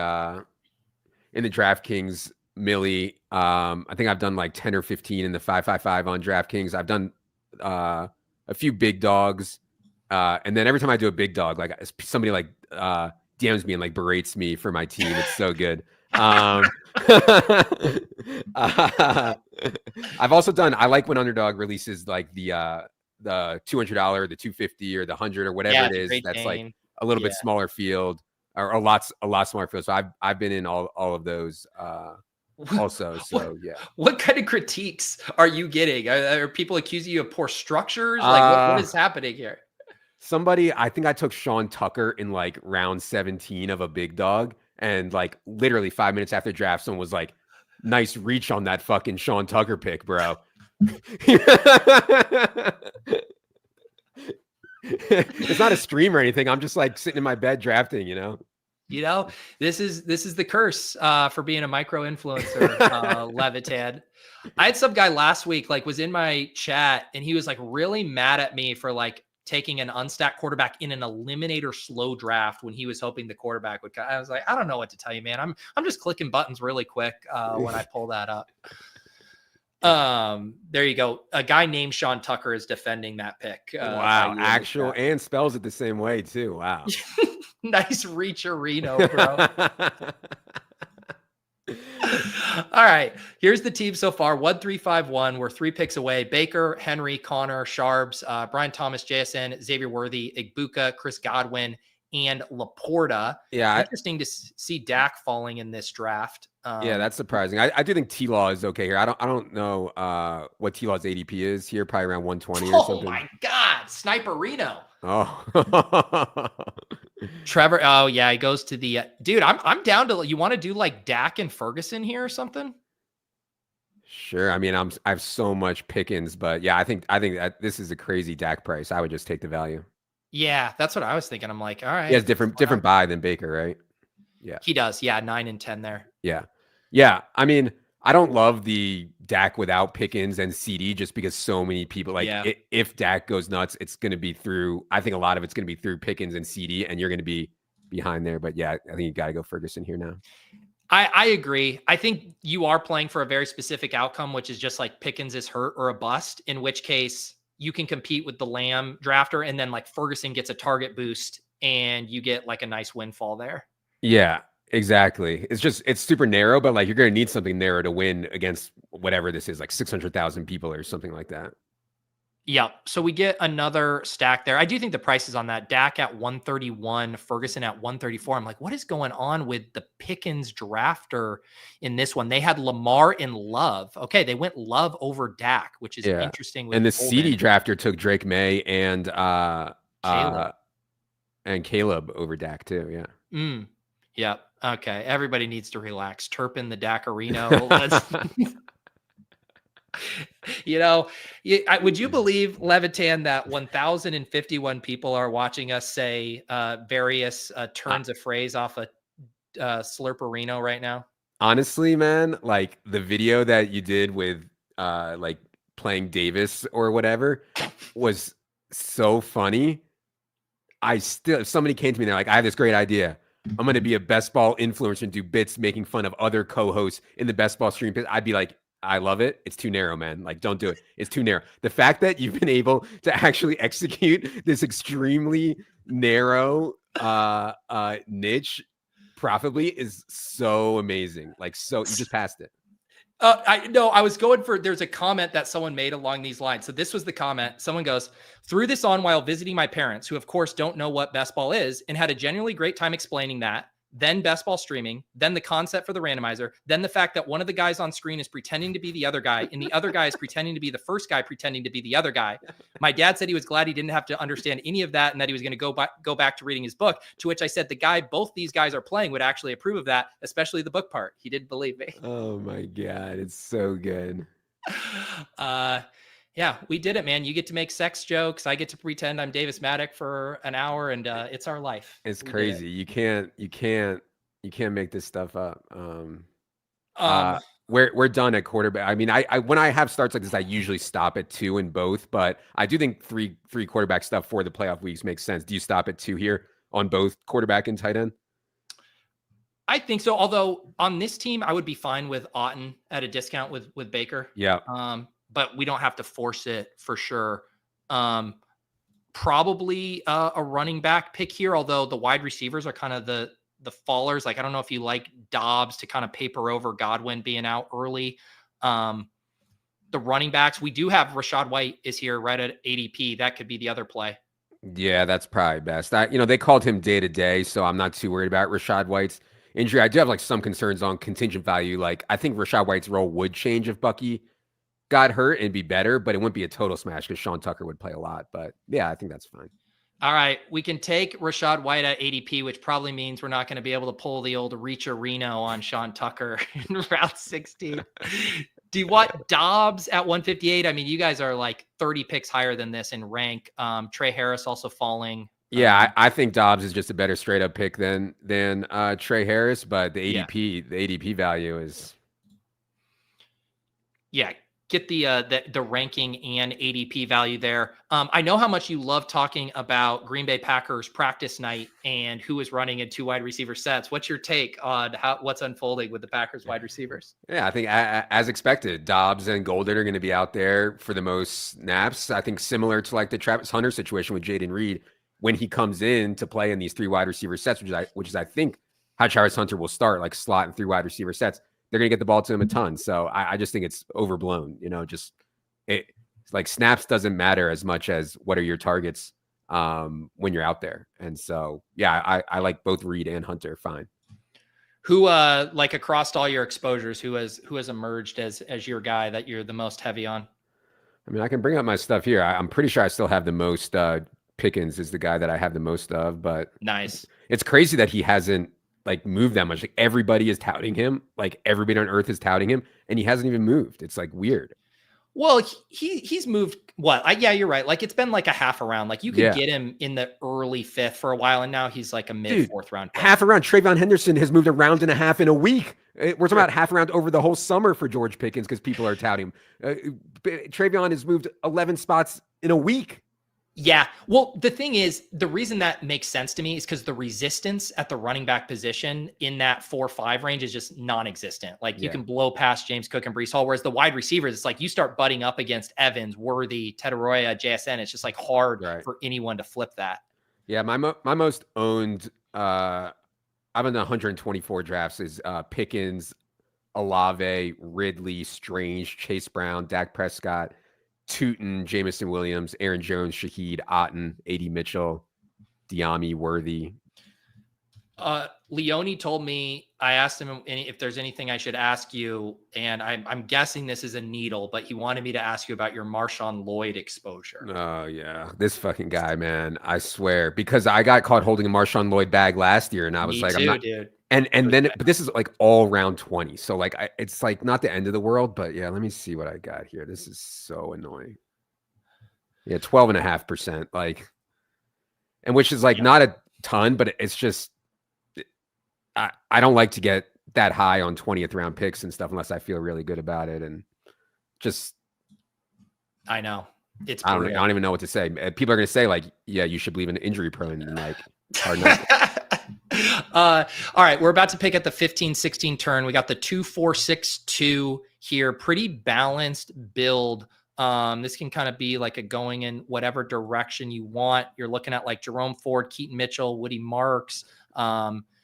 Speaker 8: DraftKings Millie. I think I've done like 10 or 15 in the 555 on DraftKings. I've done a few big dogs. And then every time I do a big dog, like somebody like DMs me and like berates me for my team. It's so good. I've also done, I like when Underdog releases like the $200, the $250 or the $100 or whatever it is. That's like a little bit smaller field or a lot smaller field. So I've been in all of those also. So
Speaker 1: What kind of critiques are you getting? Are people accusing you of poor structures? Like what is happening here?
Speaker 8: I think I took Sean Tucker in like round 17 of a big dog. And like literally 5 minutes after draft, someone was like, nice reach on that fucking Sean Tucker pick, bro. It's not a stream or anything. I'm just like sitting in my bed drafting,
Speaker 1: This is the curse for being a micro influencer, Levitan. I had some guy last week, like was in my chat and he was like really mad at me for like taking an unstacked quarterback in an eliminator slow draft when he was hoping the quarterback would come. I was like, I don't know what to tell you, man. I'm just clicking buttons really quick when I pull that up. There you go. A guy named Sean Tucker is defending that pick.
Speaker 8: Wow. Actual and spells it the same way too. Wow.
Speaker 1: Nice reacherino, bro. All right. Here's the team so far. 1-3-5-1. We're 3 picks away. Baker, Henry, Connor, Sharbs, Brian Thomas, JSN, Xavier Worthy, Egbuka, Chris Godwin, and Laporta.
Speaker 8: Yeah.
Speaker 1: Interesting to see Dak falling in this draft.
Speaker 8: Yeah, that's surprising. I do think T-Law is okay here. I don't know what T-Law's ADP is here, probably around 120 or something.
Speaker 1: Oh my God. Sniperino.
Speaker 8: Oh.
Speaker 1: Trevor. Oh yeah. He goes to the dude. I'm down to, you want to do like Dak and Ferguson here or something?
Speaker 8: Sure. I mean, I have so much Pickens, but yeah, I think that this is a crazy Dak price. I would just take the value.
Speaker 1: Yeah, that's what I was thinking. I'm like, all right.
Speaker 8: He has different buy than Baker, right? Yeah.
Speaker 1: He does. Yeah, 9 and 10 there.
Speaker 8: Yeah. Yeah. I mean, I don't love the Dak without Pickens and CD just because so many people like if Dak goes nuts, it's going to be through. I think a lot of it's going to be through Pickens and CD, and you're going to be behind there. But yeah, I think you got to go Ferguson here now.
Speaker 1: I agree. I think you are playing for a very specific outcome, which is just like Pickens is hurt or a bust, in which case you can compete with the Lamb drafter, and then like Ferguson gets a target boost and you get like a nice windfall there.
Speaker 8: Yeah. Exactly. It's super narrow, but like you're going to need something narrow to win against whatever this is, like 600,000 people or something like that.
Speaker 1: Yeah. So we get another stack there. I do think the prices on that, Dak at 131, Ferguson at 134. I'm like, what is going on with the Pickens drafter in this one? They had Lamar and Love. Okay. They went Love over Dak, which is interesting. With
Speaker 8: And the
Speaker 1: Golden.
Speaker 8: CD drafter took Drake May and
Speaker 1: Kaleb.
Speaker 8: Kaleb over Dak too. Yeah.
Speaker 1: Yeah. Okay. Everybody needs to relax. Turpin the Daccarino. Let's would you believe, Levitan, that 1,051 people are watching us say various turns of phrase off a slurping right now?
Speaker 8: Honestly, man, like the video that you did with like playing Davis or whatever was so funny. If somebody came to me, they're like, I have this great idea. I'm going to be a best ball influencer and do bits making fun of other co-hosts in the best ball stream. I'd be like, I love it. It's too narrow, man. Like, don't do it. It's too narrow. The fact that you've been able to actually execute this extremely narrow niche profitably is so amazing. Like, so you just passed it.
Speaker 1: I was going for, there's a comment that someone made along these lines. So this was the comment. Someone goes, threw this on while visiting my parents, who of course don't know what best ball is, and had a genuinely great time explaining that. Then best ball streaming, then the concept for the randomizer, then the fact that one of the guys on screen is pretending to be the other guy, and the other guy is pretending to be the first guy pretending to be the other guy. My dad said he was glad he didn't have to understand any of that and that he was going to go back to reading his book, to which I said the guy both these guys are playing would actually approve of that, especially the book part. He didn't believe me.
Speaker 8: Oh my God, it's so good.
Speaker 1: Yeah, we did it, man. You get to make sex jokes. I get to pretend I'm Davis Maddock for an hour, and it's our life.
Speaker 8: It's crazy. You can't make this stuff up. We're done at quarterback. I mean, I when I have starts like this, I usually stop at 2 in both, but I do think three quarterback stuff for the playoff weeks makes sense. Do you stop at 2 here on both quarterback and tight end?
Speaker 1: I think so. Although on this team, I would be fine with Otten at a discount with Baker.
Speaker 8: Yeah.
Speaker 1: But we don't have to force it for sure. Probably a running back pick here, although the wide receivers are kind of the fallers. Like, I don't know if you like Dobbs to kind of paper over Godwin being out early. The running backs, we do have Rachaad White is here right at ADP. That could be the other play.
Speaker 8: Yeah, that's probably best. They called him day to day, so I'm not too worried about Rachaad White's injury. I do have like some concerns on contingent value. Like, I think Rachaad White's role would change if Bucky got hurt and be better, but it wouldn't be a total smash because Sean Tucker would play a lot. But yeah, I think that's fine.
Speaker 1: All right. We can take Rachaad White at ADP, which probably means we're not going to be able to pull the old Reach-a-Reno on Sean Tucker in round 16. Do you want Dobbs at 158? I mean, you guys are like 30 picks higher than this in rank. Trey Harris also falling.
Speaker 8: Yeah, I think Dobbs is just a better straight up pick than Trey Harris, but the ADP value is.
Speaker 1: Yeah. Get the ranking and ADP value there. I know how much you love talking about Green Bay Packers practice night and who is running in 2 wide receiver sets. What's your take on what's unfolding with the Packers wide receivers?
Speaker 8: Yeah, I think as expected, Dobbs and Golden are going to be out there for the most snaps. I think similar to like the Travis Hunter situation with Jaden Reed when he comes in to play in these 3 wide receiver sets, which is I think how Travis Hunter will start, like slot and 3 wide receiver sets. They're going to get the ball to him a ton. So I just think it's overblown, it's like snaps doesn't matter as much as what are your targets when you're out there. And so, yeah, I like both Reed and Hunter. Fine.
Speaker 1: Who, like across all your exposures, who has emerged as your guy that you're the most heavy on?
Speaker 8: I mean, I can bring up my stuff here. I'm pretty sure I still have the most, Pickens is the guy that I have the most of, but
Speaker 1: nice.
Speaker 8: It's crazy that he hasn't like moved that much. Like everybody is touting him, like everybody on earth is touting him, and he hasn't even moved. It's like weird.
Speaker 1: Well, he's moved what? Yeah, you're right. Like it's been like a half a round. Like you could get him in the early 5th for a while, and now he's like a mid 4th round pick.
Speaker 8: Half a round. Trayvon Henderson has moved a round and a half in a week. We're talking about half a round over the whole summer for George Pickens because people are touting him. Trayvon has moved 11 spots in a week.
Speaker 1: Yeah. Well, the thing is, the reason that makes sense to me is because the resistance at the running back position in that 4-5 range is just non-existent. Like you can blow past James Cook and Breece Hall, whereas the wide receivers, it's like you start butting up against Evans, Worthy, Tedoroya, JSN. It's just like hard for anyone to flip that.
Speaker 8: Yeah. My most owned, I'm in the 124 drafts is Pickens, Olave, Ridley, Strange, Chase Brown, Dak Prescott, Tootin, Jamison Williams, Aaron Jones, Shaheed, Otten, A.D. Mitchell, Diami, Worthy.
Speaker 1: Leone told me, I asked him if there's anything I should ask you, and I'm guessing this is a needle, but he wanted me to ask you about your Marshawn Lloyd exposure.
Speaker 8: Oh yeah, this fucking guy, man! I swear, because I got caught holding a Marshawn Lloyd bag last year, and I was
Speaker 1: Me
Speaker 8: like,
Speaker 1: too,
Speaker 8: I'm not.
Speaker 1: Dude.
Speaker 8: And then, but this is like all round 20, so like it's like not the end of the world, but yeah, let me see what I got here. This is so annoying. Yeah, 12.5%, like, and which is like not a ton, but it's just. I don't like to get that high on 20th round picks and stuff unless I feel really good about it. And just,
Speaker 1: I know it's,
Speaker 8: I don't even know what to say. People are going to say like, yeah, you should believe in injury prone. And like, it's hard not.
Speaker 1: All right. We're about to pick at the 15-16 turn. We got the 2-4-6-2 here. Pretty balanced build. This can kind of be like a going in whatever direction you want. You're looking at like Jerome Ford, Keaton Mitchell, Woody Marks,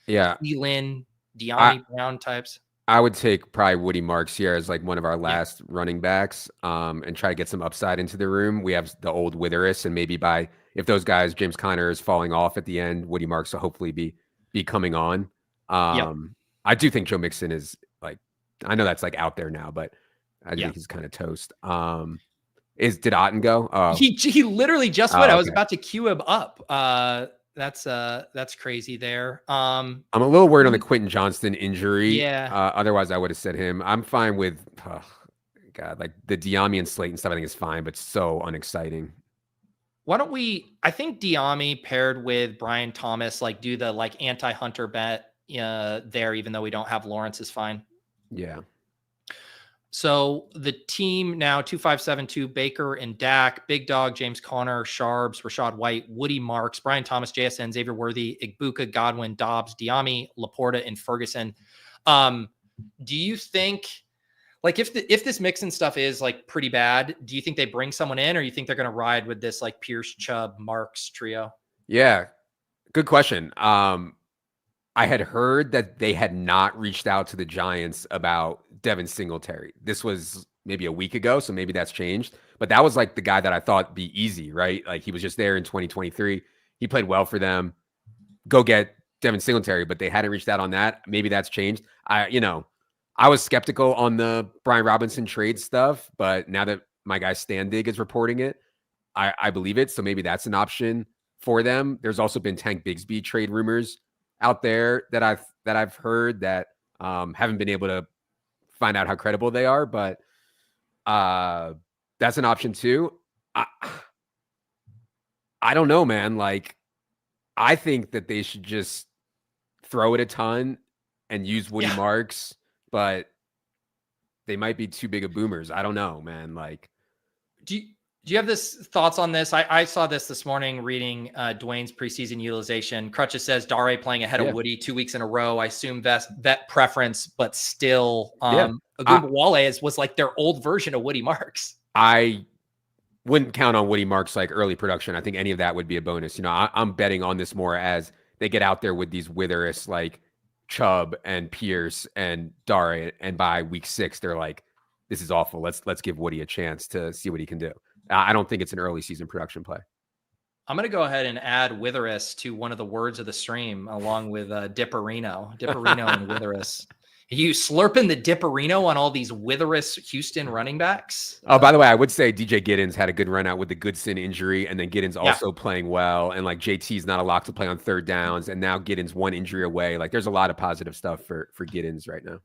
Speaker 8: yeah,
Speaker 1: Elin, De'Ami Brown types.
Speaker 8: I would take probably Woody Marks here as like one of our last running backs, and try to get some upside into the room. We have the old Witheris, and maybe if those guys, James Conner is falling off at the end, Woody Marks will hopefully be coming on. I do think Joe Mixon is like, I know that's like out there now, but I think he's kind of toast. Did Otten go? Oh.
Speaker 1: He literally just went. Okay. I was about to cue him up. That's crazy there.
Speaker 8: I'm a little worried on the Quinton Johnston injury.
Speaker 1: Yeah.
Speaker 8: Otherwise I would have said him. I'm fine with like the Diami and Slayton stuff I think is fine, but so unexciting.
Speaker 1: Why don't I think Diami paired with Brian Thomas, like do the like anti-Hunter bet there, even though we don't have Lawrence, is fine.
Speaker 8: Yeah.
Speaker 1: So the team now 2-5-7-2, Baker and Dak, Big Dog, James Conner, Sharbs, Rashad White, Woody Marks, Brian Thomas, JSN, Xavier Worthy, Egbuka, Godwin, Dobbs, Diami, Laporta, and Ferguson. Do you think, like, if this Mixon stuff is like pretty bad, do you think they bring someone in, or you think they're going to ride with this like Pierce, Chubb, Marks trio?
Speaker 8: Yeah, good question. I had heard that they had not reached out to the Giants about Devin Singletary. This was maybe a week ago, so maybe that's changed. But that was like the guy that I thought be easy, right? Like he was just there in 2023. He played well for them. Go get Devin Singletary, but they hadn't reached out on that. Maybe that's changed. I was skeptical on the Brian Robinson trade stuff, but now that my guy Standig is reporting it, I believe it. So maybe that's an option for them. There's also been Tank Bigsby trade rumors out there that I've heard that haven't been able to find out how credible they are, but that's an option too. I don't know, man. Like, I think that they should just throw it a ton and use Woody Marks, but they might be too big of boomers. I don't know, man. Like,
Speaker 1: do you have thoughts on this? I saw this morning reading Dwayne's preseason utilization. Crutches says Dare playing ahead of Woody 2 weeks in a row. I assume vet preference, but still, Agumbawale was like their old version of Woody Marks.
Speaker 8: I wouldn't count on Woody Marks like early production. I think any of that would be a bonus. You know, I'm betting on this more as they get out there with these Witheris like Chubb and Pierce and Dare, and by week 6 they're like, this is awful. Let's give Woody a chance to see what he can do. I don't think it's an early season production play.
Speaker 1: I'm going to go ahead and add Witheris to one of the words of the stream along with dipparino and Witheris. Are you slurping the dipparino on all these Witheris Houston running backs?
Speaker 8: Oh, by the way, I would say DJ Giddens had a good run out with the Goodson injury, and then Giddens also playing well. And like JT's not a lock to play on third downs, and now Giddens one injury away. Like there's a lot of positive stuff for Giddens right now.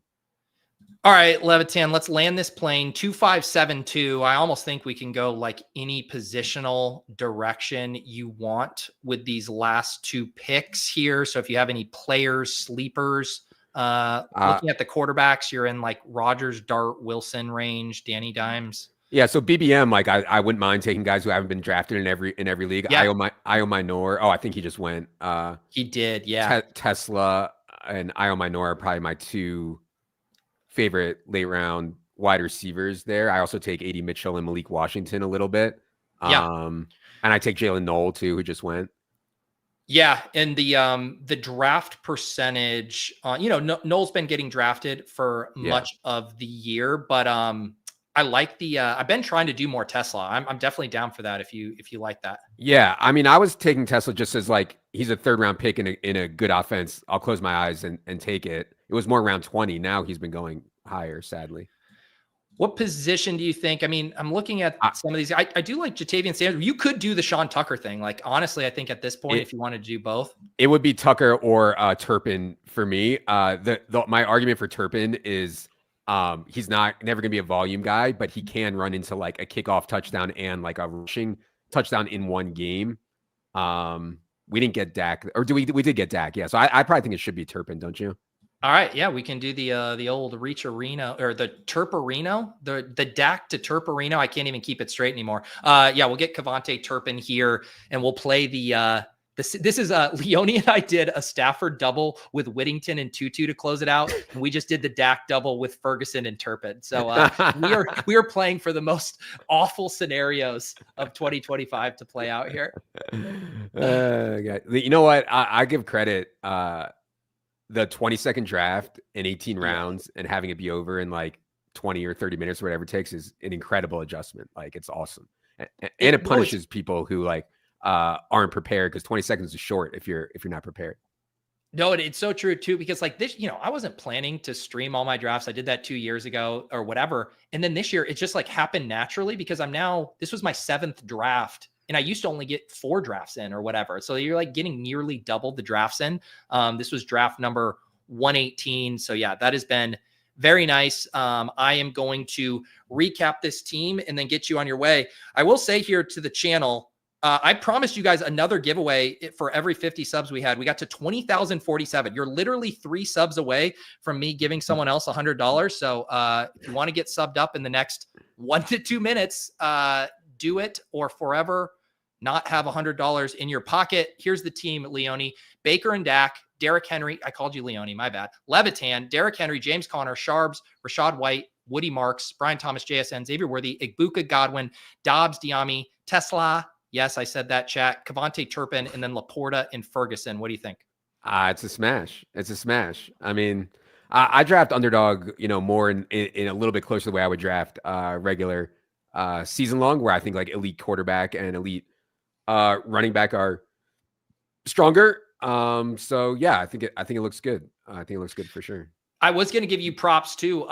Speaker 1: All right, Levitan, let's land this plane 2-5-7-2. I almost think we can go like any positional direction you want with these last 2 picks here. So if you have any players, sleepers, looking at the quarterbacks, you're in like Rodgers, Dart, Wilson range, Danny Dimes.
Speaker 8: Yeah, so BBM, like I wouldn't mind taking guys who haven't been drafted in every league.
Speaker 1: Yeah.
Speaker 8: Io Minor. Oh, I think he just went.
Speaker 1: He did, yeah.
Speaker 8: Tesla and Io Minor are probably my 2 favorite late round wide receivers there. I also take A.D. Mitchell and Malik Washington a little bit. And I take Jalen Knoll too, who just went.
Speaker 1: Yeah, and the draft percentage, Knoll's been getting drafted for much of the year, but I like the I've been trying to do more Tesla. I'm definitely down for that if you like that.
Speaker 8: Yeah, I mean, I was taking Tesla just as like he's a 3rd round pick in a good offense. I'll close my eyes and take it. It was more around 20. Now he's been going higher, sadly.
Speaker 1: What position do you think? I mean, I'm looking at some of these. I do like Jatavian Sanders. You could do the Sean Tucker thing. Like, honestly, I think at this point, if you wanted to do both,
Speaker 8: it would be Tucker or Turpin for me. My argument for Turpin is he's never going to be a volume guy, but he can run into like a kickoff touchdown and like a rushing touchdown in one game. We didn't get Dak, or we did get Dak. Yeah. So I probably think it should be Turpin. Don't you?
Speaker 1: All right, yeah, we can do the old Reacherino or the Turparino, the Dak to Turparino. I can't even keep it straight anymore. Yeah, we'll get Cavante Turpin here, and we'll play this is Leone and I did a Stafford double with Whittington and Tutu to close it out, and we just did the Dak double with Ferguson and Turpin. So we are playing for the most awful scenarios of 2025 to play out here.
Speaker 8: You know what? I give credit. The 22nd draft in 18 rounds and having it be over in like 20 or 30 minutes, or whatever it takes, is an incredible adjustment. Like, it's awesome. And it punishes people who like aren't prepared, because 20 seconds is short if you're not prepared.
Speaker 1: No, it's so true too, because like this, I wasn't planning to stream all my drafts. I did that 2 years ago or whatever. And then this year it just like happened naturally, because this was my 7th draft. And I used to only get 4 drafts in or whatever. So you're like getting nearly double the drafts in. This was draft number 118. So yeah, that has been very nice. I am going to recap this team and then get you on your way. I will say here to the channel, I promised you guys another giveaway for every 50 subs we had. We got to 20,047. You're literally 3 subs away from me giving someone else $100. So if you want to get subbed up in the next 1 to 2 minutes, do it, or forever not have $100 in your pocket. Here's the team, Leone: Baker and Dak, Derrick Henry. I called you Leone, my bad. Levitan, Derrick Henry, James Conner, Sharbs, Rashad White, Woody Marks, Brian Thomas, JSN, Xavier Worthy, Egbuka, Godwin, Dobbs, Diami, Tesla. Yes, I said that, chat. Cavante Turpin, and then Laporta and Ferguson. What do you think?
Speaker 8: It's a smash. It's a smash. I mean, I draft underdog, more in a little bit closer to the way I would draft regular season long, where I think like elite quarterback and elite running back are stronger. So yeah, I think it looks good. I think it looks good for sure.
Speaker 1: I was going to give you props too.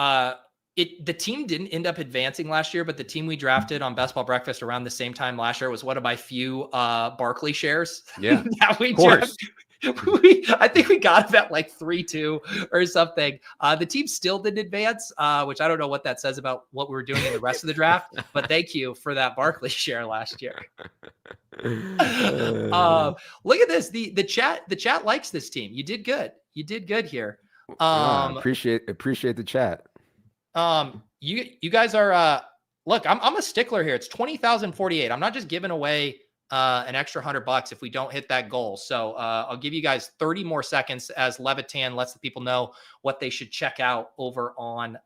Speaker 1: The team didn't end up advancing last year, but the team we drafted on Best Ball Breakfast around the same time last year was one of my few Barkley shares.
Speaker 8: Yeah,
Speaker 1: that we drafted. I think we got him at like 3-2 or something. The team still didn't advance, which I don't know what that says about what we were doing in the rest of the draft, but thank you for that Barkley share last year. Look at this. The chat likes this team. You did good. You did good here.
Speaker 8: Appreciate the chat.
Speaker 1: You guys are, look, I'm a stickler here. It's 20,048. I'm not just giving away an extra $100 if we don't hit that goal. So I'll give you guys 30 more seconds as Levitan lets the people know what they should check out over on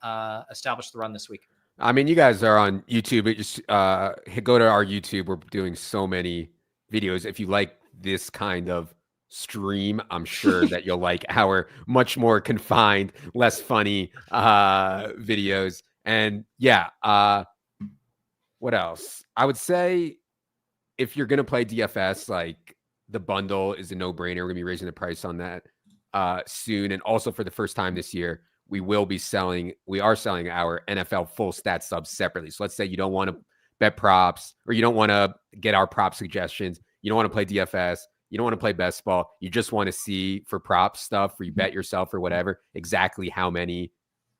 Speaker 1: Establish the Run this week.
Speaker 8: I mean, you guys are on YouTube. Just go to our YouTube. We're doing so many videos. If you like this kind of stream, I'm sure that you'll like our much more confined, less funny videos. And yeah, what else? I would say, if you're going to play DFS, like, the bundle is a no-brainer. We're going to be raising the price on that soon. And also, for the first time this year, we are selling our NFL full stat subs separately. So let's say you don't want to bet props, or you don't want to get our prop suggestions. You don't want to play DFS. You don't want to play best ball. You just want to see for prop stuff where you bet yourself or whatever, exactly how many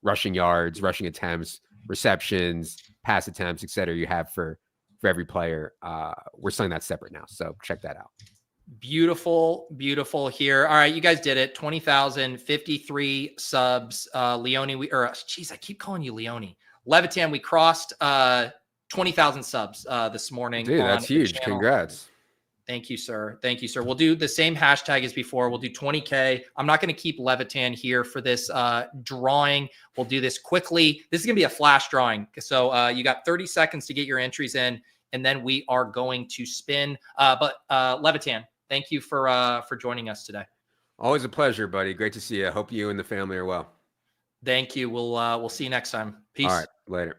Speaker 8: rushing yards, rushing attempts, receptions, pass attempts, etc. you have for every player. We're selling that separate now. So check that out.
Speaker 1: Beautiful, beautiful here. All right, you guys did it. 20,053 subs. Leone, I keep calling you Leone. Levitan, we crossed 20,000 subs this morning.
Speaker 8: Dude, that's huge. Congrats.
Speaker 1: Thank you, sir. Thank you, sir. We'll do the same hashtag as before. We'll do 20K. I'm not going to keep Levitan here for this drawing. We'll do this quickly. This is going to be a flash drawing. So you got 30 seconds to get your entries in, and then we are going to spin. But Levitan, thank you for joining us today.
Speaker 8: Always a pleasure, buddy. Great to see you. I hope you and the family are well.
Speaker 1: Thank you. We'll see you next time. Peace.
Speaker 8: All right. Later.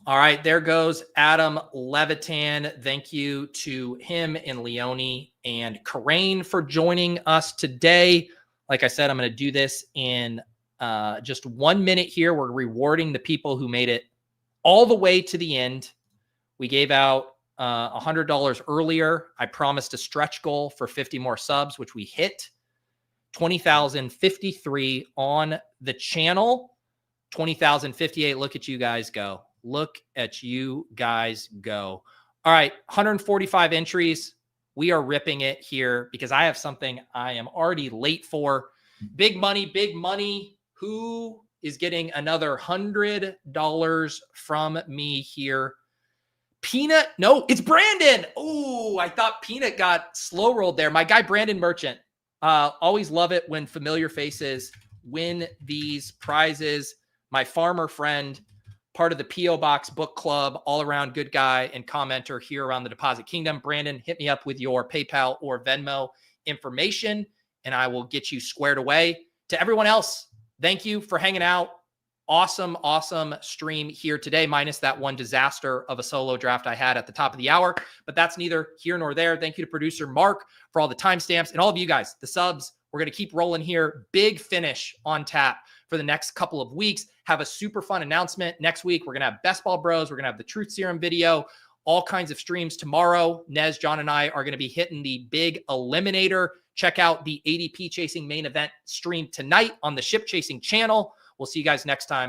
Speaker 1: All right, there goes Adam Levitan. Thank you to him and Leone and Kerrane for joining us today. Like I said, I'm going to do this in just 1 minute here. We're rewarding the people who made it all the way to the end. We gave out $100 earlier. I promised a stretch goal for 50 more subs, which we hit. 20,053 on the channel. 20,058. Look at you guys go. Look at you guys go. All right, 145 entries. We are ripping it here because I have something I am already late for. Big money, big money. Who is getting another $100 from me here? Peanut? No, it's Brandon. Oh, I thought Peanut got slow rolled there. My guy, Brandon Merchant. Always love it when familiar faces win these prizes. My farmer friend, part of the P.O. Box Book Club, all around good guy and commenter here around the Deposit Kingdom. Brandon, hit me up with your PayPal or Venmo information, and I will get you squared away. To everyone else, thank you for hanging out. Awesome, awesome stream here today, minus that one disaster of a solo draft I had at the top of the hour, but that's neither here nor there. Thank you to producer Mark for all the timestamps and all of you guys, the subs. We're going to keep rolling here. Big finish on tap for the next couple of weeks. Have a super fun announcement next week. We're going to have Best Ball Bros. We're going to have the Truth Serum video, all kinds of streams tomorrow. Nez, John, and I are going to be hitting the big eliminator. Check out the ADP Chasing main event stream tonight on the Ship Chasing channel. We'll see you guys next time.